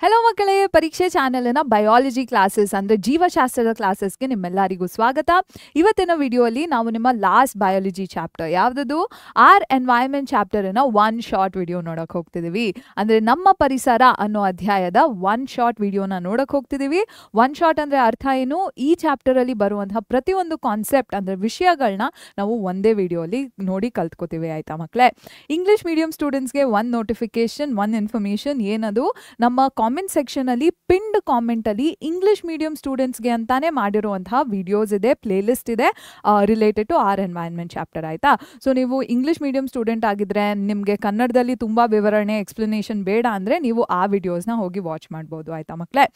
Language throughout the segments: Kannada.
ಹಲೋ ಮಕ್ಕಳೇ, ಪರೀಕ್ಷೆ ಚಾನೆಲ್ನ ಬಯಾಲಜಿ ಕ್ಲಾಸಸ್ ಅಂದರೆ ಜೀವಶಾಸ್ತ್ರದ ಕ್ಲಾಸಸ್ಗೆ ನಿಮ್ಮೆಲ್ಲರಿಗೂ ಸ್ವಾಗತ. ಇವತ್ತಿನ ವಿಡಿಯೋಲಿ ನಾವು ನಿಮ್ಮ ಲಾಸ್ಟ್ ಬಯಾಲಜಿ ಚಾಪ್ಟರ್ ಯಾವುದದು ಆರ್ ಎನ್ವೈರನ್ಮೆಂಟ್ ಚಾಪ್ಟರ್ನ ಒನ್ ಶಾರ್ಟ್ ವಿಡಿಯೋ ನೋಡೋಕೆ ಹೋಗ್ತಿದ್ದೀವಿ. ಅಂದರೆ ನಮ್ಮ ಪರಿಸರ ಅನ್ನೋ ಅಧ್ಯಾಯದ ಒನ್ ಶಾರ್ಟ್ ವಿಡಿಯೋನ ನೋಡೋಕೆ ಹೋಗ್ತಿದ್ದೀವಿ. ಒನ್ ಶಾರ್ಟ್ ಅಂದರೆ ಅರ್ಥ ಏನು? ಈ ಚಾಪ್ಟರಲ್ಲಿ ಬರುವಂತಹ ಪ್ರತಿಯೊಂದು ಕಾನ್ಸೆಪ್ಟ್ ಅಂದರೆ ವಿಷಯಗಳನ್ನ ನಾವು ಒಂದೇ ವಿಡಿಯೋಲಿ ನೋಡಿ ಕಲ್ತ್ಕೋತೀವಿ. ಆಯಿತಾ ಮಕ್ಕಳೇ? ಇಂಗ್ಲೀಷ್ ಮೀಡಿಯಂ ಸ್ಟೂಡೆಂಟ್ಸ್ಗೆ ಒನ್ ನೋಟಿಫಿಕೇಶನ್, ಒನ್ ಇನ್ಫಾರ್ಮೇಷನ್. ಏನದು? ನಮ್ಮ ಕಾಮೆಂಟ್ ಸೆಕ್ಷನ್ ಅಲ್ಲಿ ಪಿನ್ಡ್ ಕಾಮೆಂಟ್ ಅಲ್ಲಿ ಇಂಗ್ಲಿಷ್ ಮೀಡಿಯಂ ಸ್ಟೂಡೆಂಟ್ಸ್ಗೆ ಅಂತಾನೆ ಮಾಡಿರುವಂತಹ ವಿಡಿಯೋಸ್ ಇದೆ, ಪ್ಲೇ ಲಿಸ್ಟ್ ಇದೆ related to our environment chapter. ಆಯ್ತಾ? ಸೊ ನೀವು ಇಂಗ್ಲಿಷ್ ಮೀಡಿಯಂ ಸ್ಟೂಡೆಂಟ್ ಆಗಿದ್ರೆ ನಿಮಗೆ ಕನ್ನಡದಲ್ಲಿ ತುಂಬಾ ವಿವರಣೆ ಎಕ್ಸ್ಪ್ಲನೇಷನ್ ಬೇಡ ಅಂದ್ರೆ ನೀವು ಆ ವಿಡಿಯೋಸ್ನ ಹೋಗಿ ವಾಚ್ ಮಾಡ್ಬೋದು. ಆಯ್ತಾ ಮಕ್ಕಳೇ?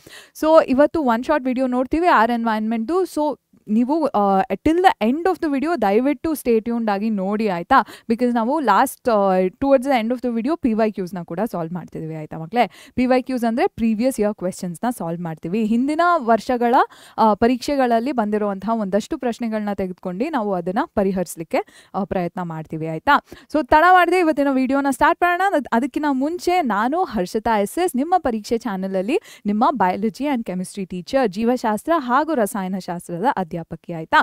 ಸೊ ಇವತ್ತು ಒನ್ ಶಾರ್ಟ್ ವಿಡಿಯೋ ನೋಡ್ತೀವಿ ಆರ್ ಎನ್ವೈರನ್ಮೆಂಟ್ದು. ಸೊ ನೀವು till the end of the video ದಯವಿಟ್ಟು ಸ್ಟೇ ಟ್ಯೂನ್ಡ್ ಆಗಿ ನೋಡಿ. ಆಯಿತಾ? ಬಿಕಾಸ್ ನಾವು last towards the end of the video PYQsನ ಕೂಡ ಸಾಲ್ವ್ ಮಾಡ್ತಿದ್ದೀವಿ. ಆಯಿತಾ ಮಕ್ಕಳೇ? PYQs ಅಂದರೆ ಪ್ರೀವಿಯಸ್ ಇಯರ್ ಕ್ವೆಶನ್ಸ್ನ ಸಾಲ್ವ್ ಮಾಡ್ತೀವಿ. ಹಿಂದಿನ ವರ್ಷಗಳ ಪರೀಕ್ಷೆಗಳಲ್ಲಿ ಬಂದಿರುವಂತಹ ಒಂದಷ್ಟು ಪ್ರಶ್ನೆಗಳನ್ನ ತೆಗೆದುಕೊಂಡು ನಾವು ಅದನ್ನು ಪರಿಹರಿಸಲಿಕ್ಕೆ ಪ್ರಯತ್ನ ಮಾಡ್ತೀವಿ. ಆಯಿತಾ? ಸೊ ತಡ ಮಾಡದೆ ಇವತ್ತಿನ ವಿಡಿಯೋನ ಸ್ಟಾರ್ಟ್ ಮಾಡೋಣ. ಅದಕ್ಕಿಂತ ಮುಂಚೆ ನಾನು ಹರ್ಷಿತಾ SS, ನಿಮ್ಮ ಪರೀಕ್ಷೆ ಚಾನಲಲ್ಲಿ ನಿಮ್ಮ ಬಯಾಲಜಿ ಆ್ಯಂಡ್ ಕೆಮಿಸ್ಟ್ರಿ ಟೀಚರ್, ಜೀವಶಾಸ್ತ್ರ ಹಾಗೂ ರಸಾಯನಶಾಸ್ತ್ರದ ಅಧ್ಯಾಪಕಿ. ಆಯ್ತಾ?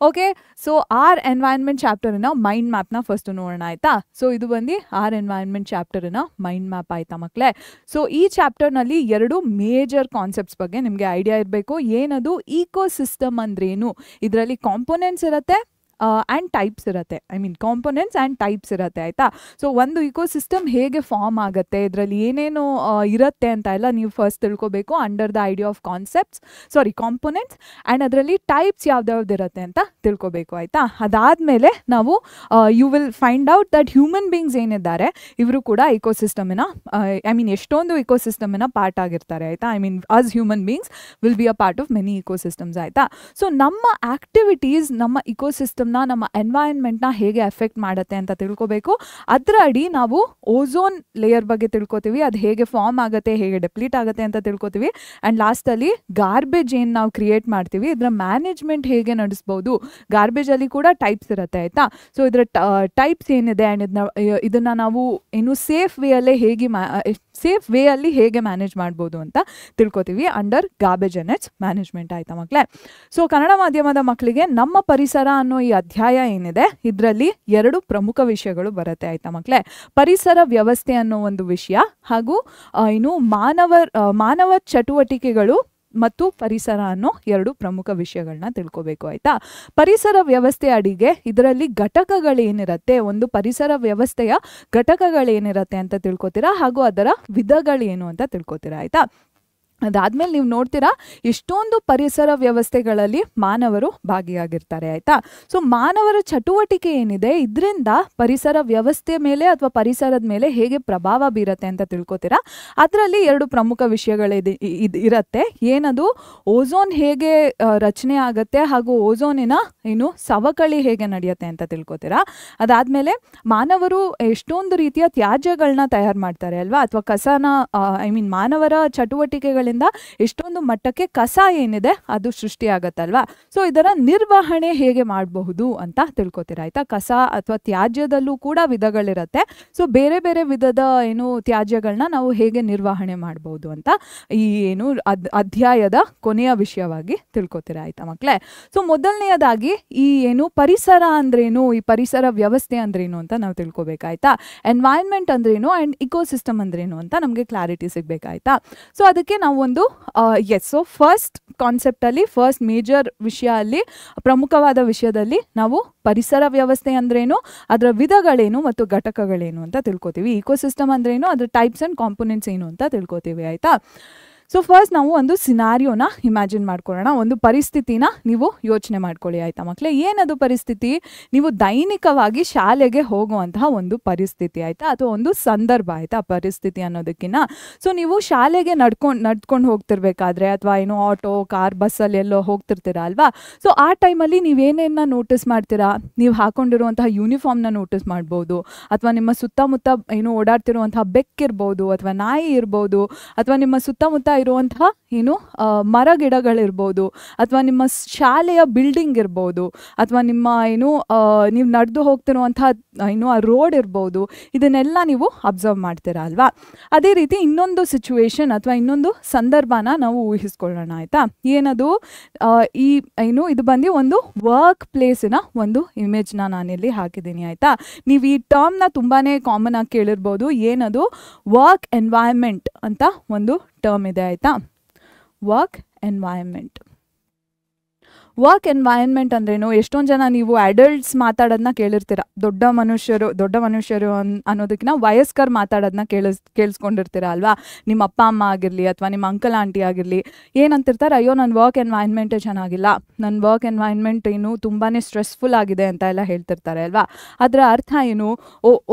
ಓಕೆ. ಸೊ ಆರ್ ಎನ್ವೈರನ್ಮೆಂಟ್ ಚಾಪ್ಟರ್ನ ಮೈಂಡ್ ಮ್ಯಾಪ್ನ ಫಸ್ಟ್ ನೋಡೋಣ. ಆಯ್ತಾ? ಸೊ ಇದು ಬಂದು ಆರ್ ಎನ್ವೈರನ್ಮೆಂಟ್ ಚಾಪ್ಟರ್ನ ಮೈಂಡ್ ಮ್ಯಾಪ್. ಆಯ್ತಾ ಮಕ್ಕಳೇ? ಸೊ ಈ ಚಾಪ್ಟರ್ನಲ್ಲಿ ಎರಡು ಮೇಜರ್ ಕಾನ್ಸೆಪ್ಟ್ಸ್ ಬಗ್ಗೆ ನಿಮಗೆ ಐಡಿಯಾ ಇರಬೇಕು. ಏನದು? ಈಕೋಸಿಸ್ಟಮ್ ಅಂದ್ರೇನು, ಇದರಲ್ಲಿ ಕಾಂಪೋನೆಂಟ್ಸ್ ಇರುತ್ತೆ ಆ್ಯಂಡ್ ಟೈಪ್ಸ್ ಇರುತ್ತೆ. ಕಾಂಪೊನೆಂಟ್ಸ್ ಆ್ಯಂಡ್ ಟೈಪ್ಸ್ ಇರುತ್ತೆ. ಆಯಿತಾ? ಸೊ ಒಂದು ಇಕೋಸಿಸ್ಟಮ್ ಹೇಗೆ ಫಾರ್ಮ್ ಆಗುತ್ತೆ, ಇದರಲ್ಲಿ ಏನೇನು ಇರುತ್ತೆ ಅಂತ ಎಲ್ಲ ನೀವು ಫಸ್ಟ್ ತಿಳ್ಕೊಬೇಕು under the idea of components and ಅದರಲ್ಲಿ ಟೈಪ್ಸ್ ಯಾವ್ದಾವ್ದು ಇರುತ್ತೆ ಅಂತ ತಿಳ್ಕೊಬೇಕು. ಆಯಿತಾ? ಅದಾದಮೇಲೆ ನಾವು you will find out that human beings ಏನಿದ್ದಾರೆ ಇವರು ಕೂಡ ಇಕೋಸಿಸ್ಟಮಿನ ಎಷ್ಟೊಂದು ಇಕೋಸಿಸ್ಟಮಿನ ಪಾರ್ಟ್ ಆಗಿರ್ತಾರೆ. ಆಯಿತಾ? As human beings will be a part of many ecosystems. ಆಯಿತಾ? ಸೊ ನಮ್ಮ ಆಕ್ಟಿವಿಟೀಸ್ ನಮ್ಮ ಇಕೋಸಿಸ್ಟಮ್ ನಮ್ಮ ಎನ್ವೈರನ್ಮೆಂಟ್ನ ಹೇಗೆ ಎಫೆಕ್ಟ್ ಮಾಡುತ್ತೆ ಅಂತ ತಿಳ್ಕೊಬೇಕು. ಅದರ ಅಡಿ ನಾವು ಓಝೋನ್ ಲೇಯರ್ ಬಗ್ಗೆ ತಿಳ್ಕೊತೀವಿ, ಅದು ಹೇಗೆ ಫಾರ್ಮ್ ಆಗುತ್ತೆ, ಹೇಗೆ ಡೆಪ್ಲೀಟ್ ಆಗುತ್ತೆ ಅಂತ ತಿಳ್ಕೊತೀವಿ. ಆ್ಯಂಡ್ ಲಾಸ್ಟಲ್ಲಿ ಗಾರ್ಬೇಜ್ ಏನು ನಾವು ಕ್ರಿಯೇಟ್ ಮಾಡ್ತೀವಿ ಇದರ ಮ್ಯಾನೇಜ್ಮೆಂಟ್ ಹೇಗೆ ನಡೆಸ್ಬೋದು. ಗಾರ್ಬೇಜಲ್ಲಿ ಕೂಡ ಟೈಪ್ಸ್ ಇರುತ್ತೆ. ಆಯಿತಾ? ಸೊ ಇದರ ಟೈಪ್ಸ್ ಏನಿದೆ ಆ್ಯಂಡ್ ಇದನ್ನು ನಾವು ಸೇಫ್ ವೇ ಅಲ್ಲಿ ಹೇಗೆ ಮ್ಯಾನೇಜ್ ಮಾಡ್ಬೋದು ಅಂತ ತಿಳ್ಕೊತೀವಿ under garbage and its management. ಆಯ್ತಾ ಮಕ್ಕಳೇ? ಸೊ ಕನ್ನಡ ಮಾಧ್ಯಮದ ಮಕ್ಕಳಿಗೆ ನಮ್ಮ ಪರಿಸರ ಅನ್ನೋ ಈ ಅಧ್ಯಾಯ ಏನಿದೆ ಇದರಲ್ಲಿ ಎರಡು ಪ್ರಮುಖ ವಿಷಯಗಳು ಬರುತ್ತೆ. ಆಯ್ತಾ ಮಕ್ಕಳೇ? ಪರಿಸರ ವ್ಯವಸ್ಥೆ ಅನ್ನೋ ಒಂದು ವಿಷಯ ಹಾಗೂ ಮಾನವ ಚಟುವಟಿಕೆಗಳು ಮತ್ತು ಪರಿಸರ ಅನ್ನೋ ಎರಡು ಪ್ರಮುಖ ವಿಷಯಗಳನ್ನ ತಿಳ್ಕೊಬೇಕು. ಆಯ್ತಾ? ಪರಿಸರ ವ್ಯವಸ್ಥೆ ಅಡಿಗೆ ಇದರಲ್ಲಿ ಘಟಕಗಳೇನಿರುತ್ತೆ, ಒಂದು ಪರಿಸರ ವ್ಯವಸ್ಥೆಯ ಘಟಕಗಳೇನಿರುತ್ತೆ ಅಂತ ತಿಳ್ಕೊತೀರಾ ಹಾಗೂ ಅದರ ವಿಧಗಳೇನು ಅಂತ ತಿಳ್ಕೊತೀರಾ. ಆಯ್ತಾ? ಅದಾದ್ಮೇಲೆ ನೀವು ನೋಡ್ತೀರಾ ಎಷ್ಟೊಂದು ಪರಿಸರ ವ್ಯವಸ್ಥೆಗಳಲ್ಲಿ ಮಾನವರು ಭಾಗಿಯಾಗಿರ್ತಾರೆ. ಆಯ್ತಾ? ಸೊ ಮಾನವರ ಚಟುವಟಿಕೆ ಏನಿದೆ ಇದರಿಂದ ಪರಿಸರ ವ್ಯವಸ್ಥೆ ಮೇಲೆ ಅಥವಾ ಪರಿಸರದ ಮೇಲೆ ಹೇಗೆ ಪ್ರಭಾವ ಬೀರುತ್ತೆ ಅಂತ ತಿಳ್ಕೊತೀರಾ. ಅದರಲ್ಲಿ ಎರಡು ಪ್ರಮುಖ ಇರುತ್ತೆ. ಏನದು? ಓಝೋನ್ ಹೇಗೆ ರಚನೆ ಆಗುತ್ತೆ ಹಾಗೂ ಓಝೋನಿನ ಸವಕಳಿ ಹೇಗೆ ನಡೆಯುತ್ತೆ ಅಂತ ತಿಳ್ಕೊತೀರಾ. ಅದಾದ್ಮೇಲೆ ಮಾನವರು ಎಷ್ಟೊಂದು ರೀತಿಯ ತ್ಯಾಜ್ಯಗಳನ್ನ ತಯಾರು ಮಾಡ್ತಾರೆ ಅಲ್ವಾ, ಅಥವಾ ಕಸನ ಮಾನವರ ಚಟುವಟಿಕೆಗಳ ಎಷ್ಟೊಂದು ಮಟ್ಟಕ್ಕೆ ಕಸ ಏನಿದೆ ಅದು ಸೃಷ್ಟಿಯಾಗತ್ತಲ್ವಾ. ಸೊ ಇದರ ನಿರ್ವಹಣೆ ಹೇಗೆ ಮಾಡಬಹುದು ಅಂತ ತಿಳ್ಕೊತೀರಾ. ಆಯ್ತಾ? ಕಸ ಅಥವಾ ತ್ಯಾಜ್ಯದಲ್ಲೂ ಕೂಡ ವಿಧಗಳಿರುತ್ತೆ. ಸೊ ಬೇರೆ ಬೇರೆ ವಿಧದ ತ್ಯಾಜ್ಯಗಳನ್ನ ನಾವು ಹೇಗೆ ನಿರ್ವಹಣೆ ಮಾಡಬಹುದು ಅಂತ ಈ ಅಧ್ಯಾಯದ ಕೊನೆಯ ವಿಷಯವಾಗಿ ತಿಳ್ಕೊತೀರಾ. ಆಯ್ತಾ ಮಕ್ಕಳೇ? ಸೊ ಮೊದಲನೆಯದಾಗಿ ಈ ಪರಿಸರ ಅಂದ್ರೇನು, ಈ ಪರಿಸರ ವ್ಯವಸ್ಥೆ ಅಂದ್ರೇನು ಅಂತ ನಾವು ತಿಳ್ಕೊಬೇಕಾಯ್ತಾ. ಎನ್ವೈರನ್ಮೆಂಟ್ ಅಂದ್ರೇನು ಅಂಡ್ ಇಕೋಸಿಸ್ಟಮ್ ಅಂದ್ರೇನು ಅಂತ ನಮಗೆ ಕ್ಲಾರಿಟಿ ಸಿಗ್ಬೇಕಾಯ್ತಾ. ಸೊ ಅದಕ್ಕೆ ನಾವು ಒಂದು ಸೊ ಫಸ್ಟ್ ಕಾನ್ಸೆಪ್ಟ್ ಅಲ್ಲಿ, ಫಸ್ಟ್ ಮೇಜರ್ ವಿಷಯ ಅಲ್ಲಿ, ಪ್ರಮುಖವಾದ ವಿಷಯದಲ್ಲಿ ನಾವು ಪರಿಸರ ವ್ಯವಸ್ಥೆ ಅಂದ್ರೇನು, ಅದರ ವಿಧಗಳೇನು ಮತ್ತು ಘಟಕಗಳೇನು ಅಂತ ತಿಳ್ಕೊತೀವಿ. ಇಕೋಸಿಸ್ಟಮ್ ಅಂದ್ರೇನು, ಅದರ ಟೈಪ್ಸ್ ಅಂಡ್ ಕಾಂಪೊನೆಂಟ್ಸ್ ಏನು ಅಂತ ತಿಳ್ಕೊತೀವಿ. ಆಯ್ತಾ? ಸೊ ಫಸ್ಟ್ ನಾವು ಒಂದು ಸಿನಾರಿಯೋನ ಇಮ್ಯಾಜಿನ್ ಮಾಡ್ಕೊಳ್ಳೋಣ. ಒಂದು ಪರಿಸ್ಥಿತಿನ ನೀವು ಯೋಚನೆ ಮಾಡ್ಕೊಳ್ಳಿ. ಆಯ್ತಾ ಮಕ್ಕಳೇ? ಏನದು ಪರಿಸ್ಥಿತಿ? ನೀವು ದೈನಿಕವಾಗಿ ಶಾಲೆಗೆ ಹೋಗುವಂತಹ ಒಂದು ಪರಿಸ್ಥಿತಿ. ಆಯ್ತಾ? ಅಥವಾ ಒಂದು ಸಂದರ್ಭ. ಆಯ್ತಾ? ಪರಿಸ್ಥಿತಿ ಅನ್ನೋದಕ್ಕಿಂತ ಸೊ ನೀವು ಶಾಲೆಗೆ ನಡ್ಕೊಂಡು ಹೋಗ್ತಿರ್ಬೇಕಾದ್ರೆ ಅಥವಾ ಆಟೋ, ಕಾರ್, ಬಸ್ಸಲ್ಲಿ ಎಲ್ಲೋ ಹೋಗ್ತಿರ್ತೀರಾ ಅಲ್ವಾ. ಸೊ ಆ ಟೈಮಲ್ಲಿ ನೀವೇನೇನ ನೋಟಿಸ್ ಮಾಡ್ತೀರಾ? ನೀವು ಹಾಕೊಂಡಿರುವಂತಹ ಯೂನಿಫಾರ್ಮ್ನ ನೋಟಿಸ್ ಮಾಡ್ಬೋದು, ಅಥವಾ ನಿಮ್ಮ ಸುತ್ತಮುತ್ತ ಓಡಾಡ್ತಿರುವಂತಹ ಬೆಕ್ಕಿರ್ಬೋದು, ಅಥವಾ ನಾಯಿ ಇರ್ಬೋದು, ಅಥವಾ ನಿಮ್ಮ ಸುತ್ತಮುತ್ತ ಇರುವಂತಹ ಏನು ಮರ ಗಿಡಗಳಿರ್ಬೋದು, ಅಥವಾ ನಿಮ್ಮ ಶಾಲೆಯ ಬಿಲ್ಡಿಂಗ್ ಇರ್ಬೋದು, ಅಥವಾ ನಿಮ್ಮ ಏನು ನೀವು ನಡೆದು ಹೋಗ್ತಿರುವಂಥ ಏನು ಆ ರೋಡ್ ಇರ್ಬೋದು, ಇದನ್ನೆಲ್ಲ ನೀವು ಅಬ್ಸರ್ವ್ ಮಾಡ್ತೀರಾ ಅಲ್ವಾ. ಅದೇ ರೀತಿ ಇನ್ನೊಂದು ಸಿಚುವೇಶನ್ ಅಥವಾ ಇನ್ನೊಂದು ಸಂದರ್ಭನ ನಾವು ಊಹಿಸ್ಕೊಳ್ಳೋಣ ಆಯಿತಾ. ಏನದು ಈ ಏನು ಇದು ಬಂದು ಒಂದು ವರ್ಕ್ ಪ್ಲೇಸಿನ ಒಂದು ಇಮೇಜ್ನ ನಾನಿಲ್ಲಿ ಹಾಕಿದ್ದೀನಿ ಆಯಿತಾ. ನೀವು ಈ ಟರ್ಮ್ನ ತುಂಬಾ ಕಾಮನ್ ಆಗಿ ಕೇಳಿರ್ಬೋದು. ಏನದು ವರ್ಕ್ ಎನ್ವೈರ್ಮೆಂಟ್ ಅಂತ ಒಂದು ಟರ್ಮ್ ಇದೆ ಆಯಿತಾ. Work environment. ವರ್ಕ್ ಎನ್ವೈರನ್ಮೆಂಟ್ ಅಂದ್ರೇನು, ಎಷ್ಟೊಂದು ಜನ ನೀವು ಅಡಲ್ಟ್ಸ್ ಮಾತಾಡೋದನ್ನ ಕೇಳಿರ್ತೀರ. ದೊಡ್ಡ ಮನುಷ್ಯರು ಅನ್ನೋದಕ್ಕಿಂತ ವಯಸ್ಕರು ಮಾತಾಡೋದನ್ನ ಕೇಳಿಸ್ಕೊಂಡಿರ್ತೀರ ಅಲ್ವಾ. ನಿಮ್ಮ ಅಪ್ಪ ಅಮ್ಮ ಆಗಿರಲಿ ಅಥವಾ ನಿಮ್ಮ ಅಂಕಲ್ ಆಂಟಿ ಆಗಿರಲಿ ಏನಂತಿರ್ತಾರೆ, ಅಯ್ಯೋ ನನ್ನ ವರ್ಕ್ ಎನ್ವೈರನ್ಮೆಂಟೇ ಚೆನ್ನಾಗಿಲ್ಲ, ನನ್ನ ವರ್ಕ್ ಎನ್ವೈರನ್ಮೆಂಟ್ ಏನು ತುಂಬಾ ಸ್ಟ್ರೆಸ್ಫುಲ್ ಆಗಿದೆ ಅಂತ ಎಲ್ಲ ಹೇಳ್ತಿರ್ತಾರೆ ಅಲ್ವಾ. ಅದರ ಅರ್ಥ ಏನು,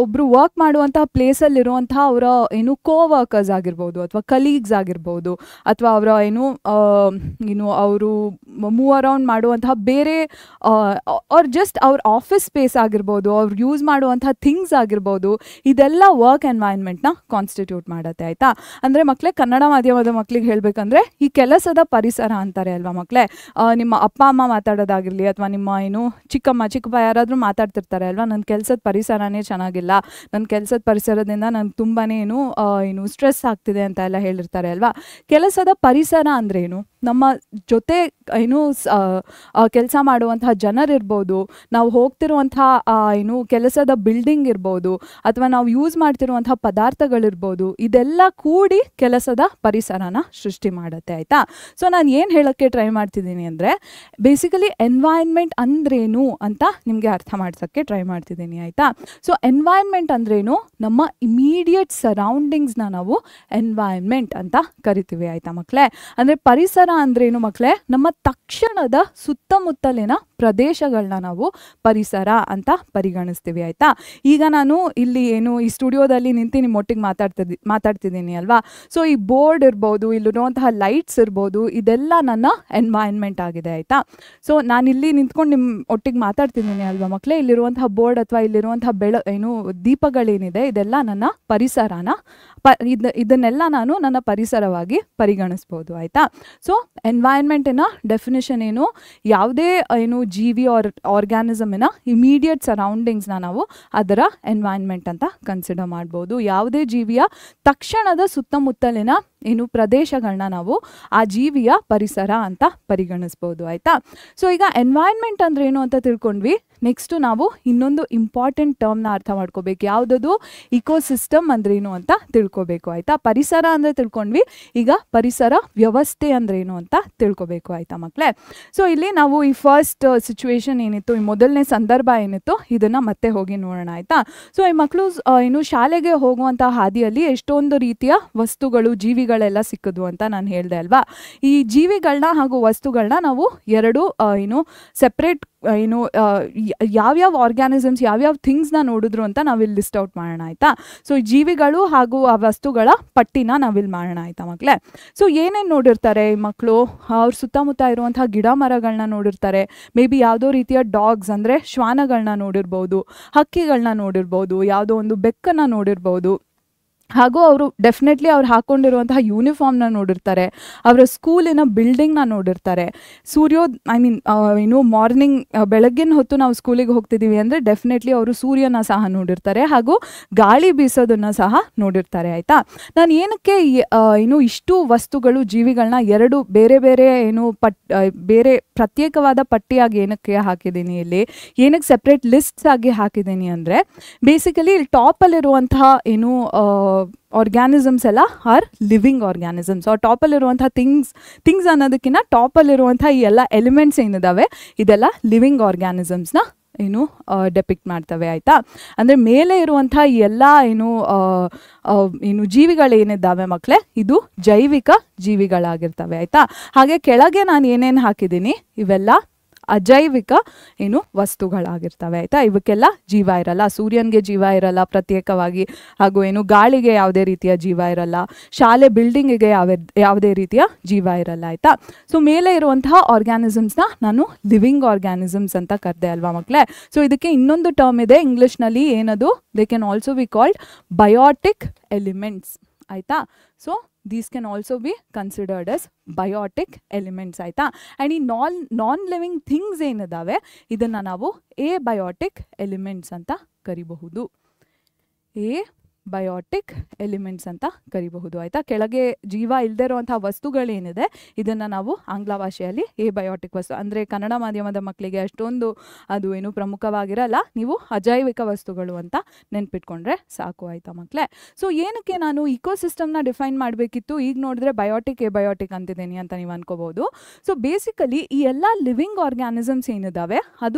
ಒಬ್ಬರು ವರ್ಕ್ ಮಾಡುವಂಥ ಪ್ಲೇಸಲ್ಲಿರುವಂಥ ಅವರ ಏನು ವರ್ಕರ್ಸ್ ಆಗಿರ್ಬೋದು ಅಥವಾ ಕಲೀಗ್ಸ್ ಆಗಿರ್ಬೋದು, ಅಥವಾ ಅವರ ಏನು ಅವರು ಮೂವ್ ಅರೌಂಡ್ ಮಾಡುವಂತಹ ಬೇರೆ ಅವ್ರ ಜಸ್ಟ್ ಅವ್ರ ಆಫೀಸ್ ಸ್ಪೇಸ್ ಆಗಿರ್ಬೋದು, ಅವ್ರು ಯೂಸ್ ಮಾಡುವಂತಹ ಥಿಂಗ್ಸ್ ಆಗಿರ್ಬೋದು, ಇದೆಲ್ಲ ವರ್ಕ್ ಎನ್ವೈರನ್ಮೆಂಟ್ನ ಕಾನ್ಸ್ಟಿಟ್ಯೂಟ್ ಮಾಡುತ್ತೆ ಆಯಿತಾ. ಅಂದರೆ ಮಕ್ಕಳೇ, ಕನ್ನಡ ಮಾಧ್ಯಮದ ಮಕ್ಕಳಿಗೆ ಹೇಳಬೇಕಂದ್ರೆ ಈ ಕೆಲಸದ ಪರಿಸರ ಅಂತಾರೆ ಅಲ್ವಾ ಮಕ್ಕಳೇ. ನಿಮ್ಮ ಅಪ್ಪ ಅಮ್ಮ ಮಾತಾಡೋದಾಗಿರಲಿ ಅಥವಾ ನಿಮ್ಮ ಏನು ಚಿಕ್ಕಪ್ಪ ಯಾರಾದರೂ ಮಾತಾಡ್ತಿರ್ತಾರೆ ಅಲ್ವಾ, ನನ್ನ ಕೆಲಸದ ಪರಿಸರನೇ ಚೆನ್ನಾಗಿಲ್ಲ, ನನ್ನ ಕೆಲಸದ ಪರಿಸರದಿಂದ ನನಗೆ ತುಂಬಾ ಏನು ಸ್ಟ್ರೆಸ್ ಆಗ್ತಿದೆ ಅಂತ ಎಲ್ಲ ಹೇಳಿರ್ತಾರೆ ಅಲ್ವಾ. ಕೆಲಸದ ಪರಿಸರ ಅಂದ್ರೇನು, ನಮ್ಮ ಜೊತೆ ಏನು ಕೆಲಸ ಮಾಡುವಂತಹ ಜನರಿರ್ಬೋದು, ನಾವು ಹೋಗ್ತಿರುವಂತಹ ಏನು ಕೆಲಸದ ಬಿಲ್ಡಿಂಗ್ ಇರ್ಬೋದು, ಅಥವಾ ನಾವು ಯೂಸ್ ಮಾಡ್ತಿರುವಂತಹ ಪದಾರ್ಥಗಳಿರ್ಬೋದು, ಇದೆಲ್ಲ ಕೂಡಿ ಕೆಲಸದ ಪರಿಸರನ ಸೃಷ್ಟಿ ಮಾಡುತ್ತೆ ಆಯಿತಾ. ಸೊ ನಾನು ಏನು ಹೇಳೋಕ್ಕೆ ಟ್ರೈ ಮಾಡ್ತಿದ್ದೀನಿ ಅಂದರೆ, ಬೇಸಿಕಲಿ ಎನ್ವೈರ್ನ್ಮೆಂಟ್ ಅಂದ್ರೇನು ಅಂತ ನಿಮಗೆ ಅರ್ಥ ಮಾಡ್ಸೋಕ್ಕೆ ಟ್ರೈ ಮಾಡ್ತಿದ್ದೀನಿ ಆಯಿತಾ. ಸೊ ಎನ್ವೈರ್ನ್ಮೆಂಟ್ ಅಂದ್ರೇನು, ನಮ್ಮ ಇಮಿಡಿಯೇಟ್ ಸರೌಂಡಿಂಗ್ಸ್ನ ನಾವು ಎನ್ವೈರ್ನ್ಮೆಂಟ್ ಅಂತ ಕರಿತೀವಿ ಆಯಿತಾ ಮಕ್ಕಳೇ. ಅಂದರೆ ಪರಿಸರ ಅಂದ್ರೇನು ಮಕ್ಕಳೇ, ನಮ್ಮ ತಕ್ಷಣದ ಸುತ್ತಮುತ್ತಲಿನ ಪ್ರದೇಶಗಳನ್ನ ನಾವು ಪರಿಸರ ಅಂತ ಪರಿಗಣಿಸ್ತೀವಿ ಆಯಿತಾ. ಈಗ ನಾನು ಇಲ್ಲಿ ಏನು ಈ ಸ್ಟುಡಿಯೋದಲ್ಲಿ ನಿಂತು ನಿಮ್ಮ ಒಟ್ಟಿಗೆ ಮಾತಾಡ್ತಿದ್ದೀನಿ ಅಲ್ವಾ. ಸೊ ಈ ಬೋರ್ಡ್ ಇರ್ಬೋದು, ಇಲ್ಲಿರುವಂತಹ ಲೈಟ್ಸ್ ಇರ್ಬೋದು, ಇದೆಲ್ಲ ನನ್ನ ಎನ್ವೈರ್ನ್ಮೆಂಟ್ ಆಗಿದೆ ಆಯಿತಾ. ಸೊ ನಾನು ಇಲ್ಲಿ ನಿಂತ್ಕೊಂಡು ನಿಮ್ಮ ಒಟ್ಟಿಗೆ ಮಾತಾಡ್ತಿದ್ದೀನಿ ಅಲ್ವಾ ಮಕ್ಕಳೇ. ಇಲ್ಲಿರುವಂತಹ ಬೋರ್ಡ್ ಅಥವಾ ಇಲ್ಲಿರುವಂತಹ ಏನು ದೀಪಗಳೇನಿದೆ, ಇದೆಲ್ಲ ನನ್ನ ಪರಿಸರನ ಇದನ್ನೆಲ್ಲ ನಾನು ನನ್ನ ಪರಿಸರವಾಗಿ ಪರಿಗಣಿಸ್ಬೋದು ಆಯಿತಾ. ಸೊ ಎನ್ವೈರ್ನ್ಮೆಂಟಿನ ಡೆಫಿನಿಷನ್ ಏನು, ಯಾವುದೇ ಏನು ಜೀವಿ ಆರ್ಗ್ಯಾನಿಸಮಿನ ಇಮಿಡಿಯೇಟ್ ಸರೌಂಡಿಂಗ್ಸ್ನ ನಾವು ಅದರ ಎನ್ವೈರ್ನ್ಮೆಂಟ್ ಅಂತ ಕನ್ಸಿಡರ್ ಮಾಡ್ಬೋದು. ಯಾವುದೇ ಜೀವಿಯ ತಕ್ಷಣದ ಸುತ್ತಮುತ್ತಲಿನ ಏನು ಪ್ರದೇಶಗಳನ್ನ ನಾವು ಆ ಜೀವಿಯ ಪರಿಸರ ಅಂತ ಪರಿಗಣಿಸ್ಬೋದು ಆಯಿತಾ. ಸೊ ಈಗ ಎನ್ವೈರ್ನ್ಮೆಂಟ್ ಅಂದ್ರೆ ಏನು ಅಂತ ತಿಳ್ಕೊಂಡ್ವಿ. ನೆಕ್ಸ್ಟು ನಾವು ಇನ್ನೊಂದು ಇಂಪಾರ್ಟೆಂಟ್ ಟರ್ಮ್ನ ಅರ್ಥ ಮಾಡ್ಕೋಬೇಕು. ಯಾವುದದು, ಇಕೋಸಿಸ್ಟಮ್ ಅಂದ್ರೇನು ಅಂತ ತಿಳ್ಕೊಬೇಕು ಆಯಿತಾ. ಪರಿಸರ ಅಂದರೆ ತಿಳ್ಕೊಂಡ್ವಿ, ಈಗ ಪರಿಸರ ವ್ಯವಸ್ಥೆ ಅಂದ್ರೇನು ಅಂತ ತಿಳ್ಕೊಬೇಕು ಆಯಿತಾ ಮಕ್ಕಳೇ. ಸೊ ಇಲ್ಲಿ ನಾವು ಈ ಫಸ್ಟ್ ಸಿಚುವೇಶನ್ ಏನಿತ್ತು, ಈ ಮೊದಲನೇ ಸಂದರ್ಭ ಏನಿತ್ತು, ಇದನ್ನು ಮತ್ತೆ ಹೋಗಿ ನೋಡೋಣ ಆಯಿತಾ. ಸೊ ಈ ಮಕ್ಕಳು ಏನು ಶಾಲೆಗೆ ಹೋಗುವಂಥ ಹಾದಿಯಲ್ಲಿ ಎಷ್ಟೊಂದು ರೀತಿಯ ವಸ್ತುಗಳು, ಜೀವಿಗಳೆಲ್ಲ ಸಿಕ್ಕಿದ್ವು ಅಂತ ನಾನು ಹೇಳಿದೆ ಅಲ್ವಾ. ಈ ಜೀವಿಗಳನ್ನ ಹಾಗೂ ವಸ್ತುಗಳನ್ನ ನಾವು ಎರಡು ಏನು ಸೆಪ್ರೇಟ್ ಏನು ಯಾವ್ಯಾವ ಆರ್ಗ್ಯಾನಿಸಮ್ಸ್ ಯಾವ್ಯಾವ ಥಿಂಗ್ಸ್ನ ನೋಡಿದ್ರು ಅಂತ ನಾವಿಲ್ಲಿ ಲಿಸ್ಟ್ ಔಟ್ ಮಾಡೋಣ ಆಯಿತಾ. ಸೊ ಈ ಜೀವಿಗಳು ಹಾಗೂ ಆ ವಸ್ತುಗಳ ಪಟ್ಟಿನ ನಾವಿಲ್ಲಿ ಮಾಡೋಣ ಆಯಿತಾ ಮಕ್ಕಳೇ. ಸೊ ಏನೇನು ನೋಡಿರ್ತಾರೆ ಈ ಮಕ್ಕಳು, ಅವ್ರ ಸುತ್ತಮುತ್ತ ಇರುವಂಥ ಗಿಡ ಮರಗಳನ್ನ ನೋಡಿರ್ತಾರೆ. ಮೇ ಬಿ ಯಾವುದೋ ರೀತಿಯ ಡಾಗ್ಸ್ ಅಂದರೆ ಶ್ವಾನಗಳನ್ನ ನೋಡಿರ್ಬೋದು, ಹಕ್ಕಿಗಳನ್ನ ನೋಡಿರ್ಬೋದು, ಯಾವುದೋ ಒಂದು ಬೆಕ್ಕನ್ನು ನೋಡಿರ್ಬೋದು. ಹಾಗೂ ಅವರು ಡೆಫಿನೆಟ್ಲಿ ಅವ್ರು ಹಾಕ್ಕೊಂಡಿರುವಂತಹ ಯೂನಿಫಾರ್ಮ್ನ ನೋಡಿರ್ತಾರೆ, ಅವರ ಸ್ಕೂಲಿನ ಬಿಲ್ಡಿಂಗ್ನ ನೋಡಿರ್ತಾರೆ. ಏನು ಮಾರ್ನಿಂಗ್ ಬೆಳಗ್ಗಿನ ಹೊತ್ತು ನಾವು ಸ್ಕೂಲಿಗೆ ಹೋಗ್ತಿದ್ದೀವಿ ಅಂದರೆ ಡೆಫಿನೆಟ್ಲಿ ಅವರು ಸೂರ್ಯನ ಸಹ ನೋಡಿರ್ತಾರೆ, ಹಾಗೂ ಗಾಳಿ ಬೀಸೋದನ್ನು ಸಹ ನೋಡಿರ್ತಾರೆ ಆಯಿತಾ. ನಾನು ಏನಕ್ಕೆ ಏನು ಇಷ್ಟು ವಸ್ತುಗಳು, ಜೀವಿಗಳನ್ನ ಎರಡು ಬೇರೆ ಬೇರೆ ಏನು ಬೇರೆ ಪ್ರತ್ಯೇಕವಾದ ಪಟ್ಟಿಯಾಗಿ ಏನಕ್ಕೆ ಹಾಕಿದ್ದೀನಿ, ಇಲ್ಲಿ ಏನಕ್ಕೆ ಸೆಪ್ರೇಟ್ ಲಿಸ್ಟ್ಸ್ ಆಗಿ ಹಾಕಿದ್ದೀನಿ ಅಂದರೆ, ಬೇಸಿಕಲಿ ಇಲ್ಲಿ ಟಾಪಲ್ಲಿರುವಂತಹ ಏನು ಆರ್ಗ್ಯಾನಿಸಮ್ಸ್ ಎಲ್ಲ ಆರ್ ಲಿವಿಂಗ್ ಆರ್ಗ್ಯಾನಿಸಮ್ಸ್. ಆ ಟಾಪಲ್ಲಿರುವಂಥ ಥಿಂಗ್ಸ್ ಅನ್ನೋದಕ್ಕಿಂತ ಟಾಪಲ್ಲಿರುವಂಥ ಈ ಎಲ್ಲ ಎಲಿಮೆಂಟ್ಸ್ ಏನಿದ್ದಾವೆ ಇದೆಲ್ಲ ಲಿವಿಂಗ್ ಆರ್ಗ್ಯಾನಿಸಮ್ಸ್ನ ಏನು ಡೆಪಿಕ್ಟ್ ಮಾಡ್ತವೆ ಆಯಿತಾ. ಅಂದರೆ ಮೇಲೆ ಇರುವಂಥ ಈ ಎಲ್ಲ ಏನು ಜೀವಿಗಳೇನಿದ್ದಾವೆ ಮಕ್ಕಳೇ, ಇದು ಜೈವಿಕ ಜೀವಿಗಳಾಗಿರ್ತವೆ ಆಯಿತಾ. ಹಾಗೆ ಕೆಳಗೆ ನಾನು ಏನೇನು ಹಾಕಿದ್ದೀನಿ ಇವೆಲ್ಲ ಅಜೈವಿಕ ಏನು ವಸ್ತುಗಳಾಗಿರ್ತವೆ ಆಯಿತಾ. ಇವಕ್ಕೆಲ್ಲ ಜೀವ ಇರಲ್ಲ, ಸೂರ್ಯನಿಗೆ ಜೀವ ಇರಲ್ಲ ಪ್ರತ್ಯೇಕವಾಗಿ, ಹಾಗೂ ಏನು ಗಾಳಿಗೆ ಯಾವುದೇ ರೀತಿಯ ಜೀವ ಇರಲ್ಲ, ಶಾಲೆ ಬಿಲ್ಡಿಂಗಿಗೆ ಯಾವುದೇ ರೀತಿಯ ಜೀವ ಇರಲ್ಲ ಆಯಿತಾ. ಸೊ ಮೇಲೆ ಇರುವಂತಹ ಆರ್ಗ್ಯಾನಿಸಮ್ಸ್ನ ನಾನು ಲಿವಿಂಗ್ ಆರ್ಗ್ಯಾನಿಸಮ್ಸ್ ಅಂತ ಕರೆದೆ ಅಲ್ವಾ ಮಕ್ಕಳೇ. ಸೊ ಇದಕ್ಕೆ ಇನ್ನೊಂದು ಟರ್ಮ್ ಇದೆ ಇಂಗ್ಲೀಷ್ನಲ್ಲಿ, ಏನದು, they can also be called biotic elements ಆಯಿತಾ. So these can also be considered as biotic elements ಆಯಿತಾ. ಆ್ಯಂಡ್ ಈ ನಾನ್ ಲಿವಿಂಗ್ ಥಿಂಗ್ಸ್ ಏನಿದ್ದಾವೆ ಇದನ್ನು ನಾವು ಬಯೋಟಿಕ್ ಎಲಿಮೆಂಟ್ಸ್ ಅಂತ ಕರಿಬಹುದು. ಬಯೋಟಿಕ್ ಎಲಿಮೆಂಟ್ಸ್ ಅಂತ ಕರಿಬಹುದು ಆಯಿತಾ. ಕೆಳಗೆ ಜೀವ ಇಲ್ಲದೆ ಇರುವಂಥ ವಸ್ತುಗಳೇನಿದೆ ಇದನ್ನು ನಾವು ಆಂಗ್ಲ ಭಾಷೆಯಲ್ಲಿ ಬಯೋಟಿಕ್ ವಸ್ತು ಅಂದರೆ ಕನ್ನಡ ಮಾಧ್ಯಮದ ಮಕ್ಕಳಿಗೆ ಅಷ್ಟೊಂದು ಅದು ಏನು ಪ್ರಮುಖವಾಗಿರಲ್ಲ, ನೀವು ಅಜೈವಿಕ ವಸ್ತುಗಳು ಅಂತ ನೆನ್ಪಿಟ್ಕೊಂಡ್ರೆ ಸಾಕು ಆಯಿತಾ ಮಕ್ಕಳೇ. ಸೊ ಏನಕ್ಕೆ ನಾನು ಇಕೋಸಿಸ್ಟಮ್ನ ಡಿಫೈನ್ ಮಾಡಬೇಕಿತ್ತು, ಈಗ ನೋಡಿದ್ರೆ ಬಯೋಟಿಕ್ ಅಂತಿದ್ದೀನಿ ಅಂತ ನೀವು ಅನ್ಕೋಬಹುದು. ಸೊ ಬೇಸಿಕಲಿ ಈ ಎಲ್ಲ ಲಿವಿಂಗ್ ಆರ್ಗ್ಯಾನಿಸಮ್ಸ್ ಏನಿದ್ದಾವೆ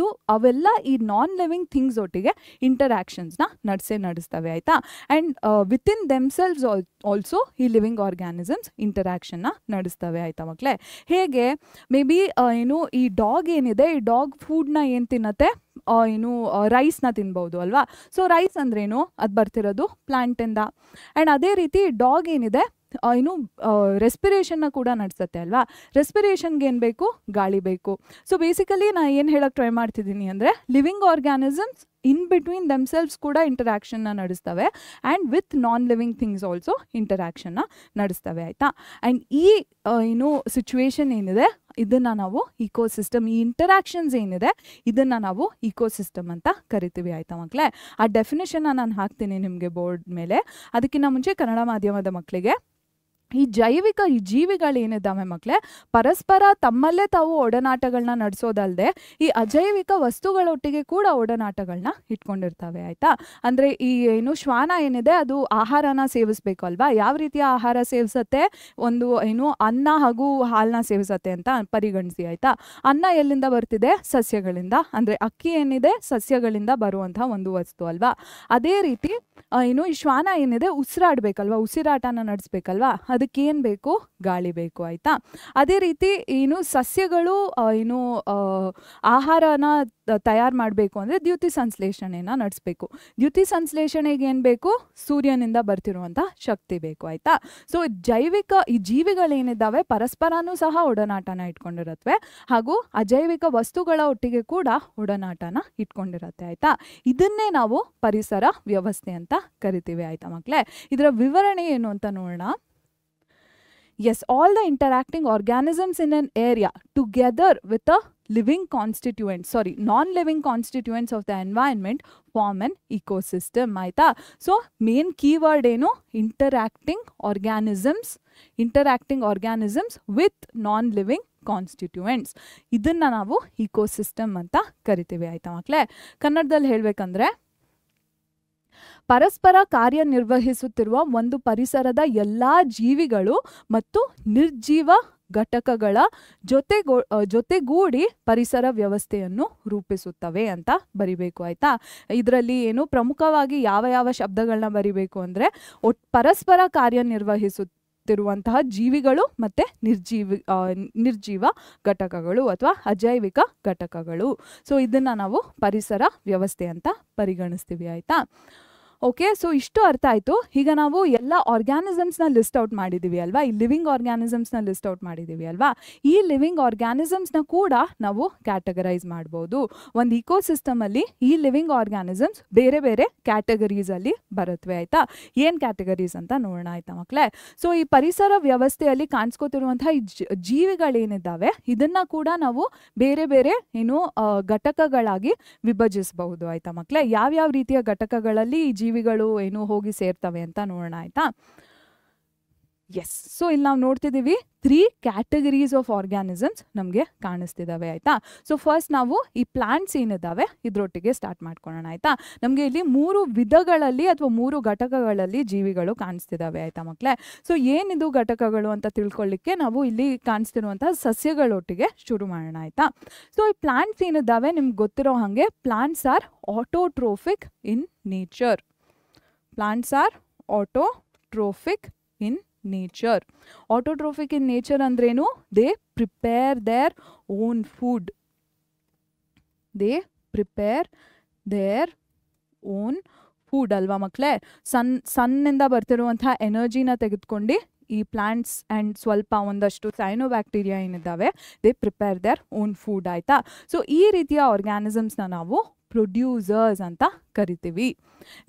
ಅವೆಲ್ಲ ಈ ನಾನ್ ಲಿವಿಂಗ್ ಥಿಂಗ್ಸ್ ಒಟ್ಟಿಗೆ ಇಂಟರಾಕ್ಷನ್ಸ್ನ ನಡೆಸ್ತವೆ ಆಯಿತಾ. ಆ್ಯಂಡ್ ವಿತಿನ್ ದೆಮ್ಸೆಲ್ವ್ಸ್ ಆಲ್ಸೋ ಈ ಲಿವಿಂಗ್ ಆರ್ಗ್ಯಾನಿಸಮ್ಸ್ ಇಂಟರಾಕ್ಷನ್ನ ನಡೆಸ್ತವೆ ಆಯಿತಾ ಮಕ್ಕಳೇ. ಹೇಗೆ ಮೇ ಬಿ ಈ ಡಾಗ್ ಏನಿದೆ, ಈ ಡಾಗ್ ಫುಡ್ನ ಏನು ತಿನ್ನತ್ತೆ, ರೈಸ್ನ ತಿನ್ಬೋದು ಅಲ್ವಾ. ಸೊ ರೈಸ್ ಅಂದ್ರೇನು, ಅದು ಬರ್ತಿರೋದು ಪ್ಲಾಂಟಿಂದ. ಆ್ಯಂಡ್ ಅದೇ ರೀತಿ ಡಾಗ್ ಏನಿದೆ ರೆಸ್ಪಿರೇಷನ್ನ ಕೂಡ ನಡೆಸುತ್ತೆ ಅಲ್ವಾ. ರೆಸ್ಪಿರೇಷನ್ಗೆ ಏನು ಬೇಕು, ಗಾಳಿ ಬೇಕು. ಸೊ ಬೇಸಿಕಲಿ ನಾನು ಏನು ಹೇಳಕ್ಕೆ ಟ್ರೈ ಮಾಡ್ತಿದ್ದೀನಿ ಅಂದರೆ living organisms in between themselves ಕೂಡ ಇಂಟರಾಕ್ಷನ್ನ ನಡೆಸ್ತವೆ and with non living things also ಇಂಟರಾಕ್ಷನ್ನ ನಡೆಸ್ತವೆ ಆಯಿತಾ. ಆ್ಯಂಡ್ ಈ ಸಿಚುವೇಶನ್ ಏನಿದೆ ಇದನ್ನು ನಾವು ಇಕೋಸಿಸ್ಟಮ್, ಈ ಇಂಟರಾಕ್ಷನ್ಸ್ ಏನಿದೆ ಇದನ್ನು ನಾವು ಇಕೋಸಿಸ್ಟಮ್ ಅಂತ ಕರಿತೀವಿ ಆಯಿತಾ ಮಕ್ಕಳೇ. ಆ ಡೆಫಿನೇಷನ್ನ ನಾನು ಹಾಕ್ತೀನಿ ನಿಮಗೆ ಬೋರ್ಡ್ ಮೇಲೆ. ಅದಕ್ಕಿಂತ ಮುಂಚೆ ಕನ್ನಡ ಮಾಧ್ಯಮದ ಮಕ್ಕಳಿಗೆ ಈ ಜೀವಿಗಳೇನಿದ್ದಾವೆ ಮಕ್ಕಳೇ ಪರಸ್ಪರ ತಮ್ಮಲ್ಲೇ ತಾವು ಒಡನಾಟಗಳನ್ನ ನಡೆಸೋದಲ್ಲದೆ ಈ ಅಜೈವಿಕ ವಸ್ತುಗಳೊಟ್ಟಿಗೆ ಕೂಡ ಒಡನಾಟಗಳನ್ನ ಇಟ್ಕೊಂಡಿರ್ತವೆ ಆಯಿತಾ. ಅಂದರೆ ಈ ಶ್ವಾನ ಏನಿದೆ ಅದು ಆಹಾರನ ಸೇವಿಸಬೇಕು ಅಲ್ವಾ. ಯಾವ ರೀತಿಯ ಆಹಾರ ಸೇವಿಸುತ್ತೆ, ಒಂದು ಅನ್ನ ಹಾಗೂ ಹಾಲನ್ನ ಸೇವಿಸುತ್ತೆ ಅಂತ ಪರಿಗಣಿಸಿ ಆಯಿತಾ. ಅನ್ನ ಎಲ್ಲಿಂದ ಬರ್ತಿದೆ, ಸಸ್ಯಗಳಿಂದ. ಅಂದರೆ ಅಕ್ಕಿ ಏನಿದೆ ಸಸ್ಯಗಳಿಂದ ಬರುವಂಥ ಒಂದು ವಸ್ತು ಅಲ್ವಾ. ಅದೇ ರೀತಿ ಈ ಶ್ವಾನ ಏನಿದೆ ಉಸಿರಾಡಬೇಕಲ್ವಾ, ಉಸಿರಾಟನ ನಡೆಸ್ಬೇಕಲ್ವಾ, ಅದಕ್ಕೇನು ಬೇಕು, ಗಾಳಿ ಬೇಕು ಆಯಿತಾ. ಅದೇ ರೀತಿ ಸಸ್ಯಗಳು ಆಹಾರನ ತಯಾರು ಮಾಡಬೇಕು ಅಂದರೆ ದ್ಯುತಿ ಸಂಶ್ಲೇಷಣೆನ ನಡೆಸಬೇಕು. ದ್ಯುತಿ ಸಂಶ್ಲೇಷಣೆಗೆ ಏನು ಬೇಕು, ಸೂರ್ಯನಿಂದ ಬರ್ತಿರುವಂಥ ಶಕ್ತಿ ಬೇಕು ಆಯಿತಾ. ಸೊ ಈ ಜೀವಿಗಳೇನಿದ್ದಾವೆ ಪರಸ್ಪರನೂ ಸಹ ಒಡನಾಟನ ಇಟ್ಕೊಂಡಿರತ್ವೆ ಹಾಗೂ ಅಜೈವಿಕ ವಸ್ತುಗಳ ಒಟ್ಟಿಗೆ ಕೂಡ ಒಡನಾಟನ ಇಟ್ಕೊಂಡಿರತ್ತೆ ಆಯಿತಾ. ಇದನ್ನೇ ನಾವು ಪರಿಸರ ವ್ಯವಸ್ಥೆ ಅಂತ ಕರಿತೀವಿ ಆಯಿತಾ ಮಕ್ಕಳೇ. ಇದರ ವಿವರಣೆ ಏನು ಅಂತ ನೋಡೋಣ. Yes, all the interacting organisms in an area together with the non-living constituents of the environment form an ecosystem ಆಯ್ತಾ. ಸೊ ಮೇನ್ ಕೀವರ್ಡ್ ಏನು, interacting organisms with non-living constituents. ಇದನ್ನ ನಾವು ಇಕೋಸಿಸ್ಟಮ್ ಅಂತ ಕರಿತೀವಿ ಆಯ್ತಾ ಮಕ್ಕಳೇ. ಕನ್ನಡದಲ್ಲಿ ಹೇಳಬೇಕಂದ್ರೆ ಪರಸ್ಪರ ಕಾರ್ಯನಿರ್ವಹಿಸುತ್ತಿರುವ ಒಂದು ಪರಿಸರದ ಎಲ್ಲ ಜೀವಿಗಳು ಮತ್ತು ನಿರ್ಜೀವ ಘಟಕಗಳ ಜೊತೆಗೂಡಿ ಪರಿಸರ ವ್ಯವಸ್ಥೆಯನ್ನು ರೂಪಿಸುತ್ತವೆ ಅಂತ ಬರಿಬೇಕು ಆಯ್ತಾ. ಇದರಲ್ಲಿ ಪ್ರಮುಖವಾಗಿ ಯಾವ ಶಬ್ದಗಳನ್ನ ಬರಿಬೇಕು ಅಂದರೆ ಪರಸ್ಪರ ಕಾರ್ಯನಿರ್ವಹಿಸುತ್ತಿರುವಂತಹ ಜೀವಿಗಳು ಮತ್ತು ನಿರ್ಜೀವ ಘಟಕಗಳು ಅಥವಾ ಅಜೈವಿಕ ಘಟಕಗಳು. ಸೊ ಇದನ್ನು ನಾವು ಪರಿಸರ ವ್ಯವಸ್ಥೆ ಅಂತ ಪರಿಗಣಿಸ್ತೀವಿ ಆಯಿತಾ. ಓಕೆ, ಸೊ ಇಷ್ಟು ಅರ್ಥ ಆಯಿತು. ಈಗ ನಾವು ಎಲ್ಲ ಆರ್ಗ್ಯಾನಿಸಮ್ಸ್ನ ಲಿಸ್ಟ್ ಔಟ್ ಮಾಡಿದ್ದೀವಿ ಅಲ್ವಾ, ಈ ಲಿವಿಂಗ್ ಆರ್ಗ್ಯಾನಿಸಮ್ಸ್ನ ಲಿಸ್ಟ್ ಔಟ್ ಮಾಡಿದ್ದೀವಿ ಅಲ್ವಾ. ಈ ಲಿವಿಂಗ್ ಆರ್ಗ್ಯಾನಿಸಮ್ಸ್ನ ಕೂಡ ನಾವು ಕ್ಯಾಟಗರೈಸ್ ಮಾಡ್ಬೋದು. ಒಂದು ಇಕೋಸಿಸ್ಟಮಲ್ಲಿ ಈ ಲಿವಿಂಗ್ ಆರ್ಗ್ಯಾನಿಸಮ್ಸ್ ಬೇರೆ ಬೇರೆ ಕ್ಯಾಟಗರೀಸಲ್ಲಿ ಬರುತ್ತವೆ ಆಯಿತಾ. ಏನು ಕ್ಯಾಟಗರೀಸ್ ಅಂತ ನೋಡೋಣ ಆಯಿತಾ ಮಕ್ಕಳೇ. ಸೊ ಈ ಪರಿಸರ ವ್ಯವಸ್ಥೆಯಲ್ಲಿ ಕಾಣಿಸ್ಕೋತಿರುವಂತಹ ಈ ಜೀವಿಗಳೇನಿದ್ದಾವೆ ಇದನ್ನು ಕೂಡ ನಾವು ಬೇರೆ ಬೇರೆ ಘಟಕಗಳಾಗಿ ವಿಭಜಿಸಬಹುದು ಆಯಿತಾ ಮಕ್ಕಳೇ. ಯಾವ್ಯಾವ ರೀತಿಯ ಘಟಕಗಳಲ್ಲಿ ಈ ಜೀವಿಗಳು ಹೋಗಿ ಸೇರ್ತವೆ ಅಂತ ನೋಡೋಣ ಆಯ್ತಾ. ಎಸ್, ಸೊ ಇಲ್ಲಿ ನಾವು ನೋಡ್ತಿದ್ದೀವಿ 3 ಕ್ಯಾಟಗರೀಸ್ ಆಫ್ ಆರ್ಗ್ಯಾನಿಸಮ್ಸ್ ನಮಗೆ ಕಾಣಿಸ್ತಿದ್ದಾವೆ ಆಯಿತಾ. ಸೊ ಫಸ್ಟ್ ನಾವು ಈ ಪ್ಲಾಂಟ್ಸ್ ಏನಿದ್ದಾವೆ ಇದರೊಟ್ಟಿಗೆ ಸ್ಟಾರ್ಟ್ ಮಾಡ್ಕೊಳ್ಳೋಣ ಆಯಿತಾ. ನಮಗೆ ಇಲ್ಲಿ 3 ವಿಧಗಳಲ್ಲಿ ಅಥವಾ 3 ಘಟಕಗಳಲ್ಲಿ ಜೀವಿಗಳು ಕಾಣಿಸ್ತಿದ್ದಾವೆ ಆಯಿತಾ ಮಕ್ಕಳೇ. ಸೊ ಏನಿದು ಘಟಕಗಳು ಅಂತ ತಿಳ್ಕೊಳ್ಳಿಕ್ಕೆ ನಾವು ಇಲ್ಲಿ ಕಾಣಿಸ್ತಿರುವಂತಹ ಸಸ್ಯಗಳೊಟ್ಟಿಗೆ ಶುರು ಮಾಡೋಣ ಆಯಿತಾ. ಸೊ ಈ ಪ್ಲಾಂಟ್ಸ್ ಏನಿದ್ದಾವೆ ನಿಮ್ಗೆ ಗೊತ್ತಿರೋ ಹಾಗೆ plants are autotrophic in nature. Plants are autotrophic in nature. Autotrophic in nature ಅಂದ್ರೇನು, they prepare their own food. ಅಲ್ವಾ ಮಕ್ಕಳೇ. ಸನ್ನಿಂದ ಬರ್ತಿರುವಂತಹ ಎನರ್ಜಿನ ತೆಗೆದುಕೊಂಡು ಈ ಪ್ಲಾಂಟ್ಸ್ ಆ್ಯಂಡ್ ಸ್ವಲ್ಪ ಒಂದಷ್ಟು ಸೈನೋಬ್ಯಾಕ್ಟೀರಿಯಾ ಏನಿದ್ದಾವೆ they prepare their own food ಆಯಿತಾ. ಸೊ ಈ ರೀತಿಯ ಆರ್ಗ್ಯಾನಿಸಮ್ಸ್ನ ನಾವು ಪ್ರೊಡ್ಯೂಸರ್ಸ್ ಅಂತ ಕರಿತೀವಿ.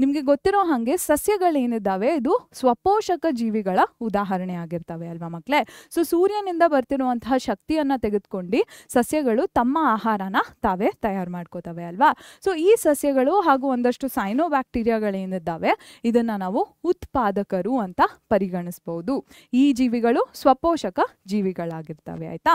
ನಿಮಗೆ ಗೊತ್ತಿರೋ ಹಾಗೆ ಸಸ್ಯಗಳೇನಿದ್ದಾವೆ ಇದು ಸ್ವಪೋಷಕ ಜೀವಿಗಳ ಉದಾಹರಣೆ ಆಗಿರ್ತವೆ ಅಲ್ವಾ ಮಕ್ಕಳೇ. ಸೊ ಸೂರ್ಯನಿಂದ ಬರ್ತಿರುವಂತಹ ಶಕ್ತಿಯನ್ನ ತೆಗೆದುಕೊಂಡು ಸಸ್ಯಗಳು ತಮ್ಮ ಆಹಾರನ ತಾವೇ ತಯಾರು ಮಾಡ್ಕೋತವೆ ಅಲ್ವಾ. ಸೊ ಈ ಸಸ್ಯಗಳು ಹಾಗೂ ಒಂದಷ್ಟು ಸೈನೋಬ್ಯಾಕ್ಟೀರಿಯಾಗಳೇನಿದ್ದಾವೆ ಇದನ್ನ ನಾವು ಉತ್ಪಾದಕರು ಅಂತ ಪರಿಗಣಿಸಬಹುದು. ಈ ಜೀವಿಗಳು ಸ್ವಪೋಷಕ ಜೀವಿಗಳಾಗಿರ್ತವೆ ಆಯ್ತಾ.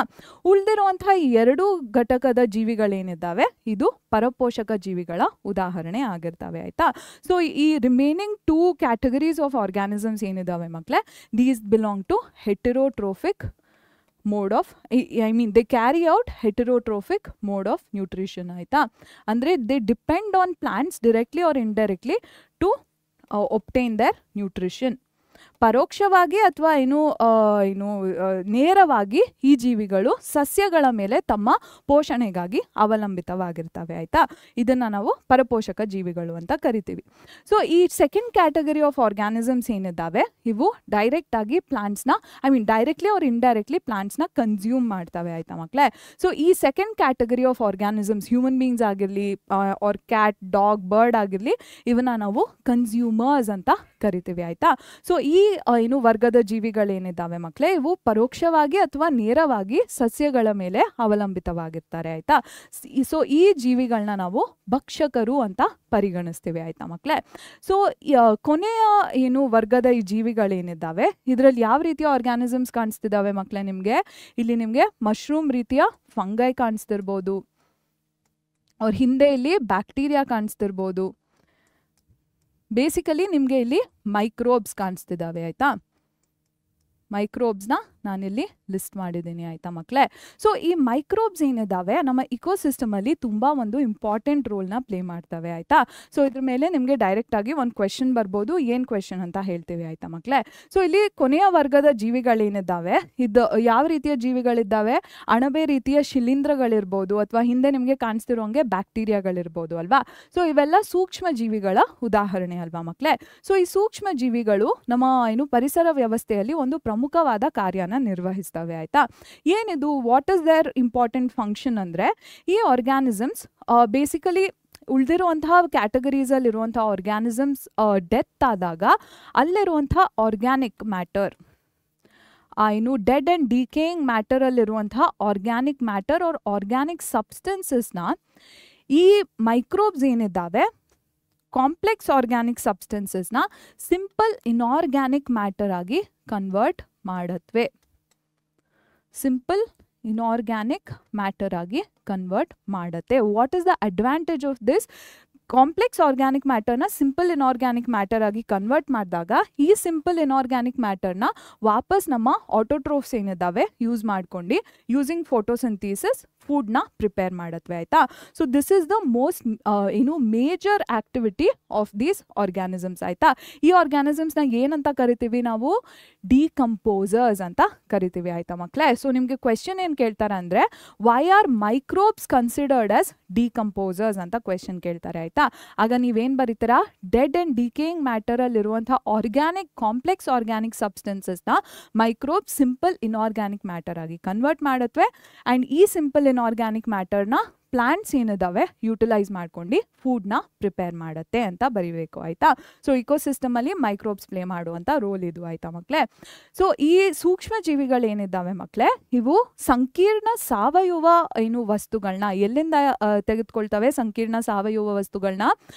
ಉಳಿದಿರುವಂತಹ ಈ 2 ಘಟಕದ ಜೀವಿಗಳೇನಿದ್ದಾವೆ ಇದು ಪರಪೋಷಕ ಜೀವಿಗಳ ಉದಾಹರಣೆ ಆಗಿರ್ತವೆ ಆಯ್ತಾ. ಸೊ ಈ ರಿಮೈನಿಂಗ್ 2 ಕ್ಯಾಟಗರೀಸ್ ಆಫ್ ಆರ್ಗ್ಯಾನಿಸಮ್ಸ್ ಏನಿದಾವೆ ಮಕ್ಕಳೇ, these belong to heterotrophic mode of they carry out heterotrophic mode of nutrition ಆಯ್ತಾ. ಅಂದರೆ they depend on plants directly or indirectly to obtain their nutrition. ಪರೋಕ್ಷವಾಗಿ ಅಥವಾ ನೇರವಾಗಿ ಈ ಜೀವಿಗಳು ಸಸ್ಯಗಳ ಮೇಲೆ ತಮ್ಮ ಪೋಷಣೆಗಾಗಿ ಅವಲಂಬಿತವಾಗಿರ್ತವೆ ಆಯ್ತಾ. ಇದನ್ನ ನಾವು ಪರಪೋಷಕ ಜೀವಿಗಳು ಅಂತ ಕರಿತೀವಿ. ಸೊ ಈ ಸೆಕೆಂಡ್ ಕ್ಯಾಟಗರಿ ಆಫ್ ಆರ್ಗ್ಯಾನಿಸಮ್ಸ್ ಏನಿದ್ದಾವೆ ಇವು ಡೈರೆಕ್ಟ್ ಆಗಿ ಪ್ಲಾಂಟ್ಸ್ನ ಡೈರೆಕ್ಟ್ಲಿ ಆರ್ ಇಂಡೈರೆಕ್ಟ್ಲಿ ಪ್ಲಾಂಟ್ಸ್ನ ಕನ್ಸ್ಯೂಮ್ ಮಾಡ್ತವೆ ಆಯ್ತಾ ಮಕ್ಕಳೇ. ಸೊ ಈ second category of organisms human beings ಆಗಿರಲಿ ಆರ್ ಕ್ಯಾಟ್, ಡಾಗ್, ಬರ್ಡ್ ಆಗಿರಲಿ ಇವನ್ನ ನಾವು ಕನ್ಸ್ಯೂಮರ್ಸ್ ಅಂತ ಕರಿತೀವಿ ಆಯ್ತಾ. ಸೊ ಈ ವರ್ಗದ ಜೀವಿಗಳೇನಿದ್ದಾವೆ ಮಕ್ಕಳೇ ಇವು ಪರೋಕ್ಷವಾಗಿ ಅಥವಾ ನೇರವಾಗಿ ಸಸ್ಯಗಳ ಮೇಲೆ ಅವಲಂಬಿತವಾಗಿರ್ತಾರೆ ಆಯ್ತಾ. ಸೊ ಈ ಜೀವಿಗಳನ್ನ ನಾವು ಭಕ್ಷಕರು ಅಂತ ಪರಿಗಣಿಸ್ತೀವಿ ಆಯ್ತಾ ಮಕ್ಕಳೇ. ಸೊ ಕೊನೆಯ ವರ್ಗದ ಈ ಜೀವಿಗಳೇನಿದ್ದಾವೆ ಇದರಲ್ಲಿ ಯಾವ ರೀತಿಯ ಆರ್ಗ್ಯಾನಿಸಮ್ಸ್ ಕಾಣಿಸ್ತಿದ್ದಾವೆ ಮಕ್ಕಳೇ ನಿಮಗೆ, ಇಲ್ಲಿ ನಿಮಗೆ ಮಶ್ರೂಮ್ ರೀತಿಯ ಫಂಗೈ ಕಾಣಿಸ್ತಿರ್ಬೋದು, ಅವ್ರ ಹಿಂದೆ ಇಲ್ಲಿ ಬ್ಯಾಕ್ಟೀರಿಯಾ ಕಾಣಿಸ್ತಿರ್ಬೋದು. ಬೇಸಿಕಲಿ ನಿಮಗೆ ಇಲ್ಲಿ ಮೈಕ್ರೋಬ್ಸ್ ಕಾಣಿಸ್ತಿದ್ದಾವೆ ಆಯ್ತಾ. ಮೈಕ್ರೋಬ್ಸ್ನ ನಾನಿಲ್ಲಿ ಲಿಸ್ಟ್ ಮಾಡಿದ್ದೀನಿ ಆಯ್ತಾ ಮಕ್ಕಳೇ. ಸೊ ಈ ಮೈಕ್ರೋಬ್ಸ್ ಏನಿದ್ದಾವೆ ನಮ್ಮ ಇಕೋಸಿಸ್ಟಮಲ್ಲಿ ತುಂಬ ಒಂದು ಇಂಪಾರ್ಟೆಂಟ್ ರೋಲ್ನ ಪ್ಲೇ ಮಾಡ್ತವೆ ಆಯ್ತಾ. ಸೊ ಇದ್ರ ಮೇಲೆ ನಿಮಗೆ ಡೈರೆಕ್ಟ್ ಆಗಿ ಒಂದು ಕ್ವೆಶನ್ ಬರ್ಬೋದು, ಏನು ಕ್ವೆಶನ್ ಅಂತ ಹೇಳ್ತೀವಿ ಆಯ್ತಾ ಮಕ್ಕಳೇ. ಸೊ ಇಲ್ಲಿ ಕೊನೆಯ ವರ್ಗದ ಜೀವಿಗಳೇನಿದ್ದಾವೆ ಇದು ಯಾವ ರೀತಿಯ ಜೀವಿಗಳಿದ್ದಾವೆ, ಅಣಬೆ ರೀತಿಯ ಶಿಲೀಂಧ್ರಗಳಿರ್ಬೋದು ಅಥವಾ ಹಿಂದೆ ನಿಮಗೆ ಕಾಣಿಸ್ತಿರೋಂಗೆ ಬ್ಯಾಕ್ಟೀರಿಯಾಗಳಿರ್ಬೋದು ಅಲ್ವಾ. ಸೊ ಇವೆಲ್ಲ ಸೂಕ್ಷ್ಮ ಜೀವಿಗಳ ಉದಾಹರಣೆ ಅಲ್ವಾ ಮಕ್ಕಳೇ. ಸೊ ಈ ಸೂಕ್ಷ್ಮ ಜೀವಿಗಳು ನಮ್ಮ ಪರಿಸರ ವ್ಯವಸ್ಥೆಯಲ್ಲಿ ಒಂದು ಪ್ರಮುಖವಾದ ಕಾರ್ಯನ ನಿರ್ವಹಿಸ್ತವೆ ಆಯ್ತಾ. ಏನಿದು what is their important function ಅಂದರೆ ಈ ಆರ್ಗ್ಯಾನಿಸಮ್ಸ್ ಬೇಸಿಕಲಿ ಉಳಿದಿರುವಂತಹ ಕ್ಯಾಟಗರೀಸಲ್ಲಿರುವಂತಹ ಆರ್ಗ್ಯಾನಿಸಮ್ಸ್ ಡೆತ್ ಆದಾಗ ಅಲ್ಲಿರುವಂಥ organic matter dead and decaying ಮ್ಯಾಟರಲ್ಲಿರುವಂತಹ ಆರ್ಗ್ಯಾನಿಕ್ ಮ್ಯಾಟರ್ ಆರ್ ಆರ್ಗ್ಯಾನಿಕ್ ಸಬ್ಸ್ಟೆನ್ಸಸ್ನ ಈ ಮೈಕ್ರೋಬ್ಸ್ ಏನಿದ್ದಾವೆ ಕಾಂಪ್ಲೆಕ್ಸ್ ಆರ್ಗ್ಯಾನಿಕ್ ಸಬ್ಸ್ಟೆನ್ಸಸ್ನ ಸಿಂಪಲ್ ಇನಾರ್ಗ್ಯಾನಿಕ್ ಮ್ಯಾಟರ್ ಆಗಿ ಕನ್ವರ್ಟ್ ಮಾಡತ್ವೆ. ಸಿಂಪಲ್ ಇನಾರ್ಗ್ಯಾನಿಕ್ ಮ್ಯಾಟರ್ ಆಗಿ ಕನ್ವರ್ಟ್ ಮಾಡತ್ತೆ. What is the advantage of this? Complex organic ಮ್ಯಾಟರ್ನ ಸಿಂಪಲ್ ಇನಾರ್ಗ್ಯಾನಿಕ್ ಮ್ಯಾಟರ್ ಆಗಿ ಕನ್ವರ್ಟ್ ಮಾಡಿದಾಗ ಈ ಸಿಂಪಲ್ ಇನಾರ್ಗ್ಯಾನಿಕ್ ಮ್ಯಾಟರ್ನ ವಾಪಸ್ ನಮ್ಮ ಆಟೋಟ್ರೋಫ್ಸ್ ಏನಿದ್ದಾವೆ ಯೂಸ್ ಮಾಡ್ಕೊಂಡು ಯೂಸಿಂಗ್ ಫೋಟೋಸಿಂಥೆಸಿಸ್ ಫುಡ್ನ ಪ್ರಿಪೇರ್ ಮಾಡತ್ವೆ ಆಯ್ತಾ. So this is the most major activity of these organisms ಆಯ್ತಾ. ಈ ಆರ್ಗ್ಯಾನಿಸಮ್ಸ್ನ ಏನಂತ ಕರಿತೀವಿ ನಾವು? ಡಿಕಂಪೋಸರ್ಸ್ ಅಂತ ಕರಿತೀವಿ ಆಯ್ತಾ ಮಕ್ಕಳೇ. ಸೊ ನಿಮಗೆ ಕ್ವೆಶನ್ ಏನು ಕೇಳ್ತಾರೆ ಅಂದರೆ why are microbes considered as decomposers ಅಂತ ಕ್ವೆಶನ್ ಕೇಳ್ತಾರೆ ಆಯ್ತಾ. ಆಗ ನೀವೇನು ಬರೀತೀರಾ? ಡೆಡ್ ಆ್ಯಂಡ್ ಡಿಕೇಯಿಂಗ್ ಮ್ಯಾಟರಲ್ಲಿರುವಂಥ ಆರ್ಗ್ಯಾನಿಕ್ ಕಾಂಪ್ಲೆಕ್ಸ್ ಆರ್ಗ್ಯಾನಿಕ್ ಸಬ್ಸ್ಟೆನ್ಸಸ್ನ ಮೈಕ್ರೋಬ್ ಸಿಂಪಲ್ ಇನಾರ್ಗ್ಯಾನಿಕ್ ಮ್ಯಾಟರ್ ಆಗಿ ಕನ್ವರ್ಟ್ ಮಾಡತ್ವೆ ಆ್ಯಂಡ್ ಈ ಸಿಂಪಲ್ ಇನಾರ್ಗ್ಯಾನಿಕ್ ಮ್ಯಾಟರ್ನ ಪ್ಲಾಂಟ್ಸ್ ಏನಿದಾವೆ ಯುಟಿಲೈಸ್ ಮಾಡ್ಕೊಂಡು ಫುಡ್ನ ಪ್ರಿಪೇರ್ ಮಾಡುತ್ತೆ ಅಂತ ಬರೀಬೇಕು ಆಯ್ತಾ. ಸೊ ಇಕೋಸಿಸ್ಟಮಲ್ಲಿ ಮೈಕ್ರೋಬ್ಸ್ ಪ್ಲೇ ಮಾಡುವಂಥ ರೋಲ್ ಇದು ಆಯ್ತಾ ಮಕ್ಕಳೇ. ಸೊ ಈ ಸೂಕ್ಷ್ಮ ಜೀವಿಗಳೇನಿದ್ದಾವೆ ಮಕ್ಕಳೇ ಇವು ಸಂಕೀರ್ಣ ಸಾವಯವ ವಸ್ತುಗಳನ್ನ ಎಲ್ಲಿಂದ ತೆಗೆದುಕೊಳ್ತವೆ? ಸಂಕೀರ್ಣ ಸಾವಯವ ವಸ್ತುಗಳನ್ನ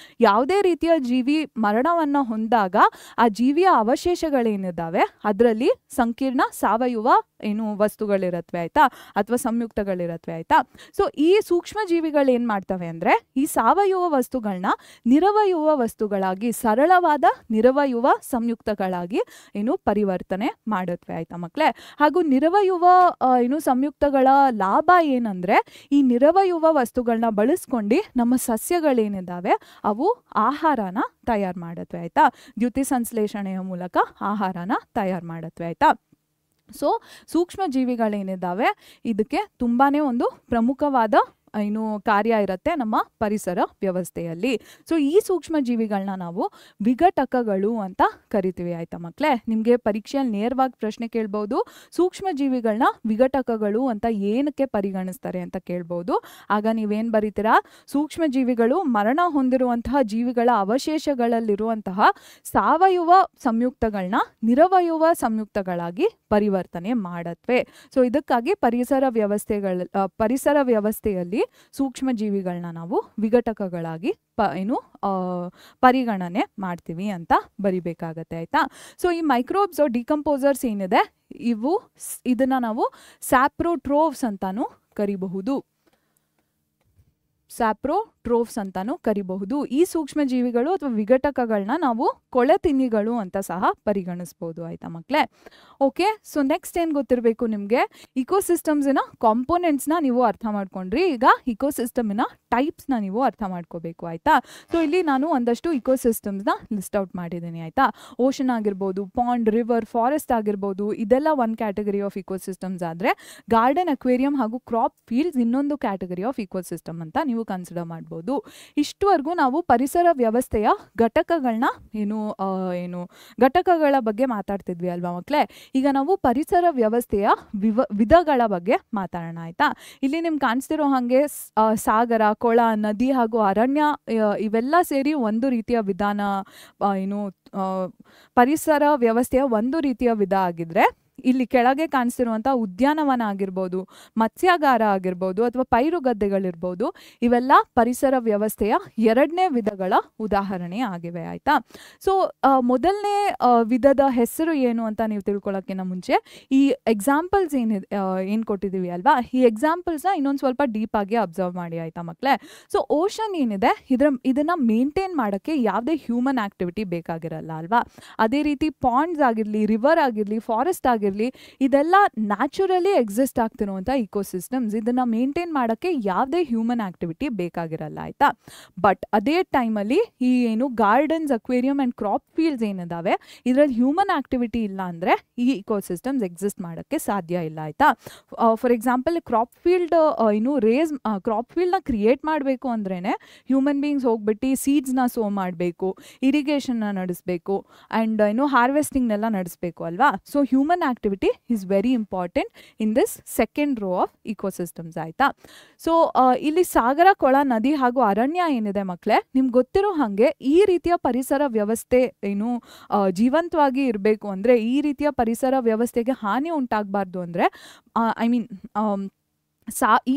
ಯಾವುದೇ ರೀತಿಯ ಜೀವಿ ಮರಣವನ್ನು ಹೊಂದಾಗ ಆ ಜೀವಿಯ ಅವಶೇಷಗಳೇನಿದ್ದಾವೆ ಅದರಲ್ಲಿ ಸಂಕೀರ್ಣ ಸಾವಯವ ವಸ್ತುಗಳಿರತ್ವೆ ಆಯ್ತಾ ಅಥವಾ ಸಂಯುಕ್ತಗಳಿರತ್ವೆ ಆಯ್ತಾ. ಸೊ ಈ ಸೂಕ್ಷ್ಮ ಜೀವಿಗಳು ಏನ್ ಮಾಡ್ತವೆ ಅಂದ್ರೆ ಈ ಸಾವಯವ ವಸ್ತುಗಳನ್ನ ನಿರವಯುವ ವಸ್ತುಗಳಾಗಿ ಸರಳವಾದ ನಿರವಯುವ ಸಂಯುಕ್ತಗಳಾಗಿ ಪರಿವರ್ತನೆ ಮಾಡುತ್ತವೆ ಆಯ್ತಾ ಮಕ್ಕಳೇ. ಹಾಗೂ ನಿರವಯುವ ಸಂಯುಕ್ತಗಳ ಲಾಭ ಏನಂದ್ರೆ ಈ ನಿರವಯುವ ವಸ್ತುಗಳನ್ನ ಬಳಸ್ಕೊಂಡು ನಮ್ಮ ಸಸ್ಯಗಳೇನಿದ್ದಾವೆ ಅವು ಆಹಾರನ ತಯಾರು ಮಾಡುತ್ತವೆ ಆಯ್ತಾ. ದ್ಯುತಿ ಸಂಶ್ಲೇಷಣೆಯ ಮೂಲಕ ಆಹಾರನ ತಯಾರು ಮಾಡುತ್ತವೆ ಆಯ್ತಾ. ಸೊ ಸೂಕ್ಷ್ಮ ಜೀವಿಗಳೇನಿದ್ದಾವೆ ಇದಕ್ಕೆ ತುಂಬಾನೇ ಒಂದು ಪ್ರಮುಖವಾದ ಏನು ಕಾರ್ಯ ಇರುತ್ತೆ ನಮ್ಮ ಪರಿಸರ ವ್ಯವಸ್ಥೆಯಲ್ಲಿ. ಸೊ ಈ ಸೂಕ್ಷ್ಮ ಜೀವಿಗಳನ್ನ ನಾವು ವಿಘಟಕಗಳು ಅಂತ ಕರಿತೀವಿ. ಆಯ್ತಾ ಮಕ್ಕಳೇ, ನಿಮಗೆ ಪರೀಕ್ಷೆಯಲ್ಲಿ ನೇರವಾಗಿ ಪ್ರಶ್ನೆ ಕೇಳ್ಬೋದು, ಸೂಕ್ಷ್ಮ ಜೀವಿಗಳನ್ನ ವಿಘಟಕಗಳು ಅಂತ ಏನಕ್ಕೆ ಪರಿಗಣಿಸ್ತಾರೆ ಅಂತ ಕೇಳ್ಬೋದು. ಆಗ ನೀವೇನ್ ಬರೀತೀರಾ, ಸೂಕ್ಷ್ಮ ಜೀವಿಗಳು ಮರಣ ಹೊಂದಿರುವಂತಹ ಜೀವಿಗಳ ಅವಶೇಷಗಳಲ್ಲಿರುವಂತಹ ಸಾವಯವ ಸಂಯುಕ್ತಗಳನ್ನ ನಿರವಯವ ಸಂಯುಕ್ತಗಳಾಗಿ ಪರಿವರ್ತನೆ ಮಾಡತ್ವೆ. ಸೊ ಇದಕ್ಕಾಗಿ ಪರಿಸರ ವ್ಯವಸ್ಥೆಯಲ್ಲಿ ಸೂಕ್ಷ್ಮ ಜೀವಿಗಳನ್ನ ನಾವು ವಿಘಟಕಗಳಾಗಿ ಪರಿಗಣನೆ ಮಾಡ್ತೀವಿ ಅಂತ ಬರಿಬೇಕಾಗತ್ತೆ. ಆಯ್ತಾ. ಸೊ ಈ ಮೈಕ್ರೋಬ್ಸ್ ಡಿಕಂಪೋಸರ್ಸ್ ಏನಿದೆ ಇದನ್ನ ನಾವು ಸ್ಯಾಪ್ರೋಟ್ರೋಫ್ಸ್ ಅಂತಾನು ಕರಿಬಹುದು. ಸ್ಯಾಪ್ರೋಟ್ರೋಫ್ಸ್ ಅಂತಾನು ಕರಿಬಹುದು. ಈ ಸೂಕ್ಷ್ಮ ಜೀವಿಗಳು ಅಥವಾ ವಿಘಟಕಗಳನ್ನ ನಾವು ಕೊಳೆ ತಿನ್ನಿಗಳು ಅಂತ ಸಹ ಪರಿಗಣಿಸಬಹುದು. ಆಯ್ತಾ ಮಕ್ಕಳೇ. ಓಕೆ, ಸೊ ನೆಕ್ಸ್ಟ್ ಏನ್ ಗೊತ್ತಿರಬೇಕು ನಿಮ್ಗೆ, ಇಕೋಸಿಸ್ಟಮ್ಸ್ನ ಕಾಂಪೋನೆಂಟ್ಸ್ನ ನೀವು ಅರ್ಥ ಮಾಡ್ಕೊಂಡ್ರಿ. ಈಗ ಇಕೋಸಿಸ್ಟಮ್ನ ಟೈಪ್ಸ್ನ ನೀವು ಅರ್ಥ ಮಾಡ್ಕೋಬೇಕು. ಆಯ್ತಾ. ಸೊ ಇಲ್ಲಿ ನಾನು ಒಂದಷ್ಟು ಇಕೋಸಿಸ್ಟಮ್ಸ್ನ ಲಿಸ್ಟ್ ಔಟ್ ಮಾಡಿದ್ದೀನಿ. ಆಯ್ತಾ. ಓಷನ್ ಆಗಿರ್ಬೋದು, ಪಾಂಡ್, ರಿವರ್, ಫಾರೆಸ್ಟ್ ಆಗಿರ್ಬೋದು, ಇದೆಲ್ಲ ಒಂದು ಕ್ಯಾಟಗರಿ ಆಫ್ ಇಕೋಸಿಸ್ಟಮ್ಸ್ ಆದ್ರೆ ಗಾರ್ಡನ್, ಅಕ್ವೇರಿಯಂ ಹಾಗೂ ಕ್ರಾಪ್ ಫೀಲ್ಡ್ಸ್ ಇನ್ನೊಂದು ಕ್ಯಾಟಗರಿ ಆಫ್ ಇಕೋಸಿಸ್ಟಮ್ ಅಂತ ನೀವು ಕನ್ಸಿಡರ್ ಮಾಡ್ಬೋದು. ಇಷ್ಟುವರೆಗೂ ನಾವು ಪರಿಸರ ವ್ಯವಸ್ಥೆಯ ಘಟಕಗಳನ್ನ ಘಟಕಗಳ ಬಗ್ಗೆ ಮಾತಾಡ್ತಿದ್ವಿ ಅಲ್ವಾ ಮಕ್ಕಳೇ. ಈಗ ನಾವು ಪರಿಸರ ವ್ಯವಸ್ಥೆಯ ವಿಧಗಳ ಬಗ್ಗೆ ಮಾತಾಡೋಣ. ಆಯ್ತಾ. ಇಲ್ಲಿ ನಿಮ್ಗೆ ಕಾಣಿಸ್ತಿರೋ ಹಾಗೆ ಸಾಗರ, ಕೊಳ, ನದಿ ಹಾಗೂ ಅರಣ್ಯ ಇವೆಲ್ಲ ಸೇರಿ ಒಂದು ರೀತಿಯ ವಿಧಾನ ಪರಿಸರ ವ್ಯವಸ್ಥೆಯ ಒಂದು ರೀತಿಯ ವಿಧ ಆಗಿದ್ರೆ, ಇಲ್ಲಿ ಕೆಳಗೆ ಕಾಣಿಸ್ತಿರುವಂತಹ ಉದ್ಯಾನವನ ಆಗಿರ್ಬೋದು, ಮತ್ಸ್ಯಾಗಾರ ಆಗಿರ್ಬೋದು ಅಥವಾ ಪೈರು ಗದ್ದೆಗಳಿರ್ಬೋದು, ಇವೆಲ್ಲ ಪರಿಸರ ವ್ಯವಸ್ಥೆಯ ಎರಡನೇ ವಿಧಗಳ ಉದಾಹರಣೆ ಆಗಿವೆ. ಆಯ್ತಾ. ಸೊ ಮೊದಲನೇ ವಿಧದ ಹೆಸರು ಏನು ಅಂತ ನೀವು ತಿಳ್ಕೊಳ್ಳೋಕ್ಕಿಂತ ಮುಂಚೆ ಈ ಎಕ್ಸಾಂಪಲ್ಸ್ ಏನ್ ಕೊಟ್ಟಿದೀವಿ ಅಲ್ವಾ, ಈ ಎಕ್ಸಾಂಪಲ್ಸ್ನ ಇನ್ನೊಂದು ಸ್ವಲ್ಪ ಡೀಪ್ ಆಗಿ ಅಬ್ಸರ್ವ್ ಮಾಡಿ. ಆಯ್ತಾ ಮಕ್ಕಳೇ. ಸೊ ಓಷನ್ ಏನಿದೆ ಇದನ್ನ ಮೇಂಟೈನ್ ಮಾಡೋಕ್ಕೆ ಯಾವುದೇ ಹ್ಯೂಮನ್ ಆಕ್ಟಿವಿಟಿ ಬೇಕಾಗಿರಲ್ಲ ಅಲ್ವಾ. ಅದೇ ರೀತಿ ಪಾಂಡ್ಸ್ ಆಗಿರ್ಲಿ, ರಿವರ್ ಆಗಿರ್ಲಿ, ಫಾರೆಸ್ಟ್ ಆಗಿರ್ಲಿ, ಇದೆಲ್ಲ ನ್ಯಾಚುರಲಿ ಎಕ್ಸಿಸ್ಟ್ ಆಗ್ತಿರುವಂತ ಇಕೋಸಿಸ್ಟಮ್ಸ್. ಇದನ್ನ ಮೇಂಟೈನ್ ಮಾಡಕ್ಕೆ ಯಾವುದೇ ಹ್ಯೂಮನ್ ಆಕ್ಟಿವಿಟಿ ಬೇಕಾಗಿರಲ್ಲ. ಆಯ್ತಾ. ಬಟ್ ಅದೇ ಟೈಮಲ್ಲಿ ಈ gardens, aquarium and crop fields ಏನಿದಾವೆ ಇದರಲ್ಲಿ ಹ್ಯೂಮನ್ ಆಕ್ಟಿವಿಟಿ ಇಲ್ಲ ಅಂದ್ರೆ ಈ ಇಕೋಸಿಸ್ಟಮ್ಸ್ ಎಕ್ಸಿಸ್ಟ್ ಮಾಡಕ್ಕೆ ಸಾಧ್ಯ ಇಲ್ಲ. ಆಯ್ತಾ. For example crop field crop field ನ ಕ್ರಿಯೇಟ್ ಮಾಡಬೇಕು ಅಂದ್ರೇನೆ ಹ್ಯೂಮನ್ ಬೀಯಿಂಗ್ಸ್ ಹೋಗ್ಬಿಟ್ಟು ಸೀಡ್ಸ್ ನ ಸೋ ಮಾಡಬೇಕು, ಇರಿಗೇಷನ್ ನ ನಡೆಸಬೇಕು ಅಂಡ್ ಹಾರ್ವೆಸ್ಟಿಂಗ್ ನೆಲ್ಲ ನಡೆಸಬೇಕು ಅಲ್ವಾ. So human activity is very important in this second row of ecosystems. ಆಯ್ತಾ. ಸೊ ಇಲ್ಲಿ ಸಾಗರ, ಕೊಳ, ನದಿ ಹಾಗೂ ಅರಣ್ಯ ಏನಿದೆ ಮಕ್ಕಳೇ, ನಿಮ್ಗೆ ಗೊತ್ತಿರೋ ಹಾಗೆ ಈ ರೀತಿಯ ಪರಿಸರ ವ್ಯವಸ್ಥೆ ಜೀವಂತವಾಗಿ ಇರಬೇಕು ಅಂದ್ರೆ, ಈ ರೀತಿಯ ಪರಿಸರ ವ್ಯವಸ್ಥೆಗೆ ಹಾನಿ ಉಂಟಾಗಬಾರ್ದು ಅಂದ್ರೆ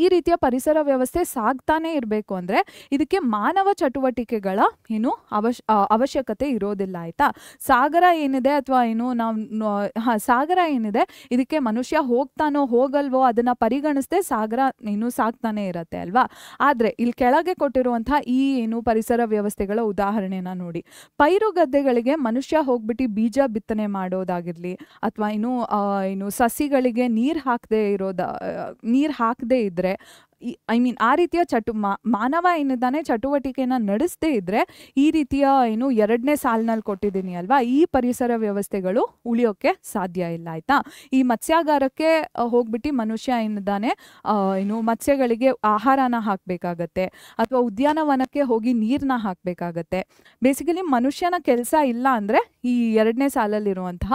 ಈ ರೀತಿಯ ಪರಿಸರ ವ್ಯವಸ್ಥೆ ಸಾಗ್ತಾನೆ ಇರಬೇಕು ಅಂದ್ರೆ ಇದಕ್ಕೆ ಮಾನವ ಚಟುವಟಿಕೆಗಳ ಅವಶ್ಯಕತೆ ಇರೋದಿಲ್ಲ. ಆಯ್ತಾ. ಸಾಗರ ಏನಿದೆ ಅಥವಾ ಸಾಗರ ಏನಿದೆ ಇದಕ್ಕೆ ಮನುಷ್ಯ ಹೋಗ್ತಾನೋ ಹೋಗಲ್ವೋ ಅದನ್ನ ಪರಿಗಣಿಸದೆ ಸಾಗರ ಸಾಗ್ತಾನೆ ಇರತ್ತೆ ಅಲ್ವಾ. ಆದ್ರೆ ಇಲ್ಲಿ ಕೆಳಗೆ ಕೊಟ್ಟಿರುವಂತಹ ಈ ಪರಿಸರ ವ್ಯವಸ್ಥೆಗಳ ಉದಾಹರಣೆನ ನೋಡಿ. ಪೈರು ಗದ್ದೆಗಳಿಗೆ ಮನುಷ್ಯ ಹೋಗ್ಬಿಟ್ಟು ಬೀಜ ಬಿತ್ತನೆ ಮಾಡೋದಾಗಿರ್ಲಿ ಅಥವಾ ಸಸಿಗಳಿಗೆ ನೀರ್ ಹಾಕದೇ ಇದ್ರೆ, ಆ ರೀತಿಯ ಮಾನವ ಏನಿದ್ದಾನೆ ಚಟುವಟಿಕೆನ ನಡೆಸದೇ ಇದ್ರೆ ಈ ರೀತಿಯ ಎರಡನೇ ಸಾಲಿನಲ್ಲಿ ಕೊಟ್ಟಿದ್ದೀನಿ ಅಲ್ವಾ, ಈ ಪರಿಸರ ವ್ಯವಸ್ಥೆಗಳು ಉಳಿಯೋಕೆ ಸಾಧ್ಯ ಇಲ್ಲ. ಆಯ್ತಾ. ಈ ಮತ್ಸ್ಯಾಗಾರಕ್ಕೆ ಹೋಗ್ಬಿಟ್ಟು ಮನುಷ್ಯ ಏನಿದ್ದಾನೆ ಮತ್ಸ್ಯಗಳಿಗೆ ಆಹಾರನ ಹಾಕ್ಬೇಕಾಗತ್ತೆ ಅಥವಾ ಉದ್ಯಾನವನಕ್ಕೆ ಹೋಗಿ ನೀರ್ನ ಹಾಕ್ಬೇಕಾಗತ್ತೆ. ಬೇಸಿಕಲಿ ಮನುಷ್ಯನ ಕೆಲಸ ಇಲ್ಲ ಅಂದ್ರೆ ಈ ಎರಡನೇ ಸಾಲಲ್ಲಿರುವಂತಹ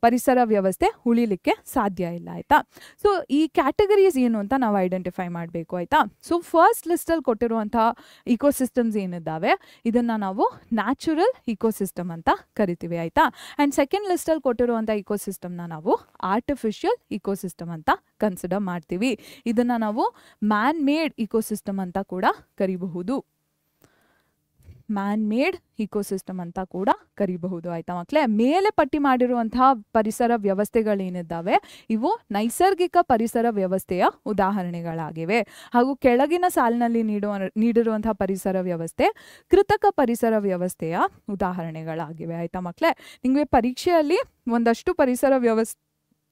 ಪರಿಸರ ವ್ಯವಸ್ಥೆ ಉಳಿಲಿಕ್ಕೆ ಸಾಧ್ಯ ಇಲ್ಲ. ಆಯ್ತಾ. ಸೊ ಈ ಕ್ಯಾಟಗರೀಸ್ ಏನು ಅಂತ ನಾವು ಐಡೆಂಟಿಫೈ ಮಾಡಬೇಕು. ಆಯ್ತಾ. ಸೊ ಫಸ್ಟ್ ಲಿಸ್ಟ್ ಅಲ್ಲಿ ಕೊಟ್ಟಿರುವಂತಹ ಇಕೋಸಿಸ್ಟಮ್ಸ್ ಏನಿದ್ದಾವೆ ಇದನ್ನ ನಾವು ನ್ಯಾಚುರಲ್ ಇಕೋಸಿಸ್ಟಮ್ ಅಂತ ಕರಿತೀವಿ. ಆಯ್ತಾ. ಅಂಡ್ ಸೆಕೆಂಡ್ ಲಿಸ್ಟ್ ಅಲ್ಲಿ ಕೊಟ್ಟಿರುವಂತಹ ಇಕೋಸಿಸ್ಟಮ್ನ ನಾವು ಆರ್ಟಿಫಿಷಿಯಲ್ ಇಕೋಸಿಸ್ಟಮ್ ಅಂತ ಕನ್ಸಿಡರ್ ಮಾಡ್ತೀವಿ. ಇದನ್ನ ನಾವು ಮ್ಯಾನ್ ಮೇಡ್ ಇಕೋಸಿಸ್ಟಮ್ ಅಂತ ಕೂಡ ಕರಿಬಹುದು. ಮ್ಯಾನ್ ಮೇಡ್ ಇಕೋಸಿಸ್ಟಮ್ ಅಂತ ಕೂಡ ಕರಿಬಹುದು. ಆಯ್ತಾ ಮಕ್ಕಳೇ. ಮೇಲೆ ಪಟ್ಟಿ ಮಾಡಿರುವಂತಹ ಪರಿಸರ ವ್ಯವಸ್ಥೆಗಳೇನಿದ್ದಾವೆ ಇವು ನೈಸರ್ಗಿಕ ಪರಿಸರ ವ್ಯವಸ್ಥೆಯ ಉದಾಹರಣೆಗಳಾಗಿವೆ. ಹಾಗೂ ಕೆಳಗಿನ ಸಾಲಿನಲ್ಲಿ ನೀಡಿರುವಂತಹ ಪರಿಸರ ವ್ಯವಸ್ಥೆ ಕೃತಕ ಪರಿಸರ ವ್ಯವಸ್ಥೆಯ ಉದಾಹರಣೆಗಳಾಗಿವೆ. ಆಯ್ತಾ ಮಕ್ಕಳೇ. ನಿಮಗೆ ಪರೀಕ್ಷೆಯಲ್ಲಿ ಒಂದಷ್ಟು ಪರಿಸರ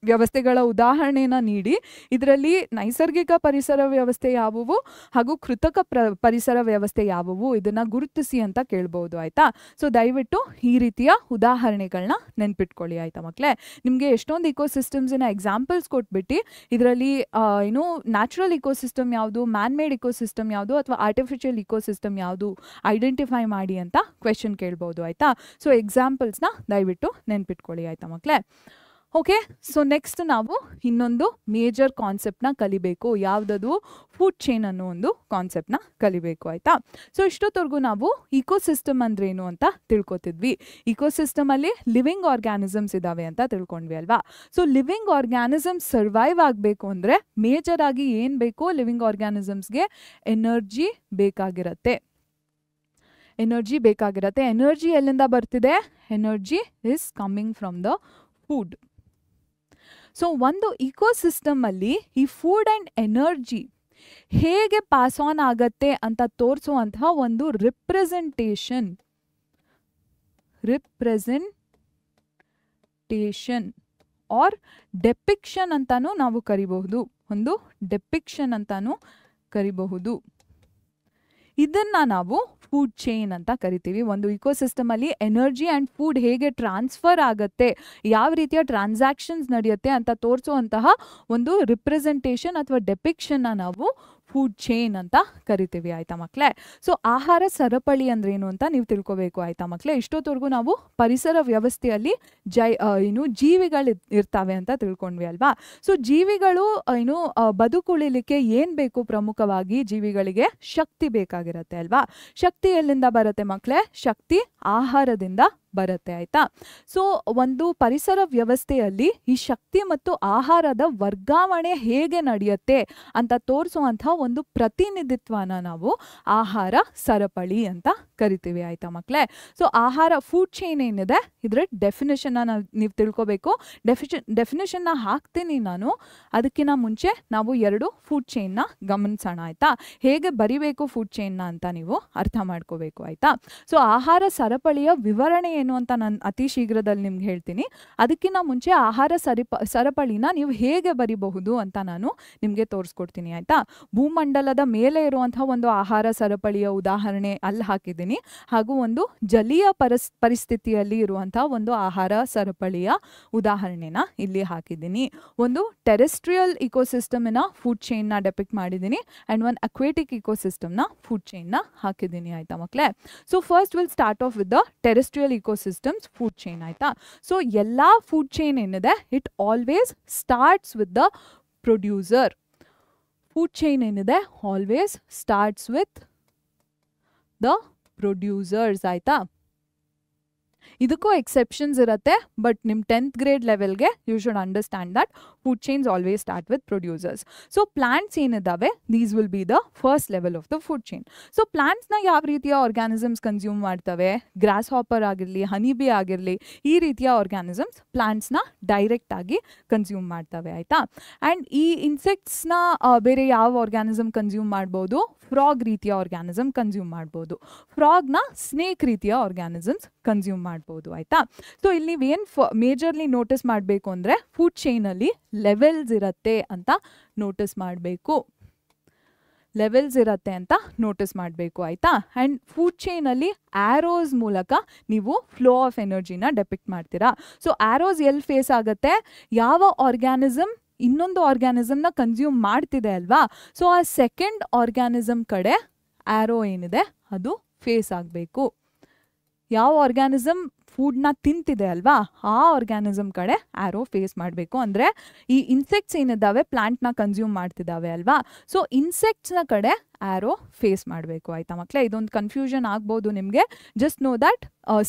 ವ್ಯವಸ್ಥೆಗಳ ಉದಾಹರಣೆನ ನೀಡಿ ಇದರಲ್ಲಿ ನೈಸರ್ಗಿಕ ಪರಿಸರ ವ್ಯವಸ್ಥೆ ಯಾವುವು ಹಾಗೂ ಕೃತಕ ಪರಿಸರ ವ್ಯವಸ್ಥೆ ಯಾವುವು ಇದನ್ನ ಗುರುತಿಸಿ ಅಂತ ಕೇಳ್ಬೋದು ಆಯ್ತಾ. ಸೊ ದಯವಿಟ್ಟು ಈ ರೀತಿಯ ಉದಾಹರಣೆಗಳನ್ನ ನೆನ್ಪಿಟ್ಕೊಳ್ಳಿ ಆಯ್ತಾ ಮಕ್ಕಳೇ. ನಿಮಗೆ ಎಷ್ಟೊಂದು ಇಕೋಸಿಸ್ಟಮ್ಸಿನ ಎಕ್ಸಾಂಪಲ್ಸ್ ಕೊಟ್ಬಿಟ್ಟು ಇದರಲ್ಲಿ ಏನು ನ್ಯಾಚುರಲ್ ಇಕೋಸಿಸ್ಟಮ್ ಯಾವುದು, ಮ್ಯಾನ್ ಮೇಡ್ ಇಕೋಸಿಸ್ಟಮ್ ಯಾವುದು ಅಥವಾ ಆರ್ಟಿಫಿಷಿಯಲ್ ಇಕೋಸಿಸ್ಟಮ್ ಯಾವುದು ಐಡೆಂಟಿಫೈ ಮಾಡಿ ಅಂತ ಕ್ವೆಶನ್ ಕೇಳ್ಬೋದು ಆಯ್ತಾ. ಸೊ ಎಕ್ಸಾಂಪಲ್ಸ್ನ ದಯವಿಟ್ಟು ನೆನ್ಪಿಟ್ಕೊಳ್ಳಿ ಆಯ್ತಾ ಮಕ್ಕಳೇ. ಓಕೆ, ಸೊ ನೆಕ್ಸ್ಟ್ ನಾವು ಇನ್ನೊಂದು ಮೇಜರ್ ಕಾನ್ಸೆಪ್ಟ್ನ ಕಲಿಬೇಕು. ಯಾವುದದು? ಫುಡ್ ಚೈನ್ ಅನ್ನೋ ಒಂದು ಕಾನ್ಸೆಪ್ಟ್ನ ಕಲಿಬೇಕು ಆಯ್ತಾ. ಸೊ ಇಷ್ಟೊತ್ತವರೆಗೂ ನಾವು ಇಕೋಸಿಸ್ಟಮ್ ಅಂದ್ರೇನು ಅಂತ ತಿಳ್ಕೊತಿದ್ವಿ. ಇಕೋಸಿಸ್ಟಮಲ್ಲಿ ಲಿವಿಂಗ್ ಆರ್ಗ್ಯಾನಿಸಮ್ಸ್ ಇದಾವೆ ಅಂತ ತಿಳ್ಕೊಂಡ್ವಿ ಅಲ್ವಾ. ಸೊ ಲಿವಿಂಗ್ ಆರ್ಗ್ಯಾನಿಸಮ್ಸ್ ಸರ್ವೈವ್ ಆಗಬೇಕು ಅಂದರೆ ಮೇಜರ್ ಆಗಿ ಏನು ಬೇಕು? ಲಿವಿಂಗ್ ಆರ್ಗ್ಯಾನಿಸಮ್ಸ್ಗೆ ಎನರ್ಜಿ ಬೇಕಾಗಿರತ್ತೆ. ಎನರ್ಜಿ ಎಲ್ಲಿಂದ ಬರ್ತಿದೆ? Energy is coming from the food. So ಒಂದು ಇಕೋಸಿಸ್ಟಮ್ ಅಲ್ಲಿ ಈ ಫುಡ್ ಆ್ಯಂಡ್ ಎನರ್ಜಿ ಹೇಗೆ ಪಾಸ್ ಆನ್ ಆಗತ್ತೆ ಅಂತ ತೋರಿಸುವಂತಹ ಒಂದು ರಿಪ್ರೆಸೆಂಟೇಷನ್ ಆರ್ ಡೆಪಿಕ್ಷನ್ ಅಂತಾನು ನಾವು ಕರಿಬಹುದು. ಒಂದು ಡೆಪಿಕ್ಷನ್ ಅಂತಾನು ಕರಿಬಹುದು. ಇದನ್ನ ನಾವು ಫುಡ್ ಚೈನ್ ಅಂತ ಕರಿತೀವಿ. ಒಂದು ಇಕೋಸಿಸ್ಟಮ್ ಅಲ್ಲಿ ಎನರ್ಜಿ ಆ್ಯಂಡ್ ಫುಡ್ ಹೇಗೆ ಟ್ರಾನ್ಸ್ಫರ್ ಆಗುತ್ತೆ, ಯಾವ ರೀತಿಯ ಟ್ರಾನ್ಸಾಕ್ಷನ್ಸ್ ನಡೆಯುತ್ತೆ ಅಂತ ತೋರಿಸುವಂತಹ ಒಂದು ರಿಪ್ರೆಸೆಂಟೇಷನ್ ಅಥವಾ ಡೆಪಿಕ್ಷನ್ನ ನಾವು ಫುಡ್ ಚೈನ್ ಅಂತ ಕರಿತೀವಿ ಆಯ್ತಾ ಮಕ್ಕಳೇ. ಸೊ ಆಹಾರ ಸರಪಳಿ ಅಂದ್ರೇನು ಅಂತ ನೀವು ತಿಳ್ಕೊಬೇಕು ಆಯ್ತಾ ಮಕ್ಕಳೇ. ಇಷ್ಟೊತ್ತವರೆಗೂ ನಾವು ಪರಿಸರ ವ್ಯವಸ್ಥೆಯಲ್ಲಿ ಜೀವಿಗಳು ಇರ್ತಾವೆ ಅಂತ ತಿಳ್ಕೊಂಡ್ವಿ ಅಲ್ವಾ. ಸೊ ಜೀವಿಗಳು ಬದುಕುಳಿಲಿಕ್ಕೆ ಏನ್ ಬೇಕು? ಪ್ರಮುಖವಾಗಿ ಜೀವಿಗಳಿಗೆ ಶಕ್ತಿ ಬೇಕಾಗಿರತ್ತೆ ಅಲ್ವಾ. ಶಕ್ತಿ ಎಲ್ಲಿಂದ ಬರುತ್ತೆ ಮಕ್ಕಳೇ? ಶಕ್ತಿ ಆಹಾರದಿಂದ ಬರುತ್ತೆ ಆಯ್ತಾ. ಸೊ ಒಂದು ಪರಿಸರ ವ್ಯವಸ್ಥೆಯಲ್ಲಿ ಈ ಶಕ್ತಿ ಮತ್ತು ಆಹಾರದ ವರ್ಗಾವಣೆ ಹೇಗೆ ನಡೆಯುತ್ತೆ ಅಂತ ತೋರಿಸುವಂತಹ ಒಂದು ಪ್ರತಿನಿಧಿತ್ವನ ನಾವು ಆಹಾರ ಸರಪಳಿ ಅಂತ ಕರಿತೀವಿ ಆಯ್ತಾ ಮಕ್ಕಳೇ. ಸೊ ಆಹಾರ ಫುಡ್ ಚೈನ್ ಏನಿದೆ ಇದ್ರ ಡೆಫಿನೇಷನ್ನ ನೀವು ತಿಳ್ಕೊಬೇಕು. ಡೆಫಿನೇಷನ್ನ ಹಾಕ್ತೀನಿ ನಾನು. ಅದಕ್ಕಿಂತ ಮುಂಚೆ ನಾವು ಎರಡು ಫುಡ್ ಚೈನ್ನ ಗಮನಿಸೋಣ ಆಯ್ತಾ. ಹೇಗೆ ಬರಿಬೇಕು ಫುಡ್ ಚೈನ್ನ ಅಂತ ನೀವು ಅರ್ಥ ಮಾಡ್ಕೋಬೇಕು ಆಯ್ತಾ. ಸೊ ಆಹಾರ ಸರಪಳಿಯ ವಿವರಣೆ ಏನು ಅಂತ ನಾನು ಅತಿ ಶೀಘ್ರದಲ್ಲಿ ನಿಮ್ಗೆ ಹೇಳ್ತೀನಿ. ಅದಕ್ಕಿಂತ ಮುಂಚೆ ಆಹಾರ ಸರಪಳಿನ ನೀವು ಹೇಗೆ ಬರಿಬಹುದು ಅಂತ ನಾನು ನಿಮಗೆ ತೋರಿಸ್ಕೊಡ್ತೀನಿ ಆಯ್ತಾ. ಭೂಮಂಡಲದ ಮೇಲೆ ಇರುವಂತಹ ಒಂದು ಆಹಾರ ಸರಪಳಿಯ ಉದಾಹರಣೆ ಅಲ್ಲಿ ಹಾಕಿದ್ದೀನಿ, ಹಾಗೂ ಒಂದು ಜಲೀಯ ಪರಿಸ್ಥಿತಿಯಲ್ಲಿ ಇರುವಂತಹ ಒಂದು ಆಹಾರ ಸರಪಳಿಯ ಉದಾಹರಣೆನ ಇಲ್ಲಿ ಹಾಕಿದ್ದೀನಿ. ಒಂದು ಟೆರೆಸ್ಟ್ರಿಯಲ್ ಇಕೋಸಿಸ್ಟಮ್ನ ಫುಡ್ ಚೈನ್ನ ಡೆಪಿಕ್ಟ್ ಮಾಡಿದ್ದೀನಿ ಅಂಡ್ ಒಂದು ಅಕ್ವೇಟಿಕ್ ಇಕೋಸಿಸ್ಟಮ್ನ ಫುಡ್ ಚೈನ್ನ ಹಾಕಿದ್ದೀನಿ ಆಯ್ತಾ ಮಕ್ಕಳೇ. So first will start off with the terrestrial ecosystem's food chain ಆಯ್ತಾ. ಸೊ ಎಲ್ಲಾ ಫುಡ್ ಚೈನ್ ಏನಿದೆ it always starts with the producer. Food chain ಏನಿದೆ always starts with the producers ಆಯ್ತಾ. ಇದಕ್ಕೂ ಎಕ್ಸೆಪ್ಷನ್ಸ್ ಇರುತ್ತೆ, ಬಟ್ ನಿಮ್ಮ 10th grade ಲೆವೆಲ್ಗೆ you should understand that food chains always start with producers. So plants ಏನಿದ್ದಾವೆ these will be the first level of the food chain. So ಪ್ಲಾಂಟ್ಸ್ನ ಯಾವ ರೀತಿಯ ಆರ್ಗ್ಯಾನಿಸಮ್ಸ್ ಕನ್ಸ್ಯೂಮ್ ಮಾಡ್ತವೆ? ಗ್ರಾಸ್ ಹಾಪರ್ ಆಗಿರಲಿ, ಹನಿಬಿ ಆಗಿರಲಿ, ಈ ರೀತಿಯ ಆರ್ಗ್ಯಾನಿಸಮ್ಸ್ ಪ್ಲಾಂಟ್ಸ್ನ ಡೈರೆಕ್ಟ್ ಆಗಿ ಕನ್ಸ್ಯೂಮ್ ಮಾಡ್ತವೆ ಆಯ್ತಾ. ಆ್ಯಂಡ್ ಈ ಇನ್ಸೆಕ್ಟ್ಸ್ನ ಬೇರೆ ಯಾವ ಆರ್ಗ್ಯಾನಿಸಮ್ ಕನ್ಸ್ಯೂಮ್ ಮಾಡ್ಬೋದು? ಫ್ರಾಗ್ ರೀತಿಯ ಆರ್ಗ್ಯಾನಿಸಮ್ ಕನ್ಸ್ಯೂಮ್ ಮಾಡ್ಬೋದು. ಫ್ರಾಗ್ನ ಸ್ನೇಕ್ ರೀತಿಯ ಆರ್ಗ್ಯಾನಿಸಮ್ಸ್ ಕನ್ಸ್ಯೂಮ್ ಮಾಡ್ಬೋದು ಆಯ್ತಾ. ಸೊ ಇಲ್ಲಿ ನೀವೇನು ಮೇಜರ್ಲಿ ನೋಟಿಸ್ ಮಾಡಬೇಕು ಅಂದರೆ ಫುಡ್ ಚೈನಲ್ಲಿ ಲೆವೆಲ್ಸ್ ಇರತ್ತೆ ಅಂತ ನೋಟಿಸ್ ಮಾಡಬೇಕು. ಆಯ್ತಾ. ಆ್ಯಂಡ್ ಫುಡ್ ಚೈನಲ್ಲಿ ಆರೋಸ್ ಮೂಲಕ ನೀವು ಫ್ಲೋ ಆಫ್ ಎನರ್ಜಿನ ಡೆಪಿಕ್ಟ್ ಮಾಡ್ತೀರಾ. ಸೊ ಆರೋಸ್ ಎಲ್ಲಿ ಫೇಸ್ ಆಗುತ್ತೆ? ಯಾವ ಆರ್ಗ್ಯಾನಿಸಮ್ ಇನ್ನೊಂದು ಆರ್ಗ್ಯಾನಿಸಮ್ನ ಕನ್ಸ್ಯೂಮ್ ಮಾಡ್ತಿದೆ ಅಲ್ವಾ. ಸೊ ಆ ಸೆಕೆಂಡ್ ಆರ್ಗ್ಯಾನಿಸಮ್ ಕಡೆ ಆರೋ ಏನಿದೆ ಅದು ಫೇಸ್ ಆಗಬೇಕು. ಯಾವ ಆರ್ಗ್ಯಾನಿಸಮ್ ಫುಡ್ನ ತಿಂತಿದೆ ಅಲ್ವಾ ಆ ಆರ್ಗ್ಯಾನಿಸಮ್ ಕಡೆ ಆರೋ ಫೇಸ್ ಮಾಡಬೇಕು. ಅಂದರೆ ಈ ಇನ್ಸೆಕ್ಟ್ಸ್ ಏನಿದ್ದಾವೆ ಪ್ಲಾಂಟ್ನ ಕನ್ಸ್ಯೂಮ್ ಮಾಡ್ತಿದ್ದಾವೆ ಅಲ್ವಾ. ಸೊ ಇನ್ಸೆಕ್ಟ್ಸ್ನ ಕಡೆ ಆರೋ ಫೇಸ್ ಮಾಡಬೇಕು ಆಯ್ತಾ ಮಕ್ಕಳೇ. ಇದೊಂದು ಕನ್ಫ್ಯೂಷನ್ ಆಗ್ಬೋದು ನಿಮಗೆ. Just know that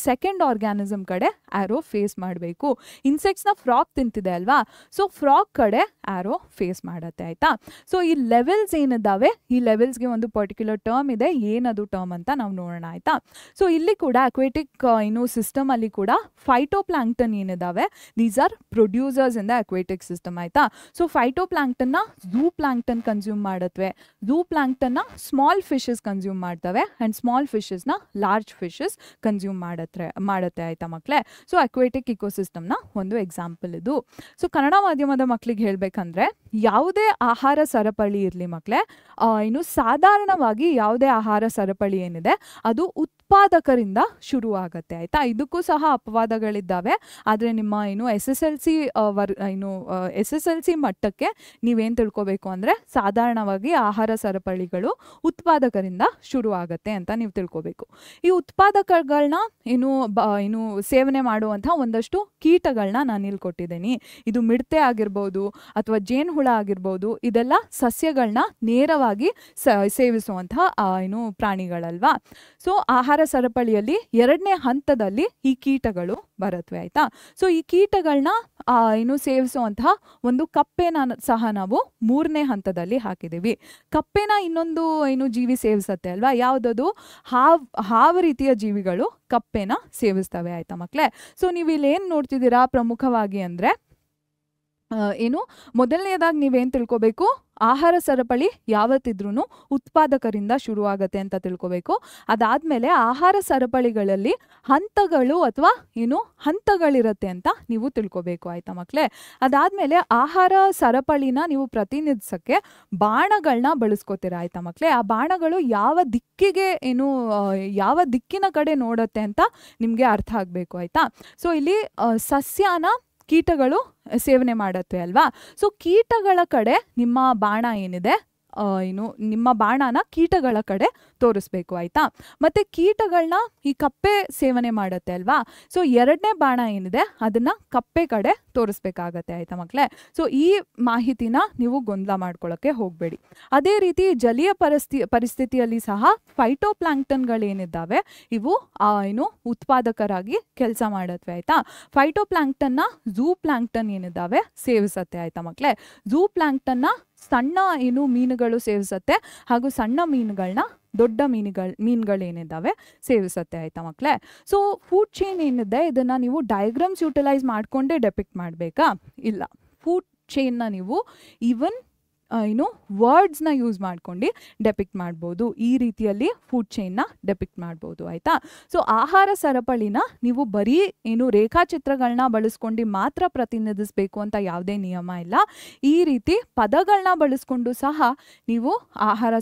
second organism ಕಡೆ ಆರೋ ಫೇಸ್ ಮಾಡಬೇಕು. ಇನ್ಸೆಕ್ಟ್ಸ್ನ ಫ್ರಾಗ್ ತಿಂತಿದೆ ಅಲ್ವಾ, ಸೊ ಫ್ರಾಗ್ ಕಡೆ ಆರೋ ಫೇಸ್ ಮಾಡತ್ತೆ ಆಯ್ತಾ. ಸೊ ಈ ಲೆವೆಲ್ಸ್ ಏನಿದ್ದಾವೆ ಈ ಲೆವೆಲ್ಸ್ಗೆ ಒಂದು ಪರ್ಟಿಕ್ಯುಲರ್ ಟರ್ಮ್ ಇದೆ. ಏನದು ಟರ್ಮ್ ಅಂತ ನಾವು ನೋಡೋಣ ಆಯ್ತಾ. ಸೊ ಇಲ್ಲಿ ಕೂಡ ಅಕ್ವೇಟಿಕ್ ಸಿಸ್ಟಮ್ ಅಲ್ಲಿ ಕೂಡ ಫೈಟೋಪ್ಲಾಂಕ್ಟನ್ ಏನಿದಾವೆ these are producers in the aquatic system ಆಯ್ತಾ. ಸೊ ಫೈಟೋಪ್ಲಾಂಕ್ಟನ್ನ ಝೂ ಪ್ಲಾಂಕ್ಟನ್ ಕನ್ಸ್ಯೂಮ್ ಮಾಡತ್ವೆ. ಝೂ ಪ್ಲಾಂಕ್ಟನ್ನ ಫಿಶಸ್ನ ಸ್ಮಾಲ್ ಫಿಶಸ್ ಕನ್ಸ್ಯೂಮ್ ಮಾಡ್ತವೆ ಆ್ಯಂಡ್ ಸ್ಮಾಲ್ ಫಿಶಸ್ನ ಲಾರ್ಜ್ ಫಿಶಸ್ ಕನ್ಸ್ಯೂಮ್ ಮಾಡುತ್ತೆ ಆಯಿತಾ ಮಕ್ಕಳೇ. ಸೊ ಅಕ್ವೇಟಿಕ್ ಇಕೋಸಿಸ್ಟಮ್ನ ಒಂದು ಎಕ್ಸಾಂಪಲ್ ಇದು. ಸೊ ಕನ್ನಡ ಮಾಧ್ಯಮದ ಮಕ್ಕಳಿಗೆ ಹೇಳಬೇಕಂದ್ರೆ ಯಾವುದೇ ಆಹಾರ ಸರಪಳಿ ಇರಲಿ ಮಕ್ಕಳೇ, ಇನ್ನು ಸಾಧಾರಣವಾಗಿ ಯಾವುದೇ ಆಹಾರ ಸರಪಳಿ ಏನಿದೆ ಅದು ಉತ್ಪಾದಕರಿಂದ ಶುರುವಾಗತ್ತೆ ಆಯಿತಾ. ಇದಕ್ಕೂ ಸಹ ಅಪವಾದಗಳಿದ್ದಾವೆ, ಆದರೆ ನಿಮ್ಮ ಏನು SSLC ಮಟ್ಟಕ್ಕೆ ನೀವೇನು ತಿಳ್ಕೊಬೇಕು ಅಂದರೆ ಸಾಧಾರಣವಾಗಿ ಆಹಾರ ಸರಪಳಿಗಳು ಉತ್ಪಾದಕರಿಂದ ಶುರು ಆಗತ್ತೆ ಅಂತ ನೀವು ತಿಳ್ಕೊಬೇಕು. ಈ ಉತ್ಪಾದಕಗಳನ್ನ ಏನು ಸೇವನೆ ಮಾಡುವಂಥ ಒಂದಷ್ಟು ಕೀಟಗಳನ್ನ ನಾನು ಇಲ್ಲಿ ಕೊಟ್ಟಿದ್ದೀನಿ. ಇದು ಮಿಡತೆ ಆಗಿರ್ಬೋದು ಅಥವಾ ಜೇನುಹುಳ ಆಗಿರ್ಬೋದು, ಇದೆಲ್ಲ ಸಸ್ಯಗಳನ್ನ ನೇರವಾಗಿ ಸೇವಿಸುವಂಥ ಪ್ರಾಣಿಗಳಲ್ವಾ. ಸೊ ಆಹಾರ ಸರಪಳಿಯಲ್ಲಿ ಎರಡನೇ ಹಂತದಲ್ಲಿ ಈ ಕೀಟಗಳು ಬರುತ್ತವೆ ಆಯ್ತಾ. ಸೊ ಈ ಕೀಟಗಳನ್ನ ಸೇವಿಸುವಂತಹ ಒಂದು ಕಪ್ಪೆನ ಸಹ ನಾವು ಮೂರನೇ ಹಂತದಲ್ಲಿ ಹಾಕಿದ್ದೀವಿ. ಕಪ್ಪೆನ ಇನ್ನೊಂದು ಜೀವಿ ಸೇವಿಸುತ್ತೆ ಅಲ್ವಾ, ಯಾವುದದು ಹಾವು ರೀತಿಯ ಜೀವಿಗಳು ಕಪ್ಪೆನ ಸೇವಿಸ್ತವೆ ಆಯ್ತಾ ಮಕ್ಕಳೇ. ಸೊ ನೀವು ಇಲ್ಲಿ ಏನು ನೋಡ್ತಿದ್ದೀರಾ ಪ್ರಮುಖವಾಗಿ ಅಂದರೆ ಮೊದಲನೇದಾಗಿ ನೀವೇನು ತಿಳ್ಕೊಬೇಕು, ಆಹಾರ ಸರಪಳಿ ಯಾವತ್ತಿದ್ರೂ ಉತ್ಪಾದಕರಿಂದ ಶುರುವಾಗತ್ತೆ ಅಂತ ತಿಳ್ಕೊಬೇಕು. ಅದಾದಮೇಲೆ ಆಹಾರ ಸರಪಳಿಗಳಲ್ಲಿ ಹಂತಗಳು ಅಥವಾ ಹಂತಗಳಿರುತ್ತೆ ಅಂತ ನೀವು ತಿಳ್ಕೊಬೇಕು ಆಯ್ತಾ ಮಕ್ಕಳೇ. ಅದಾದಮೇಲೆ ಆಹಾರ ಸರಪಳಿನ ನೀವು ಪ್ರತಿನಿಧಿಸೋಕ್ಕೆ ಬಾಣಗಳನ್ನ ಬಳಸ್ಕೋತೀರಾ ಆಯ್ತಾ ಮಕ್ಕಳೇ. ಆ ಬಾಣಗಳು ಯಾವ ದಿಕ್ಕಿಗೆ ಯಾವ ದಿಕ್ಕಿನ ಕಡೆ ನೋಡುತ್ತೆ ಅಂತ ನಿಮಗೆ ಅರ್ಥ ಆಗಬೇಕು ಆಯ್ತಾ. ಸೊ ಇಲ್ಲಿ ಸಸ್ಯನ ಕೀಟಗಳು ಸೇವನೆ ಮಾಡುತ್ತವೆ ಅಲ್ವಾ. ಸೊ ಕೀಟಗಳ ಕಡೆ ನಿಮ್ಮ ಬಾಣ ಏನಿದೆ ನಿಮ್ಮ ಬಾಣನ ಕೀಟಗಳ ಕಡೆ ತೋರಿಸ್ಬೇಕು ಆಯ್ತಾ. ಮತ್ತೆ ಕೀಟಗಳನ್ನ ಈ ಕಪ್ಪೆ ಸೇವನೆ ಮಾಡುತ್ತೆ ಅಲ್ವಾ. ಸೊ ಎರಡನೇ ಬಾಣ ಏನಿದೆ ಅದನ್ನ ಕಪ್ಪೆ ಕಡೆ ತೋರಿಸ್ಬೇಕಾಗತ್ತೆ ಆಯ್ತಾ ಮಕ್ಕಳೇ. ಸೊ ಈ ಮಾಹಿತಿನ ನೀವು ಗೊಂದಲ ಮಾಡ್ಕೊಳ್ಳೋಕೆ ಹೋಗಬೇಡಿ. ಅದೇ ರೀತಿ ಜಲೀಯ ಪರಿಸ್ಥಿತಿಯಲ್ಲಿ ಸಹ ಫೈಟೋಪ್ಲಾಂಕ್ಟನ್ಗಳೇನಿದ್ದಾವೆ ಇವು ಉತ್ಪಾದಕರಾಗಿ ಕೆಲಸ ಮಾಡತ್ವೆ ಆಯ್ತಾ. ಫೈಟೋಪ್ಲಾಂಕ್ಟನ್ನ ಝೂ ಪ್ಲಾಂಕ್ಟನ್ ಏನಿದ್ದಾವೆ ಸೇವಿಸತ್ತೆ ಆಯ್ತಾ ಮಕ್ಕಳೇ. ಝೂ ಪ್ಲಾಂಕ್ಟನ್ನ ಸಣ್ಣ ಮೀನುಗಳು ಸೇವಿಸತ್ತೆ, ಹಾಗೂ ಸಣ್ಣ ಮೀನುಗಳನ್ನ ದೊಡ್ಡ ಮೀನುಗಳೇನಿದ್ದಾವೆ ಸೇವಿಸತ್ತೆ ಆಯ್ತಾ ಮಕ್ಕಳೇ. ಸೊ ಫುಡ್ ಚೈನ್ ಏನಿದೆ ಇದನ್ನ ನೀವು ಡಯಾಗ್ರಾಮ್ಸ್ ಯೂಟಿಲೈಸ್ ಮಾಡ್ಕೊಂಡೇ ಡೆಪಿಕ್ಟ್ ಮಾಡಬೇಕಾ? ಇಲ್ಲ, ಫುಡ್ ಚೈನ್ನ ನೀವು ಈವನ್ ವರ್ಡ್ಸ್ನ ಯೂಸ್ ಮಾಡ್ಕೊಂಡು ಡೆಪಿಕ್ಟ್ ಮಾಡ್ಬೋದು. ಈ ರೀತಿಯಲ್ಲಿ ಫುಡ್ ಚೈನ್ನ ಡೆಪಿಕ್ಟ್ ಮಾಡ್ಬೋದು ಆಯ್ತಾ. ಸೊ ಆಹಾರ ಸರಪಳಿನ ನೀವು ಬರೀ ರೇಖಾಚಿತ್ರಗಳನ್ನ ಬಳಸ್ಕೊಂಡು ಮಾತ್ರ ಪ್ರತಿನಿಧಿಸಬೇಕು ಅಂತ ಯಾವುದೇ ನಿಯಮ ಇಲ್ಲ. ಈ ರೀತಿ ಪದಗಳನ್ನ ಬಳಸ್ಕೊಂಡು ಸಹ ನೀವು ಆಹಾರ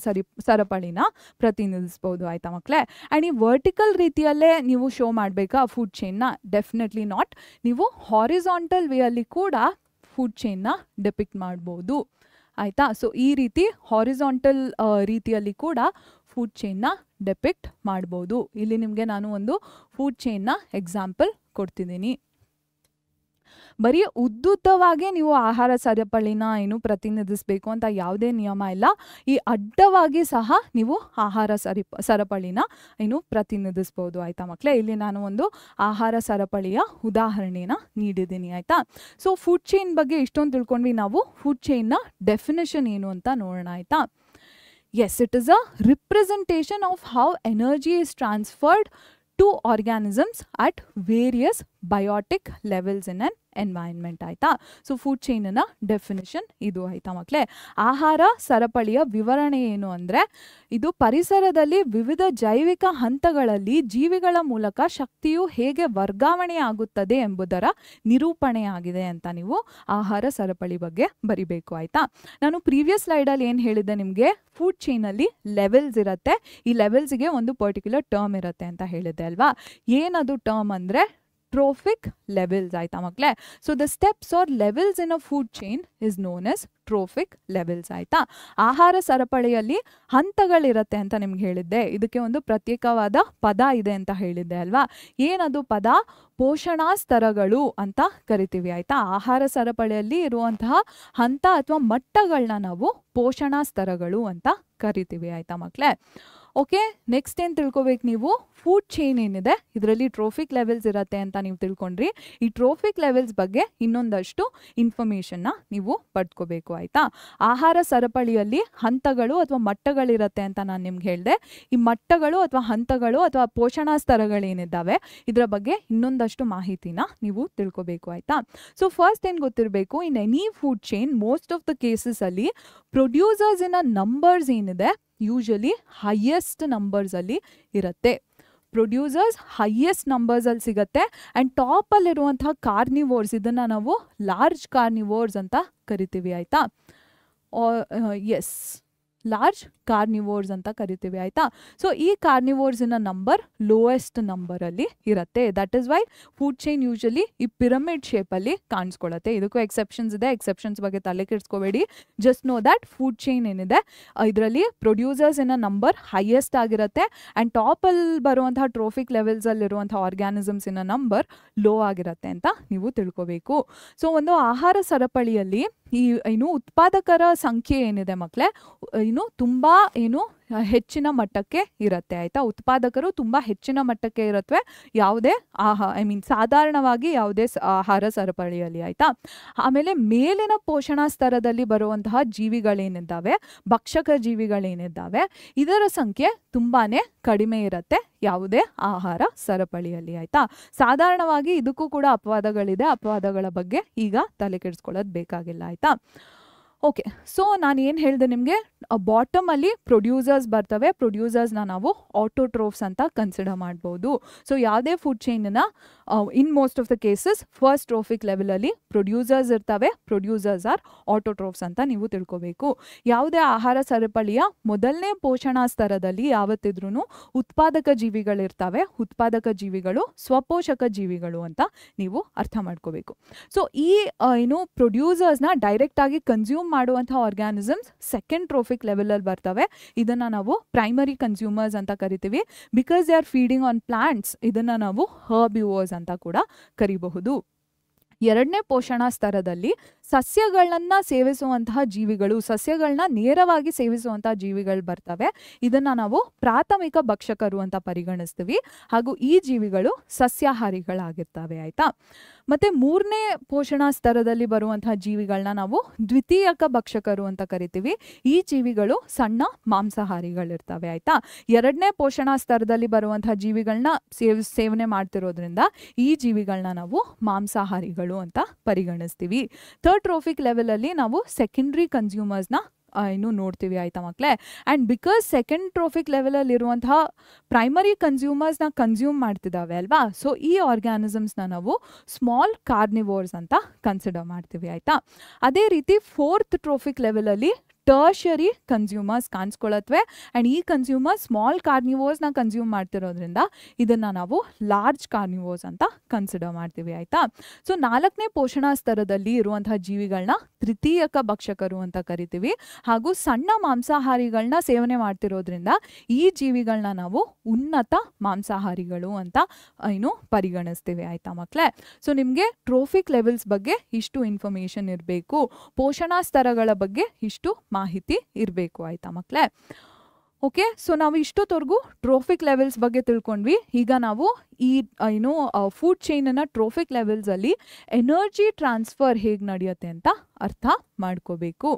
ಸರಪಳಿನ ಪ್ರತಿನಿಧಿಸ್ಬೋದು ಆಯ್ತಾ ಮಕ್ಕಳೇ. ಆ್ಯಂಡ್ ಈ ವರ್ಟಿಕಲ್ ರೀತಿಯಲ್ಲೇ ನೀವು ಶೋ ಮಾಡಬೇಕಾ ಫುಡ್ ಚೈನ್ನ? Definitely not. ನೀವು ಹಾರಿಜಾಂಟಲ್ ವೇಯಲ್ಲಿ ಕೂಡ ಫುಡ್ ಚೈನ್ನ ಡೆಪಿಕ್ಟ್ ಮಾಡ್ಬೋದು ಆಯಿತಾ. ಸೊ ಈ ರೀತಿ ಹಾರಿಜಾಂಟಲ್ ರೀತಿಯಲ್ಲಿ ಕೂಡ ಫುಡ್ ಚೈನ್ನ ಡೆಪಿಕ್ಟ್ ಮಾಡ್ಬೋದು. ಇಲ್ಲಿ ನಿಮಗೆ ನಾನು ಒಂದು ಫುಡ್ ಚೈನ್ನ ಎಕ್ಸಾಂಪಲ್ ಕೊಡ್ತಿದ್ದೀನಿ. ಬರೀ ಉದ್ದುದ್ದವಾಗಿ ನೀವು ಆಹಾರ ಸರಪಳಿನ ಪ್ರತಿನಿಧಿಸಬೇಕು ಅಂತ ಯಾವುದೇ ನಿಯಮ ಇಲ್ಲ. ಈ ಅಡ್ಡವಾಗಿ ಸಹ ನೀವು ಆಹಾರ ಸರಪಳಿನ ಪ್ರತಿನಿಧಿಸ್ಬೋದು ಆಯ್ತಾ ಮಕ್ಕಳೇ. ಇಲ್ಲಿ ನಾನು ಒಂದು ಆಹಾರ ಸರಪಳಿಯ ಉದಾಹರಣೆನ ನೀಡಿದ್ದೀನಿ ಆಯ್ತಾ. ಸೊ ಫುಡ್ ಚೈನ್ ಬಗ್ಗೆ ಇಷ್ಟೊಂದು ತಿಳ್ಕೊಂಡ್ವಿ ನಾವು. ಫುಡ್ ಚೈನ್ನ ಡೆಫಿನೇಷನ್ ಏನು ಅಂತ ನೋಡೋಣ ಆಯ್ತಾ. Yes, it is a representation of how energy is transferred to organisms at various biotic levels in an environment ಆಯ್ತಾ. ಸೊ ಫುಡ್ ಚೈನ್ನ ಡೆಫಿನಿಷನ್ ಇದು ಆಯ್ತಾ ಮಕ್ಕಳೇ. ಆಹಾರ ಸರಪಳಿಯ ವಿವರಣೆ ಏನು ಅಂದರೆ ಇದು ಪರಿಸರದಲ್ಲಿ ವಿವಿಧ ಜೈವಿಕ ಹಂತಗಳಲ್ಲಿ ಜೀವಿಗಳ ಮೂಲಕ ಶಕ್ತಿಯು ಹೇಗೆ ವರ್ಗಾವಣೆ ಆಗುತ್ತದೆ ಎಂಬುದರ ನಿರೂಪಣೆಯಾಗಿದೆ ಅಂತ ನೀವು ಆಹಾರ ಸರಪಳಿ ಬಗ್ಗೆ ಬರಿಬೇಕು ಆಯ್ತಾ. ನಾನು ಪ್ರೀವಿಯಸ್ ಸ್ಲೈಡಲ್ಲಿ ಏನು ಹೇಳಿದ್ದೆ ನಿಮಗೆ, ಫುಡ್ ಚೈನಲ್ಲಿ ಲೆವೆಲ್ಸ್ ಇರುತ್ತೆ. ಈ ಲೆವೆಲ್ಸ್ಗೆ ಒಂದು ಪರ್ಟಿಕ್ಯುಲರ್ ಟರ್ಮ್ ಇರುತ್ತೆ ಅಂತ ಹೇಳಿದ್ದೆ ಅಲ್ವಾ. ಏನದು ಟರ್ಮ್ ಅಂದರೆ ಟ್ರೋಫಿಕ್ ಲೆವೆಲ್ಸ್ ಆಯ್ತಾ ಮಕ್ಕಳೇ. So the steps R levels in a food chain is known as trophic levels ಆಯ್ತಾ. ಆಹಾರ ಸರಪಳಿಯಲ್ಲಿ ಹಂತಗಳಿರುತ್ತೆ ಅಂತ ನಿಮ್ಗೆ ಹೇಳಿದ್ದೆ. ಇದಕ್ಕೆ ಒಂದು ಪ್ರತ್ಯೇಕವಾದ ಪದ ಇದೆ ಅಂತ ಹೇಳಿದ್ದೆ ಅಲ್ವಾ. ಏನದು ಪದ? ಪೋಷಣಾ ಸ್ತರಗಳು ಅಂತ ಕರಿತೀವಿ ಆಯ್ತಾ. ಆಹಾರ ಸರಪಳಿಯಲ್ಲಿ ಇರುವಂತಹ ಹಂತ ಅಥವಾ ಮಟ್ಟಗಳನ್ನ ನಾವು ಪೋಷಣಾ ಸ್ತರಗಳು ಅಂತ ಕರಿತೀವಿ ಆಯ್ತಾ ಮಕ್ಕಳೇ. ಓಕೆ, ನೆಕ್ಸ್ಟ್ ಏನು ತಿಳ್ಕೊಬೇಕು ನೀವು, ಫುಡ್ ಚೈನ್ ಏನಿದೆ ಇದರಲ್ಲಿ ಟ್ರೋಫಿಕ್ ಲೆವೆಲ್ಸ್ ಇರುತ್ತೆ ಅಂತ ನೀವು ತಿಳ್ಕೊಂಡ್ರಿ. ಈ ಟ್ರೋಫಿಕ್ ಲೆವೆಲ್ಸ್ ಬಗ್ಗೆ ಇನ್ನೊಂದಷ್ಟು ಇನ್ಫಾರ್ಮೇಷನ್ನ ನೀವು ಪಡ್ಕೋಬೇಕು ಆಯ್ತಾ. ಆಹಾರ ಸರಪಳಿಯಲ್ಲಿ ಹಂತಗಳು ಅಥವಾ ಮಟ್ಟಗಳಿರುತ್ತೆ ಅಂತ ನಾನು ನಿಮ್ಗೆ ಹೇಳಿದೆ. ಈ ಮಟ್ಟಗಳು ಅಥವಾ ಹಂತಗಳು ಅಥವಾ ಪೋಷಣಾ ಸ್ತರಗಳೇನಿದ್ದಾವೆ ಇದರ ಬಗ್ಗೆ ಇನ್ನೊಂದಷ್ಟು ಮಾಹಿತಿನ ನೀವು ತಿಳ್ಕೊಬೇಕು ಆಯ್ತಾ. ಸೊ ಫಸ್ಟ್ ಏನು ಗೊತ್ತಿರಬೇಕು, in any food chain most of the cases ಅಲ್ಲಿ ಪ್ರೊಡ್ಯೂಸರ್ಸ್ ಇನ್ ಅ ನಂಬರ್ಸ್ ಏನಿದೆ ಯೂಶಲಿ ಹೈಯೆಸ್ಟ್ ನಂಬರ್ಸಲ್ಲಿ ಇರುತ್ತೆ. ಪ್ರೊಡ್ಯೂಸರ್ಸ್ ಹೈಯೆಸ್ಟ್ ನಂಬರ್ಸಲ್ಲಿ ಸಿಗುತ್ತೆ. ಆ್ಯಂಡ್ ಟಾಪಲ್ಲಿರುವಂತಹ ಕಾರ್ನಿವೋರ್ಸ್, ಇದನ್ನು ನಾವು ಲಾರ್ಜ್ ಕಾರ್ನಿವೋರ್ಸ್ ಅಂತ ಕರಿತೀವಿ ಆಯಿತಾ. ಎಸ್, ಲಾರ್ಜ್ ಕಾರ್ನಿವೋರ್ಸ್ ಅಂತ ಕರಿತೀವಿ ಆಯಿತಾ. ಸೊ ಈ ಕಾರ್ನಿವೋರ್ಸಿನ ನಂಬರ್ ಲೋಯೆಸ್ಟ್ ನಂಬರಲ್ಲಿ ಇರುತ್ತೆ. That is why food chain usually ಈ ಪಿರಮಿಡ್ ಶೇಪಲ್ಲಿ ಕಾಣಿಸ್ಕೊಳ್ಳುತ್ತೆ. ಇದಕ್ಕೂ ಎಕ್ಸೆಪ್ಷನ್ಸ್ ಇದೆ, ಎಕ್ಸೆಪ್ಷನ್ಸ್ ಬಗ್ಗೆ ತಲೆ ಕೆಡಿಸ್ಕೋಬೇಡಿ. Just know that food chain ಏನಿದೆ ಇದರಲ್ಲಿ ಪ್ರೊಡ್ಯೂಸರ್ಸಿನ ನಂಬರ್ ಹೈಯೆಸ್ಟ್ ಆಗಿರುತ್ತೆ ಆ್ಯಂಡ್ ಟಾಪಲ್ಲಿ ಬರುವಂತಹ ಟ್ರೋಫಿಕ್ ಲೆವೆಲ್ಸಲ್ಲಿರುವಂಥ ಆರ್ಗ್ಯಾನಿಸಮ್ಸಿನ ನಂಬರ್ ಲೋ ಆಗಿರುತ್ತೆ ಅಂತ ನೀವು ತಿಳ್ಕೋಬೇಕು. ಸೊ ಒಂದು ಆಹಾರ ಸರಪಳಿಯಲ್ಲಿ ಈ ಉತ್ಪಾದಕರ ಸಂಖ್ಯೆ ಏನಿದೆ ಮಕ್ಕಳೇ, ತುಂಬ ಹೆಚ್ಚಿನ ಮಟ್ಟಕ್ಕೆ ಇರುತ್ತೆ ಆಯಿತಾ. ಉತ್ಪಾದಕರು ತುಂಬ ಹೆಚ್ಚಿನ ಮಟ್ಟಕ್ಕೆ ಇರುತ್ತವೆ ಯಾವುದೇ ಸಾಧಾರಣವಾಗಿ ಯಾವುದೇ ಆಹಾರ ಸರಪಳಿಯಲ್ಲಿ ಆಯಿತಾ. ಆಮೇಲೆ ಮೇಲಿನ ಪೋಷಣಾ ಸ್ತರದಲ್ಲಿ ಬರುವಂತಹ ಜೀವಿಗಳೇನಿದ್ದಾವೆ, ಭಕ್ಷಕ ಜೀವಿಗಳೇನಿದ್ದಾವೆ, ಇದರ ಸಂಖ್ಯೆ ತುಂಬಾ ಕಡಿಮೆ ಇರುತ್ತೆ ಯಾವುದೇ ಆಹಾರ ಸರಪಳಿಯಲ್ಲಿ ಆಯಿತಾ. ಸಾಧಾರಣವಾಗಿ ಇದಕ್ಕೂ ಕೂಡ ಅಪವಾದಗಳಿದೆ, ಅಪವಾದಗಳ ಬಗ್ಗೆ ಈಗ ತಲೆ ಕೆಡಿಸ್ಕೊಳ್ಳೋದು ಬೇಕಾಗಿಲ್ಲ ಆಯಿತಾ. ಓಕೆ, ಸೊ ನಾನು ಏನು ಹೇಳಿದೆ ನಿಮಗೆ, ಬಾಟಮಲ್ಲಿ ಪ್ರೊಡ್ಯೂಸರ್ಸ್ ಬರ್ತವೆ. ಪ್ರೊಡ್ಯೂಸರ್ಸ್ನ ನಾವು ಆಟೋಟ್ರೋಫ್ಸ್ ಅಂತ ಕನ್ಸಿಡರ್ ಮಾಡ್ಬೋದು. ಸೊ ಯಾವುದೇ ಫುಡ್ ಚೈನ್ನ in most of the cases first trophic ಲೆವೆಲಲ್ಲಿ ಪ್ರೊಡ್ಯೂಸರ್ಸ್ ಇರ್ತವೆ. ಪ್ರೊಡ್ಯೂಸರ್ಸ್ ಆರ್ ಆಟೋಟ್ರೋಫ್ಸ್ ಅಂತ ನೀವು ತಿಳ್ಕೋಬೇಕು. ಯಾವುದೇ ಆಹಾರ ಸರಪಳಿಯ ಮೊದಲನೇ ಪೋಷಣಾ ಸ್ತರದಲ್ಲಿ ಯಾವತ್ತಿದ್ರೂ ಉತ್ಪಾದಕ ಜೀವಿಗಳಿರ್ತವೆ. ಉತ್ಪಾದಕ ಜೀವಿಗಳು ಸ್ವಪೋಷಕ ಜೀವಿಗಳು ಅಂತ ನೀವು ಅರ್ಥ ಮಾಡ್ಕೋಬೇಕು. ಸೊ ಈ ಪ್ರೊಡ್ಯೂಸರ್ಸ್ನ ಡೈರೆಕ್ಟಾಗಿ ಕನ್ಸ್ಯೂಮ್ ಮಾಡುವಂಥ ಆರ್ಗ್ಯಾನಿಸಮ್ಸ್ ಸೆಕೆಂಡ್ ಟ್ರೋಫಿಕ್ ಲೆವೆಲಲ್ಲಿ ಬರ್ತವೆ. ಇದನ್ನು ನಾವು ಪ್ರೈಮರಿ ಕನ್ಸ್ಯೂಮರ್ಸ್ ಅಂತ ಕರಿತೀವಿ. Because they are feeding on plants, ಇದನ್ನು ನಾವು ಹರ್ಬಿವೋರ್ಸ್ ಅಂತ ಕೂಡ ಕರಿಬಹುದು. ಎರಡನೇ ಪೋಷಣಾ ಸ್ತರದಲ್ಲಿ ಸಸ್ಯಗಳನ್ನ ಸೇವಿಸುವಂತಹ ಜೀವಿಗಳು, ಸಸ್ಯಗಳನ್ನ ನೇರವಾಗಿ ಸೇವಿಸುವಂತಹ ಜೀವಿಗಳು ಬರ್ತವೆ. ಇದನ್ನ ನಾವು ಪ್ರಾಥಮಿಕ ಭಕ್ಷಕರು ಅಂತ ಪರಿಗಣಿಸ್ತೀವಿ. ಹಾಗೂ ಈ ಜೀವಿಗಳು ಸಸ್ಯಾಹಾರಿಗಳಾಗಿರ್ತವೆ ಆಯ್ತಾ. ಮತ್ತೆ ಮೂರನೇ ಪೋಷಣಾ ಸ್ತರದಲ್ಲಿ ಬರುವಂತಹ ಜೀವಿಗಳನ್ನ ನಾವು ದ್ವಿತೀಯಕ ಭಕ್ಷಕರು ಅಂತ ಕರಿತೀವಿ. ಈ ಜೀವಿಗಳು ಸಣ್ಣ ಮಾಂಸಾಹಾರಿಗಳಿರ್ತವೆ ಆಯ್ತಾ. ಎರಡನೇ ಪೋಷಣಾ ಸ್ತರದಲ್ಲಿ ಬರುವಂತಹ ಜೀವಿಗಳನ್ನ ಸೇವನೆ ಮಾಡ್ತಿರೋದ್ರಿಂದ ಈ ಜೀವಿಗಳನ್ನ ನಾವು ಮಾಂಸಾಹಾರಿಗಳು ಅಂತ ಪರಿಗಣಿಸ್ತೀವಿ. ಥರ್ಡ್ ಟ್ರೋಫಿಕ್ ಲೆವೆಲ್ ಅಲ್ಲಿ ನಾವು ಸೆಕೆಂಡ್ರಿ ಕನ್ಸ್ಯೂಮರ್ಸ್ನ ನೋಡ್ತೀವಿ ಆಯ್ತಾ ಮಕ್ಕಳೇ. ಆ್ಯಂಡ್ ಬಿಕಾಸ್ ಸೆಕೆಂಡ್ ಟ್ರೋಫಿಕ್ ಲೆವೆಲಲ್ಲಿ ಇರುವಂತಹ ಪ್ರೈಮರಿ ಕನ್ಸ್ಯೂಮರ್ಸ್ನ ಕನ್ಸ್ಯೂಮ್ ಮಾಡ್ತಿದ್ದಾವೆ ಅಲ್ವಾ, ಸೊ ಈ ಆರ್ಗ್ಯಾನಿಸಮ್ಸ್ನ ನಾವು ಸ್ಮಾಲ್ ಕಾರ್ನಿವೋರ್ಸ್ ಅಂತ ಕನ್ಸಿಡರ್ ಮಾಡ್ತೀವಿ ಆಯ್ತಾ. ಅದೇ ರೀತಿ ಫೋರ್ತ್ ಟ್ರೋಫಿಕ್ ಲೆವೆಲಲ್ಲಿ ಟರ್ಷರಿ ಕನ್ಸ್ಯೂಮರ್ಸ್ ಕಾಣಿಸ್ಕೊಳ್ಳತ್ವೆ. ಆ್ಯಂಡ್ ಈ ಕನ್ಸ್ಯೂಮರ್ ಸ್ಮಾಲ್ ಕಾರ್ನಿವೋರ್ಸ್ನ ಕನ್ಸ್ಯೂಮ್ ಮಾಡ್ತಿರೋದ್ರಿಂದ ಇದನ್ನು ನಾವು ಲಾರ್ಜ್ ಕಾರ್ನಿವೋರ್ಸ್ ಅಂತ ಕನ್ಸಿಡರ್ ಮಾಡ್ತೀವಿ ಆಯಿತಾ. ಸೊ ನಾಲ್ಕನೇ ಪೋಷಣಾ ಸ್ತರದಲ್ಲಿ ಇರುವಂತಹ ಜೀವಿಗಳನ್ನ ತೃತೀಯಕ ಭಕ್ಷಕರು ಅಂತ ಕರಿತೀವಿ. ಹಾಗೂ ಸಣ್ಣ ಮಾಂಸಾಹಾರಿಗಳನ್ನ ಸೇವನೆ ಮಾಡ್ತಿರೋದ್ರಿಂದ ಈ ಜೀವಿಗಳನ್ನ ನಾವು ಉನ್ನತ ಮಾಂಸಾಹಾರಿಗಳು ಅಂತ ಪರಿಗಣಿಸ್ತೀವಿ ಆಯಿತಾ ಮಕ್ಕಳೇ. ಸೊ ನಿಮಗೆ ಟ್ರೋಫಿಕ್ ಲೆವೆಲ್ಸ್ ಬಗ್ಗೆ ಇಷ್ಟು ಇನ್ಫಾರ್ಮೇಷನ್ ಇರಬೇಕು, ಪೋಷಣಾ ಸ್ತರಗಳ ಬಗ್ಗೆ ಇಷ್ಟು ಮಾಹಿತಿ ಇರಬೇಕು ಆಯ್ತಾ ಮಕ್ಕಳೇ. ಓಕೆ, ಸೊ ನಾವು ಇಷ್ಟೊತ್ತವರೆಗೂ ಟ್ರೋಫಿಕ್ ಲೆವೆಲ್ಸ್ ಬಗ್ಗೆ ತಿಳ್ಕೊಂಡ್ವಿ. ಈಗ ನಾವು ಈ ಫುಡ್ ಚೈನ್ನ ಟ್ರೋಫಿಕ್ ಲೆವೆಲ್ಸಲ್ಲಿ ಎನರ್ಜಿ ಟ್ರಾನ್ಸ್ಫರ್ ಹೇಗೆ ನಡೆಯುತ್ತೆ ಅಂತ ಅರ್ಥ ಮಾಡ್ಕೋಬೇಕು.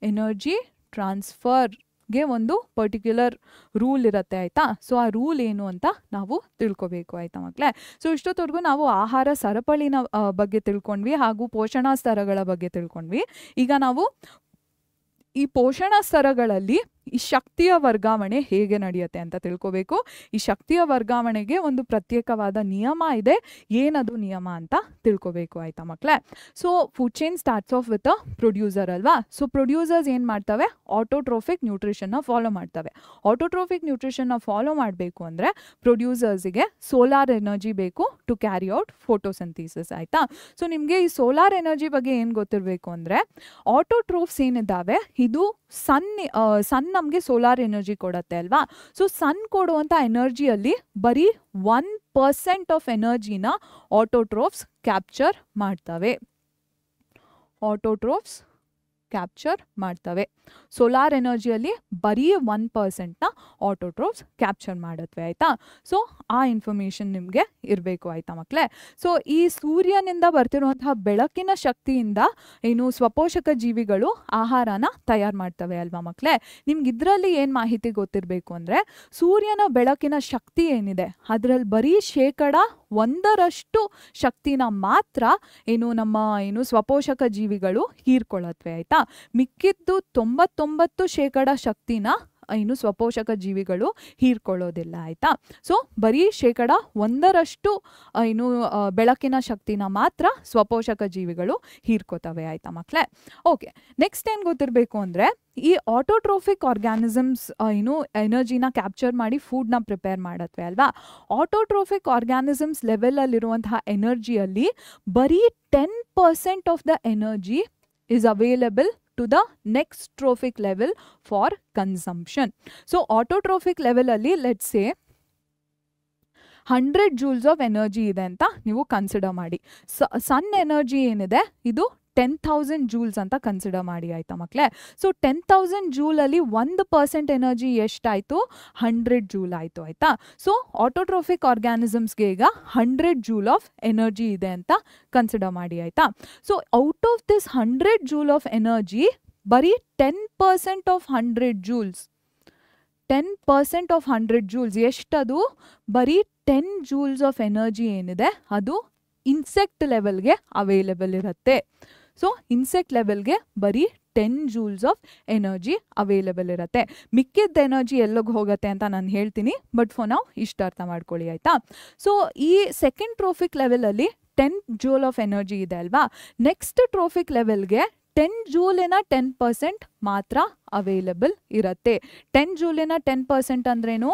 ಎನರ್ಜಿ ಟ್ರಾನ್ಸ್ಫರ್ಗೆ ಒಂದು ಪರ್ಟಿಕ್ಯುಲರ್ ರೂಲ್ ಇರುತ್ತೆ ಆಯಿತಾ. ಸೊ ಆ ರೂಲ್ ಏನು ಅಂತ ನಾವು ತಿಳ್ಕೊಬೇಕು ಆಯಿತಾ ಮಕ್ಕಳೇ. ಸೊ ಇಷ್ಟೊತ್ತವರೆಗೂ ನಾವು ಆಹಾರ ಸರಪಳಿನ ಬಗ್ಗೆ ತಿಳ್ಕೊಂಡ್ವಿ ಹಾಗೂ ಪೋಷಣಾ ಸ್ತರಗಳ ಬಗ್ಗೆ ತಿಳ್ಕೊಂಡ್ವಿ. ಈಗ ನಾವು ಈ ಪೋಷಣಾ ಸ್ತರಗಳಲ್ಲಿ ಈ ಶಕ್ತಿಯ ವರ್ಗಾವಣೆ ಹೇಗೆ ನಡೆಯುತ್ತೆ ಅಂತ ತಿಳ್ಕೋಬೇಕು. ಈ ಶಕ್ತಿಯ ವರ್ಗಾವಣೆಗೆ ಒಂದು ಪ್ರತ್ಯೇಕವಾದ ನಿಯಮ ಇದೆ. ಏನದು ನಿಯಮ ಅಂತ ತಿಳ್ಕೋಬೇಕು ಆಯ್ತಾ ಮಕ್ಕಳೇ. So food chain starts of with a producer ಅಲ್ವಾ. ಸೊ ಪ್ರೊಡ್ಯೂಸರ್ಸ್ ಏನು ಮಾಡ್ತವೆ, ಆಟೋಟ್ರೋಫಿಕ್ ನ್ಯೂಟ್ರಿಷನ್ನ ಫಾಲೋ ಮಾಡ್ತವೆ. ಆಟೋಟ್ರೋಫಿಕ್ ನ್ಯೂಟ್ರಿಷನ್ನ ಫಾಲೋ ಮಾಡಬೇಕು ಅಂದರೆ ಪ್ರೊಡ್ಯೂಸರ್ಸಿಗೆ ಸೋಲಾರ್ ಎನರ್ಜಿ ಬೇಕು ಟು ಕ್ಯಾರಿ ಔಟ್ ಫೋಟೋಸಿಂಥೆಸಿಸ್ ಆಯಿತಾ. ಸೊ ನಿಮಗೆ ಈ ಸೋಲಾರ್ ಎನರ್ಜಿ ಬಗ್ಗೆ ಏನು ಗೊತ್ತಿರಬೇಕು ಅಂದರೆ, ಆಟೋಟ್ರೋಫ್ಸ್ ಏನಿದ್ದಾವೆ ಇದು ಸನ್ ನಮಗೆ ಸೋಲಾರ್ ಎನರ್ಜಿ ಕೊಡುತ್ತೆ ಅಲ್ವಾ. ಸೊ ಸನ್ ಕೊಡುವಂಥ ಎನರ್ಜಿಯಲ್ಲಿ ಬರೀ 1% ಆಫ್ ಎನರ್ಜಿನ ಆಟೋಟ್ರೋಫ್ಸ್ ಕ್ಯಾಪ್ಚರ್ ಮಾಡ್ತವೆ. ಆಟೋಟ್ರೋಫ್ಸ್ ಕ್ಯಾಪ್ಚರ್ ಮಾಡ್ತವೆ. ಸೋಲಾರ್ ಎನರ್ಜಿಯಲ್ಲಿ ಬರೀ 1%ನ ಆಟೋಟ್ರೋಫ್ಸ್ ಕ್ಯಾಪ್ಚರ್ ಮಾಡುತ್ತವೆ ಆಯಿತಾ. ಸೊ ಆ ಇನ್ಫಾರ್ಮೇಷನ್ ನಿಮಗೆ ಇರಬೇಕು ಆಯಿತಾ ಮಕ್ಕಳೇ. ಸೊ ಈ ಸೂರ್ಯನಿಂದ ಬರ್ತಿರುವಂತಹ ಬೆಳಕಿನ ಶಕ್ತಿಯಿಂದ ಸ್ವಪೋಷಕ ಜೀವಿಗಳು ಆಹಾರನ ತಯಾರು ಮಾಡ್ತವೆ ಅಲ್ವಾ ಮಕ್ಕಳೇ. ನಿಮ್ಗೆ ಇದರಲ್ಲಿ ಏನು ಮಾಹಿತಿ ಗೊತ್ತಿರಬೇಕು ಅಂದರೆ, ಸೂರ್ಯನ ಬೆಳಕಿನ ಶಕ್ತಿ ಏನಿದೆ ಅದರಲ್ಲಿ ಬರೀ 1% ಶಕ್ತಿನ ಮಾತ್ರ ನಮ್ಮ ಸ್ವಪೋಷಕ ಜೀವಿಗಳು ಹೀರ್ಕೊಳ್ಳತ್ವೆ ಆಯಿತಾ. ಮಿಕ್ಕಿದ್ದು 99% ಶಕ್ತಿನ ಏನು ಸ್ವಪೋಷಕ ಜೀವಿಗಳು ಹೀರ್ಕೊಳ್ಳೋದಿಲ್ಲ ಆಯ್ತಾ. ಸೊ ಬರೀ 1% ಏನು ಬೆಳಕಿನ ಶಕ್ತಿನ ಮಾತ್ರ ಸ್ವಪೋಷಕ ಜೀವಿಗಳು ಹೀರ್ಕೋತವೆ ಆಯ್ತಾ ಮಕ್ಕಳೇ. ಓಕೆ, ನೆಕ್ಸ್ಟ್ ಏನು ಗೊತ್ತಿರಬೇಕು ಅಂದರೆ ಈ ಆಟೋಟ್ರೋಫಿಕ್ ಆರ್ಗ್ಯಾನಿಸಮ್ಸ್ ಏನು ಎನರ್ಜಿನ ಕ್ಯಾಪ್ಚರ್ ಮಾಡಿ ಫುಡ್ನ ಪ್ರಿಪೇರ್ ಮಾಡತ್ವೆ ಅಲ್ವಾ. ಆಟೋಟ್ರೋಫಿಕ್ ಆರ್ಗ್ಯಾನಿಸಮ್ಸ್ ಲೆವೆಲಲ್ಲಿರುವಂತಹ ಎನರ್ಜಿಯಲ್ಲಿ ಬರೀ 10% of the energy is available to the next trophic level for consumption. So autotrophic level alli let's say 100 joules of energy ಇದೆ ಅಂತ ನೀವು ಕನ್ಸಿಡರ್ ಮಾಡಿ. ಸನ್ ಎನರ್ಜಿ ಏನಿದೆ ಇದು 10,000 joules ಅಂತ ಕನ್ಸಿಡರ್ ಮಾಡಿ ಆಯ್ತಾ ಮಕ್ಕಳೇ. ಸೊ 10,000 ಜೂಲಲ್ಲಿ 1% ಎನರ್ಜಿ ಎಷ್ಟಾಯಿತು, 100 ಜೂಲ್ ಆಯಿತು ಆಯಿತಾ. ಸೊ ಆಟೋಟ್ರೋಫಿಕ್ ಆರ್ಗ್ಯಾನಿಸಮ್ಸ್ಗೆ ಈಗ 100 ಜೂಲ್ ಆಫ್ ಎನರ್ಜಿ ಇದೆ ಅಂತ ಕನ್ಸಿಡರ್ ಮಾಡಿ ಆಯಿತಾ. So out of this 100 joule of energy ಬರೀ 10% ಆಫ್ 100 ಜೂಲ್ಸ್ 10% ಆಫ್ 100 ಜೂಲ್ಸ್ ಎಷ್ಟದು, ಬರೀ 10 ಜೂಲ್ಸ್ ಆಫ್ ಎನರ್ಜಿ ಏನಿದೆ ಅದು ಇನ್ಸೆಕ್ಟ್ ಲೆವೆಲ್ಗೆ ಅವೈಲೇಬಲ್ ಇರುತ್ತೆ. ಸೊ ಇನ್ಸೆಕ್ಟ್ ಲೆವೆಲ್ಗೆ ಬರೀ 10 ಜೂಲ್ಸ್ ಆಫ್ ಎನರ್ಜಿ ಅವೈಲೇಬಲ್ ಇರುತ್ತೆ. ಮಿಕ್ಕಿದ ಎನರ್ಜಿ ಎಲ್ಲಿಗೆ ಹೋಗುತ್ತೆ ಅಂತ ನಾನು ಹೇಳ್ತೀನಿ, ಬಟ್ ಫಾರ್ ನಾವು ಇಷ್ಟು ಅರ್ಥ ಮಾಡ್ಕೊಳ್ಳಿ ಆಯಿತಾ. ಸೊ ಈ ಸೆಕೆಂಡ್ ಟ್ರೋಫಿಕ್ ಲೆವೆಲಲ್ಲಿ 10 ಜೂಲ್ ಆಫ್ ಎನರ್ಜಿ ಇದೆ ಅಲ್ವಾ. ನೆಕ್ಸ್ಟ್ ಟ್ರೋಫಿಕ್ ಲೆವೆಲ್ಗೆ 10 ಜೂಲಿನ 10% ಮಾತ್ರ ಅವೈಲೇಬಲ್ ಇರುತ್ತೆ. 10 ಜೂಲಿನ 10% ಅಂದ್ರೇನು,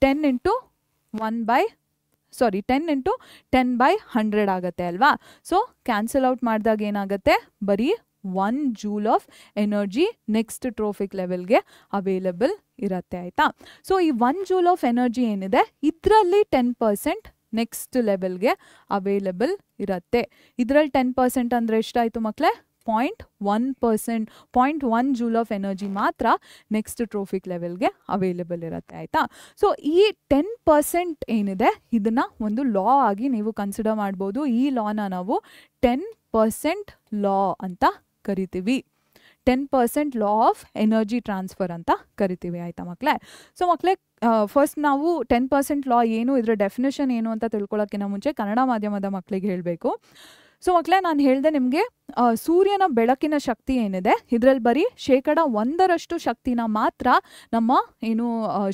10 ಇಂಟು 10/100 ಆಗುತ್ತೆ ಅಲ್ವಾ. ಸೊ ಕ್ಯಾನ್ಸಲ್ ಔಟ್ ಮಾಡಿದಾಗ ಏನಾಗುತ್ತೆ, ಬರೀ 1 ಜೂಲ್ ಆಫ್ ಎನರ್ಜಿ ನೆಕ್ಸ್ಟ್ ಟ್ರೋಫಿಕ್ ಲೆವೆಲ್ಗೆ ಅವೈಲೇಬಲ್ ಇರುತ್ತೆ ಆಯಿತಾ. ಸೊ ಈ 1 ಜೂಲ್ ಆಫ್ ಎನರ್ಜಿ ಏನಿದೆ ಇದರಲ್ಲಿ 10% ನೆಕ್ಸ್ಟ್ ಲೆವೆಲ್ಗೆ ಅವೈಲೇಬಲ್ ಇರುತ್ತೆ. ಇದರಲ್ಲಿ 10% ಅಂದರೆ ಎಷ್ಟಾಯಿತು ಮಕ್ಕಳೇ, 0.1 ಜೂಲ್ ಆಫ್ ಎನರ್ಜಿ ಮಾತ್ರ ನೆಕ್ಸ್ಟ್ ಟ್ರೋಫಿಕ್ ಲೆವೆಲ್ಗೆ ಅವೈಲೇಬಲ್ ಇರುತ್ತೆ ಆಯಿತಾ. ಸೊ ಈ 10% ಏನಿದೆ ಇದನ್ನು ಒಂದು ಲಾ ಆಗಿ ನೀವು ಕನ್ಸಿಡರ್ ಮಾಡ್ಬೋದು. ಈ ಲಾನ ನಾವು 10% ಲಾ ಅಂತ ಕರಿತೀವಿ. 10% ಲಾ ಆಫ್ ಎನರ್ಜಿ ಟ್ರಾನ್ಸ್ಫರ್ ಅಂತ ಕರಿತೀವಿ ಆಯಿತಾ ಮಕ್ಕಳೇ. ಸೊ ಮಕ್ಕಳೇ ಫಸ್ಟ್ ನಾವು 10% ಲಾ ಏನು, ಇದರ ಡೆಫಿನೇಷನ್ ಏನು ಅಂತ ತಿಳ್ಕೊಳ್ಳೋಕ್ಕಿಂತ ಮುಂಚೆ ಕನ್ನಡ ಮಾಧ್ಯಮದ ಮಕ್ಕಳಿಗೆ ಹೇಳಬೇಕು. ಸೊ ಮಕ್ಕಳೇ ನಾನು ಹೇಳಿದೆ ನಿಮಗೆ ಸೂರ್ಯನ ಬೆಳಕಿನ ಶಕ್ತಿ ಏನಿದೆ ಇದರಲ್ಲಿ ಬರೀ 1% ಶಕ್ತಿನ ಮಾತ್ರ ನಮ್ಮ ಏನು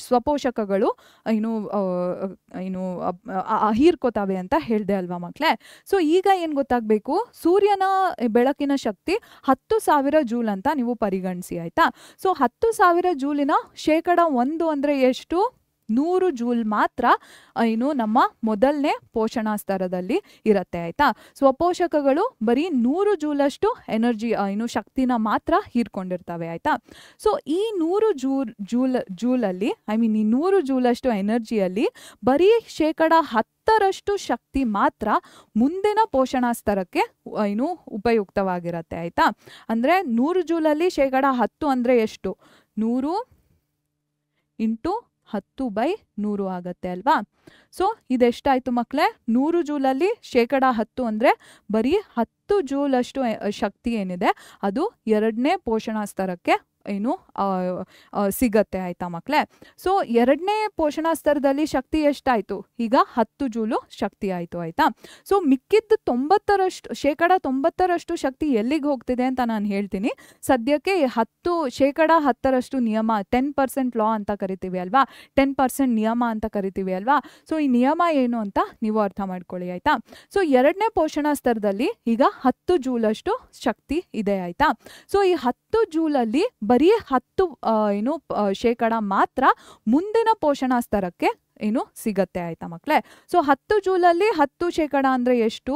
ಸ್ವಪೋಷಕಗಳು ಏನು ಹೀರ್ಕೋತಾವೆ ಅಂತ ಹೇಳಿದೆ ಅಲ್ವಾ ಮಕ್ಕಳೇ. ಸೊ ಈಗ ಏನು ಗೊತ್ತಾಗಬೇಕು, ಸೂರ್ಯನ ಬೆಳಕಿನ ಶಕ್ತಿ 10,000 ಜೂಲ್ ಅಂತ ನೀವು ಪರಿಗಣಿಸಿ ಆಯಿತಾ. ಸೊ 10,000 ಜೂಲಿನ 1% ಅಂದರೆ ಎಷ್ಟು, 100 ಜೂಲ್ ಮಾತ್ರ ಏನು ನಮ್ಮ ಮೊದಲನೇ ಪೋಷಣಾ ಸ್ತರದಲ್ಲಿ ಇರುತ್ತೆ ಆಯಿತಾ. ಸ್ವಪೋಷಕಗಳು ಬರೀ 100 ಜೂಲಷ್ಟು ಎನರ್ಜಿ ಏನು ಶಕ್ತಿನ ಮಾತ್ರ ಹೀರ್ಕೊಂಡಿರ್ತವೆ ಆಯಿತಾ. ಸೊ ಈ 100 ಜೂಲಲ್ಲಿ ಈ 100 ಜೂಲಷ್ಟು ಎನರ್ಜಿಯಲ್ಲಿ ಬರೀ 10% ಶಕ್ತಿ ಮಾತ್ರ ಮುಂದಿನ ಪೋಷಣಾ ಸ್ತರಕ್ಕೆ ಏನು ಉಪಯುಕ್ತವಾಗಿರುತ್ತೆ ಆಯಿತಾ. ಅಂದರೆ 100 ಜೂಲಲ್ಲಿ 10% ಅಂದರೆ ಎಷ್ಟು, 100 ಇಂಟು 10/100 ಆಗುತ್ತೆ ಅಲ್ವಾ. ಸೊ ಇದೆಷ್ಟಾಯಿತು ಮಕ್ಕಳೇ, 100 ಜೂಲಲ್ಲಿ 10% ಅಂದರೆ ಬರೀ 10 ಜೂಲಷ್ಟು ಶಕ್ತಿ ಏನಿದೆ ಅದು ಎರಡನೇ ಪೋಷಣಾ ಸ್ತರಕ್ಕೆ ಏನು ಸಿಗತ್ತೆ ಆಯಿತಾ ಮಕ್ಕಳೇ. ಸೊ ಎರಡನೇ ಪೋಷಣಾ ಸ್ತರದಲ್ಲಿ ಶಕ್ತಿ ಎಷ್ಟಾಯಿತು, ಈಗ 10 ಜೂಲು ಶಕ್ತಿ ಆಯಿತು ಆಯಿತಾ. ಸೊ ಮಿಕ್ಕಿದ್ದು 90% ಶಕ್ತಿ ಎಲ್ಲಿಗೆ ಹೋಗ್ತಿದೆ ಅಂತ ನಾನು ಹೇಳ್ತೀನಿ. ಸದ್ಯಕ್ಕೆ 10% ನಿಯಮ 10% ಲಾ ಅಂತ ಕರಿತೀವಿ ಅಲ್ವಾ, 10% ನಿಯಮ ಅಂತ ಕರಿತೀವಿ ಅಲ್ವಾ. ಸೊ ಈ ನಿಯಮ ಏನು ಅಂತ ನೀವು ಅರ್ಥ ಮಾಡ್ಕೊಳ್ಳಿ ಆಯಿತಾ. ಸೊ ಎರಡನೇ ಪೋಷಣಾ ಸ್ತರದಲ್ಲಿ ಈಗ 10 ಜೂಲಷ್ಟು ಶಕ್ತಿ ಇದೆ ಆಯಿತಾ. ಸೊ ಈ 10 ಜೂಲಲ್ಲಿ ಬರೀ 10% ಮಾತ್ರ ಮುಂದಿನ ಪೋಷಣಾ ಸ್ತರಕ್ಕೆ ಏನು ಸಿಗತ್ತೆ ಆಯ್ತಾ ಮಕ್ಕಳೇ. ಸೊ 10 ಜೂಲಲ್ಲಿ 10% ಅಂದರೆ ಎಷ್ಟು,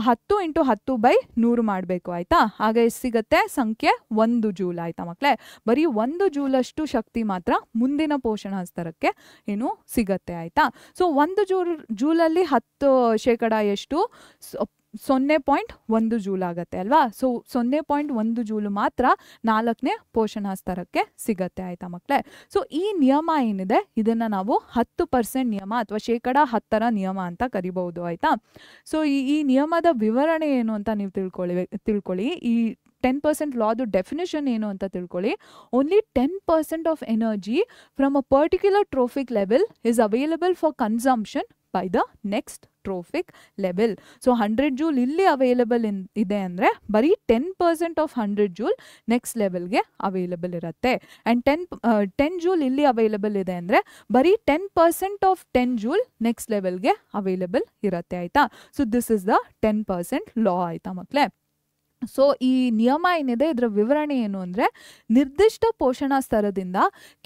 10 ಇಂಟು 10/100 ಮಾಡಬೇಕು ಆಯಿತಾ. ಆಗ ಎಷ್ಟು ಸಿಗುತ್ತೆ, ಸಂಖ್ಯೆ 1 ಜೂಲ್ ಆಯಿತಾ ಮಕ್ಕಳೇ. ಬರೀ 1 ಜೂಲಷ್ಟು ಶಕ್ತಿ ಮಾತ್ರ ಮುಂದಿನ ಪೋಷಣಾ ಸ್ತರಕ್ಕೆ ಏನು ಸಿಗತ್ತೆ ಆಯಿತಾ. ಸೊ 1 ಜೂಲಲ್ಲಿ 10% ಎಷ್ಟು, 0.1 ಜೂಲ್ ಆಗುತ್ತೆ ಅಲ್ವಾ. ಸೊ 0.1 ಜೂಲು ಮಾತ್ರ 4ನೇ ಪೋಷಣಾ ಸ್ತರಕ್ಕೆ ಸಿಗತ್ತೆ ಆಯಿತಾ ಮಕ್ಕಳೇ. ಸೊ ಈ ನಿಯಮ ಏನಿದೆ ಇದನ್ನು ನಾವು 10% ನಿಯಮ ಅಥವಾ 10% ನಿಯಮ ಅಂತ ಕರಿಬಹುದು ಆಯಿತಾ. ಸೊ ಈ ನಿಯಮದ ವಿವರಣೆ ಏನು ಅಂತ ನೀವು ತಿಳ್ಕೊಳ್ಳಿ. ಈ 10% ಲಾದು ಡೆಫಿನೇಷನ್ ಏನು ಅಂತ ತಿಳ್ಕೊಳ್ಳಿ. Only 10% of energy from a particular trophic level is available for consumption by the next trophic level. So 100 ಜೂಲ್ ಇಲ್ಲಿ ಅವೈಲಬಲ್ ಇದೆ ಅಂದರೆ ಬರೀ 10% ಆಫ್ 100 ಜೂಲ್ ನೆಕ್ಸ್ಟ್ ಲೆವೆಲ್ಗೆ ಅವೈಲಬಲ್ ಇರುತ್ತೆ. ಆ್ಯಂಡ್ 10 ಜೂಲ್ ಇಲ್ಲಿ ಅವೈಲಬಲ್ ಇದೆ ಅಂದರೆ ಬರೀ 10% ಆಫ್ 10 ಜೂಲ್ ನೆಕ್ಸ್ಟ್ ಲೆವೆಲ್ಗೆ ಅವೈಲಬಲ್ ಇರುತ್ತೆ ಆಯಿತಾ. ಸೊ ದಿಸ್ ಇಸ್ ದ 10% ಲಾ ಆಯಿತಾ ಮಕ್ಕಳೇ. ಸೊ ಈ ನಿಯಮ ಏನಿದೆ ಇದರ ವಿವರಣೆ ಏನು ಅಂದರೆ ನಿರ್ದಿಷ್ಟ ಪೋಷಣಾ ಸ್ತರದಿಂದ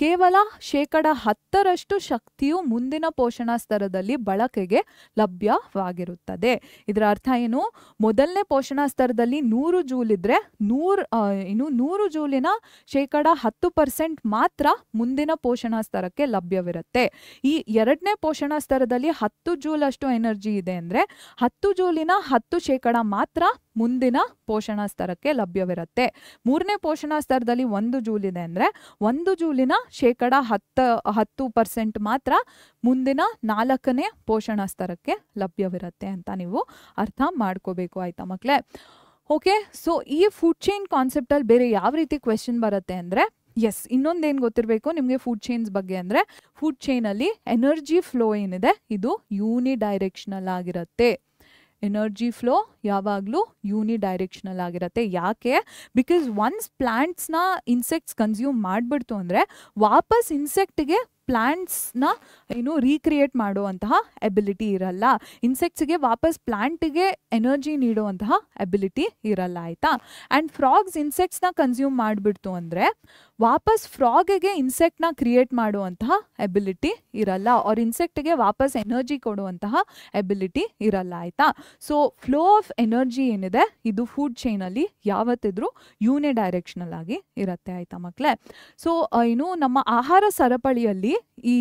ಕೇವಲ 10% ಶಕ್ತಿಯು ಮುಂದಿನ ಪೋಷಣಾ ಸ್ತರದಲ್ಲಿ ಬಳಕೆಗೆ ಲಭ್ಯವಾಗಿರುತ್ತದೆ. ಇದರ ಅರ್ಥ ಏನು, ಮೊದಲನೇ ಪೋಷಣಾ ಸ್ತರದಲ್ಲಿ 100 ಜೂಲ್ ಇದ್ದರೆ 100 ಜೂಲಿನ 10% ಮಾತ್ರ ಮುಂದಿನ ಪೋಷಣಾ ಸ್ತರಕ್ಕೆ ಲಭ್ಯವಿರುತ್ತೆ. ಈ ಎರಡನೇ ಪೋಷಣಾ ಸ್ತರದಲ್ಲಿ 10 ಜೂಲ್ ಅಷ್ಟು ಎನರ್ಜಿ ಇದೆ ಅಂದರೆ 10 ಜೂಲಿನ 10% ಮಾತ್ರ ಮುಂದಿನ ಪೋಷಣಾ ಸ್ತರಕ್ಕೆ ಲಭ್ಯವಿರುತ್ತೆ. ಮೂರನೇ ಪೋಷಣಾ ಸ್ತರದಲ್ಲಿ 1 ಜೂಲ್ ಇದೆ ಅಂದರೆ 1 ಜೂಲಿನ 10% ಮಾತ್ರ ಮುಂದಿನ 4ನೇ ಪೋಷಣಾ ಸ್ತರಕ್ಕೆ ಲಭ್ಯವಿರುತ್ತೆ ಅಂತ ನೀವು ಅರ್ಥ ಮಾಡ್ಕೋಬೇಕು ಆಯ್ತಾ ಮಕ್ಕಳೇ. ಓಕೆ, ಸೊ ಈ ಫುಡ್ ಚೈನ್ ಕಾನ್ಸೆಪ್ಟಲ್ಲಿ ಬೇರೆ ಯಾವ ರೀತಿ ಕ್ವೆಶನ್ ಬರುತ್ತೆ ಅಂದರೆ ಇನ್ನೊಂದೇನು ಗೊತ್ತಿರಬೇಕು ನಿಮಗೆ ಫುಡ್ ಚೈನ್ಸ್ ಬಗ್ಗೆ ಅಂದರೆ ಫುಡ್ ಚೈನಲ್ಲಿ ಎನರ್ಜಿ ಫ್ಲೋ ಏನಿದೆ ಇದು ಯೂನಿಡೈರೆಕ್ಷನಲ್ ಆಗಿರುತ್ತೆ. ಎನರ್ಜಿ ಫ್ಲೋ ಯಾವಾಗಲೂ ಯೂನಿಡೈರೆಕ್ಷನಲ್ ಆಗಿರುತ್ತೆ. ಯಾಕೆ? ಬಿಕಾಸ್ ಒನ್ಸ್ ಪ್ಲಾಂಟ್ಸ್ನ ಇನ್ಸೆಕ್ಟ್ಸ್ ಕನ್ಸ್ಯೂಮ್ ಮಾಡಿಬಿಡ್ತು ಅಂದರೆ ವಾಪಸ್ ಇನ್ಸೆಕ್ಟ್ಗೆ ಪ್ಲಾಂಟ್ಸ್ನ ರೀಕ್ರಿಯೇಟ್ ಮಾಡುವಂತಹ ಎಬಿಲಿಟಿ ಇರಲ್ಲ. ಇನ್ಸೆಕ್ಟ್ಸ್ಗೆ ವಾಪಸ್ ಪ್ಲಾಂಟಿಗೆ ಎನರ್ಜಿ ನೀಡುವಂತಹ ಎಬಿಲಿಟಿ ಇರಲ್ಲ ಆಯಿತಾ. ಆ್ಯಂಡ್ ಫ್ರಾಗ್ಸ್ ಇನ್ಸೆಕ್ಟ್ಸ್ನ ಕನ್ಸ್ಯೂಮ್ ಮಾಡಿಬಿಡ್ತು ಅಂದರೆ ವಾಪಸ್ ಫ್ರಾಗಿಗೆ ಇನ್ಸೆಕ್ಟ್ನ ಕ್ರಿಯೇಟ್ ಮಾಡುವಂತಹ ಎಬಿಲಿಟಿ ಇರಲ್ಲ. ಅವ್ರ ಇನ್ಸೆಕ್ಟ್ಗೆ ವಾಪಸ್ ಎನರ್ಜಿ ಕೊಡುವಂತಹ ಎಬಿಲಿಟಿ ಇರಲ್ಲ ಆಯಿತಾ. ಸೊ ಫ್ಲೋ ಆಫ್ ಎನರ್ಜಿ ಏನಿದೆ ಇದು ಫುಡ್ ಚೈನಲ್ಲಿ ಯಾವತ್ತಿದ್ರೂ ಯೂನಿಡೈರೆಕ್ಷನಲ್ ಆಗಿ ಇರುತ್ತೆ ಆಯಿತಾ ಮಕ್ಕಳೇ. ಸೊ ನಮ್ಮ ಆಹಾರ ಸರಪಳಿಯಲ್ಲಿ ಈ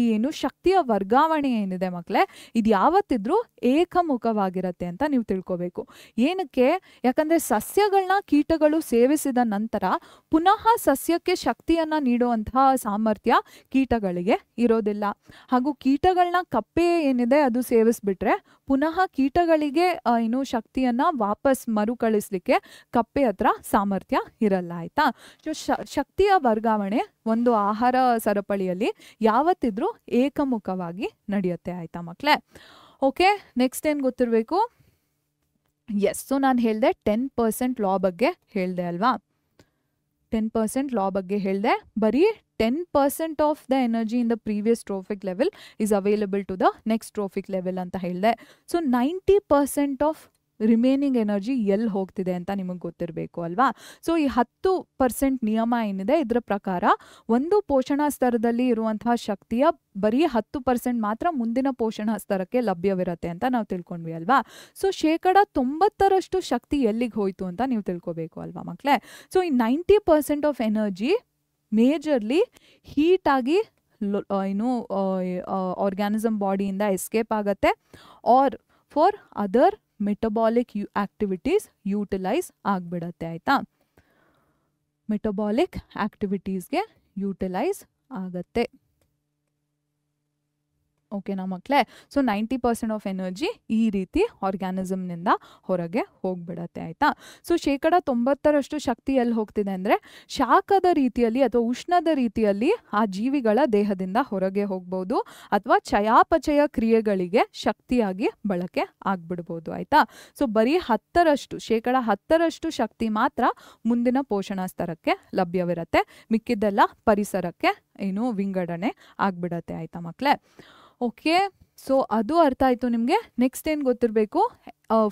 ಶಕ್ತಿಯ ವರ್ಗಾವಣೆ ಏನಿದೆ ಮಕ್ಕಳೇ ಇದು ಯಾವತ್ತಿದ್ರೂ ಏಕಮುಖವಾಗಿರುತ್ತೆ ಅಂತ ನೀವು ತಿಳ್ಕೋಬೇಕು. ಏನಕ್ಕೆ? ಯಾಕಂದರೆ ಸಸ್ಯಗಳನ್ನ ಕೀಟಗಳು ಸೇವಿಸಿದ ನಂತರ ಪುನಃ ಸಸ್ಯಕ್ಕೆ ಶಕ್ತಿಯನ್ನು ನೀಡುವಂತಹ ಸಾಮರ್ಥ್ಯ ಕೀಟಗಳಿಗೆ ಇರೋದಿಲ್ಲ. ಹಾಗೂ ಕೀಟಗಳನ್ನ ಕಪ್ಪೆ ಏನಿದೆ ಅದು ಸೇವಿಸ್ಬಿಟ್ರೆ ಪುನಃ ಕೀಟಗಳಿಗೆ ಶಕ್ತಿಯನ್ನು ವಾಪಸ್ ಮರುಕಳಿಸ್ಲಿಕ್ಕೆ ಕಪ್ಪೆ ಹತ್ರ ಸಾಮರ್ಥ್ಯ ಇರಲ್ಲ ಆಯಿತಾ. ಶಕ್ತಿಯ ವರ್ಗಾವಣೆ ಒಂದು ಆಹಾರ ಸರಪಳಿಯಲ್ಲಿ ಯಾವತ್ತಿದ್ರೂ ಏಕಮುಖವಾಗಿ ನಡೆಯುತ್ತೆ ಆಯಿತಾ ಮಕ್ಕಳೇ. ಓಕೆ, ನೆಕ್ಸ್ಟ್ ಏನು ಗೊತ್ತಿರಬೇಕು? ಸೊ ನಾನು ಹೇಳಿದೆ 10% ಲಾ ಬಗ್ಗೆ ಹೇಳಿದೆ ಅಲ್ವಾ. 10% ಲಾ ಬಗ್ಗೆ ಹೇಳಿದೆ. ಬರೀ 10% of the energy in the previous trophic level is available to the next trophic level ಅಂತ ಹೇಳಿದೆ. ಸೊ 90% ಆಫ್ ರಿಮೈನಿಂಗ್ ಎನರ್ಜಿ ಎಲ್ಲಿ ಹೋಗ್ತಿದೆ ಅಂತ ನಿಮಗೆ ಗೊತ್ತಿರಬೇಕು ಅಲ್ವಾ. ಸೊ ಈ 10% ನಿಯಮ ಏನಿದೆ ಇದರ ಪ್ರಕಾರ ಒಂದು ಪೋಷಣಾ ಸ್ತರದಲ್ಲಿ ಇರುವಂತಹ ಶಕ್ತಿಯ ಬರೀ 10% ಮಾತ್ರ ಮುಂದಿನ ಪೋಷಣಾ ಸ್ತರಕ್ಕೆ ಲಭ್ಯವಿರುತ್ತೆ ಅಂತ ನಾವು ತಿಳ್ಕೊಂಡ್ವಿ ಅಲ್ವಾ. ಸೊ 90% ಶಕ್ತಿ ಎಲ್ಲಿಗೆ ಹೋಯ್ತು ಅಂತ ನೀವು ತಿಳ್ಕೊಬೇಕು ಅಲ್ವಾ ಮಕ್ಕಳೇ. ಸೊ ಈ 90% ಆಫ್ ಎನರ್ಜಿ ಮೇಜರ್ಲಿ ಹೀಟ್ ಆಗಿ ಆರ್ಗ್ಯಾನಿಸಮ್ ಬಾಡಿಯಿಂದ ಎಸ್ಕೇಪ್ ಆಗುತ್ತೆ or for other metabolic activities utilise ಆಗಿಬಿಡತ್ತೆ ಆಯಿತಾ. ಮೆಟಬಾಲಿಕ್ ಆಕ್ಟಿವಿಟೀಸ್ಗೆ ಯೂಟಿಲೈಸ್ ಆಗತ್ತೆ. ಓಕೆನಾ ಮಕ್ಕಳೇ. ಸೊ 90% ಆಫ್ ಎನರ್ಜಿ ಈ ರೀತಿ ಆರ್ಗ್ಯಾನಿಸಮ್ನಿಂದ ಹೊರಗೆ ಹೋಗ್ಬಿಡತ್ತೆ ಆಯಿತಾ. ಸೊ 90% ಶಕ್ತಿ ಎಲ್ಲಿ ಹೋಗ್ತಿದೆ ಅಂದರೆ ಶಾಖದ ರೀತಿಯಲ್ಲಿ ಅಥವಾ ಉಷ್ಣದ ರೀತಿಯಲ್ಲಿ ಆ ಜೀವಿಗಳ ದೇಹದಿಂದ ಹೊರಗೆ ಹೋಗ್ಬೋದು ಅಥವಾ ಚಯಾಪಚಯ ಕ್ರಿಯೆಗಳಿಗೆ ಶಕ್ತಿಯಾಗಿ ಬಳಕೆ ಆಗ್ಬಿಡ್ಬೋದು ಆಯಿತಾ. ಸೊ ಬರೀ 10% ಶಕ್ತಿ ಮಾತ್ರ ಮುಂದಿನ ಪೋಷಣಾ ಸ್ತರಕ್ಕೆ ಲಭ್ಯವಿರುತ್ತೆ. ಮಿಕ್ಕಿದ್ದೆಲ್ಲ ಪರಿಸರಕ್ಕೆ ವಿಂಗಡಣೆ ಆಗ್ಬಿಡತ್ತೆ ಆಯಿತಾ ಮಕ್ಕಳೇ. ಓಕೆ, ಸೊ ಅದು ಅರ್ಥ ಆಯಿತು ನಿಮಗೆ. ನೆಕ್ಸ್ಟ್ ಏನು ಗೊತ್ತಿರಬೇಕು?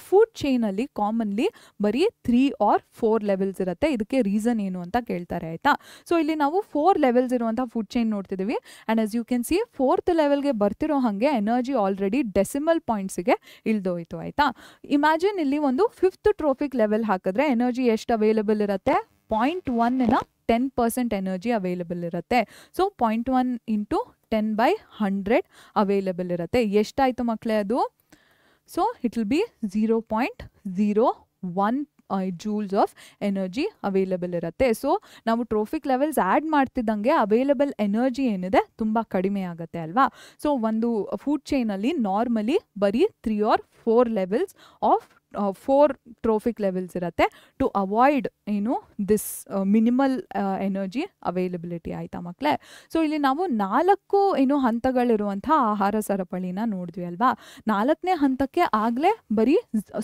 ಫುಡ್ ಚೈನಲ್ಲಿ ಕಾಮನ್ಲಿ ಬರೀ 3 or 4 ಲೆವೆಲ್ಸ್ ಇರುತ್ತೆ. ಇದಕ್ಕೆ ರೀಸನ್ ಏನು ಅಂತ ಕೇಳ್ತಾರೆ ಆಯಿತಾ. ಸೊ ಇಲ್ಲಿ ನಾವು 4 ಲೆವೆಲ್ಸ್ ಇರುವಂಥ ಫುಡ್ ಚೈನ್ ನೋಡ್ತಿದ್ದೀವಿ. And as you can see 4th ಲೆವೆಲ್ಗೆ ಬರ್ತಿರೋ ಹಾಗೆ ಎನರ್ಜಿ ಆಲ್ರೆಡಿ ಡೆಸಿಮಲ್ ಪಾಯಿಂಟ್ಸಿಗೆ ಇಳ್ದೋಯ್ತು ಆಯಿತಾ. ಇಮ್ಯಾಜಿನ್ ಇಲ್ಲಿ ಒಂದು 5th ಟ್ರೋಫಿಕ್ ಲೆವೆಲ್ ಹಾಕಿದ್ರೆ ಎನರ್ಜಿ ಎಷ್ಟು ಅವೈಲೇಬಲ್ ಇರುತ್ತೆ? 0.1ನ 10% ಎನರ್ಜಿ ಅವೈಲೇಬಲ್ ಇರುತ್ತೆ. ಸೊ 0.1 ಇಂಟು 10/100 ಅವೈಲೇಬಲ್ ಇರುತ್ತೆ. ಎಷ್ಟಾಯಿತು ಮಕ್ಕಳೇ ಅದು? So it will be 0.01 joules of energy available ಇರುತ್ತೆ. ಸೊ ನಾವು ಟ್ರೋಫಿಕ್ ಲೆವೆಲ್ಸ್ ಆ್ಯಡ್ ಮಾಡ್ತಿದ್ದಂಗೆ ಅವೈಲೇಬಲ್ ಎನರ್ಜಿ ಏನಿದೆ ತುಂಬ ಕಡಿಮೆ ಆಗುತ್ತೆ ಅಲ್ವಾ. ಸೊ ಒಂದು ಫುಡ್ ಚೈನಲ್ಲಿ ನಾರ್ಮಲಿ ಬರೀ 3 or 4 levels of 4 trophic levels ಇರುತ್ತೆ ಟು ಅವಾಯ್ಡ್ ಏನು ದಿಸ್ ಮಿನಿಮಲ್ ಎನರ್ಜಿ ಅವೈಲಬಿಲಿಟಿ ಆಯಿತಾ ಮಕ್ಕಳೇ. ಸೊ ಇಲ್ಲಿ ನಾವು 4 ಏನು ಹಂತಗಳಿರುವಂಥ ಆಹಾರ ಸರಪಳಿನ ನೋಡಿದ್ವಿ ಅಲ್ವಾ. 4ನೇ ಹಂತಕ್ಕೆ ಆಗಲೇ ಬರೀ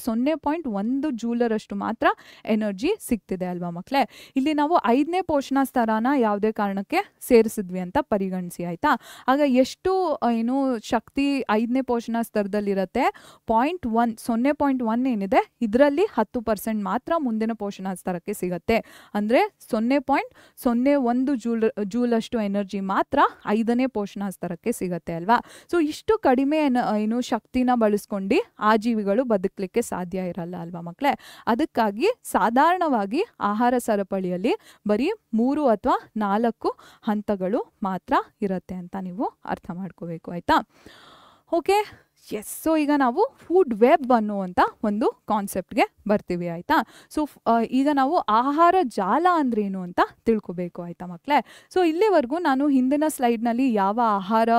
0.1 ಜೂಲರಷ್ಟು ಮಾತ್ರ ಎನರ್ಜಿ ಸಿಗ್ತಿದೆ ಅಲ್ವಾ ಮಕ್ಕಳೇ. ಇಲ್ಲಿ ನಾವು 5ನೇ ಪೋಷಣ ಸ್ತರನ ಯಾವುದೇ ಕಾರಣಕ್ಕೆ ಸೇರಿಸಿದ್ವಿ ಅಂತ ಪರಿಗಣಿಸಿ ಆಯಿತಾ. ಆಗ ಎಷ್ಟು ಏನು ಶಕ್ತಿ 5ನೇ ಪೋಷಣ ಸ್ತರದಲ್ಲಿರುತ್ತೆ 0.1 ಏನಿದೆ ಇದರಲ್ಲಿ 10% ಮಾತ್ರ ಮುಂದಿನ ಪೋಷಣ ಸ್ತರಕ್ಕೆ ಸಿಗುತ್ತೆ. ಅಂದರೆ 0.01 ಜೂಲಷ್ಟು ಎನರ್ಜಿ ಮಾತ್ರ 5ನೇ ಪೋಷಣ ಸ್ತರಕ್ಕೆ ಸಿಗುತ್ತೆ ಅಲ್ವಾ. ಸೊ ಇಷ್ಟು ಕಡಿಮೆ ಏನು ಶಕ್ತಿನ ಬಳಸ್ಕೊಂಡು ಆ ಜೀವಿಗಳು ಬದುಕಲಿಕ್ಕೆ ಸಾಧ್ಯ ಇರಲ್ಲ ಅಲ್ವಾ ಮಕ್ಕಳೇ. ಅದಕ್ಕಾಗಿ ಸಾಧಾರಣವಾಗಿ ಆಹಾರ ಸರಪಳಿಯಲ್ಲಿ ಬರೀ 3 ಅಥವಾ 4 ಹಂತಗಳು ಮಾತ್ರ ಇರುತ್ತೆ ಅಂತ ನೀವು ಅರ್ಥ ಮಾಡ್ಕೋಬೇಕು ಆಯ್ತಾ. Okay yes. ಸೊ ಈಗ ನಾವು ಫುಡ್ ವೆಬ್ ಅನ್ನುವಂಥ ಒಂದು ಕಾನ್ಸೆಪ್ಟ್ಗೆ ಬರ್ತೀವಿ ಆಯಿತಾ. ಸೊ ಈಗ ನಾವು ಆಹಾರ ಜಾಲ ಅಂದ್ರೇನು ಅಂತ ತಿಳ್ಕೊಬೇಕು ಆಯಿತಾ ಮಕ್ಕಳೇ. ಸೊ ಇಲ್ಲಿವರೆಗೂ ನಾನು ಹಿಂದಿನ ಸ್ಲೈಡ್ನಲ್ಲಿ ಯಾವ ಆಹಾರ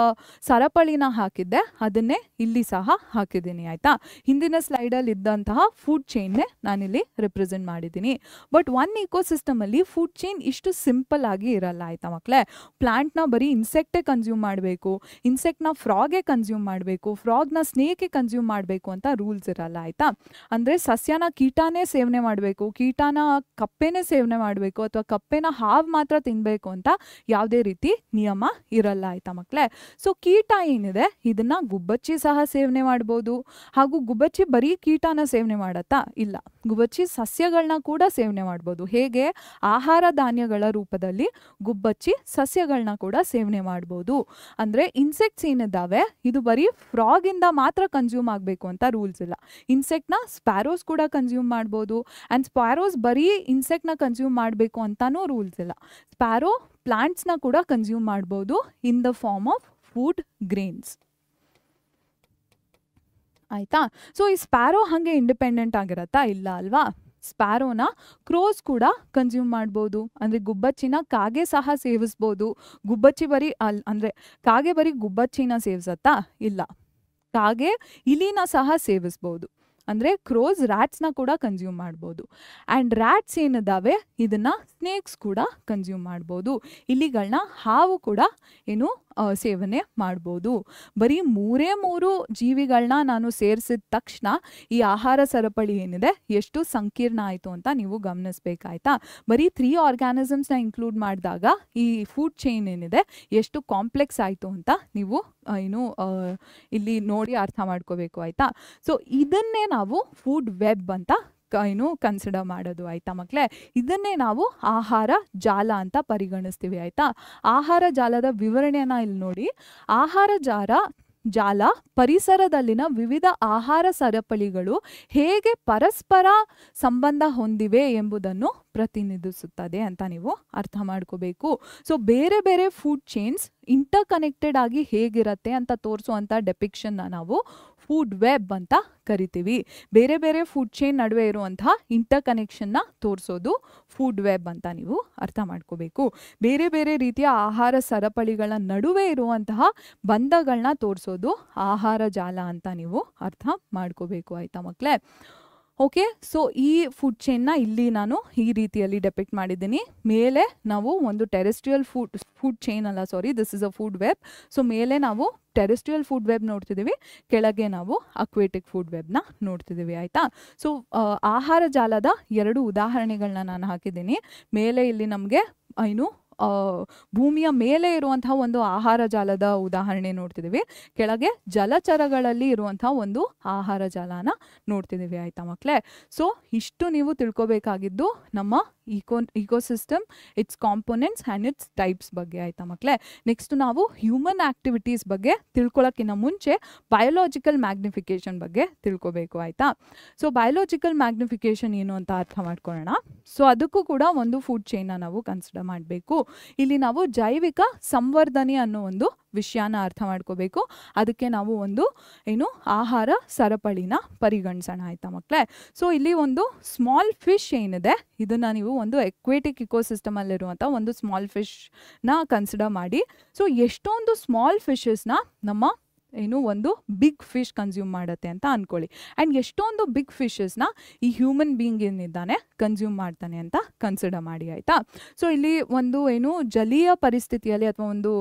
ಸರಪಳಿನ ಹಾಕಿದ್ದೆ ಅದನ್ನೇ ಇಲ್ಲಿ ಸಹ ಹಾಕಿದ್ದೀನಿ ಆಯಿತಾ. ಹಿಂದಿನ ಸ್ಲೈಡಲ್ಲಿ ಇದ್ದಂತಹ ಫುಡ್ ಚೈನ್ನೇ ನಾನಿಲ್ಲಿ ರಿಪ್ರೆಸೆಂಟ್ ಮಾಡಿದ್ದೀನಿ. ಬಟ್ ಒನ್ ಇಕೋಸಿಸ್ಟಮಲ್ಲಿ ಫುಡ್ ಚೈನ್ ಇಷ್ಟು ಸಿಂಪಲ್ ಆಗಿ ಇರಲ್ಲ ಆಯಿತಾ ಮಕ್ಕಳೇ. ಪ್ಲಾಂಟ್ನ ಬರೀ ಇನ್ಸೆಕ್ಟೇ ಕನ್ಸ್ಯೂಮ್ ಮಾಡಬೇಕು, ಇನ್ಸೆಕ್ಟ್ನ ಫ್ರಾಗೇ ಕನ್ಸ್ಯೂಮ್ ಮಾಡಬೇಕು, ಫ್ರಾಗ್ನ ಸ್ನೇಕೆ ಕನ್ಸ್ಯೂಮ್ ಮಾಡಬೇಕು ಅಂತ ರೂಲ್ಸ್ ಇರಲ್ಲ ಆಯಿತಾ. ಅಂದರೆ ಸಸ್ಯನ ಕೀಟನೇ ಸೇವನೆ ಮಾಡಬೇಕು, ಕೀಟನ ಕಪ್ಪೆನೇ ಸೇವನೆ ಮಾಡಬೇಕು ಅಥವಾ ಕಪ್ಪೆನ ಹಾವು ಮಾತ್ರ ತಿನ್ನಬೇಕು ಅಂತ ಯಾವುದೇ ರೀತಿ ನಿಯಮ ಇರಲ್ಲ ಆಯಿತಾ ಮಕ್ಕಳೇ. ಸೊ ಕೀಟ ಏನಿದೆ ಇದನ್ನ ಗುಬ್ಬಚ್ಚಿ ಸಹ ಸೇವನೆ ಮಾಡ್ಬೋದು. ಹಾಗೂ ಗುಬ್ಬಚ್ಚಿ ಬರೀ ಕೀಟನ ಸೇವನೆ ಮಾಡತ್ತಾ? ಇಲ್ಲ, ಗುಬ್ಬಚ್ಚಿ ಸಸ್ಯಗಳನ್ನ ಕೂಡ ಸೇವನೆ ಮಾಡ್ಬೋದು. ಹೇಗೆ? ಆಹಾರ ಧಾನ್ಯಗಳ ರೂಪದಲ್ಲಿ ಗುಬ್ಬಚ್ಚಿ ಸಸ್ಯಗಳನ್ನ ಕೂಡ ಸೇವನೆ ಮಾಡ್ಬೋದು. ಅಂದರೆ ಇನ್ಸೆಕ್ಟ್ಸ್ ಏನಿದ್ದಾವೆ ಇದು ಬರೀ ಫ್ರಾಗಿಂದ ಮಾತ್ರ ಕನ್ಸ್ಯೂಮ್ ಆಗಬೇಕು ಅಂತ ರೂಲ್ಸ್ ಇಲ್ಲ. ಇನ್ಸೆಕ್ಟ್ನ ಸ್ಪ್ಯಾರೋಸ್ ಕೂಡ ಕನ್ಸ್ಯೂಮ್ ಮಾಡ್ಬೋದು. ಆ್ಯಂಡ್ ಸ್ಪ್ಯಾರೋಸ್ ಬರೀ ಇನ್ಸೆಕ್ಟ್ನ ಕನ್ಸ್ಯೂಮ್ ಮಾಡಬೇಕು ಅಂತಾನೂ ರೂಲ್ಸ್ ಇಲ್ಲ. ಸ್ಪ್ಯಾರೋ ಪ್ಲಾಂಟ್ಸ್ನ ಕೂಡ ಕನ್ಸ್ಯೂಮ್ ಮಾಡ್ಬೋದು in the form of food grains ಆಯಿತಾ. ಸೊ ಈ ಸ್ಪ್ಯಾರೋ ಹಾಗೆ ಇಂಡಿಪೆಂಡೆಂಟ್ ಆಗಿರತ್ತಾ? ಇಲ್ಲ ಅಲ್ವಾ. ಸ್ಪ್ಯಾರೋನ ಕ್ರೋಸ್ ಕೂಡ ಕನ್ಸ್ಯೂಮ್ ಮಾಡ್ಬೋದು. ಅಂದರೆ ಗುಬ್ಬಚ್ಚಿನ ಕಾಗೆ ಸಹ ಸೇವಿಸ್ಬೋದು. ಗುಬ್ಬಚ್ಚಿ ಬರೀ ಅಂದರೆ ಕಾಗೆ ಬರೀ ಗುಬ್ಬಚ್ಚಿನ ಸೇವಿಸತ್ತಾ? ಇಲ್ಲ, ಕಾಗೆ ಇಲಿನ ಸಹ ಸೇವಿಸ್ಬೋದು. ಅಂದರೆ ಕ್ರೋಸ್ ರ್ಯಾಟ್ಸ್ನ ಕೂಡ ಕನ್ಸ್ಯೂಮ್ ಮಾಡ್ಬೋದು. ಆ್ಯಂಡ್ ರ್ಯಾಟ್ಸ್ ಏನಿದ್ದಾವೆ ಇದನ್ನು ಸ್ನೇಕ್ಸ್ ಕೂಡ ಕನ್ಸ್ಯೂಮ್ ಮಾಡ್ಬೋದು. ಇಲಿಗಳನ್ನ ಹಾವು ಕೂಡ ಏನು ಸೇವನೆ ಮಾಡ್ಬೋದು. ಬರೀ 3 ಜೀವಿಗಳನ್ನ ನಾನು ಸೇರಿಸಿದ ತಕ್ಷಣ ಈ ಆಹಾರ ಸರಪಳಿ ಏನಿದೆ ಎಷ್ಟು ಸಂಕೀರ್ಣ ಆಯಿತು ಅಂತ ನೀವು ಗಮನಿಸ್ಬೇಕಾಯ್ತಾ. ಬರೀ 3 ಆರ್ಗ್ಯಾನಿಸಮ್ಸ್ನ ಇನ್ಕ್ಲೂಡ್ ಮಾಡಿದಾಗ ಈ ಫುಡ್ ಚೈನ್ ಏನಿದೆ ಎಷ್ಟು ಕಾಂಪ್ಲೆಕ್ಸ್ ಆಯಿತು ಅಂತ ನೀವು ಏನು ಇಲ್ಲಿ ನೋಡಿ ಅರ್ಥ ಮಾಡ್ಕೋಬೇಕು ಆಯಿತಾ. ಸೊ ಇದನ್ನೇ ನಾವು ಫುಡ್ ವೆಬ್ ಅಂತ ಏನು ಕನ್ಸಿಡರ್ ಮಾಡೋದು ಆಯಿತಾ ಮಕ್ಕಳೇ. ಇದನ್ನೇ ನಾವು ಆಹಾರ ಜಾಲ ಅಂತ ಪರಿಗಣಿಸ್ತೀವಿ ಆಯಿತಾ. ಆಹಾರ ಜಾಲದ ವಿವರಣೆಯನ್ನು ಇಲ್ಲಿ ನೋಡಿ. ಆಹಾರ ಜಾಲ ಪರಿಸರದಲ್ಲಿನ ವಿವಿಧ ಆಹಾರ ಸರಪಳಿಗಳು ಹೇಗೆ ಪರಸ್ಪರ ಸಂಬಂಧ ಹೊಂದಿವೆ ಎಂಬುದನ್ನು ಪ್ರತಿನಿಧಿಸುತ್ತದೆ ಅಂತ ನೀವು ಅರ್ಥ ಮಾಡ್ಕೋಬೇಕು. ಸೊ ಬೇರೆ ಬೇರೆ ಫುಡ್ ಚೈನ್ಸ್ ಇಂಟರ್ ಕನೆಕ್ಟೆಡ್ ಆಗಿ ಹೇಗಿರತ್ತೆ ಅಂತ ತೋರಿಸುವಂಥ ಡೆಪಿಕ್ಷನ್ನ ನಾವು ಫುಡ್ ವೆಬ್ ಅಂತ ಕರಿತೀವಿ. ಬೇರೆ ಬೇರೆ ಫುಡ್ ಚೈನ್ ನಡುವೆ ಇರುವಂತಹ ಇಂಟರ್ ಕನೆಕ್ಷನ್ನ ತೋರಿಸೋದು ಫುಡ್ ವೆಬ್ ಅಂತ ನೀವು ಅರ್ಥ ಮಾಡ್ಕೋಬೇಕು. ಬೇರೆ ಬೇರೆ ರೀತಿಯ ಆಹಾರ ಸರಪಳಿಗಳ ನಡುವೆ ಇರುವಂತಹ ಬಂಧಗಳನ್ನ ತೋರಿಸೋದು ಆಹಾರ ಜಾಲ ಅಂತ ನೀವು ಅರ್ಥ ಮಾಡ್ಕೋಬೇಕು ಆಯಿತಾ ಮಕ್ಕಳೇ. ಓಕೆ. ಸೊ ಈ ಫುಡ್ ಚೈನ್ನ ಇಲ್ಲಿ ನಾನು ಈ ರೀತಿಯಲ್ಲಿ ಡೆಪಿಕ್ಟ್ ಮಾಡಿದ್ದೀನಿ. ಮೇಲೆ ನಾವು ಒಂದು ಟೆರೆಸ್ಟ್ರಿಯಲ್ ಫುಡ್ ಚೈನ್ ಅಲ್ಲ, sorry, this is a food web. So ಮೇಲೆ ನಾವು ಟೆರೆಸ್ಟ್ರಿಯಲ್ ಫುಡ್ ವೆಬ್ ನೋಡ್ತಿದ್ದೀವಿ, ಕೆಳಗೆ ನಾವು ಅಕ್ವೇಟಿಕ್ ಫುಡ್ ವೆಬ್ನ ನೋಡ್ತಿದ್ದೀವಿ ಆಯಿತಾ. ಸೊ ಆಹಾರ ಜಾಲದ 2 ಉದಾಹರಣೆಗಳನ್ನ ನಾನು ಹಾಕಿದ್ದೀನಿ. ಮೇಲೆ ಇಲ್ಲಿ ನಮಗೆ ಏನು ಭೂಮಿಯ ಮೇಲೆ ಇರುವಂತಹ ಒಂದು ಆಹಾರ ಜಾಲದ ಉದಾಹರಣೆ ನೋಡ್ತಿದ್ದೀವಿ, ಕೆಳಗೆ ಜಲಚರಗಳಲ್ಲಿ ಇರುವಂತಹ ಒಂದು ಆಹಾರ ಜಾಲನ ನೋಡ್ತಿದ್ದೀವಿ ಆಯಿತಾ ಮಕ್ಕಳೇ. ಸೊ ಇಷ್ಟು ನೀವು ತಿಳ್ಕೊಬೇಕಾಗಿದ್ದು ನಮ್ಮ ecosystem, it's components and its types ಬಗ್ಗೆ ಆಯಿತಾ ಮಕ್ಕಳೇ. ನೆಕ್ಸ್ಟ್ ನಾವು ಹ್ಯೂಮನ್ ಆಕ್ಟಿವಿಟೀಸ್ ಬಗ್ಗೆ ತಿಳ್ಕೊಳ್ಳೋಕ್ಕಿಂತ ಮುಂಚೆ ಬಯೋಲಾಜಿಕಲ್ ಮ್ಯಾಗ್ನಿಫಿಕೇಷನ್ ಬಗ್ಗೆ ತಿಳ್ಕೊಬೇಕು ಆಯಿತಾ. ಸೊ ಬಯೋಲಾಜಿಕಲ್ ಮ್ಯಾಗ್ನಿಫಿಕೇಷನ್ ಏನು ಅಂತ ಅರ್ಥ ಮಾಡ್ಕೊಳ್ಳೋಣ. ಸೊ ಅದಕ್ಕೂ ಕೂಡ ಒಂದು ಫುಡ್ ಚೈನ್ನ ನಾವು ಕನ್ಸಿಡರ್ ಮಾಡಬೇಕು. ಇಲ್ಲಿ ನಾವು ಜೈವಿಕ ಸಂವರ್ಧನೆ ಅನ್ನೋ ಒಂದು ವಿಷಯನ ಅರ್ಥ ಮಾಡ್ಕೋಬೇಕು. ಅದಕ್ಕೆ ನಾವು ಒಂದು ಏನು ಆಹಾರ ಸರಪಳಿನ ಪರಿಗಣಿಸೋಣ ಆಯಿತಾ ಮಕ್ಕಳೇ. ಸೊ ಇಲ್ಲಿ ಒಂದು ಸ್ಮಾಲ್ ಫಿಶ್ ಏನಿದೆ ಇದನ್ನು ನೀವು ಒಂದು ಎಕ್ವೇಟಿಕ್ ಇಕೋಸಿಸ್ಟಮ್ ಅಲ್ಲಿರುವಂಥ ಒಂದು ಸ್ಮಾಲ್ ಫಿಶ್ನ ಕನ್ಸಿಡರ್ ಮಾಡಿ. ಸೊ ಎಷ್ಟೊಂದು ಸ್ಮಾಲ್ ಫಿಶಸ್ನ ನಮ್ಮ ಏನು ಒಂದು ಬಿಗ್ ಫಿಶ್ ಕನ್ಸ್ಯೂಮ್ ಮಾಡುತ್ತೆ ಅಂತ ಅಂದ್ಕೊಳ್ಳಿ. ಆ್ಯಂಡ್ ಎಷ್ಟೊಂದು ಬಿಗ್ ಫಿಶಸ್ನ ಈ ಹ್ಯೂಮನ್ ಬೀಯಿಂಗ್ ಏನಿದ್ದಾನೆ ಕನ್ಸ್ಯೂಮ್ ಮಾಡ್ತಾನೆ ಅಂತ ಕನ್ಸಿಡರ್ ಮಾಡಿ ಆಯಿತಾ. ಸೊ ಇಲ್ಲಿ ಒಂದು ಏನು ಜಲೀಯ ಪರಿಸ್ಥಿತಿಯಲ್ಲಿ ಅಥವಾ ಒಂದು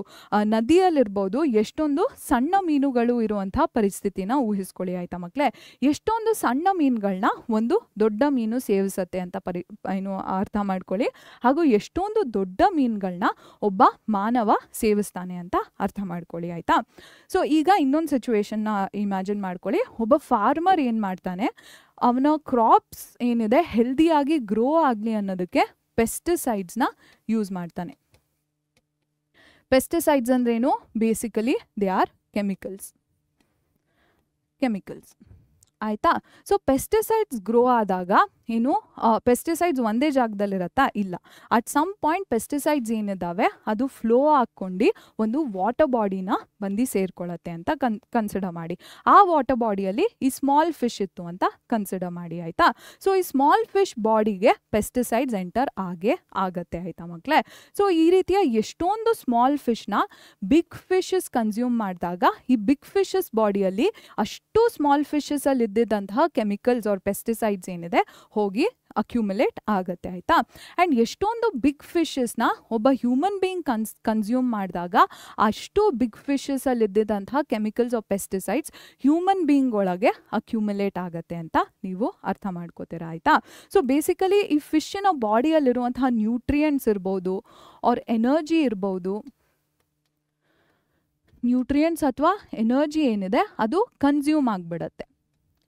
ನದಿಯಲ್ಲಿರ್ಬೋದು ಎಷ್ಟೊಂದು ಸಣ್ಣ ಮೀನುಗಳು ಇರುವಂಥ ಪರಿಸ್ಥಿತಿನ ಊಹಿಸ್ಕೊಳ್ಳಿ ಆಯಿತಾ ಮಕ್ಕಳೇ. ಎಷ್ಟೊಂದು ಸಣ್ಣ ಮೀನುಗಳನ್ನ ಒಂದು ದೊಡ್ಡ ಮೀನು ಸೇವಿಸುತ್ತೆ ಅಂತ ಏನು ಅರ್ಥ ಮಾಡ್ಕೊಳ್ಳಿ. ಹಾಗೂ ಎಷ್ಟೊಂದು ದೊಡ್ಡ ಮೀನುಗಳನ್ನ ಒಬ್ಬ ಮಾನವ ಸೇವಿಸ್ತಾನೆ ಅಂತ ಅರ್ಥ ಮಾಡ್ಕೊಳ್ಳಿ ಆಯಿತಾ. ಸೊ ಈಗ ಇನ್ನೊಂದು ಸಿಚುವೇಶನ್ನ ಇಮ್ಯಾಜಿನ್ ಮಾಡ್ಕೊಳ್ಳಿ. ಒಬ್ಬ ಫಾರ್ಮರ್ ಏನು ಮಾಡ್ತಾನೆ, ಅವನ ಕ್ರಾಪ್ಸ್ ಏನಿದೆ ಹೆಲ್ದಿಯಾಗಿ ಗ್ರೋ ಆಗಲಿ ಅನ್ನೋದಕ್ಕೆ ಪೆಸ್ಟಿಸೈಡ್ಸ್ನ ಯೂಸ್ ಮಾಡ್ತಾನೆ. ಪೆಸ್ಟಿಸೈಡ್ಸ್ ಅಂದ್ರೇನು? ಬೇಸಿಕಲಿ ದೇ ಆರ್ ಕೆಮಿಕಲ್ಸ್ ಆಯಿತಾ. ಸೊ ಪೆಸ್ಟಿಸೈಡ್ಸ್ ಗ್ರೋ ಆದಾಗ ಏನು ಪೆಸ್ಟಿಸೈಡ್ಸ್ ಒಂದೇ ಜಾಗದಲ್ಲಿರತ್ತಾ? ಇಲ್ಲ. ಅಟ್ ಸಮ್ ಪಾಯಿಂಟ್ ಪೆಸ್ಟಿಸೈಡ್ಸ್ ಏನಿದ್ದಾವೆ ಅದು ಫ್ಲೋ ಹಾಕ್ಕೊಂಡು ಒಂದು ವಾಟರ್ ಬಾಡಿನ ಬಂದು ಸೇರ್ಕೊಳ್ಳುತ್ತೆ ಅಂತ ಕನ್ಸಿಡರ್ ಮಾಡಿ. ಆ ವಾಟರ್ ಬಾಡಿಯಲ್ಲಿ ಈ ಸ್ಮಾಲ್ ಫಿಶ್ ಇತ್ತು ಅಂತ ಕನ್ಸಿಡರ್ ಮಾಡಿ ಆಯಿತಾ. ಸೊ ಈ ಸ್ಮಾಲ್ ಫಿಶ್ ಬಾಡಿಗೆ ಪೆಸ್ಟಿಸೈಡ್ಸ್ ಎಂಟರ್ ಆಗತ್ತೆ ಆಯಿತಾ ಮಕ್ಕಳೇ. ಸೊ ಈ ರೀತಿಯ ಎಷ್ಟೊಂದು ಸ್ಮಾಲ್ ಫಿಶ್ನ ಬಿಗ್ ಫಿಶಸ್ ಕನ್ಸ್ಯೂಮ್ ಮಾಡಿದಾಗ ಈ ಬಿಗ್ ಫಿಶಸ್ ಬಾಡಿಯಲ್ಲಿ ಅಷ್ಟು ಸ್ಮಾಲ್ ಫಿಶಸಲ್ಲಿ ಇದ್ದಿದ್ದಂತಹ ಕೆಮಿಕಲ್ಸ್ ಆರ್ ಪೆಸ್ಟಿಸೈಡ್ಸ್ ಏನಿದೆ ಹೋಗಿ ಅಕ್ಯುಮುಲೇಟ್ ಆಗುತ್ತೆ ಆಯಿತಾ. ಆ್ಯಂಡ್ ಎಷ್ಟೊಂದು ಬಿಗ್ ಫಿಶಸ್ನ ಒಬ್ಬ ಹ್ಯೂಮನ್ ಬೀಯಿಂಗ್ ಕನ್ಸ್ಯೂಮ್ ಮಾಡಿದಾಗ ಅಷ್ಟು ಬಿಗ್ ಫಿಶಸಲ್ಲಿ ಇದ್ದಿದ್ದಂತಹ chemicals of pesticides human being ಒಳಗೆ ಅಕ್ಯುಮುಲೇಟ್ ಆಗುತ್ತೆ ಅಂತ ನೀವು ಅರ್ಥ ಮಾಡ್ಕೋತೀರಾ ಆಯಿತಾ. ಸೊ ಬೇಸಿಕಲಿ ಈ ಫಿಶ್ಶಿನ ಬಾಡಿಯಲ್ಲಿರುವಂತಹ ನ್ಯೂಟ್ರಿಯೆಂಟ್ಸ್ ಇರ್ಬೋದು ಆರ್ ಎನರ್ಜಿ ಇರ್ಬೋದು, ನ್ಯೂಟ್ರಿಯೆಂಟ್ಸ್ ಅಥವಾ ಎನರ್ಜಿ ಏನಿದೆ ಅದು ಕನ್ಸ್ಯೂಮ್ ಆಗಿಬಿಡತ್ತೆ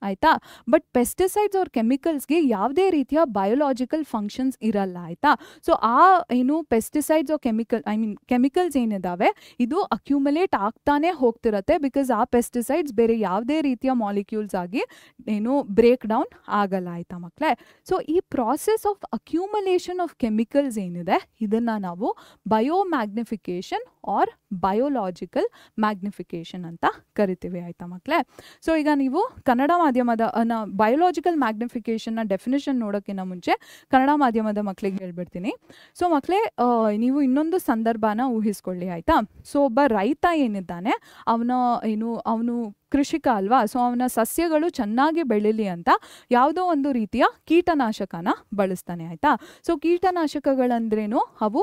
ಆಯಿತಾ. ಬಟ್ ಪೆಸ್ಟಿಸೈಡ್ಸ್ ಅವ್ರ ಕೆಮಿಕಲ್ಸ್ಗೆ ಯಾವುದೇ ರೀತಿಯ ಬಯೋಲಾಜಿಕಲ್ ಫಂಕ್ಷನ್ಸ್ ಇರಲ್ಲ ಆಯಿತಾ. ಸೊ ಆ ಏನು ಪೆಸ್ಟಿಸೈಡ್ಸ್ ಕೆಮಿಕಲ್ಸ್ ಏನಿದ್ದಾವೆ ಇದು ಅಕ್ಯುಮುಲೇಟ್ ಆಗ್ತಾನೆ ಹೋಗ್ತಿರತ್ತೆ. ಬಿಕಾಸ್ ಆ ಪೆಸ್ಟಿಸೈಡ್ಸ್ ಬೇರೆ ಯಾವುದೇ ರೀತಿಯ ಮಾಲಿಕ್ಯೂಲ್ಸ್ ಆಗಿ ಏನು ಬ್ರೇಕ್ ಡೌನ್ ಆಗಲ್ಲ ಆಯಿತಾ ಮಕ್ಕಳೇ. ಸೊ ಈ process of accumulation of chemicals ಏನಿದೆ ಇದನ್ನು ನಾವು ಬಯೋಮ್ಯಾಗ್ನಿಫಿಕೇಶನ್ ಆರ್ ಬಯೋಲಾಜಿಕಲ್ ಮ್ಯಾಗ್ನಿಫಿಕೇಶನ್ ಅಂತ ಕರಿತೀವಿ ಆಯಿತಾ ಮಕ್ಕಳೇ. ಸೊ ಈಗ ನೀವು ಕನ್ನಡ ಮಾಧ್ಯಮದ ಬಯೋಲಾಜಿಕಲ್ ಮ್ಯಾಗ್ನಿಫಿಕೇಶನ್ನ ಡೆಫಿನೇಷನ್ ನೋಡೋಕ್ಕಿಂತ ಮುಂಚೆ ಕನ್ನಡ ಮಾಧ್ಯಮದ ಮಕ್ಕಳಿಗೆ ಹೇಳ್ಬಿಡ್ತೀನಿ. ಸೊ ಮಕ್ಕಳೇ ನೀವು ಇನ್ನೊಂದು ಸಂದರ್ಭನ ಊಹಿಸ್ಕೊಳ್ಳಿ ಆಯಿತಾ. ಸೊ ಒಬ್ಬ ರೈತ ಏನಿದ್ದಾನೆ ಅವನು ಕೃಷಿಕ ಅಲ್ವಾ. ಸೊ ಅವನ ಸಸ್ಯಗಳು ಚೆನ್ನಾಗಿ ಬೆಳೀಲಿ ಅಂತ ಯಾವುದೋ ಒಂದು ರೀತಿಯ ಕೀಟನಾಶಕನ ಬಳಸ್ತಾನೆ ಆಯಿತಾ. ಸೊ ಕೀಟನಾಶಕಗಳಂದ್ರೇನು? ಅವು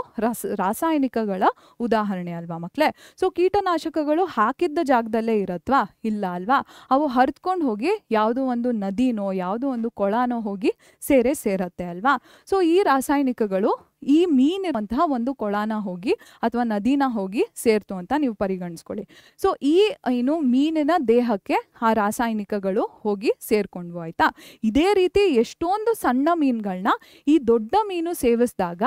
ರಾಸಾಯನಿಕಗಳ ಉದಾಹರಣೆ ಅಲ್ವಾ ಮಕ್ಕಳೇ. ಸೊ ಕೀಟನಾಶಕಗಳು ಹಾಕಿದ್ದ ಜಾಗದಲ್ಲೇ ಇರತ್ವಾ? ಇಲ್ಲ ಅಲ್ವಾ. ಅವು ಹರಿದ್ಕೊಂಡು ಹೋಗಿ ಯಾವುದೋ ಒಂದು ನದಿನೋ ಯಾವುದೋ ಒಂದು ಕೊಳನೋ ಹೋಗಿ ಸೇರತ್ತೆ ಅಲ್ವಾ. ಸೊ ಈ ರಾಸಾಯನಿಕಗಳು ಈ ಮೀನಿರುವಂತಹ ಒಂದು ಕೊಳನ ಹೋಗಿ ಅಥವಾ ನದಿನ ಹೋಗಿ ಸೇರ್ತು ಅಂತ ನೀವು ಪರಿಗಣಿಸ್ಕೊಳ್ಳಿ. ಸೊ ಈ ಮೀನಿನ ದೇಹಕ್ಕೆ ಆ ರಾಸಾಯನಿಕಗಳು ಹೋಗಿ ಸೇರ್ಕೊಂಡ್ವು ಆಯ್ತಾ. ಇದೇ ರೀತಿ ಎಷ್ಟೊಂದು ಸಣ್ಣ ಮೀನುಗಳನ್ನ ಈ ದೊಡ್ಡ ಮೀನು ಸೇವಿಸಿದಾಗ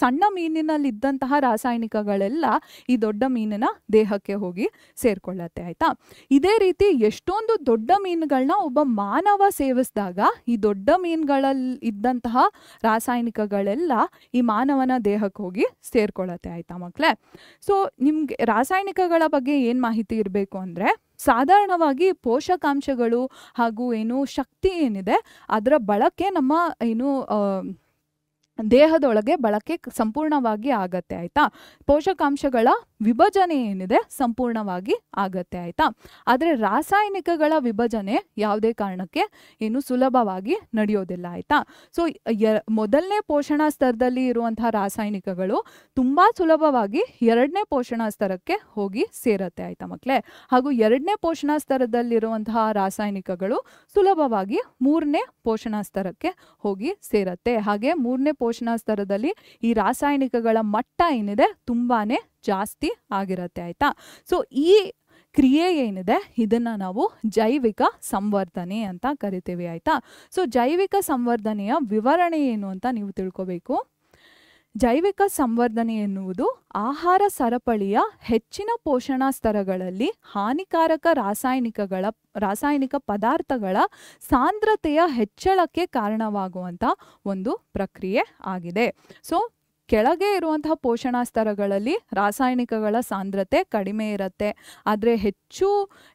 ಸಣ್ಣ ಮೀನಿನಲ್ಲಿದ್ದಂತಹ ರಾಸಾಯನಿಕಗಳೆಲ್ಲ ಈ ದೊಡ್ಡ ಮೀನಿನ ದೇಹಕ್ಕೆ ಹೋಗಿ ಸೇರ್ಕೊಳ್ಳತ್ತೆ ಆಯ್ತಾ. ಇದೇ ರೀತಿ ಎಷ್ಟೊಂದು ದೊಡ್ಡ ಮೀನುಗಳನ್ನ ಒಬ್ಬ ಮಾನವ ಸೇವಿಸಿದಾಗ ಈ ದೊಡ್ಡ ಮೀನುಗಳಲ್ಲಿ ಇದ್ದಂತಹ ರಾಸಾಯನಿಕಗಳೆಲ್ಲ ಈ ಮಾನವನ ದೇಹಕ್ಕೆ ಹೋಗಿ ಸೇರ್ಕೊಳ್ಳತ್ತೆ ಆಯ್ತಾ ಮಕ್ಕಳೇ. ಸೊ ನಿಮ್ಗೆ ರಾಸಾಯನಿಕಗಳ ಬಗ್ಗೆ ಏನು ಮಾಹಿತಿ ಇರಬೇಕು ಅಂದರೆ, ಸಾಧಾರಣವಾಗಿ ಪೋಷಕಾಂಶಗಳು ಹಾಗೂ ಶಕ್ತಿ ಏನಿದೆ ಅದರ ಬಳಕೆ ನಮ್ಮ ದೇಹದೊಳಗೆ ಬಳಕೆ ಸಂಪೂರ್ಣವಾಗಿ ಆಗತ್ತೆ ಆಯ್ತಾ. ಪೋಷಕಾಂಶಗಳ ವಿಭಜನೆ ಏನಿದೆ ಸಂಪೂರ್ಣವಾಗಿ ಆಗತ್ತೆ ಆಯ್ತಾ. ಆದರೆ ರಾಸಾಯನಿಕಗಳ ವಿಭಜನೆ ಯಾವುದೇ ಕಾರಣಕ್ಕೆ ಸುಲಭವಾಗಿ ನಡೆಯೋದಿಲ್ಲ ಆಯ್ತಾ. ಸೊ ಮೊದಲನೇ ಪೋಷಣಾ ಸ್ತರದಲ್ಲಿ ಇರುವಂತಹ ರಾಸಾಯನಿಕಗಳು ತುಂಬಾ ಸುಲಭವಾಗಿ ಎರಡನೇ ಪೋಷಣಾ ಸ್ತರಕ್ಕೆ ಹೋಗಿ ಸೇರತ್ತೆ ಆಯ್ತಾ ಮಕ್ಕಳೇ. ಹಾಗೂ ಎರಡನೇ ಪೋಷಣಾ ಸ್ತರದಲ್ಲಿರುವಂತಹ ರಾಸಾಯನಿಕಗಳು ಸುಲಭವಾಗಿ ಮೂರನೇ ಪೋಷಣಾ ಸ್ತರಕ್ಕೆ ಹೋಗಿ ಸೇರತ್ತೆ. ಹಾಗೆ ಮೂರನೇ ಪೋಷಣಾ ಸ್ತರದಲ್ಲಿ ಈ ರಾಸಾಯನಿಕಗಳ ಮಟ್ಟ ಏನಿದೆ ತುಂಬಾನೇ ಜಾಸ್ತಿ ಆಗಿರತ್ತೆ ಆಯ್ತಾ. ಸೊ ಈ ಕ್ರಿಯೆ ಏನಿದೆ ಇದನ್ನ ನಾವು ಜೈವಿಕ ಸಂವರ್ಧನೆ ಅಂತ ಕರಿತೀವಿ ಆಯ್ತಾ. ಸೊ ಜೈವಿಕ ಸಂವರ್ಧನೆಯ ವಿವರಣೆ ಏನು ಅಂತ ನೀವು ತಿಳ್ಕೋಬೇಕು. ಜೈವಿಕ ಸಂವರ್ಧನೆ ಎನ್ನುವುದು ಆಹಾರ ಸರಪಳಿಯ ಹೆಚ್ಚಿನ ಪೋಷಣಾ ಸ್ತರಗಳಲ್ಲಿ ಹಾನಿಕಾರಕ ರಾಸಾಯನಿಕ ಪದಾರ್ಥಗಳ ಸಾಂದ್ರತೆಯ ಹೆಚ್ಚಳಕ್ಕೆ ಕಾರಣವಾಗುವಂಥ ಒಂದು ಪ್ರಕ್ರಿಯೆ ಆಗಿದೆ. ಸೊ ಕೆಳಗೆ ಇರುವಂತಹ ಪೋಷಣಾ ಸ್ತರಗಳಲ್ಲಿ ರಾಸಾಯನಿಕಗಳ ಸಾಂದ್ರತೆ ಕಡಿಮೆ ಇರುತ್ತೆ. ಆದರೆ ಹೆಚ್ಚು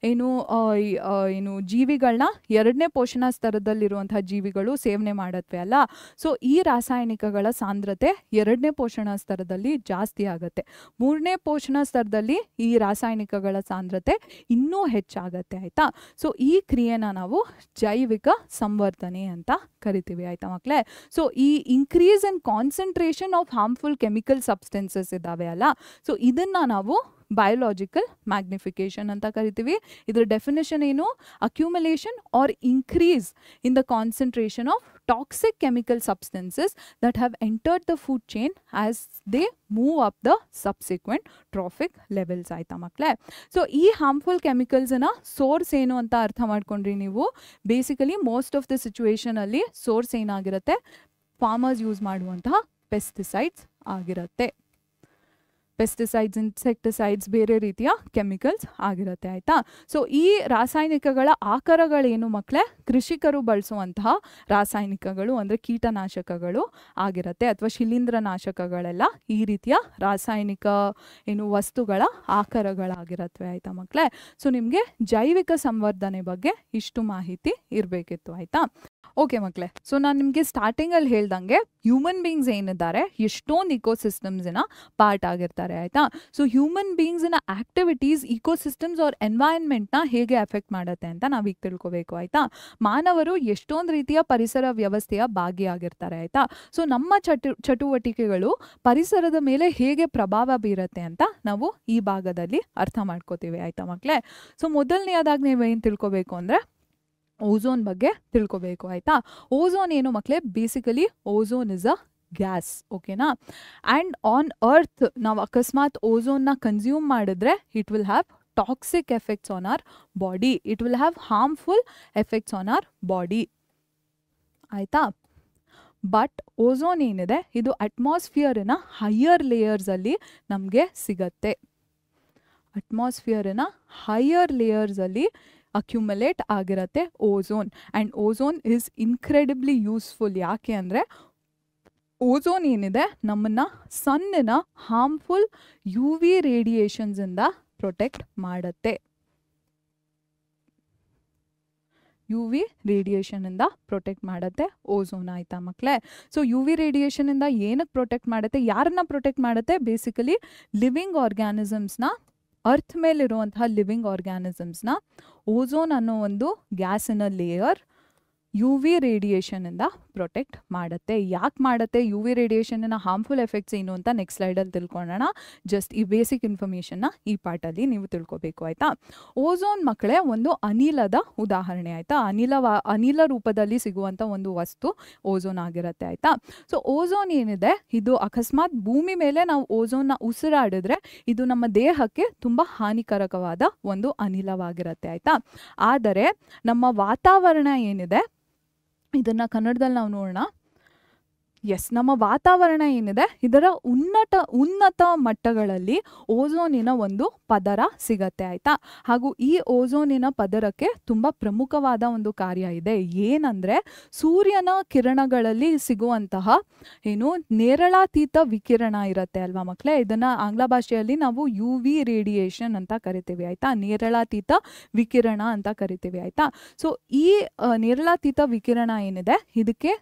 ಏನು ಜೀವಿಗಳನ್ನ 2ನೇ ಪೋಷಣಾ ಸ್ತರದಲ್ಲಿರುವಂತಹ ಜೀವಿಗಳು ಸೇವನೆ ಮಾಡತ್ವೆ ಅಲ್ಲ. ಸೊ ಈ ರಾಸಾಯನಿಕಗಳ ಸಾಂದ್ರತೆ 2ನೇ ಪೋಷಣಾ ಸ್ತರದಲ್ಲಿ ಜಾಸ್ತಿ ಆಗುತ್ತೆ. 3ನೇ ಪೋಷಣಾ ಸ್ತರದಲ್ಲಿ ಈ ರಾಸಾಯನಿಕಗಳ ಸಾಂದ್ರತೆ ಇನ್ನೂ ಹೆಚ್ಚಾಗತ್ತೆ. ಆಯ್ತಾ. ಸೊ ಈ ಕ್ರಿಯೆನ ನಾವು ಜೈವಿಕ ಸಂವರ್ಧನೆ ಅಂತ ಕರಿತೀವಿ. ಆಯ್ತಾ ಮಕ್ಕಳೇ. ಸೊ ಈ increase in concentration of harmful chemical substances ಇದಾವೆ ಅಲ್ಲ. ಸೊ ಇದನ್ನ ನಾವು ಬಯೋಲಾಜಿಕಲ್ ಮ್ಯಾಗ್ನಿಫಿಕೇಶನ್ ಅಂತ ಕರಿತೀವಿ. ಇದರ ಡೆಫಿನೇಷನ್ ಏನು? Accumulation or increase in the concentration of toxic chemical substances that have entered the food chain as they move up the subsequent trophic levels. ಆಯ್ತಾ ಮಕ್ಕಳೇ. ಸೊ ಈ ಹಾರ್ಮ್ಫುಲ್ ಕೆಮಿಕಲ್ಸ್ನ ಸೋರ್ಸ್ ಏನು ಅಂತ ಅರ್ಥ ಮಾಡ್ಕೊಂಡ್ರಿ ನೀವು. Basically most of the situation ಅಲ್ಲಿ ಸೋರ್ಸ್ ಏನಾಗಿರುತ್ತೆ? ಫಾರ್ಮರ್ಸ್ ಯೂಸ್ ಮಾಡುವಂತಹ ಪೆಸ್ಟಿಸೈಡ್ಸ್ ಆಗಿರುತ್ತೆ. ಪೆಸ್ಟಿಸೈಡ್ಸ್, ಇನ್ಸೆಕ್ಟಿಸೈಡ್ಸ್, ಬೇರೆ ರೀತಿಯ ಕೆಮಿಕಲ್ಸ್ ಆಗಿರುತ್ತೆ. ಆಯ್ತಾ. ಸೊ ಈ ರಾಸಾಯನಿಕಗಳ ಆಕಾರಗಳೇನು ಮಕ್ಕಳೇ? ಕೃಷಿಕರು ಬಳಸುವಂತಹ ರಾಸಾಯನಿಕಗಳು ಅಂದರೆ ಕೀಟನಾಶಕಗಳು ಆಗಿರುತ್ತೆ, ಅಥವಾ ಶಿಲೀಂಧ್ರನಾಶಕಗಳೆಲ್ಲ ಈ ರೀತಿಯ ರಾಸಾಯನಿಕ ವಸ್ತುಗಳ ಆಕಾರಗಳಾಗಿರತ್ವೆ. ಆಯ್ತಾ ಮಕ್ಕಳೇ. ಸೊ ನಿಮಗೆ ಜೈವಿಕ ಸಂವರ್ಧನೆ ಬಗ್ಗೆ ಇಷ್ಟು ಮಾಹಿತಿ ಇರಬೇಕಿತ್ತು. ಆಯ್ತಾ. ಓಕೆ ಮಕ್ಕಳೇ. ಸೊ ನಾನು ನಿಮಗೆ ಸ್ಟಾರ್ಟಿಂಗಲ್ಲಿ ಹೇಳ್ದಂಗೆ ಹ್ಯೂಮನ್ ಬೀಯಿಂಗ್ಸ್ ಏನಿದ್ದಾರೆ ಎಷ್ಟೊಂದು ಇಕೋಸಿಸ್ಟಮ್ಸ್ನ ಪಾರ್ಟ್ ಆಗಿರ್ತಾರೆ. ಆಯ್ತಾ. ಸೊ ಹ್ಯೂಮನ್ ಬೀಯಿಂಗ್ಸ್ನ ಆಕ್ಟಿವಿಟೀಸ್ ಇಕೋಸಿಸ್ಟಮ್ಸ್ ಆರ್ ಎನ್ವೈರನ್ಮೆಂಟ್ನ ಹೇಗೆ ಅಫೆಕ್ಟ್ ಮಾಡುತ್ತೆ ಅಂತ ನಾವೀಗ ತಿಳ್ಕೊಬೇಕು. ಆಯ್ತಾ. ಮಾನವರು ಎಷ್ಟೊಂದು ರೀತಿಯ ಪರಿಸರ ವ್ಯವಸ್ಥೆಯ ಭಾಗಿಯಾಗಿರ್ತಾರೆ. ಆಯ್ತಾ. ಸೊ ನಮ್ಮ ಚಟುವಟಿಕೆಗಳು ಪರಿಸರದ ಮೇಲೆ ಹೇಗೆ ಪ್ರಭಾವ ಬೀರುತ್ತೆ ಅಂತ ನಾವು ಈ ಭಾಗದಲ್ಲಿ ಅರ್ಥ ಮಾಡ್ಕೋತೀವಿ. ಆಯ್ತಾ ಮಕ್ಕಳೇ. ಸೊ ಮೊದಲನೇದಾಗಿ ನೀವೇನು ತಿಳ್ಕೊಬೇಕು ಅಂದರೆ ಓಝೋನ್ ಬಗ್ಗೆ ತಿಳ್ಕೊಬೇಕು. ಆಯ್ತಾ. ಓಝೋನ್ ಏನು ಮಕ್ಕಳೇ? Basically ozone is a gas. ಓಕೆನಾ. ಆ್ಯಂಡ್ ಆನ್ ಅರ್ತ್ ನಾವು ಅಕಸ್ಮಾತ್ ಓಝೋನ್ನ ಕನ್ಸ್ಯೂಮ್ ಮಾಡಿದ್ರೆ it will have toxic effects on our body. It will have harmful effects on our body. ಆಯಿತಾ. ಬಟ್ ಓಝೋನ್ ಏನಿದೆ ಇದು ಅಟ್ಮಾಸ್ಫಿಯರಿನ ಹೈಯರ್ ಲೇಯರ್ಸಲ್ಲಿ ನಮಗೆ ಸಿಗತ್ತೆ. ಅಟ್ಮಾಸ್ಫಿಯರಿನ ಹೈಯರ್ ಲೇಯರ್ಸಲ್ಲಿ ಅಕ್ಯುಮುಲೇಟ್ ಆಗಿರುತ್ತೆ ozone. And ozone is incredibly useful. ಯಾಕೆ ಅಂದರೆ ಓಝೋನ್ ಏನಿದೆ ನಮ್ಮನ್ನು ಸನ್ನಿನ ಹಾರ್ಮ್ಫುಲ್ UV ರೇಡಿಯೇಷನ್ಸಿಂದ ಪ್ರೊಟೆಕ್ಟ್ ಮಾಡುತ್ತೆ. UV ರೇಡಿಯೇಷನಿಂದ ಪ್ರೊಟೆಕ್ಟ್ ಮಾಡುತ್ತೆ ಓಝೋನ್. ಆಯಿತಾ ಮಕ್ಕಳೇ. ಸೊ UV ರೇಡಿಯೇಷನಿಂದ ಏನಕ್ಕೆ ಪ್ರೊಟೆಕ್ಟ್ ಮಾಡುತ್ತೆ? ಯಾರನ್ನ ಪ್ರೊಟೆಕ್ಟ್ ಮಾಡುತ್ತೆ? ಬೇಸಿಕಲಿ ಲಿವಿಂಗ್ ಆರ್ಗ್ಯಾನಿಸಮ್ಸ್ನ, ಅರ್ತ್ ಮೇಲಿರುವಂತಹ ಲಿವಿಂಗ್ ಆರ್ಗ್ಯಾನಿಸಮ್ಸ್ನ ಓಝೋನ್ ಅನ್ನೋ ಒಂದು ಗ್ಯಾಸಿನ ಲೇಯರ್ UV ರೇಡಿಯೇಷನಿಂದ ಪ್ರೊಟೆಕ್ಟ್ ಮಾಡುತ್ತೆ. ಯಾಕೆ ಮಾಡುತ್ತೆ? UV ರೇಡಿಯೇಷನ್ನ ಹಾರ್ಮ್ಫುಲ್ ಎಫೆಕ್ಟ್ಸ್ ಏನು ಅಂತ ನೆಕ್ಸ್ಟ್ ಸ್ಲೈಡಲ್ಲಿ ತಿಳ್ಕೊಳ್ಳೋಣ. ಜಸ್ಟ್ ಈ ಬೇಸಿಕ್ ಇನ್ಫಾರ್ಮೇಷನ್ನ ಈ ಪಾರ್ಟಲ್ಲಿ ನೀವು ತಿಳ್ಕೊಬೇಕು. ಆಯಿತಾ. ಓಝೋನ್ ಮಕ್ಕಳೇ ಒಂದು ಅನಿಲದ ಉದಾಹರಣೆ. ಆಯಿತಾ. ಅನಿಲ ರೂಪದಲ್ಲಿ ಸಿಗುವಂಥ ಒಂದು ವಸ್ತು ಓಝೋನ್ ಆಗಿರುತ್ತೆ. ಆಯಿತಾ. ಸೊ ಓಝೋನ್ ಏನಿದೆ ಇದು ಅಕಸ್ಮಾತ್ ಭೂಮಿ ಮೇಲೆ ನಾವು ಓಝೋನ್ನ ಉಸಿರಾಡಿದ್ರೆ ಇದು ನಮ್ಮ ದೇಹಕ್ಕೆ ತುಂಬ ಹಾನಿಕಾರಕವಾದ ಒಂದು ಅನಿಲವಾಗಿರುತ್ತೆ. ಆಯಿತಾ. ಆದರೆ ನಮ್ಮ ವಾತಾವರಣ ಏನಿದೆ ಇದನ್ನ ಕನ್ನಡದಲ್ಲಿ ನಾವು ನೋಡೋಣ. ನಮ್ಮ ವಾತಾವರಣ ಏನಿದೆ ಇದರ ಉನ್ನತ ಮಟ್ಟಗಳಲ್ಲಿ ಓಝೋನಿನ ಒಂದು ಪದರ ಸಿಗತ್ತೆ. ಆಯ್ತಾ. ಹಾಗೂ ಈ ಓಝೋನಿನ ಪದರಕ್ಕೆ ತುಂಬ ಪ್ರಮುಖವಾದ ಒಂದು ಕಾರ್ಯ ಇದೆ. ಏನಂದ್ರೆ ಸೂರ್ಯನ ಕಿರಣಗಳಲ್ಲಿ ಸಿಗುವಂತಹ ನೇರಳಾತೀತ ವಿಕಿರಣ ಇರುತ್ತೆ ಅಲ್ವಾ ಮಕ್ಕಳೇ. ಇದನ್ನ ಆಂಗ್ಲ ಭಾಷೆಯಲ್ಲಿ ನಾವು UV ರೇಡಿಯೇಷನ್ ಅಂತ ಕರಿತೀವಿ. ಆಯ್ತಾ. ನೇರಳಾತೀತ ವಿಕಿರಣ ಅಂತ ಕರಿತೀವಿ. ಆಯ್ತಾ. ಸೊ ಈ ನೇರಳಾತೀತ ವಿಕಿರಣ ಏನಿದೆ ಇದಕ್ಕೆ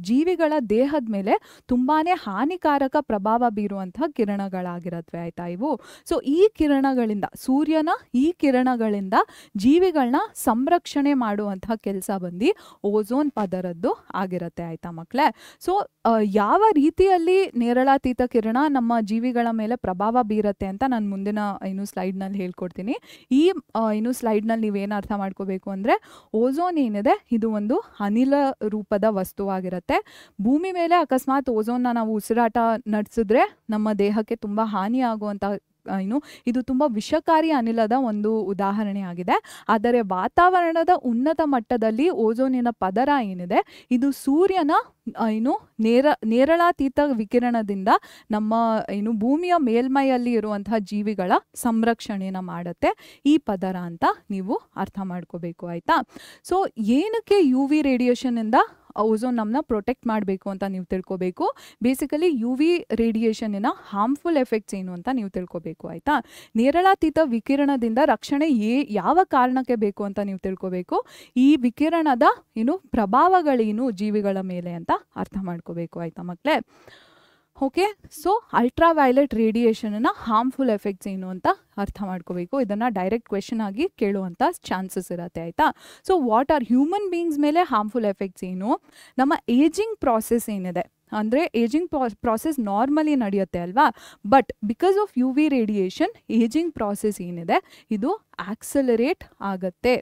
ಜೀವಿಗಳ ದೇಹದ ಮೇಲೆ ತುಂಬಾನೇ ಹಾನಿಕಾರಕ ಪ್ರಭಾವ ಬೀರುವಂತಹ ಕಿರಣಗಳಾಗಿರತ್ವೆ. ಆಯ್ತಾ ಇವು. ಸೊ ಈ ಕಿರಣಗಳಿಂದ, ಸೂರ್ಯನ ಈ ಕಿರಣಗಳಿಂದ ಜೀವಿಗಳನ್ನ ಸಂರಕ್ಷಣೆ ಮಾಡುವಂತಹ ಕೆಲಸ ಬಂದು ಓಝೋನ್ ಪದರದ್ದು ಆಗಿರತ್ತೆ. ಆಯ್ತಾ ಮಕ್ಕಳೇ. ಸೊ ಯಾವ ರೀತಿಯಲ್ಲಿ ನೇರಳಾತೀತ ಕಿರಣ ನಮ್ಮ ಜೀವಿಗಳ ಮೇಲೆ ಪ್ರಭಾವ ಬೀರತ್ತೆ ಅಂತ ನಾನು ಮುಂದಿನ ಸ್ಲೈಡ್ನಲ್ಲಿ ಹೇಳ್ಕೊಡ್ತೀನಿ. ಈ ಸ್ಲೈಡ್ನಲ್ಲಿ ನೀವೇನು ಅರ್ಥ ಮಾಡ್ಕೋಬೇಕು ಅಂದರೆ ಓಝೋನ್ ಏನಿದೆ ಇದು ಒಂದು ಅನಿಲ ರೂಪದ ವಸ್ತುವಾಗಿರುತ್ತೆ. ಭೂಮಿ ಮೇಲೆ ಅಕಸ್ಮಾತ್ ಓಝೋನ್ನ ನಾವು ಉಸಿರಾಟ ನಡೆಸಿದ್ರೆ ನಮ್ಮ ದೇಹಕ್ಕೆ ತುಂಬ ಹಾನಿಯಾಗುವಂಥ ಇದು ತುಂಬ ವಿಷಕಾರಿ ಅನಿಲದ ಒಂದು ಉದಾಹರಣೆ ಆಗಿದೆ. ಆದರೆ ವಾತಾವರಣದ ಉನ್ನತ ಮಟ್ಟದಲ್ಲಿ ಓಝೋನಿನ ಪದರ ಏನಿದೆ ಇದು ಸೂರ್ಯನ ನೇರಳಾತೀತ ವಿಕಿರಣದಿಂದ ನಮ್ಮ ಭೂಮಿಯ ಮೇಲ್ಮೈಯಲ್ಲಿ ಇರುವಂತಹ ಜೀವಿಗಳ ಸಂರಕ್ಷಣೆನ ಮಾಡುತ್ತೆ ಈ ಪದರ ಅಂತ ನೀವು ಅರ್ಥ ಮಾಡ್ಕೋಬೇಕು. ಆಯ್ತಾ. ಸೊ ಏನಕ್ಕೆ UV ರೇಡಿಯೇಷನ್ ಇಂದ ಓಝೋನ್ ನಮ್ಮನ್ನ ಪ್ರೊಟೆಕ್ಟ್ ಮಾಡಬೇಕು ಅಂತ ನೀವು ತಿಳ್ಕೊಬೇಕು. ಬೇಸಿಕಲಿ ಯು ವಿ ರೇಡಿಯೇಷನ್ನಿನ ಹಾರ್ಮ್ಫುಲ್ ಎಫೆಕ್ಟ್ಸ್ ಏನು ಅಂತ ನೀವು ತಿಳ್ಕೊಬೇಕು ಆಯಿತಾ. ನೇರಳಾತೀತ ವಿಕಿರಣದಿಂದ ರಕ್ಷಣೆ ಯಾವ ಕಾರಣಕ್ಕೆ ಬೇಕು ಅಂತ ನೀವು ತಿಳ್ಕೊಬೇಕು. ಈ ವಿಕಿರಣದ ಪ್ರಭಾವಗಳೇನು ಜೀವಿಗಳ ಮೇಲೆ ಅಂತ ಅರ್ಥ ಮಾಡ್ಕೋಬೇಕು ಆಯಿತಾ ಮಕ್ಕಳೇ. ಓಕೆ, ಸೊ ಅಲ್ಟ್ರಾವೈಲೆಟ್ ರೇಡಿಯೇಷನ್ನ ಹಾರ್ಮ್ಫುಲ್ ಎಫೆಕ್ಟ್ಸ್ ಏನು ಅಂತ ಅರ್ಥ ಮಾಡ್ಕೋಬೇಕು. ಇದನ್ನು ಡೈರೆಕ್ಟ್ ಕ್ವೆಶನ್ ಆಗಿ ಕೇಳುವಂಥ ಚಾನ್ಸಸ್ ಇರುತ್ತೆ ಆಯಿತಾ. So what are human beings ಮೇಲೆ ಹಾರ್ಮ್ಫುಲ್ ಎಫೆಕ್ಟ್ಸ್ ಏನು? ನಮ್ಮ ಏಜಿಂಗ್ ಪ್ರಾಸೆಸ್ ಏನಿದೆ ಅಂದರೆ ಏಜಿಂಗ್ ಪ್ರಾಸೆಸ್ ನಾರ್ಮಲಿ ನಡೆಯುತ್ತೆ ಅಲ್ವಾ, but because of U V radiation ageing process ಏನಿದೆ ಇದು ಆಕ್ಸಲರೇಟ್ ಆಗುತ್ತೆ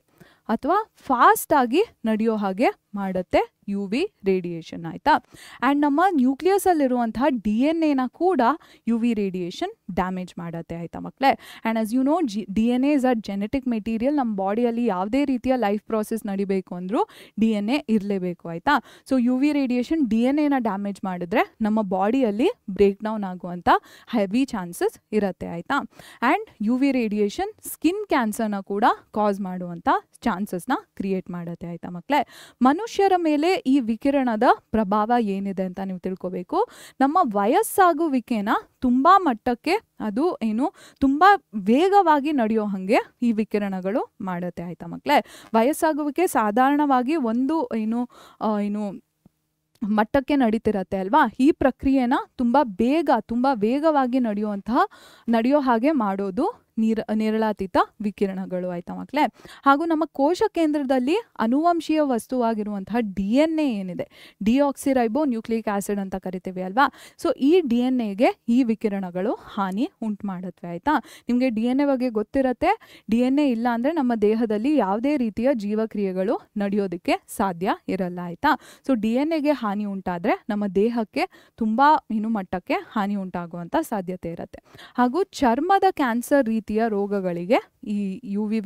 ಅಥವಾ ಫಾಸ್ಟಾಗಿ ನಡೆಯೋ ಹಾಗೆ ಮಾಡುತ್ತೆ ಯು ವಿ ರೇಡಿಯೇಷನ್ ಆಯಿತಾ. ಆ್ಯಂಡ್ ನಮ್ಮ ನ್ಯೂಕ್ಲಿಯಸಲ್ಲಿರುವಂತಹ DNA ಕೂಡ ಯು ವಿ ರೇಡಿಯೇಷನ್ ಡ್ಯಾಮೇಜ್ ಮಾಡುತ್ತೆ ಆಯಿತಾ ಮಕ್ಕಳೇ. And as you know DNA is a genetic material. ನಮ್ಮ ಬಾಡಿಯಲ್ಲಿ ಯಾವುದೇ ರೀತಿಯ ಲೈಫ್ ಪ್ರಾಸೆಸ್ ನಡಿಬೇಕು ಅಂದರೂ DNA ಇರಲೇಬೇಕು ಆಯಿತಾ. So U V radiation DNA damage ಮಾಡಿದ್ರೆ ನಮ್ಮ ಬಾಡಿಯಲ್ಲಿ ಬ್ರೇಕ್ ಡೌನ್ ಆಗುವಂಥ ಹೆವಿ ಚಾನ್ಸಸ್ ಇರುತ್ತೆ ಆಯಿತಾ. And U V radiation skin ಕ್ಯಾನ್ಸರ್ನ ಕೂಡ ಕಾಸ್ ಮಾಡುವಂಥ ಚಾನ್ಸಸ್ನ ಕ್ರಿಯೇಟ್ ಮಾಡುತ್ತೆ ಆಯಿತಾ ಮಕ್ಕಳೇ. ಮನುಷ್ಯರ ಮೇಲೆ ಈ ವಿಕಿರಣದ ಪ್ರಭಾವ ಏನಿದೆ ಅಂತ ನೀವು ತಿಳ್ಕೊಬೇಕು. ನಮ್ಮ ವಯಸ್ಸಾಗುವಿಕೆನ ತುಂಬ ಮಟ್ಟಕ್ಕೆ ಅದು ತುಂಬ ವೇಗವಾಗಿ ನಡೆಯೋ ಹಾಗೆ ಈ ವಿಕಿರಣಗಳು ಮಾಡುತ್ತೆ ಆಯಿತಾ ಮಕ್ಕಳೇ. ವಯಸ್ಸಾಗುವಿಕೆ ಸಾಧಾರಣವಾಗಿ ಒಂದು ಮಟ್ಟಕ್ಕೆ ನಡೀತಿರತ್ತೆ ಅಲ್ವಾ. ಈ ಪ್ರಕ್ರಿಯೆನ ತುಂಬ ವೇಗವಾಗಿ ನಡೆಯೋ ಹಾಗೆ ಮಾಡೋದು ನೇರಳಾತೀತ ವಿಕಿರಣಗಳು ಆಯಿತಾ ಮಕ್ಕಳೇ. ಹಾಗೂ ನಮ್ಮ ಕೋಶ ಕೇಂದ್ರದಲ್ಲಿ ಅನುವಂಶೀಯ ವಸ್ತುವಾಗಿರುವಂತಹ DNA ಏನಿದೆ, ಡಿಆಕ್ಸಿರೈಬೋ ನ್ಯೂಕ್ಲಿಯಿಕ್ ಆಸಿಡ್ ಅಂತ ಕರಿತೀವಿ ಅಲ್ವಾ. ಸೊ ಈ DNAಗೆ ಈ ವಿಕಿರಣಗಳು ಹಾನಿ ಉಂಟು ಮಾಡುತ್ತವೆ ಆಯಿತಾ. ನಿಮಗೆ DNA ಬಗ್ಗೆ ಗೊತ್ತಿರತ್ತೆ. DNA ಇಲ್ಲ ಅಂದರೆ ನಮ್ಮ ದೇಹದಲ್ಲಿ ಯಾವುದೇ ರೀತಿಯ ಜೀವಕ್ರಿಯೆಗಳು ನಡೆಯೋದಕ್ಕೆ ಸಾಧ್ಯ ಇರಲ್ಲ ಆಯಿತಾ. ಸೊ DNAಗೆ ಹಾನಿ ಉಂಟಾದರೆ ನಮ್ಮ ದೇಹಕ್ಕೆ ತುಂಬ ಮಟ್ಟಕ್ಕೆ ಹಾನಿ ಉಂಟಾಗುವಂಥ ಸಾಧ್ಯತೆ ಇರುತ್ತೆ. ಹಾಗೂ ಚರ್ಮದ ಕ್ಯಾನ್ಸರ್ ರೀತಿಯ ರೋಗಗಳಿಗೆ ಈ ಯು ವಿ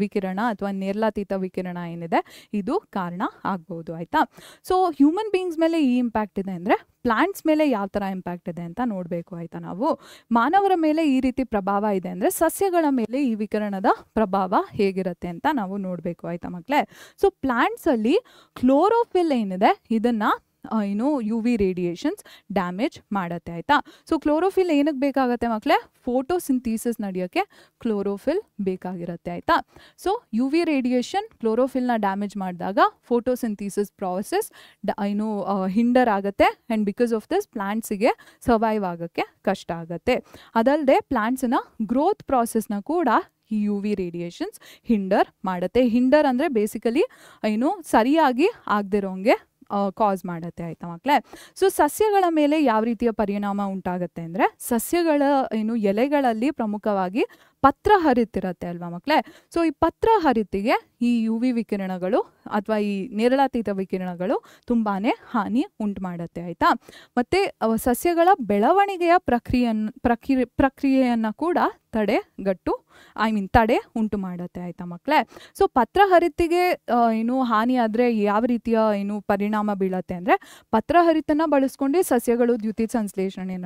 ವಿಕಿರಣ ಅಥವಾ ನೇರಳಾತೀತ ವಿಕಿರಣ ಏನಿದೆ ಇದು ಕಾರಣ ಆಗ್ಬೋದು ಆಯಿತಾ. ಸೊ ಹ್ಯೂಮನ್ ಬೀಯಿಂಗ್ಸ್ ಮೇಲೆ ಈ ಇಂಪ್ಯಾಕ್ಟ್ ಇದೆ ಅಂದರೆ ಪ್ಲಾಂಟ್ಸ್ ಮೇಲೆ ಯಾವ ಥರ ಇಂಪ್ಯಾಕ್ಟ್ ಇದೆ ಅಂತ ನೋಡಬೇಕು ಆಯಿತಾ. ನಾವು ಮಾನವರ ಮೇಲೆ ಈ ರೀತಿ ಪ್ರಭಾವ ಇದೆ ಅಂದರೆ ಸಸ್ಯಗಳ ಮೇಲೆ ಈ ವಿಕಿರಣದ ಪ್ರಭಾವ ಹೇಗಿರುತ್ತೆ ಅಂತ ನಾವು ನೋಡಬೇಕು ಆಯಿತಾ ಮಕ್ಕಳೇ. ಸೊ ಪ್ಲಾಂಟ್ಸಲ್ಲಿ ಕ್ಲೋರೋಫಿಲ್ ಏನಿದೆ ಇದನ್ನು ಯು ವಿ ರೇಡಿಯೇಷನ್ಸ್ ಡ್ಯಾಮೇಜ್ ಮಾಡುತ್ತೆ ಆಯಿತಾ. ಸೊ ಕ್ಲೋರೋಫಿಲ್ ಏನಕ್ಕೆ ಬೇಕಾಗುತ್ತೆ ಮಕ್ಕಳೇ? ಫೋಟೋಸಿಂಥೀಸಿಸ್ ನಡೆಯೋಕ್ಕೆ ಕ್ಲೋರೋಫಿಲ್ ಬೇಕಾಗಿರುತ್ತೆ ಆಯಿತಾ. ಸೊ ಯು ವಿ ರೇಡಿಯೇಷನ್ ಕ್ಲೋರೋಫಿಲ್ನ ಡ್ಯಾಮೇಜ್ ಮಾಡಿದಾಗ ಫೋಟೋಸಿಂಥೀಸಿಸ್ ಪ್ರಾಸೆಸ್ ಹಿಂಡರ್ ಆಗುತ್ತೆ. ಆ್ಯಂಡ್ ಬಿಕಾಸ್ ಆಫ್ ದಿಸ್ ಪ್ಲಾಂಟ್ಸಿಗೆ ಸರ್ವೈವ್ ಆಗೋಕ್ಕೆ ಕಷ್ಟ ಆಗುತ್ತೆ. ಅದಲ್ಲದೆ ಪ್ಲಾಂಟ್ಸ್ನ ಗ್ರೋತ್ ಪ್ರಾಸೆಸ್ನ ಕೂಡ ಈ ಯು ವಿ ರೇಡಿಯೇಷನ್ಸ್ ಹಿಂಡರ್ ಮಾಡುತ್ತೆ. ಹಿಂಡರ್ ಅಂದರೆ ಬೇಸಿಕಲಿ ಸರಿಯಾಗಿ ಆಗದಿರೋಂಗೆ ಕಾಸ್ ಮಾಡುತ್ತೆ ಆಯಿತಾ ಮಕ್ಕಳೇ. ಸೊ ಸಸ್ಯಗಳ ಮೇಲೆ ಯಾವ ರೀತಿಯ ಪರಿಣಾಮ ಉಂಟಾಗುತ್ತೆ ಅಂದರೆ ಸಸ್ಯಗಳ ಎಲೆಗಳಲ್ಲಿ ಪ್ರಮುಖವಾಗಿ ಪತ್ರ ಹರಿತಿರತ್ತೆ ಅಲ್ವಾ ಮಕ್ಕಳೇ. ಸೊ ಈ ಪತ್ರ ಹರಿತಿಗೆ ಈ ಯು ವಿ ವಿಕಿರಣಗಳು ಅಥವಾ ಈ ನೇರಳಾತೀತ ವಿಕಿರಣಗಳು ತುಂಬಾ ಹಾನಿ ಉಂಟು ಮಾಡುತ್ತೆ ಆಯಿತಾ. ಮತ್ತು ಸಸ್ಯಗಳ ಬೆಳವಣಿಗೆಯ ಪ್ರಕ್ರಿಯೆಯನ್ನು ಕೂಡ ತಡೆ ಉಂಟು ಮಾಡುತ್ತೆ ಆಯಿತಾ ಮಕ್ಕಳೇ. ಸೊ ಪತ್ರಹರಿತಿಗೆ ಹಾನಿ ಆದರೆ ಯಾವ ರೀತಿಯ ಪರಿಣಾಮ ಬೀಳತ್ತೆ ಅಂದರೆ ಪತ್ರಹರಿತನ ಬಳಸ್ಕೊಂಡು ಸಸ್ಯಗಳು ದ್ಯುತಿ ಸಂಶ್ಲೇಷಣೆ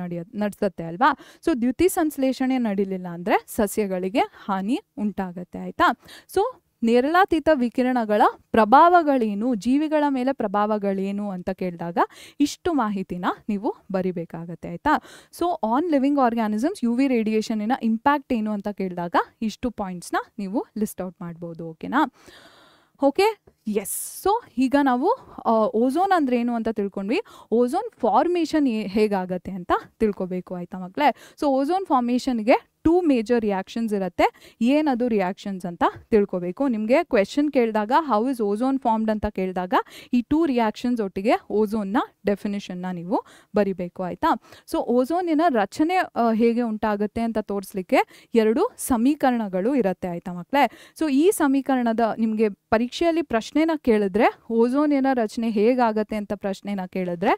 ನಡೆಸುತ್ತೆ ಅಲ್ವಾ. ಸೊ ದ್ಯುತಿ ಸಂಶ್ಲೇಷಣೆ ನಡೀಲಿಲ್ಲ ಅಂದರೆ ಸಸ್ಯಗಳಿಗೆ ಹಾನಿ ಉಂಟಾಗತ್ತೆ ಆಯಿತಾ. ಸೊ ನೇರಳಾತೀತ ವಿಕಿರಣಗಳ ಪ್ರಭಾವಗಳೇನು, ಜೀವಿಗಳ ಮೇಲೆ ಪ್ರಭಾವಗಳೇನು ಅಂತ ಕೇಳಿದಾಗ ಇಷ್ಟು ಮಾಹಿತಿನ ನೀವು ಬರಿಬೇಕಾಗತ್ತೆ ಆಯಿತಾ. So on living organisms U V ರೇಡಿಯೇಷನಿನ ಇಂಪ್ಯಾಕ್ಟ್ ಏನು ಅಂತ ಕೇಳಿದಾಗ ಇಷ್ಟು ಪಾಯಿಂಟ್ಸ್ನ ನೀವು ಲಿಸ್ಟ್ ಔಟ್ ಮಾಡ್ಬೋದು. ಓಕೆನಾ? Okay, S. ಸೊ ಈಗ ನಾವು ಓಝೋನ್ ಅಂದ್ರೆ ಏನು ಅಂತ ತಿಳ್ಕೊಂಡ್ವಿ. ಓಝೋನ್ ಫಾರ್ಮೇಷನ್ ಹೇಗಾಗತ್ತೆ ಅಂತ ತಿಳ್ಕೊಬೇಕು ಆಯಿತಾ ಮಕ್ಕಳೇ. ಸೊ ಓಝೋನ್ ಫಾರ್ಮೇಷನ್ಗೆ 2 ಮೇಜರ್ ರಿಯಾಕ್ಷನ್ಸ್ ಇರುತ್ತೆ. ಏನದು ರಿಯಾಕ್ಷನ್ಸ್ ಅಂತ ತಿಳ್ಕೊಬೇಕು. ನಿಮಗೆ ಕ್ವೆಶನ್ ಕೇಳಿದಾಗ ಹೌ ಇಸ್ ಓಝೋನ್ ಫಾರ್ಮ್ಡ್ ಅಂತ ಕೇಳಿದಾಗ ಈ 2 ರಿಯಾಕ್ಷನ್ಸ್ ಒಟ್ಟಿಗೆ ಓಝೋನ್ನ ಡೆಫಿನಿಷನ್ನ ನೀವು ಬರಿಬೇಕು ಆಯಿತಾ. ಸೊ ಓಝೋನಿನ ರಚನೆ ಹೇಗೆ ಉಂಟಾಗುತ್ತೆ ಅಂತ ತೋರಿಸ್ಲಿಕ್ಕೆ 2 ಸಮೀಕರಣಗಳು ಇರುತ್ತೆ ಆಯಿತಾ ಮಕ್ಕಳೇ. ಸೊ ಈ ಸಮೀಕರಣದ ನಿಮಗೆ ಪರೀಕ್ಷೆಯಲ್ಲಿ ಪ್ರಶ್ನೆನ ಕೇಳಿದ್ರೆ ಓಝೋನಿನ ರಚನೆ ಹೇಗಾಗತ್ತೆ ಅಂತ ಪ್ರಶ್ನೆನ ಕೇಳಿದ್ರೆ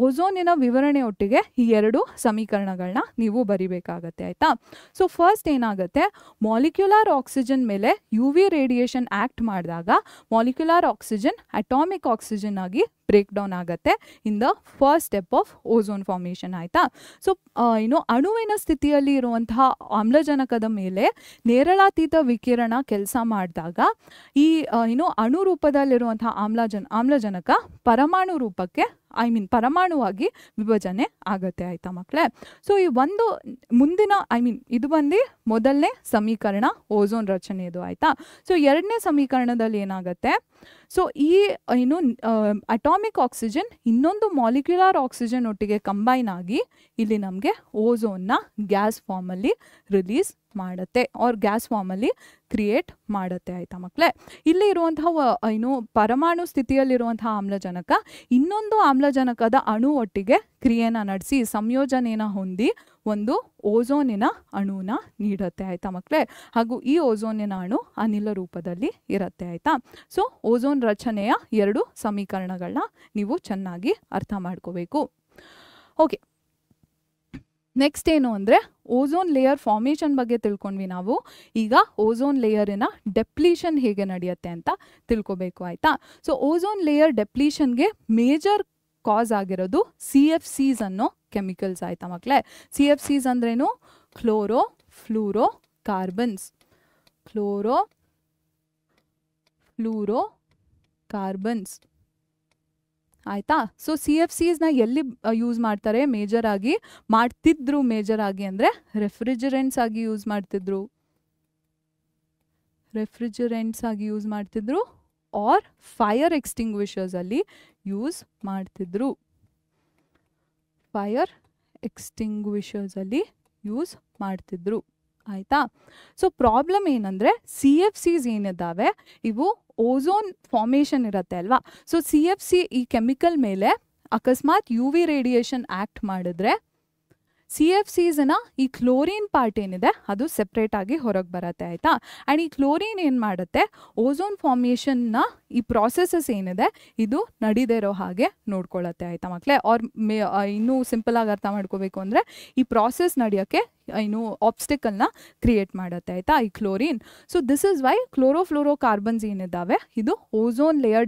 ಓಝೋನಿನ ವಿವರಣೆ ಒಟ್ಟಿಗೆ ಈ 2 ಸಮೀಕರಣಗಳನ್ನ ನೀವು ಬರಿಬೇಕಾಗತ್ತೆ ಆಯಿತಾ. ಸೊ ಫಸ್ಟ್ ಏನಾಗುತ್ತೆ, ಮಾಲಿಕ್ಯುಲರ್ ಆಕ್ಸಿಜನ್ ಮೇಲೆ ಯು ವಿ ರೇಡಿಯೇಷನ್ ಆಕ್ಟ್ ಮಾಡಿದಾಗ ಮಾಲಿಕ್ಯುಲರ್ ಆಕ್ಸಿಜನ್ ಅಟಾಮಿಕ್ ಆಕ್ಸಿಜನ್ ಆಗಿ ಬ್ರೇಕ್ ಡೌನ್ ಆಗುತ್ತೆ in the first step of ozone formation ಆಯಿತಾ. ಸೊ ಅಣುವಿನ ಸ್ಥಿತಿಯಲ್ಲಿ ಇರುವಂತಹ ಆಮ್ಲಜನಕದ ಮೇಲೆ ನೇರಳಾತೀತ ವಿಕಿರಣ ಕೆಲಸ ಮಾಡಿದಾಗ ಈ ಅಣು ರೂಪದಲ್ಲಿರುವಂತಹ ಆಮ್ಲಜನಕ ಪರಮಾಣು ರೂಪಕ್ಕೆ ಪರಮಾಣುವಾಗಿ ವಿಭಜನೆ ಆಗತ್ತೆ ಆಯ್ತಾ ಮಕ್ಕಳೇ. ಸೊ ಈ ಒಂದು ಮುಂದಿನ ಇದು ಬಂದು ಮೊದಲನೇ ಸಮೀಕರಣ ಓಝೋನ್ ರಚನೆಯದು ಆಯ್ತಾ. ಸೊ ಎರಡನೇ ಸಮೀಕರಣದಲ್ಲಿ ಏನಾಗುತ್ತೆ, ಸೊ ಈ ಅಟಾಮಿಕ್ ಆಕ್ಸಿಜನ್ ಇನ್ನೊಂದು ಮಾಲಿಕ್ಯುಲರ್ ಆಕ್ಸಿಜನ್ ಒಟ್ಟಿಗೆ ಕಂಬೈನ್ ಆಗಿ ಇಲ್ಲಿ ನಮಗೆ ಓಝೋನ್ನ ಗ್ಯಾಸ್ ಫಾರ್ಮಲ್ಲಿ ರಿಲೀಸ್ ಮಾಡುತ್ತೆ ಆರ್ ಗ್ಯಾಸ್ ಫಾರ್ಮಲ್ಲಿ ಕ್ರಿಯೇಟ್ ಮಾಡುತ್ತೆ ಆಯ್ತಾ ಮಕ್ಕಳೇ. ಇಲ್ಲಿ ಇರುವಂತಹ ಪರಮಾಣು ಸ್ಥಿತಿಯಲ್ಲಿರುವಂತಹ ಆಮ್ಲಜನಕ ಇನ್ನೊಂದು ಆಮ್ಲಜನಕದ ಅಣು ಒಟ್ಟಿಗೆ ಕ್ರಿಯೆನ ನಡೆಸಿ ಸಂಯೋಜನೆನ ಹೊಂದಿ ಒಂದು ಓಝೋನಿನ ಅಣುನ ನೀಡುತ್ತೆ ಆಯ್ತಾ ಮಕ್ಕಳೇ. ಹಾಗೂ ಈ ಓಝೋನಿನ ಅಣು ಅನಿಲ ರೂಪದಲ್ಲಿ ಇರುತ್ತೆ ಆಯ್ತಾ. ಸೊ ಓಝೋನ್ ರಚನೆಯ ಎರಡು ಸಮೀಕರಣಗಳನ್ನ ನೀವು ಚೆನ್ನಾಗಿ ಅರ್ಥ ಮಾಡ್ಕೋಬೇಕು. ಓಕೆ, ನೆಕ್ಸ್ಟ್ ಏನು ಅಂದರೆ ಓಝೋನ್ ಲೇಯರ್ ಫಾರ್ಮೇಷನ್ ಬಗ್ಗೆ ತಿಳ್ಕೊಂಡ್ವಿ ನಾವು. ಈಗ ಓಝೋನ್ ಲೇಯರಿನ ಡೆಪ್ಲೀಷನ್ ಹೇಗೆ ನಡೆಯುತ್ತೆ ಅಂತ ತಿಳ್ಕೊಬೇಕು ಆಯಿತಾ. ಸೊ ಓಝೋನ್ ಲೇಯರ್ ಡೆಪ್ಲೀಷನ್ಗೆ ಮೇಜರ್ ಕಾಸ್ ಆಗಿರೋದು CFCs ಅನ್ನೋ ಕೆಮಿಕಲ್ಸ್ ಆಯಿತಾ ಮಕ್ಕಳೇ. CFCs ಅಂದ್ರೇನು? Chlorofluorocarbons. Chlorofluorocarbons ಆಯಿತಾ. ಸೊ CFCsನ ಎಲ್ಲಿ ಯೂಸ್ ಮಾಡ್ತಾರೆ ಮೇಜರ್ ಆಗಿ ಅಂದರೆ ರೆಫ್ರಿಜರೆಂಟ್ಸ್ ಆಗಿ ಯೂಸ್ ಮಾಡ್ತಿದ್ರು ಆರ್ ಫೈರ್ ಎಕ್ಸ್ಟಿಂಗ್ವಿಷರ್ಸ್ ಅಲ್ಲಿ ಯೂಸ್ ಮಾಡ್ತಿದ್ರು ಆಯಿತಾ. ಸೊ ಪ್ರಾಬ್ಲಮ್ ಏನಂದರೆ CFCs ಏನಿದ್ದಾವೆ ಇವು ಓಝೋನ್ ಫಾರ್ಮೇಷನ್ ಇರುತ್ತೆ ಅಲ್ವಾ. ಸೊ CFC ಈ ಕೆಮಿಕಲ್ ಮೇಲೆ ಅಕಸ್ಮಾತ್ UV ರೇಡಿಯೇಷನ್ ಆ್ಯಕ್ಟ್ ಮಾಡಿದ್ರೆ CFCsನ ಈ ಕ್ಲೋರಿನ್ ಪಾರ್ಟ್ ಏನಿದೆ ಅದು ಸೆಪ್ರೇಟ್ ಆಗಿ ಹೊರಗೆ ಬರುತ್ತೆ ಆಯಿತಾ. ಆ್ಯಂಡ್ ಈ ಕ್ಲೋರಿನ್ ಏನು ಮಾಡುತ್ತೆ, ಓಝೋನ್ ಫಾರ್ಮೇಷನ್ನ ಈ ಪ್ರಾಸೆಸಸ್ ಏನಿದೆ ಇದು ನಡೀದೇ ಇರೋ ಹಾಗೆ ನೋಡ್ಕೊಳ್ಳುತ್ತೆ ಆಯಿತಾ ಮಕ್ಕಳೇ. ಇನ್ನೂ ಸಿಂಪಲ್ ಆಗಿ ಅರ್ಥ ಮಾಡ್ಕೋಬೇಕು ಅಂದರೆ ಈ ಪ್ರಾಸೆಸ್ ನಡೆಯೋಕ್ಕೆ ಆಬ್ಸ್ಟಿಕಲ್ನ ಕ್ರಿಯೇಟ್ ಮಾಡುತ್ತೆ ಆಯಿತಾ ಈ chlorine. So this is why chlorofluorocarbons ಏನಿದ್ದಾವೆ ಇದು ಓಝೋನ್ ಲೇಯರ್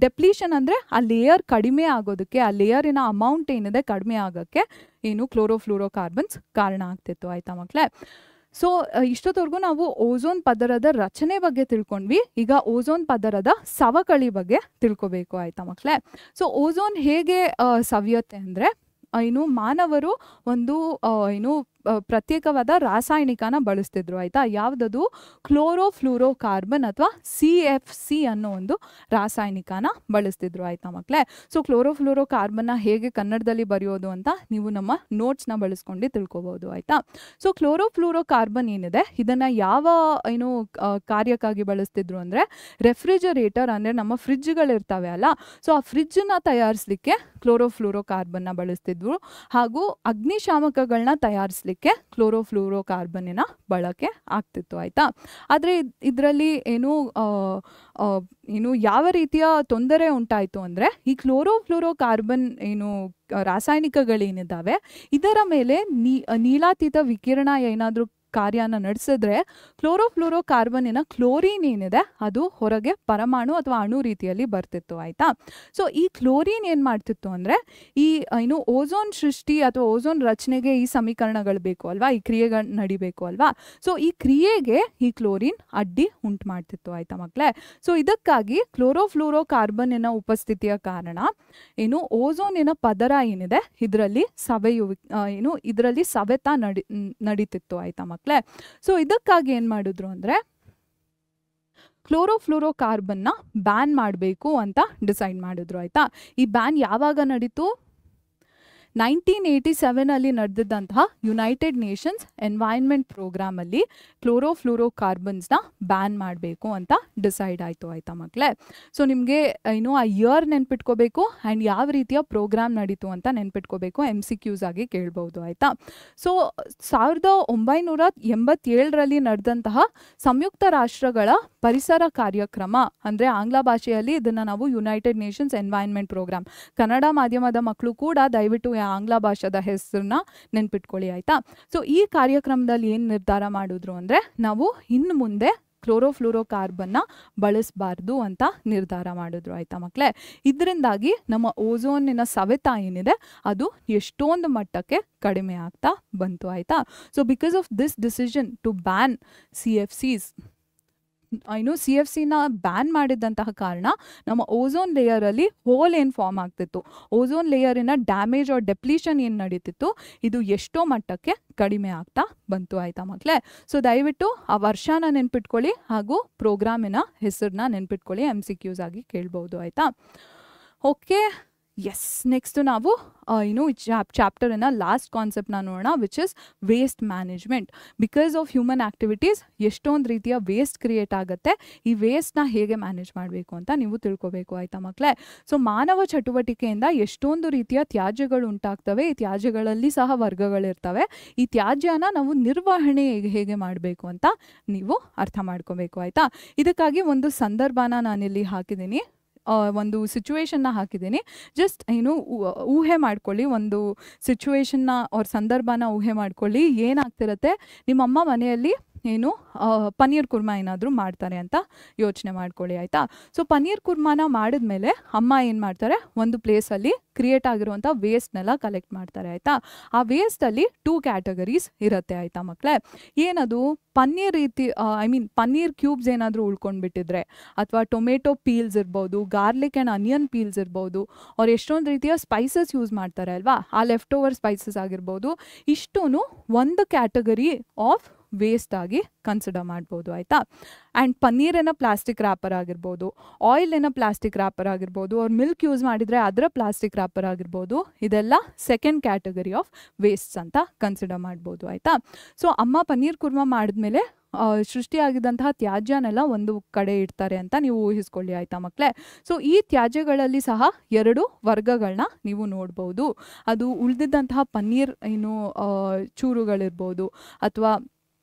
ಡೆಪ್ಲೀಷನ್ ಅಂದರೆ ಆ ಲೇಯರ್ ಕಡಿಮೆ ಆಗೋದಕ್ಕೆ, ಆ ಲೇಯರಿನ ಅಮೌಂಟ್ ಏನಿದೆ ಕಡಿಮೆ ಆಗೋಕ್ಕೆ ಕ್ಲೋರೋಫ್ಲೋರೋ ಕಾರ್ಬನ್ಸ್ ಕಾರಣ ಆಗ್ತಿತ್ತು ಆಯಿತಾ ಮಕ್ಕಳೇ. ಸೊ ಇಷ್ಟೊತ್ತವರೆಗೂ ನಾವು ಓಝೋನ್ ಪದರದ ರಚನೆ ಬಗ್ಗೆ ತಿಳ್ಕೊಂಡ್ವಿ. ಈಗ ಓಝೋನ್ ಪದರದ ಸವಕಳಿ ಬಗ್ಗೆ ತಿಳ್ಕೊಬೇಕು ಆಯಿತಾ ಮಕ್ಕಳೇ. ಸೊ ಓಝೋನ್ ಹೇಗೆ ಸವಿಯುತ್ತೆ ಅಂದರೆ ಮಾನವರು ಒಂದು ಪ್ರತ್ಯೇಕವಾದ ರಾಸಾಯನಿಕನ ಬಳಸ್ತಿದ್ರು ಆಯಿತಾ. ಯಾವುದದು? ಕ್ಲೋರೋಫ್ಲೂರೋ ಕಾರ್ಬನ್ ಅಥವಾ CFC ಅನ್ನೋ ಒಂದು ರಾಸಾಯನಿಕನ ಬಳಸ್ತಿದ್ರು ಆಯಿತಾ ಮಕ್ಕಳೇ. ಸೊ ಕ್ಲೋರೋಫ್ಲೂರೋ ಕಾರ್ಬನ್ನ ಹೇಗೆ ಕನ್ನಡದಲ್ಲಿ ಬರೆಯೋದು ಅಂತ ನೀವು ನಮ್ಮ ನೋಟ್ಸ್ನ ಬಳಸ್ಕೊಂಡು ತಿಳ್ಕೊಬೋದು ಆಯಿತಾ. ಸೊ ಕ್ಲೋರೋಫ್ಲೂರೋ ಕಾರ್ಬನ್ ಏನಿದೆ ಇದನ್ನು ಯಾವ ಕಾರ್ಯಕ್ಕಾಗಿ ಬಳಸ್ತಿದ್ರು ಅಂದರೆ ರೆಫ್ರಿಜರೇಟರ್ ಅಂದರೆ ನಮ್ಮ ಫ್ರಿಡ್ಜ್ಗಳಿರ್ತವೆ ಅಲ್ಲ, ಸೊ ಆ ಫ್ರಿಡ್ಜನ್ನ ತಯಾರಿಸಲಿಕ್ಕೆ ಕ್ಲೋರೋಫ್ಲೂರೋ ಕಾರ್ಬನ್ನ ಬಳಸ್ತಿದ್ರು. ಹಾಗೂ ಅಗ್ನಿಶಾಮಕಗಳನ್ನ ತಯಾರಿಸಲಿಕ್ಕೆ ಕ್ಲೋರೋಫ್ಲೂರೋ ಕಾರ್ಬನ್ನಿನ ಬಳಕೆ ಆಗ್ತಿತ್ತು ಆಯಿತಾ. ಆದರೆ ಇದರಲ್ಲಿ ಯಾವ ರೀತಿಯ ತೊಂದರೆ ಉಂಟಾಯಿತು ಅಂದರೆ ಈ ಕ್ಲೋರೋಫ್ಲೂರೋ ಕಾರ್ಬನ್ ರಾಸಾಯನಿಕಗಳೇನಿದ್ದಾವೆ ಇದರ ಮೇಲೆ ನೀಲಾತೀತ ವಿಕಿರಣ ಏನಾದರೂ ಕಾರ್ಯನ ನಡೆಸಿದ್ರೆ ಕ್ಲೋರೋಫ್ಲೂರೋ ಕಾರ್ಬನ್ನಿನ ಕ್ಲೋರಿನ್ ಏನಿದೆ ಅದು ಹೊರಗೆ ಪರಮಾಣು ಅಥವಾ ಅಣು ರೀತಿಯಲ್ಲಿ ಬರ್ತಿತ್ತು ಆಯಿತಾ. ಸೊ ಈ ಕ್ಲೋರಿನ್ ಏನು ಮಾಡ್ತಿತ್ತು ಅಂದರೆ ಈ ಓಝೋನ್ ಸೃಷ್ಟಿ ಅಥವಾ ಓಝೋನ್ ರಚನೆಗೆ ಈ ಸಮೀಕರಣಗಳು ಬೇಕು ಅಲ್ವಾ, ಈ ಕ್ರಿಯೆಗಳು ನಡಿಬೇಕು ಅಲ್ವಾ. ಸೊ ಈ ಕ್ರಿಯೆಗೆ ಈ ಕ್ಲೋರಿನ್ ಅಡ್ಡಿ ಉಂಟು ಮಾಡ್ತಿತ್ತು ಆಯಿತಾ ಮಕ್ಕಳೇ. ಸೊ ಇದಕ್ಕಾಗಿ ಕ್ಲೋರೋಫ್ಲೂರೋ ಕಾರ್ಬನ್ನಿನ ಉಪಸ್ಥಿತಿಯ ಕಾರಣ ಓಝೋನಿನ ಪದರ ಏನಿದೆ ಇದರಲ್ಲಿ ಸವೆತ ನಡೀತಿತ್ತು ಆಯಿತಾ ಮಕ್ಕಳೇ. ಸೊ ಇದಕ್ಕಾಗಿ ಏನು ಮಾಡಿದ್ರು ಅಂದರೆ ಕ್ಲೋರೋಫ್ಲೂರೋ ಕಾರ್ಬನ್ನ ಬ್ಯಾನ್ ಮಾಡಬೇಕು ಅಂತ ಡಿಸೈಡ್ ಮಾಡಿದ್ರು ಆಯಿತಾ. ಈ ಬ್ಯಾನ್ ಯಾವಾಗ ನಡೀತು? 1987 ನಡೆದಿದ್ದಂತಹ ಯುನೈಟೆಡ್ ನೇಷನ್ಸ್ ಎನ್ವೈರ್ನ್ಮೆಂಟ್ ಪ್ರೋಗ್ರಾಮಲ್ಲಿ ಕ್ಲೋರೋಫ್ಲೂರೋ ಕಾರ್ಬನ್ಸ್ನ ಬ್ಯಾನ್ ಮಾಡಬೇಕು ಅಂತ ಡಿಸೈಡ್ ಆಯಿತು ಆಯಿತಾ ಮಕ್ಕಳೇ. ಸೊ ನಿಮಗೆ ಆ ಇಯರ್ ನೆನ್ಪಿಟ್ಕೋಬೇಕು ಆ್ಯಂಡ್ ಯಾವ ರೀತಿಯ ಪ್ರೋಗ್ರಾಮ್ ನಡೀತು ಅಂತ ನೆನ್ಪಿಟ್ಕೋಬೇಕು, MCQs ಆಗಿ ಕೇಳ್ಬೋದು ಆಯಿತಾ. ಸೊ 1987 ನಡೆದಂತಹ ಸಂಯುಕ್ತ ರಾಷ್ಟ್ರಗಳ ಪರಿಸರ ಕಾರ್ಯಕ್ರಮ ಅಂದರೆ ಆಂಗ್ಲ ಭಾಷೆಯಲ್ಲಿ ಇದನ್ನು ನಾವು United Nations Environment Programme, Kannada ಮಾಧ್ಯಮದ ಮಕ್ಕಳು ಕೂಡ ದಯವಿಟ್ಟು ಆಂಗ್ಲ ಭಾಷಾದ ಹೆಸರನ್ನ ನೆನ್ಪಿಟ್ಕೊಳ್ಳಿ ಆಯಿತಾ. ಸೊ ಈ ಕಾರ್ಯಕ್ರಮದಲ್ಲಿ ಏನು ನಿರ್ಧಾರ ಮಾಡಿದ್ರು ಅಂದರೆ ನಾವು ಇನ್ನು ಮುಂದೆ ಕ್ಲೋರೋಫ್ಲೋರೋಕಾರ್ಬನ್ನ ಬಳಸಬಾರ್ದು ಅಂತ ನಿರ್ಧಾರ ಮಾಡಿದ್ರು ಆಯಿತಾ ಮಕ್ಕಳೇ. ಇದರಿಂದಾಗಿ ನಮ್ಮ ಓಝೋನಿನ ಸವೆತ ಏನಿದೆ ಅದು ಎಷ್ಟೊಂದು ಮಟ್ಟಕ್ಕೆ ಕಡಿಮೆ ಆಗ್ತಾ ಬಂತು ಆಯಿತಾ. So because of this decision to ban CFCs, CFCನ ಬ್ಯಾನ್ ಮಾಡಿದಂತಹ ಕಾರಣ ನಮ್ಮ ಓಝೋನ್ ಲೇಯರಲ್ಲಿ ಹೋಲ್ ಏನು ಫಾರ್ಮ್ ಆಗ್ತಿತ್ತು, ಓಝೋನ್ ಲೇಯರಿನ ಡ್ಯಾಮೇಜ್ ಆರ್ ಡೆಪ್ಲೀಷನ್ ಏನು ನಡೀತಿತ್ತು, ಇದು ಎಷ್ಟೋ ಮಟ್ಟಕ್ಕೆ ಕಡಿಮೆ ಆಗ್ತಾ ಬಂತು ಆಯಿತಾ ಮಕ್ಕಳೇ. ಸೊ ದಯವಿಟ್ಟು ಆ ವರ್ಷನ ನೆನ್ಪಿಟ್ಕೊಳ್ಳಿ ಹಾಗೂ ಪ್ರೋಗ್ರಾಮಿನ ಹೆಸರನ್ನ ನೆನ್ಪಿಟ್ಕೊಳ್ಳಿ, MCQs ಆಗಿ ಕೇಳ್ಬೋದು ಆಯಿತಾ. ಓಕೆ, ಎಸ್, ನೆಕ್ಸ್ಟ್ ನಾವು ಚಾಪ್ಟರಿನ ಲಾಸ್ಟ್ ಕಾನ್ಸೆಪ್ಟ್ನ ನೋಡೋಣ, which is waste management. Because of human activities ಎಷ್ಟೊಂದು ರೀತಿಯ ವೇಸ್ಟ್ ಕ್ರಿಯೇಟ್ ಆಗುತ್ತೆ, ಈ ವೇಸ್ಟ್ನ ಹೇಗೆ ಮ್ಯಾನೇಜ್ ಮಾಡಬೇಕು ಅಂತ ನೀವು ತಿಳ್ಕೊಬೇಕು ಆಯಿತಾ ಮಕ್ಕಳೇ. ಸೊ ಮಾನವ ಚಟುವಟಿಕೆಯಿಂದ ಎಷ್ಟೊಂದು ರೀತಿಯ ತ್ಯಾಜ್ಯಗಳು ಉಂಟಾಗ್ತವೆ, ಈ ತ್ಯಾಜ್ಯಗಳಲ್ಲಿ ಸಹ ವರ್ಗಗಳಿರ್ತವೆ. ಈ ತ್ಯಾಜ್ಯನ ನಾವು ನಿರ್ವಹಣೆ ಹೇಗೆ ಮಾಡಬೇಕು ಅಂತ ನೀವು ಅರ್ಥ ಮಾಡ್ಕೋಬೇಕು ಆಯಿತಾ. ಇದಕ್ಕಾಗಿ ಒಂದು ಸಂದರ್ಭನ ನಾನಿಲ್ಲಿ ಹಾಕಿದ್ದೀನಿ, ಒಂದು ಸಿಚುವೇಶನ್ನ ಹಾಕಿದ್ದೀನಿ. ಜಸ್ಟ್ ಊಹೆ ಮಾಡ್ಕೊಳ್ಳಿ, ಒಂದು ಸಿಚುವೇಶನ್ನ ಅವ್ರ ಸಂದರ್ಭನ ಊಹೆ ಮಾಡ್ಕೊಳ್ಳಿ. ಏನಾಗ್ತಿರತ್ತೆ, ನಿಮ್ಮಮ್ಮ ಮನೆಯಲ್ಲಿ ಪನ್ನೀರ್ ಕುರ್ಮಾ ಏನಾದರೂ ಮಾಡ್ತಾರೆ ಅಂತ ಯೋಚನೆ ಮಾಡ್ಕೊಳ್ಳಿ ಆಯಿತಾ. ಸೊ ಪನ್ನೀರ್ ಕುರ್ಮಾನ ಮಾಡಿದ್ಮೇಲೆ ಅಮ್ಮ ಏನು ಮಾಡ್ತಾರೆ, ಒಂದು ಪ್ಲೇಸಲ್ಲಿ ಕ್ರಿಯೇಟ್ ಆಗಿರುವಂಥ ವೇಸ್ಟ್ನೆಲ್ಲ ಕಲೆಕ್ಟ್ ಮಾಡ್ತಾರೆ ಆಯಿತಾ. ಆ ವೇಸ್ಟಲ್ಲಿ 2 ಕ್ಯಾಟಗರೀಸ್ ಇರುತ್ತೆ ಆಯಿತಾ ಮಕ್ಕಳೇ. ಏನದು, ಪನ್ನೀರ್ ರೀತಿ ಪನ್ನೀರ್ ಕ್ಯೂಬ್ಸ್ ಏನಾದರೂ ಉಳ್ಕೊಂಡ್ಬಿಟ್ಟಿದ್ರೆ, ಅಥವಾ ಟೊಮೆಟೊ ಪೀಲ್ಸ್ ಇರ್ಬೋದು, ಗಾರ್ಲಿಕ್ ಆ್ಯಂಡ್ ಅನಿಯನ್ ಪೀಲ್ಸ್ ಇರ್ಬೋದು, ಅವ್ರು ಎಷ್ಟೊಂದು ರೀತಿಯ ಸ್ಪೈಸಸ್ ಯೂಸ್ ಮಾಡ್ತಾರೆ ಅಲ್ವಾ, ಆ ಲೆಫ್ಟ್ ಓವರ್ ಸ್ಪೈಸಸ್ ಆಗಿರ್ಬೋದು, ಇಷ್ಟೂ ಒಂದು ಕ್ಯಾಟಗರಿ ಆಫ್ ವೇಸ್ಟ್ ಆಗಿ ಕನ್ಸಿಡರ್ ಮಾಡ್ಬೋದು ಆಯಿತಾ. ಆ್ಯಂಡ್ ಪನ್ನೀರಿನ ಪ್ಲಾಸ್ಟಿಕ್ ರ್ಯಾಪರ್ ಆಗಿರ್ಬೋದು, ಆಯಿಲಿನ ಪ್ಲಾಸ್ಟಿಕ್ ರ್ಯಾಪರ್ ಆಗಿರ್ಬೋದು, ಅವ್ರು ಮಿಲ್ಕ್ ಯೂಸ್ ಮಾಡಿದರೆ ಅದರ ಪ್ಲಾಸ್ಟಿಕ್ ರ್ಯಾಪರ್ ಆಗಿರ್ಬೋದು, ಇದೆಲ್ಲ ಸೆಕೆಂಡ್ ಕ್ಯಾಟಗರಿ ಆಫ್ ವೇಸ್ಟ್ಸ್ ಅಂತ ಕನ್ಸಿಡರ್ ಮಾಡ್ಬೋದು ಆಯಿತಾ. ಸೊ ಅಮ್ಮ ಪನ್ನೀರ್ ಕುರ್ಮಾ ಮಾಡಿದ್ಮೇಲೆ ಸೃಷ್ಟಿಯಾಗಿದ್ದಂತಹ ತ್ಯಾಜ್ಯನೆಲ್ಲ ಒಂದು ಕಡೆ ಇಡ್ತಾರೆ ಅಂತ ನೀವು ಊಹಿಸ್ಕೊಳ್ಳಿ ಆಯಿತಾ ಮಕ್ಕಳೇ. ಸೊ ಈ ತ್ಯಾಜ್ಯಗಳಲ್ಲಿ ಸಹ 2 ವರ್ಗಗಳನ್ನ ನೀವು ನೋಡ್ಬೋದು. ಅದು ಉಳಿದಿದ್ದಂತಹ ಪನ್ನೀರ್ ಚೂರುಗಳಿರ್ಬೋದು, ಅಥವಾ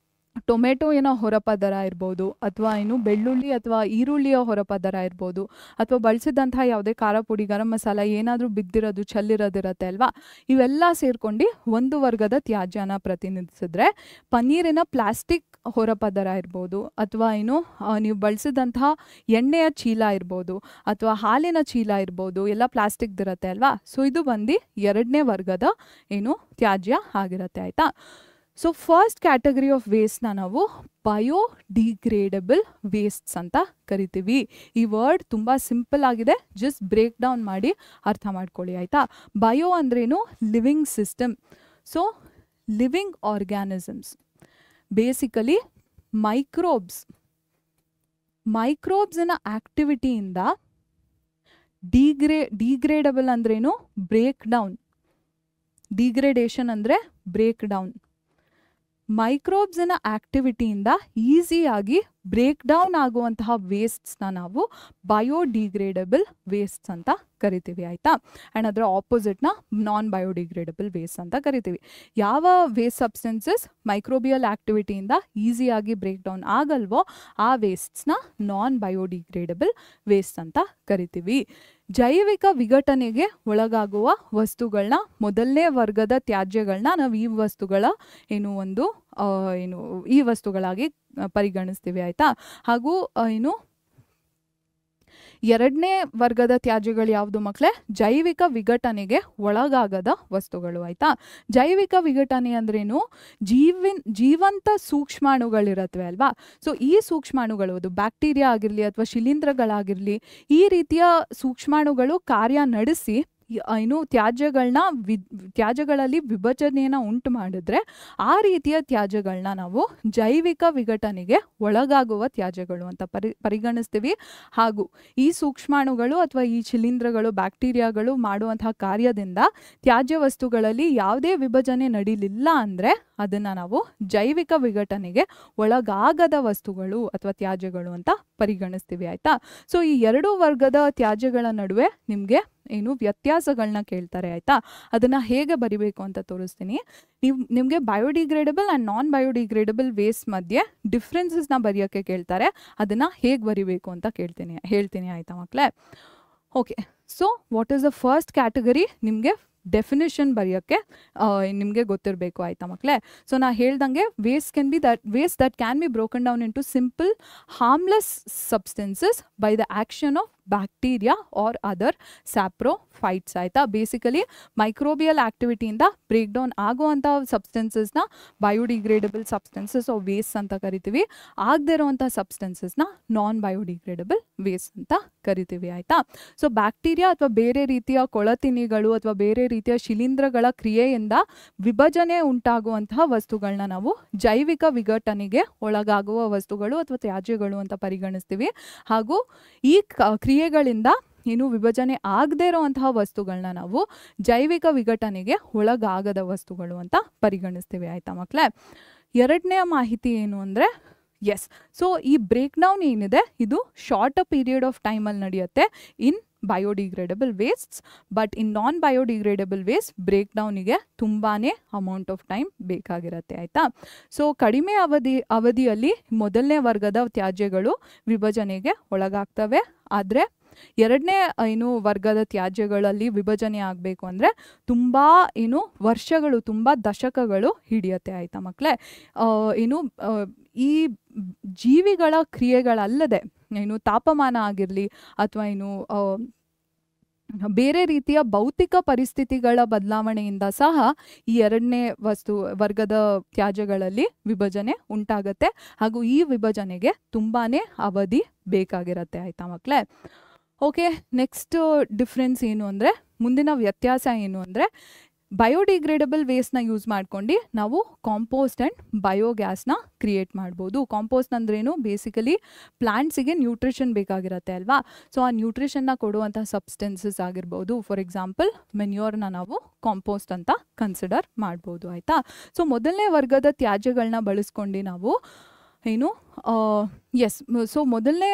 ಟೊಮೆಟೊ ಹೊರಪದರ ಇರ್ಬೋದು, ಅಥವಾ ಬೆಳ್ಳುಳ್ಳಿ ಅಥವಾ ಈರುಳ್ಳಿಯ ಹೊರಪದರ ಇರ್ಬೋದು, ಅಥವಾ ಬಳಸಿದಂತಹ ಯಾವುದೇ ಖಾರ ಪುಡಿ, ಗರಂ ಮಸಾಲ ಏನಾದರೂ ಬಿದ್ದಿರೋದು ಚೆಲ್ಲಿರೋದಿರತ್ತೆ ಅಲ್ವಾ, ಇವೆಲ್ಲ ಸೇರ್ಕೊಂಡು ಒಂದು ವರ್ಗದ ತ್ಯಾಜ್ಯನ ಪ್ರತಿನಿಧಿಸಿದ್ರೆ, ಪನ್ನೀರಿನ ಪ್ಲಾಸ್ಟಿಕ್ ಹೊರಪದರ ಇರ್ಬೋದು, ಅಥವಾ ನೀವು ಬಳಸಿದಂತಹ ಎಣ್ಣೆಯ ಚೀಲ ಇರ್ಬೋದು, ಅಥವಾ ಹಾಲಿನ ಚೀಲ ಇರ್ಬೋದು, ಎಲ್ಲ ಪ್ಲಾಸ್ಟಿಕ್ದಿರತ್ತೆ ಅಲ್ವಾ. ಸೊ ಇದು ಬಂದು 2ನೇ ವರ್ಗದ ತ್ಯಾಜ್ಯ ಆಗಿರುತ್ತೆ ಆಯಿತಾ. ಸೊ ಫಸ್ಟ್ ಕ್ಯಾಟಗರಿ ಆಫ್ ವೇಸ್ಟ್ನ ನಾವು ಬಯೋಡಿಗ್ರೇಡಬಲ್ ವೇಸ್ಟ್ಸ್ ಅಂತ ಕರಿತೀವಿ. ಈ ವರ್ಡ್ ತುಂಬ ಸಿಂಪಲ್ ಆಗಿದೆ, ಜಸ್ಟ್ ಬ್ರೇಕ್ ಡೌನ್ ಮಾಡಿ ಅರ್ಥ ಮಾಡ್ಕೊಳ್ಳಿ ಆಯಿತಾ. ಬಯೋ ಅಂದ್ರೇನು, living system. So living organisms, basically ಮೈಕ್ರೋಬ್ಸಿನ ಆಕ್ಟಿವಿಟಿಯಿಂದ ಡಿಗ್ರೇಡಬಲ್ ಅಂದ್ರೇನು, ಬ್ರೇಕ್ ಡೌನ್. ಡಿಗ್ರೇಡೇಷನ್ ಅಂದರೆ ಬ್ರೇಕ್ ಡೌನ್. ಮೈಕ್ರೋಬ್ಸಿನ ಆಕ್ಟಿವಿಟಿಯಿಂದ ಈಸಿಯಾಗಿ ಬ್ರೇಕ್ ಡೌನ್ ಆಗುವಂತಹ ವೇಸ್ಟ್ಸ್ನ ನಾವು ಬಯೋಡಿಗ್ರೇಡಬಲ್ ವೇಸ್ಟ್ಸ್ ಅಂತ ಕರಿತೀವಿ ಆಯಿತಾ. ಆ್ಯಂಡ್ ಅದರ ಆಪೋಸಿಟ್ನ ನಾನ್ ಬಯೋಡಿಗ್ರೇಡಬಲ್ ವೇಸ್ಟ್ ಅಂತ ಕರಿತೀವಿ. ಯಾವ ವೇಸ್ಟ್ ಸಬ್ಸ್ಟೆನ್ಸಸ್ ಮೈಕ್ರೋಬಿಯಲ್ ಆಕ್ಟಿವಿಟಿಯಿಂದ ಈಸಿಯಾಗಿ ಬ್ರೇಕ್ ಡೌನ್ ಆಗಲ್ವೋ ಆ ವೇಸ್ಟ್ಸ್ನ ನಾನ್ ಬಯೋಡಿಗ್ರೇಡಬಲ್ ವೇಸ್ಟ್ ಅಂತ ಕರಿತೀವಿ. ಜೈವಿಕ ವಿಘಟನೆಗೆ ಒಳಗಾಗುವ ವಸ್ತುಗಳನ್ನ, ಮೊದಲನೇ ವರ್ಗದ ತ್ಯಾಜ್ಯಗಳನ್ನ ನಾವು ಈ ವಸ್ತುಗಳ ಈ ವಸ್ತುಗಳಾಗಿ ಪರಿಗಣಿಸ್ತೀವಿ ಆಯಿತಾ. ಹಾಗೂ 2ನೇ ವರ್ಗದ ತ್ಯಾಜ್ಯಗಳು ಯಾವುದು ಮಕ್ಕಳೇ, ಜೈವಿಕ ವಿಘಟನೆಗೆ ಒಳಗಾಗದ ವಸ್ತುಗಳು ಆಯಿತಾ. ಜೈವಿಕ ವಿಘಟನೆ ಅಂದ್ರೇನು, ಜೀವಂತ ಸೂಕ್ಷ್ಮಾಣುಗಳಿರತ್ವೆ ಅಲ್ವಾ. ಸೊ ಈ ಸೂಕ್ಷ್ಮಾಣುಗಳು, ಅದು ಬ್ಯಾಕ್ಟೀರಿಯಾ ಆಗಿರಲಿ ಅಥವಾ ಶಿಲೀಂಧ್ರಗಳಾಗಿರಲಿ, ಈ ರೀತಿಯ ಸೂಕ್ಷ್ಮಾಣುಗಳು ಕಾರ್ಯ ನಡೆಸಿ ತ್ಯಾಜ್ಯಗಳಲ್ಲಿ ವಿಭಜನೆಯನ್ನು ಉಂಟು ಮಾಡಿದ್ರೆ ಆ ರೀತಿಯ ತ್ಯಾಜ್ಯಗಳನ್ನ ನಾವು ಜೈವಿಕ ವಿಘಟನೆಗೆ ಒಳಗಾಗುವ ತ್ಯಾಜ್ಯಗಳು ಅಂತ ಪರಿಗಣಿಸ್ತೀವಿ. ಹಾಗೂ ಈ ಸೂಕ್ಷ್ಮಾಣುಗಳು ಅಥವಾ ಈ ಶಿಲೀಂಧ್ರಗಳು, ಬ್ಯಾಕ್ಟೀರಿಯಾಗಳು ಮಾಡುವಂತಹ ಕಾರ್ಯದಿಂದ ತ್ಯಾಜ್ಯ ವಸ್ತುಗಳಲ್ಲಿ ಯಾವುದೇ ವಿಭಜನೆ ನಡೀಲಿಲ್ಲ ಅಂದರೆ ಅದನ್ನು ನಾವು ಜೈವಿಕ ವಿಘಟನೆಗೆ ಒಳಗಾಗದ ವಸ್ತುಗಳು ಅಥವಾ ತ್ಯಾಜ್ಯಗಳು ಅಂತ ಪರಿಗಣಿಸ್ತೀವಿ ಆಯಿತಾ. ಸೊ ಈ 2 ವರ್ಗದ ತ್ಯಾಜ್ಯಗಳ ನಡುವೆ ನಿಮಗೆ ವ್ಯತ್ಯಾಸಗಳನ್ನ ಕೇಳ್ತಾರೆ ಆಯಿತಾ. ಅದನ್ನು ಹೇಗೆ ಬರಿಬೇಕು ಅಂತ ತೋರಿಸ್ತೀನಿ. ನಿಮಗೆ biodegradable and non biodegradable waste ಮಧ್ಯೆ ಡಿಫ್ರೆನ್ಸಸ್ನ ಬರೆಯೋಕ್ಕೆ ಕೇಳ್ತಾರೆ. ಅದನ್ನು ಹೇಗೆ ಬರಿಬೇಕು ಅಂತ ಹೇಳ್ತೀನಿ ಆಯಿತಾ ಮಕ್ಕಳೇ. Okay, so what is the first category, ನಿಮಗೆ ಡೆಫಿನಿಷನ್ ಬರೆಯೋಕ್ಕೆ ನಿಮಗೆ ಗೊತ್ತಿರಬೇಕು ಆಯಿತಾ ಮಕ್ಕಳೇ. ಸೊ ನಾ ಹೇಳ್ದಂಗೆ waste that can be broken down into simple harmless substances by the action of bacteria or other saprophytes ಆಯಿತಾ. ಬೇಸಿಕಲಿ ಮೈಕ್ರೋಬಿಯಲ್ ಆಕ್ಟಿವಿಟಿಯಿಂದ ಬ್ರೇಕ್ ಡೌನ್ ಆಗುವಂಥ ಸಬ್ಸ್ಟೆನ್ಸಸ್ನ ಬಯೋಡಿಗ್ರೇಡಬಲ್ ಸಬ್ಸ್ಟೆನ್ಸಸ್ ಆಫ್ ವೇಸ್ಟ್ ಅಂತ ಕರಿತೀವಿ. ಆಗದೇ ಇರುವಂಥ ಸಬ್ಸ್ಟೆನ್ಸಸ್ನ ನಾನ್ ಬಯೋಡಿಗ್ರೇಡಬಲ್ ವೇಸ್ಟ್ ಅಂತ ಕರಿತೀವಿ ಆಯಿತಾ. ಸೊ ಬ್ಯಾಕ್ಟೀರಿಯಾ ಅಥವಾ ಬೇರೆ ರೀತಿಯ ಕೊಳತಿನಿಗಳು ಅಥವಾ ಬೇರೆ ರೀತಿಯ ಶಿಲೀಂಧ್ರಗಳ ಕ್ರಿಯೆಯಿಂದ ವಿಭಜನೆ ಉಂಟಾಗುವಂತಹ ವಸ್ತುಗಳನ್ನ ನಾವು ಜೈವಿಕ ವಿಘಟನೆಗೆ ಒಳಗಾಗುವ ವಸ್ತುಗಳು ಅಥವಾ ತ್ಯಾಜ್ಯಗಳು ಅಂತ ಪರಿಗಣಿಸ್ತೀವಿ. ಹಾಗೂ ಈ ಕ್ರಿಯೆಗಳಿಂದ ಏನು ವಿಭಜನೆ ಆಗದೇ ಇರುವಂತಹ ವಸ್ತುಗಳನ್ನ ನಾವು ಜೈವಿಕ ವಿಘಟನೆಗೆ ಒಳಗಾಗದ ವಸ್ತುಗಳು ಅಂತ ಪರಿಗಣಿಸ್ತೀವಿ ಆಯಿತಾ ಮಕ್ಕಳೇ. ಎರಡನೆಯ ಮಾಹಿತಿ ಏನು ಅಂದರೆ ಎಸ್, ಸೊ ಈ ಬ್ರೇಕ್ ಡೌನ್ ಏನಿದೆ ಇದು ಶಾರ್ಟ್ ಪೀರಿಯಡ್ ಆಫ್ ಟೈಮಲ್ಲಿ ನಡೆಯುತ್ತೆ in biodegradable wastes. But in non biodegradable waste break ಡೌನಿಗೆ ತುಂಬಾ ಅಮೌಂಟ್ ಆಫ್ ಟೈಮ್ ಬೇಕಾಗಿರುತ್ತೆ ಆಯಿತಾ. ಸೊ ಕಡಿಮೆ ಅವಧಿಯಲ್ಲಿ ಮೊದಲನೇ ವರ್ಗದ ತ್ಯಾಜ್ಯಗಳು ವಿಭಜನೆಗೆ ಒಳಗಾಗ್ತವೆ. ಆದರೆ ಎರಡನೇ ವರ್ಗದ ತ್ಯಾಜ್ಯಗಳಲ್ಲಿ ವಿಭಜನೆ ಆಗಬೇಕು ಅಂದರೆ ತುಂಬ ವರ್ಷಗಳು, ತುಂಬ ದಶಕಗಳು ಹಿಡಿಯುತ್ತೆ ಆಯಿತಾ ಮಕ್ಕಳೇ. ಈ ಜೀವಿಗಳ ಕ್ರಿಯೆಗಳಲ್ಲದೆ ತಾಪಮಾನ ಆಗಿರಲಿ ಅಥವಾ ಬೇರೆ ರೀತಿಯ ಭೌತಿಕ ಪರಿಸ್ಥಿತಿಗಳ ಬದಲಾವಣೆಯಿಂದ ಸಹ ಈ ಎರಡನೇ ವರ್ಗದ ತ್ಯಾಜ್ಯಗಳಲ್ಲಿ ವಿಭಜನೆ ಉಂಟಾಗತ್ತೆ. ಹಾಗೂ ಈ ವಿಭಜನೆಗೆ ತುಂಬಾ ಅವಧಿ ಬೇಕಾಗಿರುತ್ತೆ ಆಯಿತಾ ಮಕ್ಕಳೇ. ಓಕೆ, ನೆಕ್ಸ್ಟ್ ಡಿಫ್ರೆನ್ಸ್ ಏನು ಅಂದರೆ, ಮುಂದಿನ ವ್ಯತ್ಯಾಸ ಏನು ಅಂದರೆ, ಬಯೋಡಿಗ್ರೇಡಬಲ್ ವೇಸ್ಟ್ನ ಯೂಸ್ ಮಾಡ್ಕೊಂಡು ನಾವು ಕಾಂಪೋಸ್ಟ್ ಆ್ಯಂಡ್ ಬಯೋಗ್ಯಾಸ್ನ ಕ್ರಿಯೇಟ್ ಮಾಡ್ಬೋದು. ಕಾಂಪೋಸ್ಟ್ ಅಂದ್ರೇನು, ಬೇಸಿಕಲಿ ಪ್ಲಾಂಟ್ಸಿಗೆ ನ್ಯೂಟ್ರಿಷನ್ ಬೇಕಾಗಿರುತ್ತೆ ಅಲ್ವಾ. ಸೊ ಆ ನ್ಯೂಟ್ರಿಷನ್ನ ಕೊಡುವಂಥ ಸಬ್ಸ್ಟೆನ್ಸಸ್ ಆಗಿರ್ಬೋದು. ಫಾರ್ ಎಕ್ಸಾಂಪಲ್ ಮೆನ್ಯೂರ್ನ ನಾವು ಕಾಂಪೋಸ್ಟ್ ಅಂತ ಕನ್ಸಿಡರ್ ಮಾಡ್ಬೋದು ಆಯಿತಾ. ಸೊ ಮೊದಲನೇ ವರ್ಗದ ತ್ಯಾಜ್ಯಗಳನ್ನ ಬಳಸ್ಕೊಂಡು ನಾವು ಮೊದಲನೇ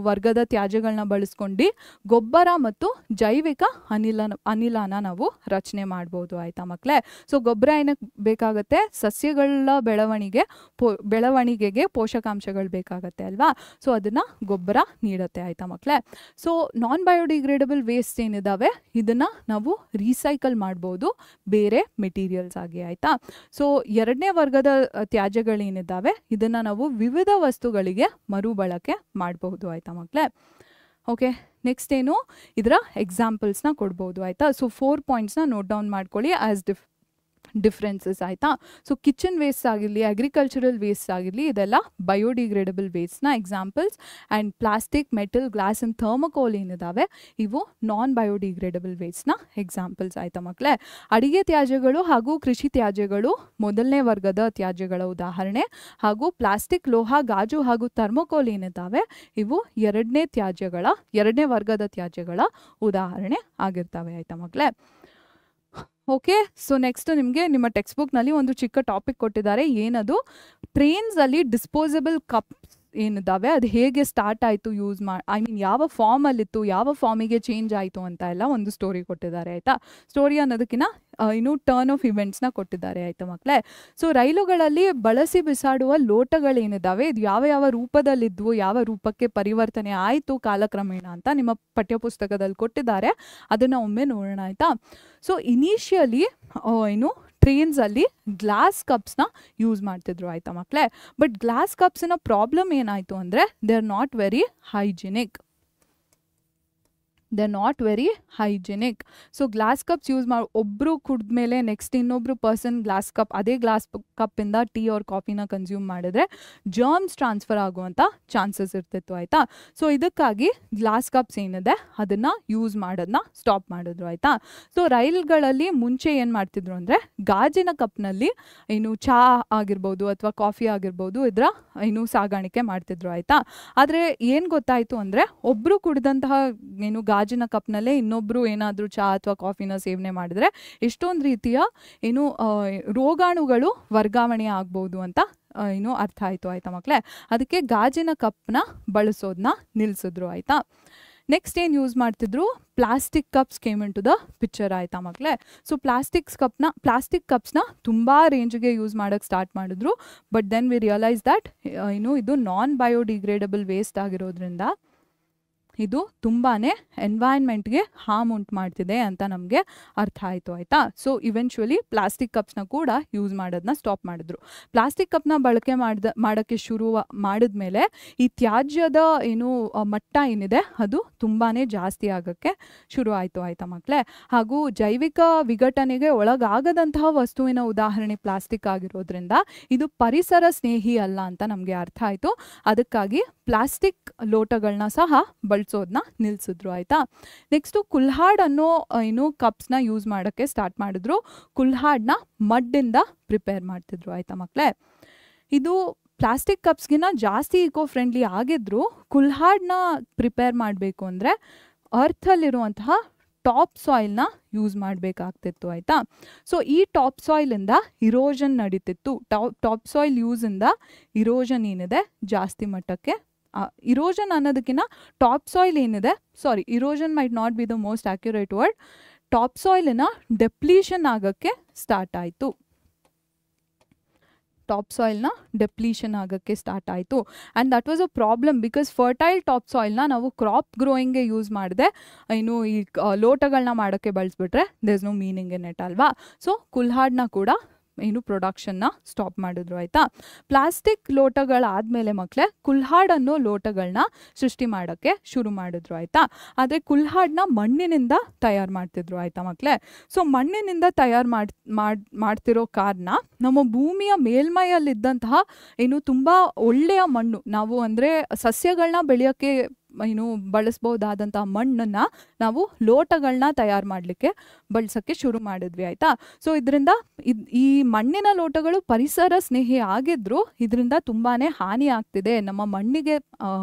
ವರ್ಗದ ತ್ಯಾಜ್ಯಗಳನ್ನ ಬಳಸ್ಕೊಂಡು ಗೊಬ್ಬರ ಮತ್ತು ಜೈವಿಕ ಅನಿಲನ ನಾವು ರಚನೆ ಮಾಡ್ಬೋದು ಆಯಿತಾ ಮಕ್ಕಳೇ. ಸೊ ಗೊಬ್ಬರ ಏನಕ್ಕೆ ಬೇಕಾಗುತ್ತೆ, ಸಸ್ಯಗಳ ಬೆಳವಣಿಗೆಗೆ ಪೋಷಕಾಂಶಗಳು ಬೇಕಾಗತ್ತೆ ಅಲ್ವಾ. ಸೊ ಅದನ್ನು ಗೊಬ್ಬರ ನೀಡುತ್ತೆ ಆಯಿತಾ ಮಕ್ಕಳೇ. ಸೊ ನಾನ್ ಬಯೋಡಿಗ್ರೇಡಬಲ್ ವೇಸ್ಟ್ ಏನಿದಾವೆ ಇದನ್ನು ನಾವು ರೀಸೈಕಲ್ ಮಾಡ್ಬೋದು ಬೇರೆ ಮೆಟೀರಿಯಲ್ಸ್ ಆಗಿ ಆಯಿತಾ. ಸೊ ಎರಡನೇ ವರ್ಗದ ತ್ಯಾಜ್ಯಗಳೇನಿದ್ದಾವೆ ಇದನ್ನು ನಾವು ವಿವಿಧ ವಸ್ತುಗಳಿಗೆ ಮರುಬಳಕೆ ಮಾಡಬಹುದು ಆಯಿತಾ ಮಕ್ಕಳೇ. ಓಕೆ, ನೆಕ್ಸ್ಟ್ ಏನು, ಇದರ ಎಕ್ಸಾಂಪಲ್ಸ್ನ ಕೊಡ್ಬೋದು ಆಯಿತಾ. ಸೊ 4 ಪಾಯಿಂಟ್ಸ್ನ ನೋಟ್ ಡೌನ್ ಮಾಡ್ಕೊಳ್ಳಿ ಆಸ್ ಡಿಫ್ರೆನ್ಸಸ್ ಆಯಿತಾ. ಸೊ ಕಿಚನ್ ವೇಸ್ಟ್ ಆಗಿರಲಿ, ಅಗ್ರಿಕಲ್ಚರಲ್ ವೇಸ್ಟ್ ಆಗಿರಲಿ, ಇದೆಲ್ಲ ಬಯೋಡಿಗ್ರೇಡಬಲ್ ವೇಸ್ಟ್ನ examples. And plastic, metal, glass and thermocol ಏನಿದಾವೆ ಇವು ನಾನ್ ಬಯೋಡಿಗ್ರೇಡಬಲ್ ವೇಸ್ಟ್ನ ಎಕ್ಸಾಂಪಲ್ಸ್ ಆಯಿತಾ ಮಕ್ಕಳೇ. ಅಡಿಗೆ ತ್ಯಾಜ್ಯಗಳು ಹಾಗೂ ಕೃಷಿ ತ್ಯಾಜ್ಯಗಳು ಮೊದಲನೇ ವರ್ಗದ ತ್ಯಾಜ್ಯಗಳ ಉದಾಹರಣೆ. ಹಾಗೂ ಪ್ಲಾಸ್ಟಿಕ್, ಲೋಹ, ಗಾಜು ಹಾಗೂ ಥರ್ಮಕೋಲ್ ಏನಿದ್ದಾವೆ ಇವು ಎರಡನೇ ವರ್ಗದ ತ್ಯಾಜ್ಯಗಳ ಉದಾಹರಣೆ ಆಗಿರ್ತವೆ ಆಯಿತಾ ಮಕ್ಕಳೇ. ಓಕೆ, ಸೊ ನೆಕ್ಸ್ಟ್ ನಿಮಗೆ ನಿಮ್ಮ ಟೆಕ್ಸ್ಟ್ ಬುಕ್ನಲ್ಲಿ ಒಂದು ಚಿಕ್ಕ ಟಾಪಿಕ್ ಕೊಟ್ಟಿದ್ದಾರೆ. ಏನದು, ಟ್ರೈನ್ಸಲ್ಲಿ ಡಿಸ್ಪೋಸಬಲ್ ಕಪ್ಸ್ ಏನಿದ್ದಾವೆ ಅದು ಹೇಗೆ ಸ್ಟಾರ್ಟ್ ಆಯಿತು ಯೂಸ್ ಯಾವ ಫಾರ್ಮಲ್ಲಿತ್ತು, ಯಾವ ಫಾರ್ಮಿಗೆ ಚೇಂಜ್ ಆಯಿತು ಅಂತ ಎಲ್ಲ ಒಂದು ಸ್ಟೋರಿ ಕೊಟ್ಟಿದ್ದಾರೆ ಆಯಿತಾ. ಸ್ಟೋರಿ ಅನ್ನೋದಕ್ಕಿಂತ ಟರ್ನ್ ಆಫ್ ಇವೆಂಟ್ಸ್ನ ಕೊಟ್ಟಿದ್ದಾರೆ ಆಯಿತಾ ಮಕ್ಕಳೇ. ಸೊ ರೈಲುಗಳಲ್ಲಿ ಬಳಸಿ ಬಿಸಾಡುವ ಲೋಟಗಳೇನಿದ್ದಾವೆ ಇದು ಯಾವ ರೂಪದಲ್ಲಿದ್ವು, ಯಾವ ರೂಪಕ್ಕೆ ಪರಿವರ್ತನೆ ಆಯಿತು ಕಾಲಕ್ರಮೇಣ ಅಂತ ನಿಮ್ಮ ಪಠ್ಯಪುಸ್ತಕದಲ್ಲಿ ಕೊಟ್ಟಿದ್ದಾರೆ. ಅದನ್ನು ಒಮ್ಮೆ ನೋಡೋಣ ಆಯಿತಾ. ಸೊ ಇನಿಷಿಯಲಿ ಟ್ರೈನ್ಸಲ್ಲಿ ಗ್ಲಾಸ್ ಕಪ್ಸ್ನ ಯೂಸ್ ಮಾಡ್ತಿದ್ರು ಆಯಿತಾ ಮಕ್ಕಳೇ. ಬಟ್ ಗ್ಲಾಸ್ ಕಪ್ಸಿನ ಪ್ರಾಬ್ಲಮ್ ಏನಾಯಿತು ಅಂದರೆ they are not very hygienic. So glass cups use ಮಾಡಿ ಒಬ್ಬರು ಕುಡಿದ್ಮೇಲೆ ನೆಕ್ಸ್ಟ್ ಇನ್ನೊಬ್ರು ಪರ್ಸನ್ ಅದೇ ಗ್ಲಾಸ್ ಕಪ್ಪಿಂದ ಟೀ ಆರ್ ಕಾಫಿನ ಕನ್ಸ್ಯೂಮ್ ಮಾಡಿದ್ರೆ ಜರ್ಮ್ಸ್ ಟ್ರಾನ್ಸ್ಫರ್ ಆಗುವಂಥ ಚಾನ್ಸಸ್ ಇರ್ತಿತ್ತು ಆಯಿತಾ. ಸೊ ಇದಕ್ಕಾಗಿ ಗ್ಲಾಸ್ ಕಪ್ಸ್ ಏನಿದೆ ಅದನ್ನು ಯೂಸ್ ಮಾಡೋದನ್ನ ಸ್ಟಾಪ್ ಮಾಡಿದ್ರು ಆಯಿತಾ. ಸೊ ರೈಲ್ಗಳಲ್ಲಿ ಮುಂಚೆ ಏನು ಮಾಡ್ತಿದ್ರು ಅಂದರೆ ಗಾಜಿನ ಕಪ್ನಲ್ಲಿ ಚಹಾ ಆಗಿರ್ಬೋದು ಅಥವಾ ಕಾಫಿ ಆಗಿರ್ಬೋದು ಇದರ ಸಾಗಾಣಿಕೆ ಮಾಡ್ತಿದ್ರು ಆಯಿತಾ. ಆದರೆ ಏನು ಗೊತ್ತಾಯಿತು ಅಂದರೆ ಒಬ್ಬರು ಕುಡಿದಂತಹ ಗಾಜಿನ ಕಪ್ನಲ್ಲೇ ಇನ್ನೊಬ್ರು ಏನಾದರೂ ಚಹಾ ಅಥವಾ ಕಾಫಿನ ಸೇವನೆ ಮಾಡಿದ್ರೆ ಎಷ್ಟೊಂದು ರೀತಿಯ ರೋಗಾಣುಗಳು ವರ್ಗಾವಣೆ ಆಗ್ಬೋದು ಅಂತ ಅರ್ಥ ಆಯಿತು ಆಯಿತಾ ಮಕ್ಕಳೇ. ಅದಕ್ಕೆ ಗಾಜಿನ ಕಪ್ನ ಬಳಸೋದನ್ನ ನಿಲ್ಲಿಸಿದ್ರು ಆಯಿತಾ. ನೆಕ್ಸ್ಟ್ ಏನು ಯೂಸ್ ಮಾಡ್ತಿದ್ರು, plastic cups came into the picture ಆಯಿತಾ ಮಕ್ಕಳೇ. ಸೊ ಪ್ಲಾಸ್ಟಿಕ್ ಕಪ್ಸ್ನ ತುಂಬ ರೇಂಜ್ಗೆ ಯೂಸ್ ಮಾಡೋಕ್ಕೆ ಸ್ಟಾರ್ಟ್ ಮಾಡಿದ್ರು. But then we realise that ಇದು ನಾನ್ ಬಯೋಡಿಗ್ರೇಡಬಲ್ ವೇಸ್ಟ್ ಆಗಿರೋದ್ರಿಂದ ಇದು ತುಂಬಾ ಎನ್ವೈರ್ನ್ಮೆಂಟ್ಗೆ ಹಾರ್ಮ್ ಉಂಟು ಮಾಡ್ತಿದೆ ಅಂತ ನಮಗೆ ಅರ್ಥ ಆಯಿತು ಆಯಿತಾ. ಸೊ ಇವೆಂಚುಲಿ ಪ್ಲಾಸ್ಟಿಕ್ ಕಪ್ಸ್ನ ಕೂಡ ಯೂಸ್ ಮಾಡೋದನ್ನ ಸ್ಟಾಪ್ ಮಾಡಿದ್ರು. ಪ್ಲಾಸ್ಟಿಕ್ ಕಪ್ನ ಬಳಕೆ ಮಾಡೋಕ್ಕೆ ಶುರು ಮಾಡಿದ್ಮೇಲೆ ಈ ತ್ಯಾಜ್ಯದ ಏನು ಮಟ್ಟ ಏನಿದೆ ಅದು ತುಂಬಾ ಜಾಸ್ತಿ ಆಗೋಕ್ಕೆ ಶುರು ಆಯಿತು ಆಯಿತಾ ಮಕ್ಕಳೇ. ಹಾಗೂ ಜೈವಿಕ ವಿಘಟನೆಗೆ ಒಳಗಾಗದಂತಹ ವಸ್ತುವಿನ ಉದಾಹರಣೆ ಪ್ಲಾಸ್ಟಿಕ್ ಆಗಿರೋದ್ರಿಂದ ಇದು ಪರಿಸರ ಸ್ನೇಹಿ ಅಲ್ಲ ಅಂತ ನಮಗೆ ಅರ್ಥ ಆಯಿತು. ಅದಕ್ಕಾಗಿ ಪ್ಲಾಸ್ಟಿಕ್ ಲೋಟಗಳನ್ನ ಸಹ ಬಳಸೋದನ್ನ ನಿಲ್ಲಿಸಿದ್ರು ಆಯಿತಾ. ನೆಕ್ಸ್ಟು ಕುಲ್ಹಾಡ್ ಅನ್ನೋ ಏನು ಕಪ್ಸ್ನ ಯೂಸ್ ಮಾಡೋಕ್ಕೆ ಸ್ಟಾರ್ಟ್ ಮಾಡಿದ್ರು. ಕುಲ್ಹಾಡ್ನ ಮಡ್ಡಿಂದ ಪ್ರಿಪೇರ್ ಮಾಡ್ತಿದ್ರು ಆಯಿತಾ ಮಕ್ಕಳೇ. ಇದು ಪ್ಲಾಸ್ಟಿಕ್ ಕಪ್ಸ್ಗಿನ್ನ ಜಾಸ್ತಿ ಈಕೋ ಫ್ರೆಂಡ್ಲಿ ಆಗಿದ್ರು ಕುಲ್ಹಾಡ್ನ ಪ್ರಿಪೇರ್ ಮಾಡಬೇಕು ಅಂದರೆ ಅರ್ಥಲ್ಲಿರುವಂತಹ ಟಾಪ್ ಸಾಯಿಲ್ನ ಯೂಸ್ ಮಾಡಬೇಕಾಗ್ತಿತ್ತು ಆಯಿತಾ. ಸೊ ಈ ಟಾಪ್ ಸಾಯಿಲಿಂದ ಇರೋಷನ್ ನಡೀತಿತ್ತು. ಟಾಪ್ ಸಾಯಿಲ್ ಯೂಸಿಂದ ಇರೋಷನ್ ಏನಿದೆ ಜಾಸ್ತಿ ಮಟ್ಟಕ್ಕೆ, ಇರೋಷನ್ ಅನ್ನೋದಕ್ಕಿಂತ ಟಾಪ್ ಸಾಯಿಲ್ ಏನಿದೆ, erosion might not be the most accurate word, top ಸಾಯಿಲಿನ ಡೆಪ್ಲೀಷನ್ ಆಗೋಕ್ಕೆ ಸ್ಟಾರ್ಟ್ ಆಯಿತು. ಟಾಪ್ ಸಾಯಿಲ್ನ ಡೆಪ್ಲೀಷನ್ ಆಗೋಕ್ಕೆ ಸ್ಟಾರ್ಟ್ ಆಯಿತು. And that was a problem because fertile top ಸಾಯಿಲ್ನ ನಾವು ಕ್ರಾಪ್ ಗ್ರೋಯಿಂಗ್ಗೆ ಯೂಸ್ ಮಾಡಿದೆ ಇನ್ನು ಈ ಲೋಟಗಳನ್ನ ಮಾಡೋಕ್ಕೆ ಬಳಸ್ಬಿಟ್ರೆ there is no meaning in it ಅಲ್ವಾ. ಸೊ ಕುಲ್ಹಾಡ್ನ ಕೂಡ ಏನು ಪ್ರೊಡಕ್ಷನ್ನ ಸ್ಟಾಪ್ ಮಾಡಿದ್ರು ಆಯಿತಾ. ಪ್ಲಾಸ್ಟಿಕ್ ಲೋಟಗಳಾದಮೇಲೆ ಮಕ್ಕಳೇ ಕುಲ್ಹಾಡ್ ಅನ್ನೋ ಲೋಟಗಳನ್ನ ಸೃಷ್ಟಿ ಮಾಡೋಕ್ಕೆ ಶುರು ಮಾಡಿದ್ರು ಆಯಿತಾ. ಆದರೆ ಕುಲ್ಹಾಡ್ನ ಮಣ್ಣಿನಿಂದ ತಯಾರು ಮಾಡ್ತಿದ್ರು ಆಯಿತಾ ಮಕ್ಕಳೇ. ಸೊ ಮಣ್ಣಿನಿಂದ ತಯಾರು ಮಾಡ್ತಿರೋ ಕಾರಣ ನಮ್ಮ ಭೂಮಿಯ ಮೇಲ್ಮೈಯಲ್ಲಿದ್ದಂತಹ ಏನು ತುಂಬ ಒಳ್ಳೆಯ ಮಣ್ಣು, ನಾವು ಅಂದರೆ ಸಸ್ಯಗಳನ್ನ ಬೆಳೆಯೋಕ್ಕೆ ಏನು ಬಳಸ್ಬೋದಾದಂತಹ ಮಣ್ಣನ್ನು ನಾವು ಲೋಟಗಳನ್ನ ತಯಾರು ಮಾಡಲಿಕ್ಕೆ ಬಳಸೋಕ್ಕೆ ಶುರು ಮಾಡಿದ್ವಿ ಆಯಿತಾ. ಸೊ ಇದರಿಂದ ಈ ಮಣ್ಣಿನ ಲೋಟಗಳು ಪರಿಸರ ಸ್ನೇಹಿ ಆಗಿದ್ರು ಇದರಿಂದ ತುಂಬಾ ಹಾನಿ ಆಗ್ತಿದೆ, ನಮ್ಮ ಮಣ್ಣಿಗೆ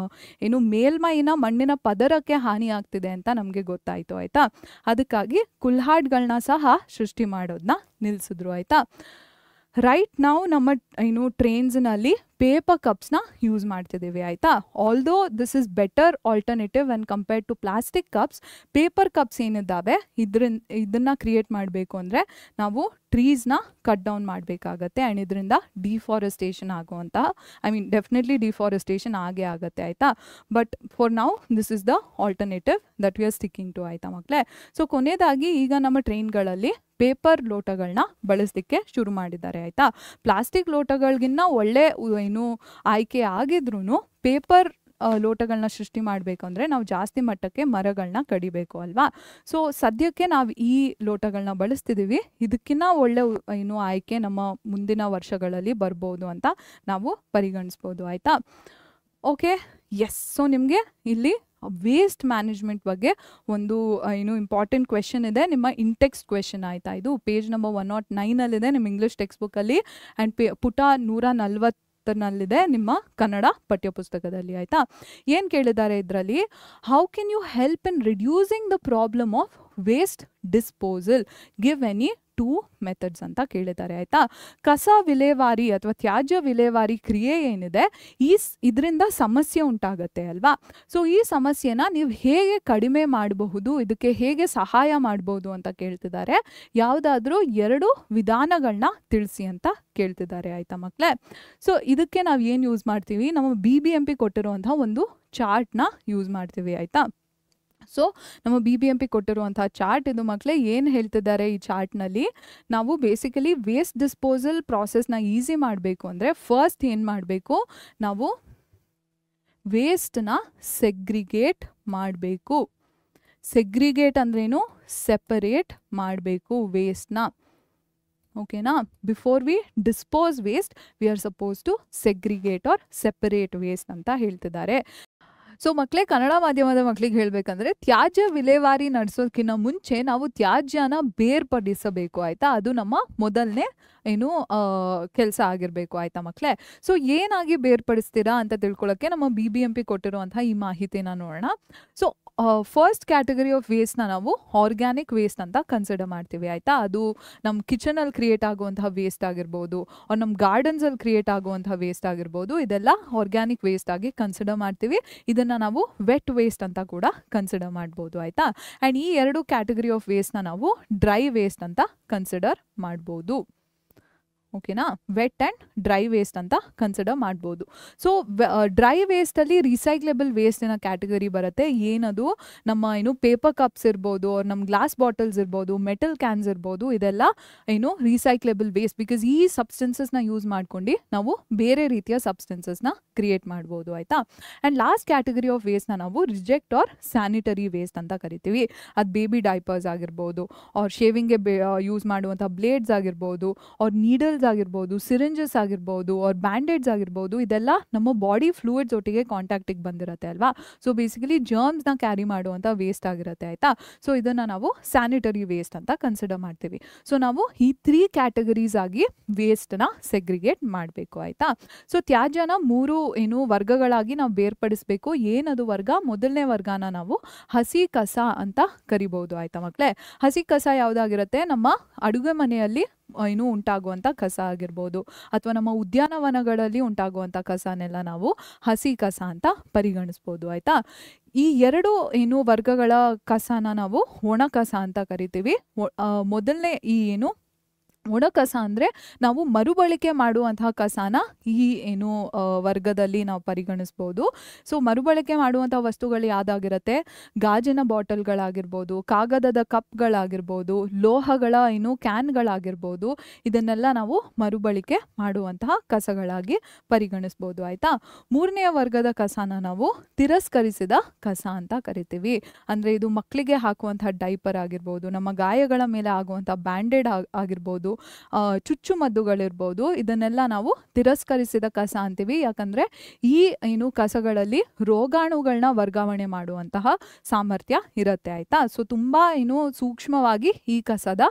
ಏನು ಮೇಲ್ಮೈನ ಮಣ್ಣಿನ ಪದರಕ್ಕೆ ಹಾನಿ ಆಗ್ತಿದೆ ಅಂತ ನಮಗೆ ಗೊತ್ತಾಯಿತು ಆಯಿತಾ. ಅದಕ್ಕಾಗಿ ಕುಲ್ಹಾಡ್ಗಳನ್ನ ಸಹ ಸೃಷ್ಟಿ ಮಾಡೋದನ್ನ ನಿಲ್ಲಿಸಿದ್ರು ಆಯಿತಾ. ರೈಟ್ ನಾವು ನಮ್ಮ ಏನು ಟ್ರೈನ್ಸ್ನಲ್ಲಿ ಪೇಪರ್ ಕಪ್ಸ್ನ ಯೂಸ್ ಮಾಡ್ತಿದ್ದೀವಿ ಆಯಿತಾ. Although this is better alternative when compared to plastic cups. Paper cups ಏನಿದ್ದಾವೆ ಇದನ್ನು ಕ್ರಿಯೇಟ್ ಮಾಡಬೇಕು ಅಂದರೆ ನಾವು ಟ್ರೀಸ್ನ ಕಟ್ ಡೌನ್ ಮಾಡಬೇಕಾಗತ್ತೆ ಆ್ಯಂಡ್ ಇದರಿಂದ ಡಿಫಾರೆಸ್ಟೇಷನ್ ಆಗುವಂತಹ ಡೆಫಿನೆಟ್ಲಿ ಡಿಫಾರೆಸ್ಟೇಷನ್ ಆಗೇ ಆಗುತ್ತೆ ಆಯಿತಾ. But for now this is the alternative that we are sticking to ಆಯಿತಾ ಮಕ್ಕಳೇ. ಸೊ ಕೊನೆಯದಾಗಿ ಈಗ ನಮ್ಮ ಟ್ರೈನ್ಗಳಲ್ಲಿ ಪೇಪರ್ ಲೋಟಗಳನ್ನ ಬಳಸಲಿಕ್ಕೆ ಶುರು ಮಾಡಿದ್ದಾರೆ ಆಯಿತಾ. ಪ್ಲಾಸ್ಟಿಕ್ ಲೋಟಗಳಿಗಿನ್ನ ಒಳ್ಳೆ ಏನು ಆಯ್ಕೆ ಆಗಿದ್ರೂ ಪೇಪರ್ ಲೋಟಗಳನ್ನ ಸೃಷ್ಟಿ ಮಾಡಬೇಕಂದ್ರೆ ನಾವು ಜಾಸ್ತಿ ಮಟ್ಟಕ್ಕೆ ಮರಗಳನ್ನ ಕಡಿಬೇಕು ಅಲ್ವಾ. ಸೊ ಸದ್ಯಕ್ಕೆ ನಾವು ಈ ಲೋಟಗಳನ್ನ ಬಳಸ್ತಿದ್ದೀವಿ, ಇದಕ್ಕಿಂತ ಒಳ್ಳೆ ಏನು ಆಯ್ಕೆ ನಮ್ಮ ಮುಂದಿನ ವರ್ಷಗಳಲ್ಲಿ ಬರ್ಬೋದು ಅಂತ ನಾವು ಪರಿಗಣಿಸ್ಬೋದು ಆಯಿತಾ. Okay yes. ಸೊ ನಿಮಗೆ ಇಲ್ಲಿ ವೇಸ್ಟ್ ಮ್ಯಾನೇಜ್ಮೆಂಟ್ ಬಗ್ಗೆ ಒಂದು ಏನು ಇಂಪಾರ್ಟೆಂಟ್ ಕ್ವೆಶನ್ ಇದೆ, ನಿಮ್ಮ ಇಂಟೆಕ್ಸ್ಟ್ ಕ್ವೆಶನ್ ಆಯಿತಾ. ಇದು ಪೇಜ್ ನಂಬರ್ 109 ನಿಮ್ಮ ಇಂಗ್ಲೀಷ್ ಟೆಕ್ಸ್ಟ್ ಬುಕ್ಕಲ್ಲಿ ಆ್ಯಂಡ್ ಪುಟ 140 ನಿಮ್ಮ ಕನ್ನಡ ಪಠ್ಯಪುಸ್ತಕದಲ್ಲಿ ಆಯಿತಾ. ಏನು ಕೇಳಿದ್ದಾರೆ ಇದರಲ್ಲಿ, how can you help in reducing the problem of waste disposal, give any 2 methods ಅಂತ ಕೇಳಿದ್ದಾರೆ ಆಯಿತಾ. ಕಸ ವಿಲೇವಾರಿ ಅಥವಾ ತ್ಯಾಜ್ಯ ವಿಲೇವಾರಿ ಕ್ರಿಯೆ ಏನಿದೆ ಇದರಿಂದ ಸಮಸ್ಯೆ ಉಂಟಾಗತ್ತೆ ಅಲ್ವಾ. ಸೊ ಈ ಸಮಸ್ಯೆನ ನೀವು ಹೇಗೆ ಕಡಿಮೆ ಮಾಡಬಹುದು, ಇದಕ್ಕೆ ಹೇಗೆ ಸಹಾಯ ಮಾಡ್ಬೋದು ಅಂತ ಕೇಳ್ತಿದ್ದಾರೆ. ಯಾವುದಾದ್ರೂ 2 ವಿಧಾನಗಳನ್ನ ತಿಳಿಸಿ ಅಂತ ಕೇಳ್ತಿದ್ದಾರೆ ಆಯಿತಾ ಮಕ್ಕಳೇ. ಸೊ ಇದಕ್ಕೆ ನಾವು ಏನು ಯೂಸ್ ಮಾಡ್ತೀವಿ, ನಮ್ಮ BBMP ಕೊಟ್ಟಿರುವಂಥ ಒಂದು ಚಾರ್ಟ್ನ ಯೂಸ್ ಮಾಡ್ತೀವಿ ಆಯಿತಾ. ಸೊ ನಮ್ಮ BBMP ಕೊಟ್ಟಿರುವಂಥ ಚಾರ್ಟ್ ಇದು ಮಕ್ಕಳೇ. ಏನು ಹೇಳ್ತಿದ್ದಾರೆ ಈ ಚಾರ್ಟ್ನಲ್ಲಿ, ನಾವು ಬೇಸಿಕಲಿ ವೇಸ್ಟ್ ಡಿಸ್ಪೋಸಲ್ ಪ್ರಾಸೆಸ್ನ ಈಸಿ ಮಾಡಬೇಕು ಅಂದರೆ ಫಸ್ಟ್ ಏನು ಮಾಡಬೇಕು, ನಾವು ವೇಸ್ಟ್ನ ಸೆಗ್ರಿಗೇಟ್ ಮಾಡಬೇಕು. ಸೆಗ್ರಿಗೇಟ್ ಅಂದ್ರೇನು, ಸೆಪರೇಟ್ ಮಾಡಬೇಕು ವೇಸ್ಟ್ನ. ಓಕೆನಾ. Before we dispose waste we are suppose to segregate or separate waste ಅಂತ ಹೇಳ್ತಿದ್ದಾರೆ. ಸೊ ಮಕ್ಕಳೇ, ಕನ್ನಡ ಮಾಧ್ಯಮದ ಮಕ್ಕಳಿಗೆ ಹೇಳಬೇಕಂದ್ರೆ ತ್ಯಾಜ್ಯ ವಿಲೇವಾರಿ ನಡೆಸೋದಕ್ಕಿಂತ ಮುಂಚೆ ನಾವು ತ್ಯಾಜ್ಯನ ಬೇರ್ಪಡಿಸಬೇಕು ಆಯಿತಾ. ಅದು ನಮ್ಮ ಮೊದಲನೇ ಏನು ಕೆಲಸ ಆಗಿರಬೇಕು ಆಯಿತಾ ಮಕ್ಕಳೇ. ಸೊ ಏನಾಗಿ ಬೇರ್ಪಡಿಸ್ತೀರಾ ಅಂತ ತಿಳ್ಕೊಳ್ಳೋಕ್ಕೆ ನಮ್ಮ BBMP ಕೊಟ್ಟಿರುವಂಥ ಈ ಮಾಹಿತಿನ ನೋಡೋಣ. ಸೊ ಫಸ್ಟ್ ಕ್ಯಾಟಗರಿ ಆಫ್ ವೇಸ್ಟ್ನ ನಾವು ಆರ್ಗ್ಯಾನಿಕ್ ವೇಸ್ಟ್ ಅಂತ ಕನ್ಸಿಡರ್ ಮಾಡ್ತೀವಿ ಆಯಿತಾ. ಅದು ನಮ್ಮ ಕಿಚನಲ್ಲಿ ಕ್ರಿಯೇಟ್ ಆಗುವಂತಹ ವೇಸ್ಟ್ ಆಗಿರ್ಬೋದು, ಅವ್ರು ನಮ್ಮ ಗಾರ್ಡನ್ಸಲ್ಲಿ ಕ್ರಿಯೇಟ್ ಆಗುವಂತಹ ವೇಸ್ಟ್ ಆಗಿರ್ಬೋದು, ಇದೆಲ್ಲ ಆರ್ಗ್ಯಾನಿಕ್ ವೇಸ್ಟ್ ಆಗಿ ಕನ್ಸಿಡರ್ ಮಾಡ್ತೀವಿ. ಇದನ್ನು ನಾವು ವೆಟ್ ವೇಸ್ಟ್ ಅಂತ ಕೂಡ ಕನ್ಸಿಡರ್ ಮಾಡ್ಬೋದು ಆಯಿತಾ. ಆ್ಯಂಡ್ ಈ 2 ಕ್ಯಾಟಗರಿ ಆಫ್ ವೇಸ್ಟ್ನ ನಾವು ಡ್ರೈ ವೇಸ್ಟ್ ಅಂತ ಕನ್ಸಿಡರ್ ಮಾಡ್ಬೋದು. ಓಕೆನಾ. ವೆಟ್ ಆ್ಯಂಡ್ ಡ್ರೈ ವೇಸ್ಟ್ ಅಂತ ಕನ್ಸಿಡರ್ ಮಾಡ್ಬೋದು. ಸೊ ಡ್ರೈ ವೇಸ್ಟಲ್ಲಿ ರೀಸೈಕ್ಲೇಬಲ್ ವೇಸ್ಟಿನ ಕ್ಯಾಟಗರಿ ಬರುತ್ತೆ. ಏನದು ನಮ್ಮ ಏನು ಪೇಪರ್ ಕಪ್ಸ್ ಇರ್ಬೋದು, ನಮ್ಮ ಗ್ಲಾಸ್ ಬಾಟಲ್ಸ್ ಇರ್ಬೋದು, ಮೆಟಲ್ ಕ್ಯಾನ್ಸ್ ಇರ್ಬೋದು, ಇದೆಲ್ಲ ಏನು ರೀಸೈಕ್ಲೇಬಲ್ ವೇಸ್ಟ್. ಬಿಕಾಸ್ ಈ ಸಬ್ಸ್ಟೆನ್ಸಸ್ನ ಯೂಸ್ ಮಾಡ್ಕೊಂಡು ನಾವು ಬೇರೆ ರೀತಿಯ ಸಬ್ಸ್ಟೆನ್ಸಸ್ನ ಕ್ರಿಯೇಟ್ ಮಾಡ್ಬೋದು ಆಯಿತಾ. ಆ್ಯಂಡ್ ಲಾಸ್ಟ್ ಕ್ಯಾಟಗರಿ ಆಫ್ ವೇಸ್ಟ್ನ ನಾವು ರಿಜೆಕ್ಟ್ ಆರ್ ಸ್ಯಾನಿಟರಿ ವೇಸ್ಟ್ ಅಂತ ಕರಿತೀವಿ. ಅದು ಬೇಬಿ ಡೈಪರ್ಸ್ ಆಗಿರ್ಬೋದು, ಅವ್ರ ಶೇವಿಂಗ್ಗೆ ಯೂಸ್ ಮಾಡುವಂಥ ಬ್ಲೇಡ್ಸ್ ಆಗಿರ್ಬೋದು, ಅವ್ರ ನೀಡಲ್ಸ್ ಆಗಿರ್ಬೋದು, ಸಿರಿಂಜಸ್ ಆಗಿರ್ಬೋದು, ಅವ್ರ ಬ್ಯಾಂಡೇಡ್ಸ್ ಆಗಿರ್ಬೋದು, ಇದೆಲ್ಲ ನಮ್ಮ ಬಾಡಿ ಫ್ಲೂಯಿಡ್ಸ್ ಒಟ್ಟಿಗೆ ಕಾಂಟ್ಯಾಕ್ಟಿಗೆ ಬಂದಿರುತ್ತೆ ಅಲ್ವಾ. ಸೊ ಬೇಸಿಕಲಿ ಜರ್ಮ್ಸ್ನ ಕ್ಯಾರಿ ಮಾಡುವಂಥ ವೇಸ್ಟ್ ಆಗಿರುತ್ತೆ ಆಯಿತಾ. ಸೊ ಇದನ್ನು ನಾವು ಸ್ಯಾನಿಟರಿ ವೇಸ್ಟ್ ಅಂತ ಕನ್ಸಿಡರ್ ಮಾಡ್ತೀವಿ. ಸೊ ನಾವು ಈ 3 ಕ್ಯಾಟಗರೀಸ್ ಆಗಿ ವೇಸ್ಟನ್ನ ಸೆಗ್ರಿಗೇಟ್ ಮಾಡಬೇಕು ಆಯಿತಾ. ಸೊ ತ್ಯಾಜ್ಯನ 3 ಏನು ವರ್ಗಗಳಾಗಿ ನಾವು ಬೇರ್ಪಡಿಸಬೇಕು. ಏನದು ವರ್ಗ? ಮೊದಲನೇ ವರ್ಗನ ನಾವು ಹಸಿ ಕಸ ಅಂತ ಕರಿಬಹುದು ಆಯಿತಾ ಮಕ್ಕಳೇ. ಹಸಿ ಕಸ ಯಾವುದಾಗಿರುತ್ತೆ? ನಮ್ಮ ಅಡುಗೆ ಮನೆಯಲ್ಲಿ ಏನು ಉಂಟಾಗುವಂಥ ಕಸ ಆಗಿರ್ಬೋದು, ಅಥವಾ ನಮ್ಮ ಉದ್ಯಾನವನಗಳಲ್ಲಿ ಉಂಟಾಗುವಂಥ ಕಸನೆಲ್ಲ ನಾವು ಹಸಿ ಕಸ ಅಂತ ಪರಿಗಣಿಸ್ಬೋದು ಆಯಿತಾ. ಈ 2 ಏನು ವರ್ಗಗಳ ಕಸನ ನಾವು ಒಣ ಕಸ ಅಂತ ಕರಿತೀವಿ. ಮೊದಲನೇ ಈ ಏನು ಒಣ ಕಸ ಅಂದರೆ ನಾವು ಮರುಬಳಕೆ ಮಾಡುವಂತಹ ಕಸನ ಈ ಏನು ವರ್ಗದಲ್ಲಿ ನಾವು ಪರಿಗಣಿಸ್ಬೋದು. ಸೊ ಮರುಬಳಕೆ ಮಾಡುವಂಥ ವಸ್ತುಗಳು ಯಾವುದಾಗಿರುತ್ತೆ? ಗಾಜಿನ ಬಾಟಲ್ಗಳಾಗಿರ್ಬೋದು, ಕಾಗದದ ಕಪ್ಗಳಾಗಿರ್ಬೋದು, ಲೋಹಗಳ ಏನು ಕ್ಯಾನ್ಗಳಾಗಿರ್ಬೋದು, ಇದನ್ನೆಲ್ಲ ನಾವು ಮರುಬಳಕೆ ಮಾಡುವಂತಹ ಕಸಗಳಾಗಿ ಪರಿಗಣಿಸ್ಬೋದು ಆಯಿತಾ. 3ನೇ ವರ್ಗದ ಕಸನ ನಾವು ತಿರಸ್ಕರಿಸಿದ ಕಸ ಅಂತ ಕರಿತೀವಿ. ಅಂದರೆ ಇದು ಮಕ್ಕಳಿಗೆ ಹಾಕುವಂಥ ಡೈಪರ್ ಆಗಿರ್ಬೋದು, ನಮ್ಮ ಗಾಯಗಳ ಮೇಲೆ ಆಗುವಂಥ ಬ್ಯಾಂಡೇಡ್ ಆಗಿರ್ಬೋದು, ಚುಚ್ಚುಮದ್ದುಗಳಿರ್ಬೋದು, ಇದನ್ನೆಲ್ಲ ನಾವು ತಿರಸ್ಕರಿಸಿದ ಕಸ ಅಂತೀವಿ. ಯಾಕಂದರೆ ಈ ಏನು ಕಸಗಳಲ್ಲಿ ರೋಗಾಣುಗಳನ್ನ ವರ್ಗಾವಣೆ ಮಾಡುವಂತಹ ಸಾಮರ್ಥ್ಯ ಇರುತ್ತೆ ಆಯಿತಾ. ಸೊ ತುಂಬ ಏನು ಸೂಕ್ಷ್ಮವಾಗಿ ಈ ಕಸದ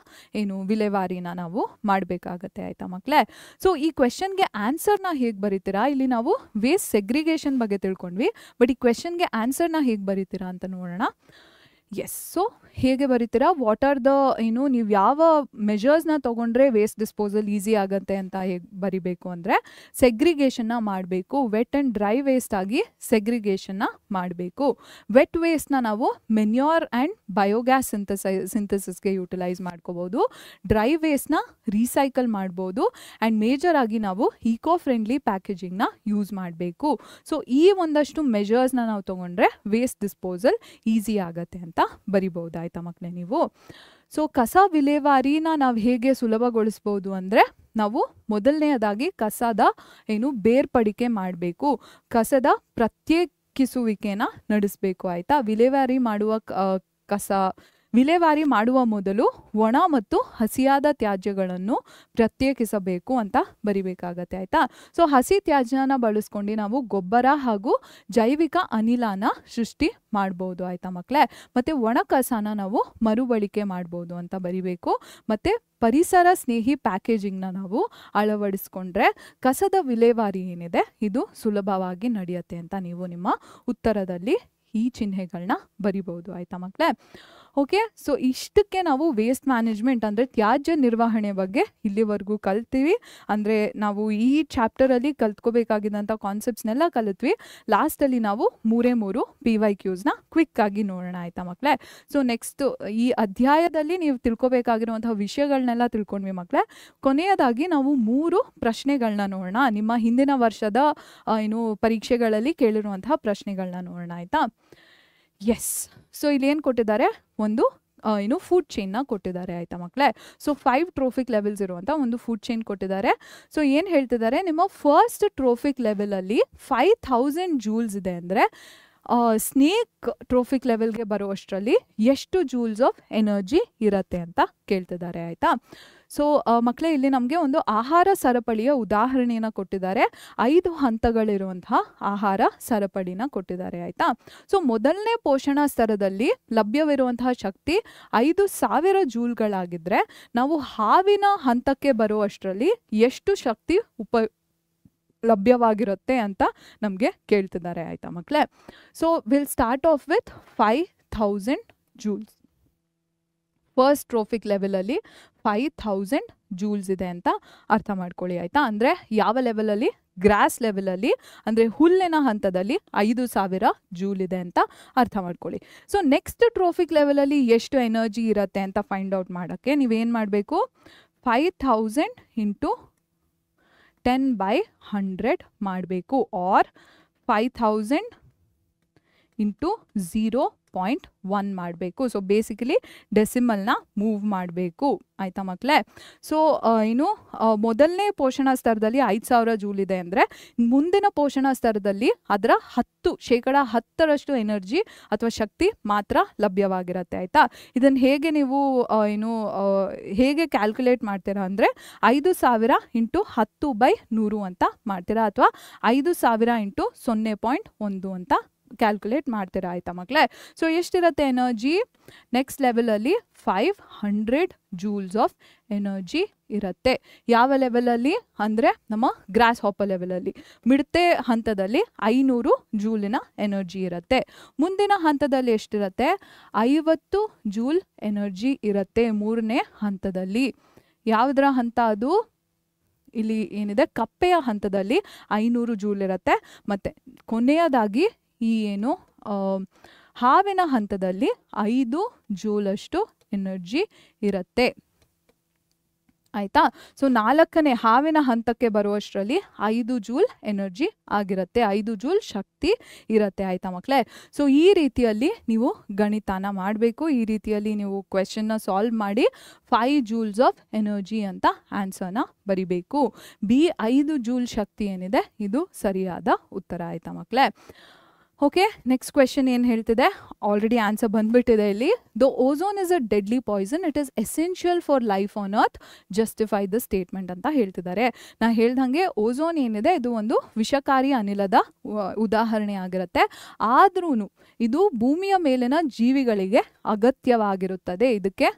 ಏನು ವಿಲೇವಾರಿನ ನಾವು ಮಾಡಬೇಕಾಗತ್ತೆ ಆಯಿತಾ ಮಕ್ಕಳೇ. ಸೊ ಈ ಕ್ವೆಶನ್ಗೆ ಆನ್ಸರ್ನ ಹೇಗೆ ಬರೀತೀರಾ? ಇಲ್ಲಿ ನಾವು ವೇಸ್ಟ್ ಸೆಗ್ರಿಗೇಷನ್ ಬಗ್ಗೆ ತಿಳ್ಕೊಂಡ್ವಿ, ಬಟ್ ಈ ಕ್ವೆಶನ್ಗೆ ಆನ್ಸರ್ನ ಹೇಗೆ ಬರೀತೀರಾ ಅಂತ ನೋಡೋಣ. ಎಸ್, ಸೊ ಹೇಗೆ ಬರೀತೀರಾ? ವಾಟ್ ಆರ್ ದ ಏನು ನೀವು ಯಾವ ಮೆಜರ್ಸ್ನ ತೊಗೊಂಡ್ರೆ ವೇಸ್ಟ್ ಡಿಸ್ಪೋಸಲ್ ಈಸಿ ಆಗುತ್ತೆ ಅಂತ ಹೇಗೆ ಬರಿಬೇಕು ಅಂದರೆ ಸೆಗ್ರಿಗೇಷನ್ನ ಮಾಡಬೇಕು. ವೆಟ್ ಆ್ಯಂಡ್ ಡ್ರೈ ವೇಸ್ಟ್ ಆಗಿ ಸೆಗ್ರಿಗೇಷನ್ನ ಮಾಡಬೇಕು. ವೆಟ್ ವೇಸ್ಟ್ನ ನಾವು ಮೆನ್ಯೂರ್ ಆ್ಯಂಡ್ ಬಯೋಗ್ಯಾಸ್ ಸಿಂಥಸಿಸ್ಗೆ ಯೂಟಿಲೈಸ್ ಮಾಡ್ಕೋಬೋದು. ಡ್ರೈ ವೇಸ್ಟ್ನ ರೀಸೈಕಲ್ ಮಾಡ್ಬೋದು. ಆ್ಯಂಡ್ ಮೇಜರ್ ಆಗಿ ನಾವು ಈಕೋ ಫ್ರೆಂಡ್ಲಿ ಪ್ಯಾಕೇಜಿಂಗ್ನ ಯೂಸ್ ಮಾಡಬೇಕು. ಸೊ ಈ ಒಂದಷ್ಟು ಮೆಜರ್ಸ್ನ ನಾವು ತೊಗೊಂಡ್ರೆ ವೇಸ್ಟ್ ಡಿಸ್ಪೋಸಲ್ ಈಸಿ ಆಗುತ್ತೆ ಅಂತ ಬರಿಬಹುದು ಆಯ್ತಾ ಮಕ್ಕಳೇ ನೀವು. ಸೊ ಕಸ ವಿಲೇವಾರಿನ ನಾವು ಹೇಗೆ ಸುಲಭಗೊಳಿಸ್ಬೋದು ಅಂದರೆ ನಾವು ಮೊದಲನೆಯದಾಗಿ ಕಸದ ಏನು ಬೇರ್ಪಡಿಕೆ ಮಾಡಬೇಕು. ಕಸದ ಪ್ರತ್ಯೇಕಿಸುವಿಕೆನ ನಡೆಸಬೇಕು ಆಯಿತಾ. ವಿಲೇವಾರಿ ಮಾಡುವ ಮೊದಲು ಒಣ ಮತ್ತು ಹಸಿಯಾದ ತ್ಯಾಜ್ಯಗಳನ್ನು ಪ್ರತ್ಯೇಕಿಸಬೇಕು ಅಂತ ಬರಿಬೇಕಾಗತ್ತೆ ಆಯಿತಾ. ಸೊ ಹಸಿ ತ್ಯಾಜ್ಯನ ಬಳಸ್ಕೊಂಡು ನಾವು ಗೊಬ್ಬರ ಹಾಗೂ ಜೈವಿಕ ಅನಿಲನ ಸೃಷ್ಟಿ ಮಾಡ್ಬೋದು ಆಯಿತಾ ಮಕ್ಕಳೇ. ಮತ್ತು ಒಣ ಕಸನ ನಾವು ಮರುಬಳಕೆ ಮಾಡ್ಬೋದು ಅಂತ ಬರಿಬೇಕು. ಮತ್ತು ಪರಿಸರ ಸ್ನೇಹಿ ಪ್ಯಾಕೇಜಿಂಗ್ನ ನಾವು ಅಳವಡಿಸ್ಕೊಂಡ್ರೆ ಕಸದ ವಿಲೇವಾರಿ ಏನಿದೆ ಇದು ಸುಲಭವಾಗಿ ನಡೆಯುತ್ತೆ ಅಂತ ನೀವು ನಿಮ್ಮ ಉತ್ತರದಲ್ಲಿ ಈ ಚಿಹ್ನೆಗಳನ್ನ ಬರಿಬೋದು ಆಯಿತಾ ಮಕ್ಕಳೇ. ಓಕೆ, ಸೊ ಇಷ್ಟಕ್ಕೆ ನಾವು ವೇಸ್ಟ್ ಮ್ಯಾನೇಜ್ಮೆಂಟ್ ಅಂದರೆ ತ್ಯಾಜ್ಯ ನಿರ್ವಹಣೆ ಬಗ್ಗೆ ಇಲ್ಲಿವರೆಗೂ ಕಲ್ತೀವಿ. ಅಂದರೆ ನಾವು ಈ ಚಾಪ್ಟರಲ್ಲಿ ಕಲ್ತ್ಕೋಬೇಕಾಗಿದ್ದಂಥ ಕಾನ್ಸೆಪ್ಟ್ಸ್ನೆಲ್ಲ ಕಲಿತ್ವಿ. ಲಾಸ್ಟಲ್ಲಿ ನಾವು 3 PYQಸ್ನ ಕ್ವಿಕ್ಕಾಗಿ ನೋಡೋಣ ಆಯಿತಾ ಮಕ್ಕಳೇ. ಸೊ ನೆಕ್ಸ್ಟ್ ಈ ಅಧ್ಯಾಯದಲ್ಲಿ ನೀವು ತಿಳ್ಕೊಬೇಕಾಗಿರುವಂಥ ವಿಷಯಗಳನ್ನೆಲ್ಲ ತಿಳ್ಕೊಂಡ್ವಿ ಮಕ್ಕಳೇ. ಕೊನೆಯದಾಗಿ ನಾವು 3 ಪ್ರಶ್ನೆಗಳನ್ನ ನೋಡೋಣ. ನಿಮ್ಮ ಹಿಂದಿನ ವರ್ಷದ ಏನು ಪರೀಕ್ಷೆಗಳಲ್ಲಿ ಕೇಳಿರುವಂತಹ ಪ್ರಶ್ನೆಗಳನ್ನ ನೋಡೋಣ ಆಯಿತಾ. ಎಸ್, ಸೊ ಇಲ್ಲಿ ಏನು ಕೊಟ್ಟಿದ್ದಾರೆ? ಒಂದು ಏನು ಫುಡ್ ಚೈನ್ನ ಕೊಟ್ಟಿದ್ದಾರೆ ಆಯಿತಾ ಮಕ್ಕಳೇ. ಸೊ 5 ಟ್ರೋಫಿಕ್ ಲೆವೆಲ್ಸ್ ಇರುವಂಥ ಒಂದು ಫುಡ್ ಚೈನ್ ಕೊಟ್ಟಿದ್ದಾರೆ. ಸೊ ಏನು ಹೇಳ್ತಿದ್ದಾರೆ? ನಿಮ್ಮ ಫಸ್ಟ್ ಟ್ರೋಫಿಕ್ ಲೆವೆಲಲ್ಲಿ 5000 ಜೂಲ್ಸ್ ಇದೆ ಅಂದರೆ ಸ್ನೇಕ್ ಟ್ರೋಫಿಕ್ ಲೆವೆಲ್ಗೆ ಬರುವಷ್ಟರಲ್ಲಿ ಎಷ್ಟು ಜೂಲ್ಸ್ ಆಫ್ ಎನರ್ಜಿ ಇರುತ್ತೆ ಅಂತ ಕೇಳ್ತಿದ್ದಾರೆ ಆಯಿತಾ. ಸೊ ಮಕ್ಕಳೇ ಇಲ್ಲಿ ನಮಗೆ ಒಂದು ಆಹಾರ ಸರಪಳಿಯ ಉದಾಹರಣೆಯನ್ನು ಕೊಟ್ಟಿದ್ದಾರೆ. 5 ಹಂತಗಳಿರುವಂತಹ ಆಹಾರ ಸರಪಳಿನ ಕೊಟ್ಟಿದ್ದಾರೆ ಆಯಿತಾ. ಸೊ ಮೊದಲನೇ ಪೋಷಣಾ ಸ್ತರದಲ್ಲಿ ಲಭ್ಯವಿರುವಂತಹ ಶಕ್ತಿ 5000 ಜೂಲ್ಗಳಾಗಿದ್ದರೆ ನಾವು ಹಾವಿನ ಹಂತಕ್ಕೆ ಬರುವಷ್ಟರಲ್ಲಿ ಎಷ್ಟು ಶಕ್ತಿ ಲಭ್ಯವಾಗಿರುತ್ತೆ ಅಂತ ನಮಗೆ ಕೇಳ್ತಿದ್ದಾರೆ ಆಯಿತಾ ಮಕ್ಕಳೇ. So will start off with 5000 Jules. First trophic ಲೆವೆಲಲ್ಲಿ 5000 ಜೂಲ್ಸ್ ಇದೆ ಅಂತ ಅರ್ಥ ಮಾಡ್ಕೊಳ್ಳಿ ಆಯಿತಾ. ಅಂದರೆ ಯಾವ ಲೆವೆಲಲ್ಲಿ? ಗ್ರಾಸ್ ಲೆವೆಲಲ್ಲಿ ಅಂದರೆ ಹುಲ್ಲಿನ ಹಂತದಲ್ಲಿ 5000 ಜೂಲ್ ಇದೆ ಅಂತ ಅರ್ಥ ಮಾಡ್ಕೊಳ್ಳಿ. ಸೊ ನೆಕ್ಸ್ಟ್ ಟ್ರೋಫಿಕ್ ಲೆವೆಲಲ್ಲಿ ಎಷ್ಟು ಎನರ್ಜಿ ಇರುತ್ತೆ ಅಂತ ಫೈಂಡ್ ಔಟ್ ಮಾಡೋಕ್ಕೆ ನೀವೇನು ಮಾಡಬೇಕು? 5000 ಇಂಟು 10/100 ಮಾಡಬೇಕು, ಆರ್ 5000 ಇಂಟು 0.1 ಮಾಡಬೇಕು. ಸೊ ಬೇಸಿಕಲಿ ಡೆಸಿಮಲ್ನ ಮೂವ್ ಮಾಡಬೇಕು. ಆಯಿತಾ ಮಕ್ಕಳೇ? ಸೊ ಇನ್ನು ಮೊದಲನೇ ಪೋಷಣ ಸ್ತರದಲ್ಲಿ 5000 ಜೂಲ್ ಇದೆ ಅಂದರೆ ಮುಂದಿನ ಪೋಷಣ ಸ್ತರದಲ್ಲಿ ಅದರ 10% ಎನರ್ಜಿ ಅಥವಾ ಶಕ್ತಿ ಮಾತ್ರ ಲಭ್ಯವಾಗಿರುತ್ತೆ. ಆಯಿತಾ? ಇದನ್ನು ಹೇಗೆ ನೀವು ಹೇಗೆ ಕ್ಯಾಲ್ಕುಲೇಟ್ ಮಾಡ್ತೀರಾ ಅಂದರೆ 5000 ಇಂಟು 10/100 ಅಂತ ಮಾಡ್ತೀರಾ, ಅಥವಾ 5000 ಇಂಟು 0.1 ಅಂತ ಕ್ಯಾಲ್ಕುಲೇಟ್ ಮಾಡ್ತೀರಾ. ಆಯಿತಾ ಮಕ್ಕಳೇ? ಸೊ ಎಷ್ಟಿರುತ್ತೆ ಎನರ್ಜಿ? ನೆಕ್ಸ್ಟ್ ಲೆವೆಲಲ್ಲಿ 500 ಜೂಲ್ಸ್ ಆಫ್ ಎನರ್ಜಿ ಇರುತ್ತೆ. ಯಾವ ಲೆವೆಲಲ್ಲಿ ಅಂದರೆ ನಮ್ಮ ಗ್ರಾಸ್ ಹಾಪರ್ ಲೆವೆಲಲ್ಲಿ. ಮಿಡತೆ ಹಂತದಲ್ಲಿ 500 ಜೂಲಿನ ಎನರ್ಜಿ ಇರುತ್ತೆ. ಮುಂದಿನ ಹಂತದಲ್ಲಿ ಎಷ್ಟಿರುತ್ತೆ? 50 ಜೂಲ್ ಎನರ್ಜಿ ಇರುತ್ತೆ ಮೂರನೇ ಹಂತದಲ್ಲಿ. ಯಾವುದರ ಹಂತ ಅದು? ಇಲ್ಲಿ ಏನಿದೆ ಕಪ್ಪೆಯ ಹಂತದಲ್ಲಿ 500 ಜೂಲ್ ಇರುತ್ತೆ. ಮತ್ತು ಕೊನೆಯದಾಗಿ ಈ ಹಾವಿನ ಹಂತದಲ್ಲಿ 5 ಜೂಲಷ್ಟು ಎನರ್ಜಿ ಇರುತ್ತೆ. ಆಯಿತಾ? ಸೊ 4ನೇ ಹಾವಿನ ಹಂತಕ್ಕೆ ಬರುವಷ್ಟರಲ್ಲಿ 5 ಜೂಲ್ ಎನರ್ಜಿ ಆಗಿರುತ್ತೆ, 5 ಜೂಲ್ ಶಕ್ತಿ ಇರುತ್ತೆ. ಆಯಿತಾ ಮಕ್ಕಳೇ? ಸೊ ಈ ರೀತಿಯಲ್ಲಿ ನೀವು ಗಣಿತನ ಮಾಡಬೇಕು. ಈ ರೀತಿಯಲ್ಲಿ ನೀವು ಕ್ವೆಶನ್ನ ಸಾಲ್ವ್ ಮಾಡಿ 5 ಜೂಲ್ಸ್ ಆಫ್ ಎನರ್ಜಿ ಅಂತ ಆನ್ಸರ್ನ ಬರಿಬೇಕು. ಬಿ 5 ಜೂಲ್ ಶಕ್ತಿ ಏನಿದೆ ಇದು ಸರಿಯಾದ ಉತ್ತರ. ಆಯಿತಾ ಮಕ್ಕಳೇ? ಓಕೆ, ನೆಕ್ಸ್ಟ್ ಕ್ವೆಶನ್ ಏನು ಹೇಳ್ತಿದೆ? ಆಲ್ರೆಡಿ ಆನ್ಸರ್ ಬಂದ್ಬಿಟ್ಟಿದೆ ಇಲ್ಲಿ. The ozone is a deadly poison, it is essential for life on earth, justify the statement ಅಂತ ಹೇಳ್ತಿದ್ದಾರೆ. ನಾ ಹೇಳ್ದಂಗೆ ಓಝೋನ್ ಏನಿದೆ ಇದು ಒಂದು ವಿಷಕಾರಿ ಅನಿಲದ ಉದಾಹರಣೆ ಆಗಿರುತ್ತೆ. ಆದ್ರೂ ಇದು ಭೂಮಿಯ ಮೇಲಿನ ಜೀವಿಗಳಿಗೆ ಅಗತ್ಯವಾಗಿರುತ್ತದೆ. ಇದಕ್ಕೆ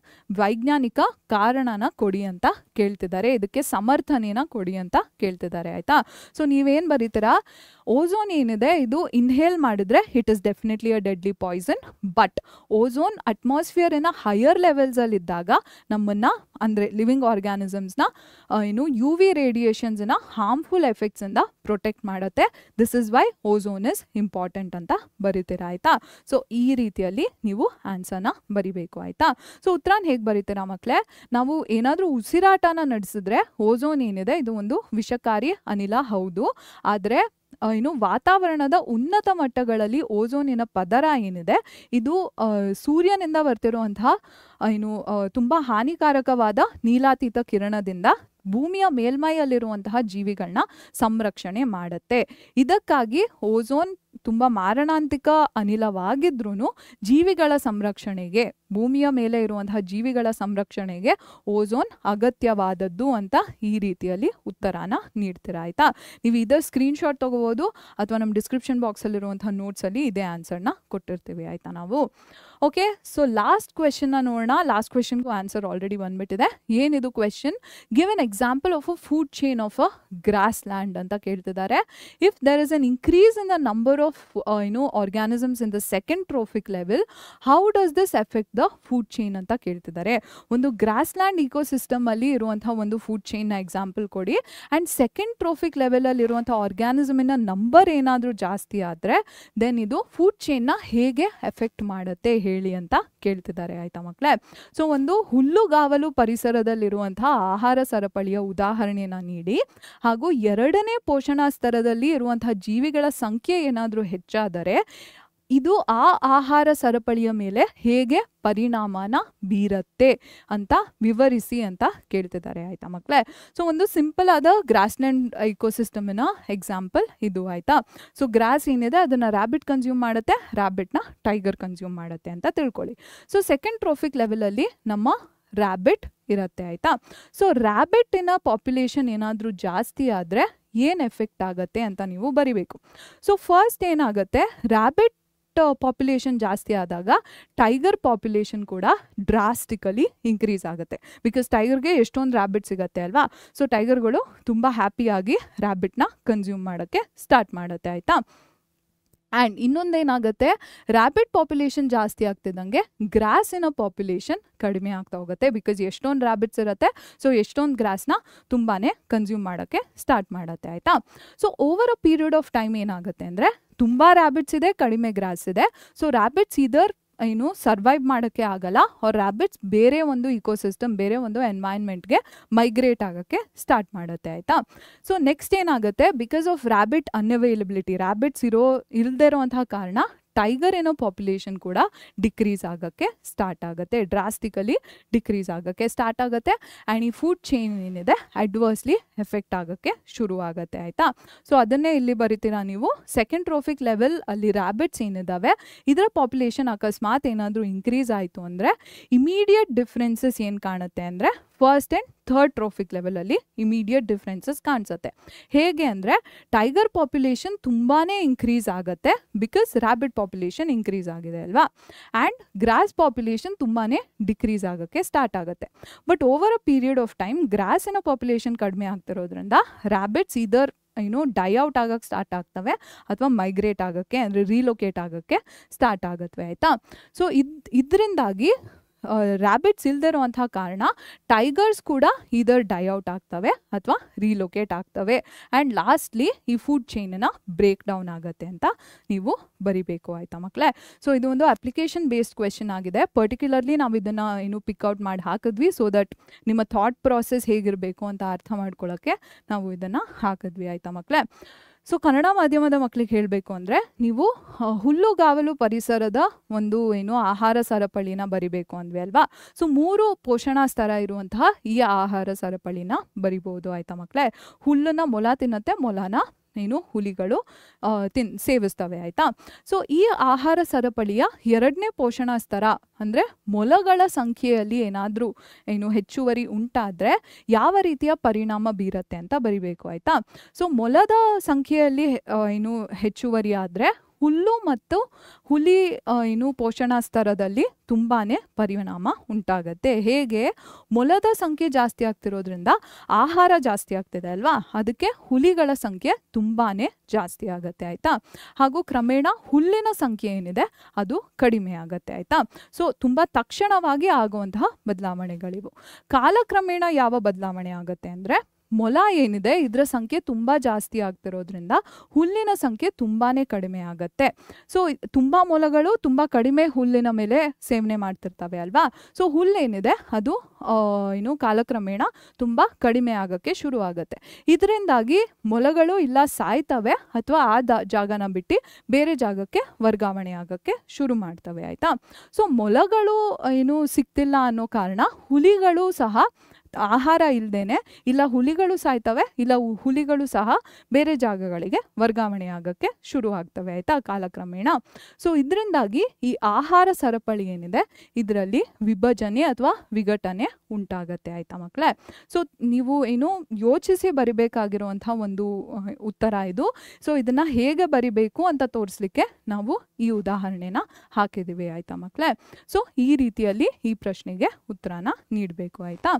ವೈಜ್ಞಾನಿಕ ಕಾರಣನ ಕೊಡಿ ಅಂತ ಕೇಳ್ತಿದ್ದಾರೆ, ಇದಕ್ಕೆ ಸಮರ್ಥನೆನ ಕೊಡಿ ಅಂತ ಕೇಳ್ತಿದ್ದಾರೆ. ಆಯಿತಾ? ಸೊ ನೀವೇನು ಬರೀತೀರಾ? ಓಝೋನ್ ಏನಿದೆ ಇದು ಇನ್ಹೇಲ್ ಮಾಡಿದ್ರೆ it is definitely a deadly poison. But ozone ಅಟ್ಮಾಸ್ಫಿಯರಿನ ಹೈಯರ್ ಲೆವೆಲ್ಸಲ್ಲಿ ಇದ್ದಾಗ ನಮ್ಮನ್ನು ಅಂದರೆ ಲಿವಿಂಗ್ ಆರ್ಗ್ಯಾನಿಸಮ್ಸ್ನ ಯು ವಿ ರೇಡಿಯೇಷನ್ಸ್ನ ಹಾರ್ಮ್ಫುಲ್ ಎಫೆಕ್ಟ್ಸಿಂದ ಪ್ರೊಟೆಕ್ಟ್ ಮಾಡುತ್ತೆ. This is why ozone is important ಅಂತ ಬರೀತೀರಾ. ಆಯಿತಾ? ಸೊ ಈ ರೀತಿಯಲ್ಲಿ ನೀವು ಆನ್ಸರ್ನ ಬರಿಬೇಕು. ಆಯಿತಾ? ಸೊ ಉತ್ತರನ ಹೇಗೆ ಬರೀತೀರಾ ಮಕ್ಕಳೇ? ನಾವು ಏನಾದರೂ ಉಸಿರಾಟನ ನಡೆಸಿದ್ರೆ ಓಝೋನ್ ಏನಿದೆ ಇದು ಒಂದು ವಿಷಕಾರಿ ಅನಿಲ ಹೌದು. ಆದರೆ ವಾತಾವರಣದ ಉನ್ನತ ಮಟ್ಟಗಳಲ್ಲಿ ಓಝೋನಿನ ಪದರ ಏನಿದೆ ಇದು ಸೂರ್ಯನಿಂದ ಬರ್ತಿರುವಂತಹ ತುಂಬ ಹಾನಿಕಾರಕವಾದ ನೀಲಾತೀತ ಕಿರಣದಿಂದ ಭೂಮಿಯ ಮೇಲ್ಮೈಯಲ್ಲಿರುವಂತಹ ಜೀವಿಗಳನ್ನ ಸಂರಕ್ಷಣೆ ಮಾಡುತ್ತೆ. ಇದಕ್ಕಾಗಿ ಓಝೋನ್ ತುಂಬ ಮಾರಣಾಂತಿಕ ಅನಿಲವಾಗಿದ್ರೂ ಜೀವಿಗಳ ಸಂರಕ್ಷಣೆಗೆ, ಭೂಮಿಯ ಮೇಲೆ ಇರುವಂತಹ ಜೀವಿಗಳ ಸಂರಕ್ಷಣೆಗೆ ಓಝೋನ್ ಅಗತ್ಯವಾದದ್ದು ಅಂತ ಈ ರೀತಿಯಲ್ಲಿ ಉತ್ತರನ ನೀಡ್ತೀರಾ. ಆಯಿತಾ? ನೀವು ಇದರ ಸ್ಕ್ರೀನ್ಶಾಟ್ ತೊಗೋಬೋದು ಅಥವಾ ನಮ್ಮ ಡಿಸ್ಕ್ರಿಪ್ಷನ್ ಬಾಕ್ಸಲ್ಲಿರುವಂತಹ ನೋಟ್ಸಲ್ಲಿ ಇದೇ ಆನ್ಸರ್ನ ಕೊಟ್ಟಿರ್ತೀವಿ. ಆಯಿತಾ? ನಾವು ಓಕೆ, ಸೊ ಲಾಸ್ಟ್ ಕ್ವೆಶನ್ನ ನೋಡೋಣ. ಲಾಸ್ಟ್ ಕ್ವೆಶನ್ಗೂ ಆನ್ಸರ್ ಆಲ್ರೆಡಿ ಬಂದ್ಬಿಟ್ಟಿದೆ. ಏನಿದು question? Give an example of a food chain of a grassland ಅಂತ ಕೇಳ್ತಿದ್ದಾರೆ. If there is an increase in the number of organisms in the second trophic level, how does this effect the food chain ಅಂತ ಕೇಳ್ತಿದ್ದಾರೆ. ಒಂದು ಗ್ರಾಸ್ ಲ್ಯಾಂಡ್ ಇಕೋಸಿಸ್ಟಮ್ ಅಲ್ಲಿ ಇರುವಂತಹ ಒಂದು ಫುಡ್ ಚೈನ್ ನ ಎಕ್ಸಾಂಪಲ್ ಕೊಡಿ. ಅಂಡ್ ಸೆಕೆಂಡ್ ಟ್ರೋಫಿಕ್ ಲೆವೆಲ್ ಅಲ್ಲಿ ಇರುವಂತಹ ಆರ್ಗ್ಯಾನಿಸಮಿನ ನಂಬರ್ ಏನಾದರೂ ಜಾಸ್ತಿ ಆದರೆ ದೆನ್ ಇದು ಫುಡ್ ಚೈನ್ ನ ಹೇಗೆ ಎಫೆಕ್ಟ್ ಮಾಡುತ್ತೆ ಹೇಳಿ ಅಂತ ಕೇಳ್ತಿದ್ದಾರೆ. ಆಯ್ತಾ ಮಕ್ಕಳೇ? ಸೊ ಒಂದು ಹುಲ್ಲುಗಾವಲು ಪರಿಸರದಲ್ಲಿರುವಂತಹ ಆಹಾರ ಸರಪಳಿಯ ಉದಾಹರಣೆಯನ್ನ ನೀಡಿ, ಹಾಗೂ ಎರಡನೇ ಪೋಷಣಾ ಸ್ತರದಲ್ಲಿ ಇರುವಂತಹ ಜೀವಿಗಳ ಸಂಖ್ಯೆ ಏನಾದರೂ ಹೆಚ್ಚಾದರೆ ಇದು ಆ ಆಹಾರ ಸರಪಳಿಯ ಮೇಲೆ ಹೇಗೆ ಪರಿಣಾಮನ ಬೀರುತ್ತೆ ಅಂತ ವಿವರಿಸಿ ಅಂತ ಕೇಳ್ತಿದ್ದಾರೆ. ಆಯ್ತಾ ಮಕ್ಕಳೇ? ಸೊ ಒಂದು ಸಿಂಪಲ್ ಆದ ಗ್ರಾಸ್ಲ್ಯಾಂಡ್ ಇಕೋಸಿಸ್ಟಮಿನ ಎಕ್ಸಾಂಪಲ್ ಇದು. ಆಯ್ತಾ? ಸೊ ಗ್ರಾಸ್ ಏನಿದೆ ಅದನ್ನ ರ್ಯಾಬಿಟ್ ಕನ್ಸ್ಯೂಮ್ ಮಾಡುತ್ತೆ, ರ್ಯಾಬಿಟ್ನ ಟೈಗರ್ ಕನ್ಸ್ಯೂಮ್ ಮಾಡುತ್ತೆ ಅಂತ ತಿಳ್ಕೊಳ್ಳಿ. ಸೊ ಸೆಕೆಂಡ್ ಟ್ರೋಫಿಕ್ ಲೆವೆಲಲ್ಲಿ ನಮ್ಮ ರ್ಯಾಬಿಟ್ ಇರುತ್ತೆ. ಆಯ್ತಾ? ಸೊ ರ್ಯಾಬಿಟ್ಟಿನ ಪಾಪ್ಯುಲೇಷನ್ ಏನಾದರೂ ಜಾಸ್ತಿ ಆದರೆ ಏನು ಎಫೆಕ್ಟ್ ಆಗುತ್ತೆ ಅಂತ ನೀವು ಬರಿಬೇಕು. ಸೊ ಫಸ್ಟ್ ಏನಾಗುತ್ತೆ, ರ್ಯಾಬಿಟ್ ಪಾಪ್ಯುಲೇಷನ್ ಜಾಸ್ತಿ ಆದಾಗ ಟೈಗರ್ ಪಾಪ್ಯುಲೇಷನ್ ಕೂಡ ಡ್ರಾಸ್ಟಿಕಲಿ ಇನ್ಕ್ರೀಸ್ ಆಗುತ್ತೆ. ಬಿಕಾಸ್ ಟೈಗರ್ಗೆ ಎಷ್ಟೊಂದು ರ್ಯಾಬಿಟ್ ಸಿಗುತ್ತೆ ಅಲ್ವಾ? ಸೊ ಟೈಗರ್ಗಳು ತುಂಬ ಹ್ಯಾಪಿಯಾಗಿ ರ್ಯಾಬಿಟ್ನ ಕನ್ಸ್ಯೂಮ್ ಮಾಡೋಕ್ಕೆ ಸ್ಟಾರ್ಟ್ ಮಾಡುತ್ತೆ. ಆಯಿತಾ? ಆ್ಯಂಡ್ ಇನ್ನೊಂದೇನಾಗುತ್ತೆ, ರ್ಯಾಬಿಟ್ ಪಾಪ್ಯುಲೇಷನ್ ಜಾಸ್ತಿ ಆಗ್ತಿದ್ದಂಗೆ ಗ್ರಾಸಿನ ಪಾಪ್ಯುಲೇಷನ್ ಕಡಿಮೆ ಆಗ್ತಾ ಹೋಗುತ್ತೆ. ಬಿಕಾಸ್ ಎಷ್ಟೊಂದು ರ್ಯಾಬಿಟ್ಸ್ ಇರುತ್ತೆ, ಸೊ ಎಷ್ಟೊಂದು ಗ್ರಾಸ್ನ ತುಂಬಾ ಕನ್ಸ್ಯೂಮ್ ಮಾಡೋಕ್ಕೆ ಸ್ಟಾರ್ಟ್ ಮಾಡುತ್ತೆ. ಆಯಿತಾ? So over a period of time ಏನಾಗುತ್ತೆ ಅಂದರೆ ತುಂಬ ರ್ಯಾಬಿಟ್ಸ್ ಇದೆ, ಕಡಿಮೆ ಗ್ರಾಸ್ ಇದೆ. ಸೊ ರ್ಯಾಬಿಟ್ಸ್ ಇದರ್ ಏನು ಸರ್ವೈವ್ ಮಾಡೋಕ್ಕೆ ಆಗಲ್ಲ, ಅವ್ರ ರ್ಯಾಬಿಟ್ಸ್ ಬೇರೆ ಒಂದು ಇಕೋಸಿಸ್ಟಮ್, ಬೇರೆ ಒಂದು ಎನ್ವೈರ್ನ್ಮೆಂಟ್ಗೆ ಮೈಗ್ರೇಟ್ ಆಗೋಕ್ಕೆ ಸ್ಟಾರ್ಟ್ ಮಾಡುತ್ತೆ ಆಯಿತಾ. ಸೊ ನೆಕ್ಸ್ಟ್ ಏನಾಗುತ್ತೆ, ಬಿಕಾಸ್ ಆಫ್ ರ್ಯಾಬಿಟ್ ಅನ್ಅವೈಲಬಿಲಿಟಿ, ರ್ಯಾಬಿಟ್ಸ್ ಇಲ್ಲದೇ ಇರೋವಂತಹ ಕಾರಣ ಟೈಗರ್ ಏನೋ ಪಾಪ್ಯುಲೇಷನ್ ಕೂಡ ಡಿಕ್ರೀಸ್ ಆಗೋಕ್ಕೆ ಸ್ಟಾರ್ಟ್ ಆಗುತ್ತೆ, ಡ್ರಾಸ್ಟಿಕಲಿ ಡಿಕ್ರೀಸ್ ಆಗೋಕ್ಕೆ ಸ್ಟಾರ್ಟ್ ಆಗುತ್ತೆ. ಆ್ಯಂಡ್ ಈ ಫುಡ್ ಚೈನ್ ಏನಿದೆ ಅಡ್ವರ್ಸ್ಲಿ ಎಫೆಕ್ಟ್ ಆಗೋಕ್ಕೆ ಶುರು ಆಗುತ್ತೆ ಆಯಿತಾ. ಸೊ ಅದನ್ನೇ ಇಲ್ಲಿ ಬರಿತೀರಾ ನೀವು, ಸೆಕೆಂಡ್ ಟ್ರೋಫಿಕ್ ಲೆವೆಲ್ ಅಲ್ಲಿ ರ್ಯಾಬಿಟ್ಸ್ ಏನಿದ್ದಾವೆ ಇದರ ಪಾಪ್ಯುಲೇಷನ್ ಅಕಸ್ಮಾತ್ ಏನಾದರೂ ಇನ್ಕ್ರೀಸ್ ಆಯಿತು ಅಂದರೆ ಇಮಿಡಿಯೇಟ್ ಡಿಫ್ರೆನ್ಸಸ್ ಏನು ಕಾಣುತ್ತೆ ಅಂದರೆ ಫಸ್ಟ್ ಆ್ಯಂಡ್ ಥರ್ಡ್ ಟ್ರೋಫಿಕ್ ಲೆವೆಲಲ್ಲಿ ಇಮಿಡಿಯೇಟ್ ಡಿಫ್ರೆನ್ಸಸ್ ಕಾಣಿಸುತ್ತೆ. ಹೇಗೆ ಅಂದರೆ ಟೈಗರ್ ಪಾಪ್ಯುಲೇಷನ್ ತುಂಬಾ ಇನ್ಕ್ರೀಸ್ ಆಗುತ್ತೆ ಬಿಕಾಸ್ ರ್ಯಾಬಿಟ್ ಪಾಪ್ಯುಲೇಷನ್ ಇನ್ಕ್ರೀಸ್ ಆಗಿದೆ ಅಲ್ವಾ. ಆ್ಯಂಡ್ ಗ್ರಾಸ್ ಪಾಪ್ಯುಲೇಷನ್ ತುಂಬಾ ಡಿಕ್ರೀಸ್ ಆಗೋಕ್ಕೆ ಸ್ಟಾರ್ಟ್ ಆಗುತ್ತೆ. But over a period of time ಗ್ರಾಸಿನ ಪಾಪ್ಯುಲೇಷನ್ ಕಡಿಮೆ ಆಗ್ತಿರೋದ್ರಿಂದ ರ್ಯಾಬಿಟ್ಸ್ ಇದರ್ ಡೈಔಟ್ ಆಗೋಕ್ಕೆ ಸ್ಟಾರ್ಟ್ ಆಗ್ತವೆ ಅಥವಾ ಮೈಗ್ರೇಟ್ ಆಗೋಕ್ಕೆ ಅಂದರೆ ರೀಲೊಕೇಟ್ ಆಗೋಕ್ಕೆ ಸ್ಟಾರ್ಟ್ ಆಗುತ್ತವೆ ಆಯಿತಾ. ಸೊ ಇದರಿಂದಾಗಿ ರ್ಯಾಬಿಟ್ಸ್ ಇಲ್ಲದೆ ಇರುವಂತಹ ಕಾರಣ ಟೈಗರ್ಸ್ ಕೂಡ ಇದರ್ ಡೈಔಟ್ ಆಗ್ತವೆ ಅಥವಾ ರೀಲೊಕೇಟ್ ಆಗ್ತವೆ. ಆ್ಯಂಡ್ ಲಾಸ್ಟ್ಲಿ ಈ ಫುಡ್ ಚೈನನ್ನ ಬ್ರೇಕ್ ಡೌನ್ ಆಗುತ್ತೆ ಅಂತ ನೀವು ಬರಿಬೇಕು ಆಯಿತಾ ಮಕ್ಕಳೇ. ಸೊ ಇದು ಒಂದು ಅಪ್ಲಿಕೇಶನ್ ಬೇಸ್ಡ್ ಕ್ವೆಶನ್ ಆಗಿದೆ. ಪರ್ಟಿಕ್ಯುಲರ್ಲಿ ನಾವು ಇದನ್ನು ಪಿಕ್ಔಟ್ ಮಾಡಿ ಹಾಕಿದ್ವಿ ಸೊ ದಟ್ ನಿಮ್ಮ ಥಾಟ್ ಪ್ರಾಸೆಸ್ ಹೇಗಿರಬೇಕು ಅಂತ ಅರ್ಥ ಮಾಡ್ಕೊಳ್ಳೋಕ್ಕೆ ನಾವು ಇದನ್ನು ಹಾಕಿದ್ವಿ ಆಯಿತಾ ಮಕ್ಕಳೇ. ಸೊ ಕನ್ನಡ ಮಾಧ್ಯಮದ ಮಕ್ಕಳಿಗೆ ಹೇಳಬೇಕು ಅಂದರೆ ನೀವು ಹುಲ್ಲುಗಾವಲು ಪರಿಸರದ ಒಂದು ಆಹಾರ ಸರಪಳಿನ ಬರಿಬೇಕು ಅಂದ್ವಿ ಅಲ್ವಾ. ಸೊ 3 ಪೋಷಣಾ ಸ್ತರ ಇರುವಂತಹ ಈ ಆಹಾರ ಸರಪಳಿನ ಬರಿಬೋದು ಆಯಿತಾ ಮಕ್ಕಳೇ. ಹುಲ್ಲನ್ನ ಮೊಲ ತಿನ್ನತ್ತೆ, ಮೊಲನ ಹುಲಿಗಳು ಸೇವಿಸ್ತವೆ ಆಯಿತಾ. ಸೊ ಈ ಆಹಾರ ಸರಪಳಿಯ 2ನೇ ಪೋಷಣಾ ಸ್ತರ ಅಂದರೆ ಮೊಲಗಳ ಸಂಖ್ಯೆಯಲ್ಲಿ ಏನಾದರೂ ಹೆಚ್ಚುವರಿ ಉಂಟಾದರೆ ಯಾವ ರೀತಿಯ ಪರಿಣಾಮ ಬೀರುತ್ತೆ ಅಂತ ಬರಿಬೇಕು ಆಯಿತಾ. ಸೊ ಮೊಲದ ಸಂಖ್ಯೆಯಲ್ಲಿ ಹೆಚ್ಚುವರಿ ಆದರೆ ಹುಲ್ಲು ಮತ್ತು ಹುಲಿ ಪೋಷಣಾ ಸ್ತರದಲ್ಲಿ ತುಂಬಾ ಪರಿಣಾಮ ಉಂಟಾಗತ್ತೆ. ಹೇಗೆ, ಮೊಲದ ಸಂಖ್ಯೆ ಜಾಸ್ತಿ ಆಗ್ತಿರೋದ್ರಿಂದ ಆಹಾರ ಜಾಸ್ತಿ ಆಗ್ತಿದೆ ಅಲ್ವಾ, ಅದಕ್ಕೆ ಹುಲಿಗಳ ಸಂಖ್ಯೆ ತುಂಬಾ ಜಾಸ್ತಿ ಆಗುತ್ತೆ ಆಯಿತಾ. ಹಾಗೂ ಕ್ರಮೇಣ ಹುಲ್ಲಿನ ಸಂಖ್ಯೆ ಏನಿದೆ ಅದು ಕಡಿಮೆ ಆಗುತ್ತೆ ಆಯಿತಾ. ಸೊ ತುಂಬ ತಕ್ಷಣವಾಗಿ ಆಗುವಂತಹ ಬದಲಾವಣೆಗಳಿವು. ಕಾಲಕ್ರಮೇಣ ಯಾವ ಬದಲಾವಣೆ ಆಗುತ್ತೆ ಅಂದರೆ ಮೊಲ ಏನಿದೆ ಇದರ ಸಂಖ್ಯೆ ತುಂಬ ಜಾಸ್ತಿ ಆಗ್ತಿರೋದ್ರಿಂದ ಹುಲ್ಲಿನ ಸಂಖ್ಯೆ ತುಂಬಾ ಕಡಿಮೆ ಆಗುತ್ತೆ. ಸೊ ತುಂಬ ಮೊಲಗಳು ತುಂಬ ಕಡಿಮೆ ಹುಲ್ಲಿನ ಮೇಲೆ ಸೇವನೆ ಮಾಡ್ತಿರ್ತವೆ ಅಲ್ವಾ. ಸೊ ಹುಲ್ಲೇನಿದೆ ಅದು ಕಾಲಕ್ರಮೇಣ ತುಂಬ ಕಡಿಮೆ ಆಗೋಕ್ಕೆ ಶುರು ಆಗುತ್ತೆ. ಇದರಿಂದಾಗಿ ಮೊಲಗಳು ಇಲ್ಲ ಸಾಯ್ತವೆ ಅಥವಾ ಜಾಗನ ಬಿಟ್ಟು ಬೇರೆ ಜಾಗಕ್ಕೆ ವರ್ಗಾವಣೆ ಆಗೋಕ್ಕೆ ಶುರು ಮಾಡ್ತವೆ ಆಯಿತಾ. ಸೊ ಮೊಲಗಳು ಸಿಗ್ತಿಲ್ಲ ಅನ್ನೋ ಕಾರಣ ಹುಲಿಗಳು ಸಹ ಆಹಾರ ಇಲ್ಲದೇನೆ ಇಲ್ಲ ಹುಲಿಗಳು ಸಾಯ್ತವೆ ಇಲ್ಲ ಹುಲಿಗಳು ಸಹ ಬೇರೆ ಜಾಗಗಳಿಗೆ ವರ್ಗಾವಣೆ ಆಗೋಕ್ಕೆ ಶುರು ಆಗ್ತವೆ ಆಯಿತಾ ಕಾಲಕ್ರಮೇಣ. ಸೊ ಇದರಿಂದಾಗಿ ಈ ಆಹಾರ ಸರಪಳಿ ಏನಿದೆ ಇದರಲ್ಲಿ ವಿಭಜನೆ ಅಥವಾ ವಿಘಟನೆ ಉಂಟಾಗತ್ತೆ ಆಯಿತಾ ಮಕ್ಕಳೇ. ಸೊ ನೀವು ಯೋಚಿಸಿ ಬರಿಬೇಕಾಗಿರುವಂಥ ಒಂದು ಉತ್ತರ ಇದು. ಸೊ ಇದನ್ನು ಹೇಗೆ ಬರಿಬೇಕು ಅಂತ ತೋರಿಸ್ಲಿಕ್ಕೆ ನಾವು ಈ ಉದಾಹರಣೆನ ಹಾಕಿದ್ದೀವಿ ಆಯಿತಾ ಮಕ್ಕಳೇ. ಸೊ ಈ ರೀತಿಯಲ್ಲಿ ಈ ಪ್ರಶ್ನೆಗೆ ಉತ್ತರನ ನೀಡಬೇಕು ಆಯಿತಾ.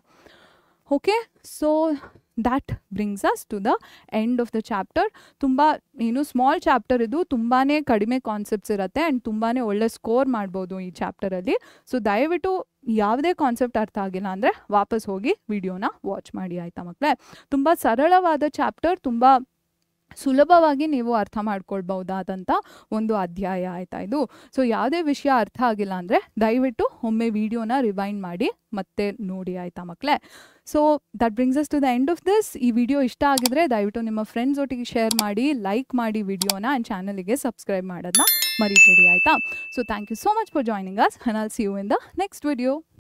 Okay, so that brings us to the end of the chapter. ತುಂಬ ಸ್ಮಾಲ್ ಚಾಪ್ಟರ್ ಇದು, ತುಂಬಾ ಕಡಿಮೆ ಕಾನ್ಸೆಪ್ಟ್ಸ್ ಇರುತ್ತೆ ಆ್ಯಂಡ್ ತುಂಬಾ ಒಳ್ಳೆ ಸ್ಕೋರ್ ಮಾಡ್ಬೋದು ಈ ಚಾಪ್ಟರಲ್ಲಿ. ಸೊ ದಯವಿಟ್ಟು ಯಾವುದೇ ಕಾನ್ಸೆಪ್ಟ್ ಅರ್ಥ ಆಗಿಲ್ಲ ಅಂದರೆ ವಾಪಸ್ ಹೋಗಿ ವಿಡಿಯೋನ ವಾಚ್ ಮಾಡಿ ಆಯಿತಾ ಮಕ್ಕಳೇ. ತುಂಬ ಸರಳವಾದ ಚಾಪ್ಟರ್, ತುಂಬ ಸುಲಭವಾಗಿ ನೀವು ಅರ್ಥ ಮಾಡ್ಕೊಳ್ಬಹುದಾದಂಥ ಒಂದು ಅಧ್ಯಾಯ ಆಯಿತಾ ಇದು. ಸೊ ಯಾವುದೇ ವಿಷಯ ಅರ್ಥ ಆಗಿಲ್ಲ ಅಂದರೆ ದಯವಿಟ್ಟು ಒಮ್ಮೆ ವಿಡಿಯೋನ ರಿವೈಂಡ್ ಮಾಡಿ ಮತ್ತೆ ನೋಡಿ ಆಯಿತಾ ಮಕ್ಕಳೇ. So that brings us to the end of this. ಈ ವಿಡಿಯೋ ಇಷ್ಟ ಆಗಿದ್ರೆ ದಯವಿಟ್ಟು ನಿಮ್ಮ ಫ್ರೆಂಡ್ಸ್ ಒಟ್ಟಿಗೆ ಶೇರ್ ಮಾಡಿ, ಲೈಕ್ ಮಾಡಿ ವಿಡಿಯೋನ ಆ್ಯಂಡ್ ಚಾನಲಿಗೆ ಸಬ್ಸ್ಕ್ರೈಬ್ ಮಾಡೋದನ್ನ ಮರಿಬೇಡಿ ಆಯಿತಾ. So thank you so much for joining us and I'll see you in the next video.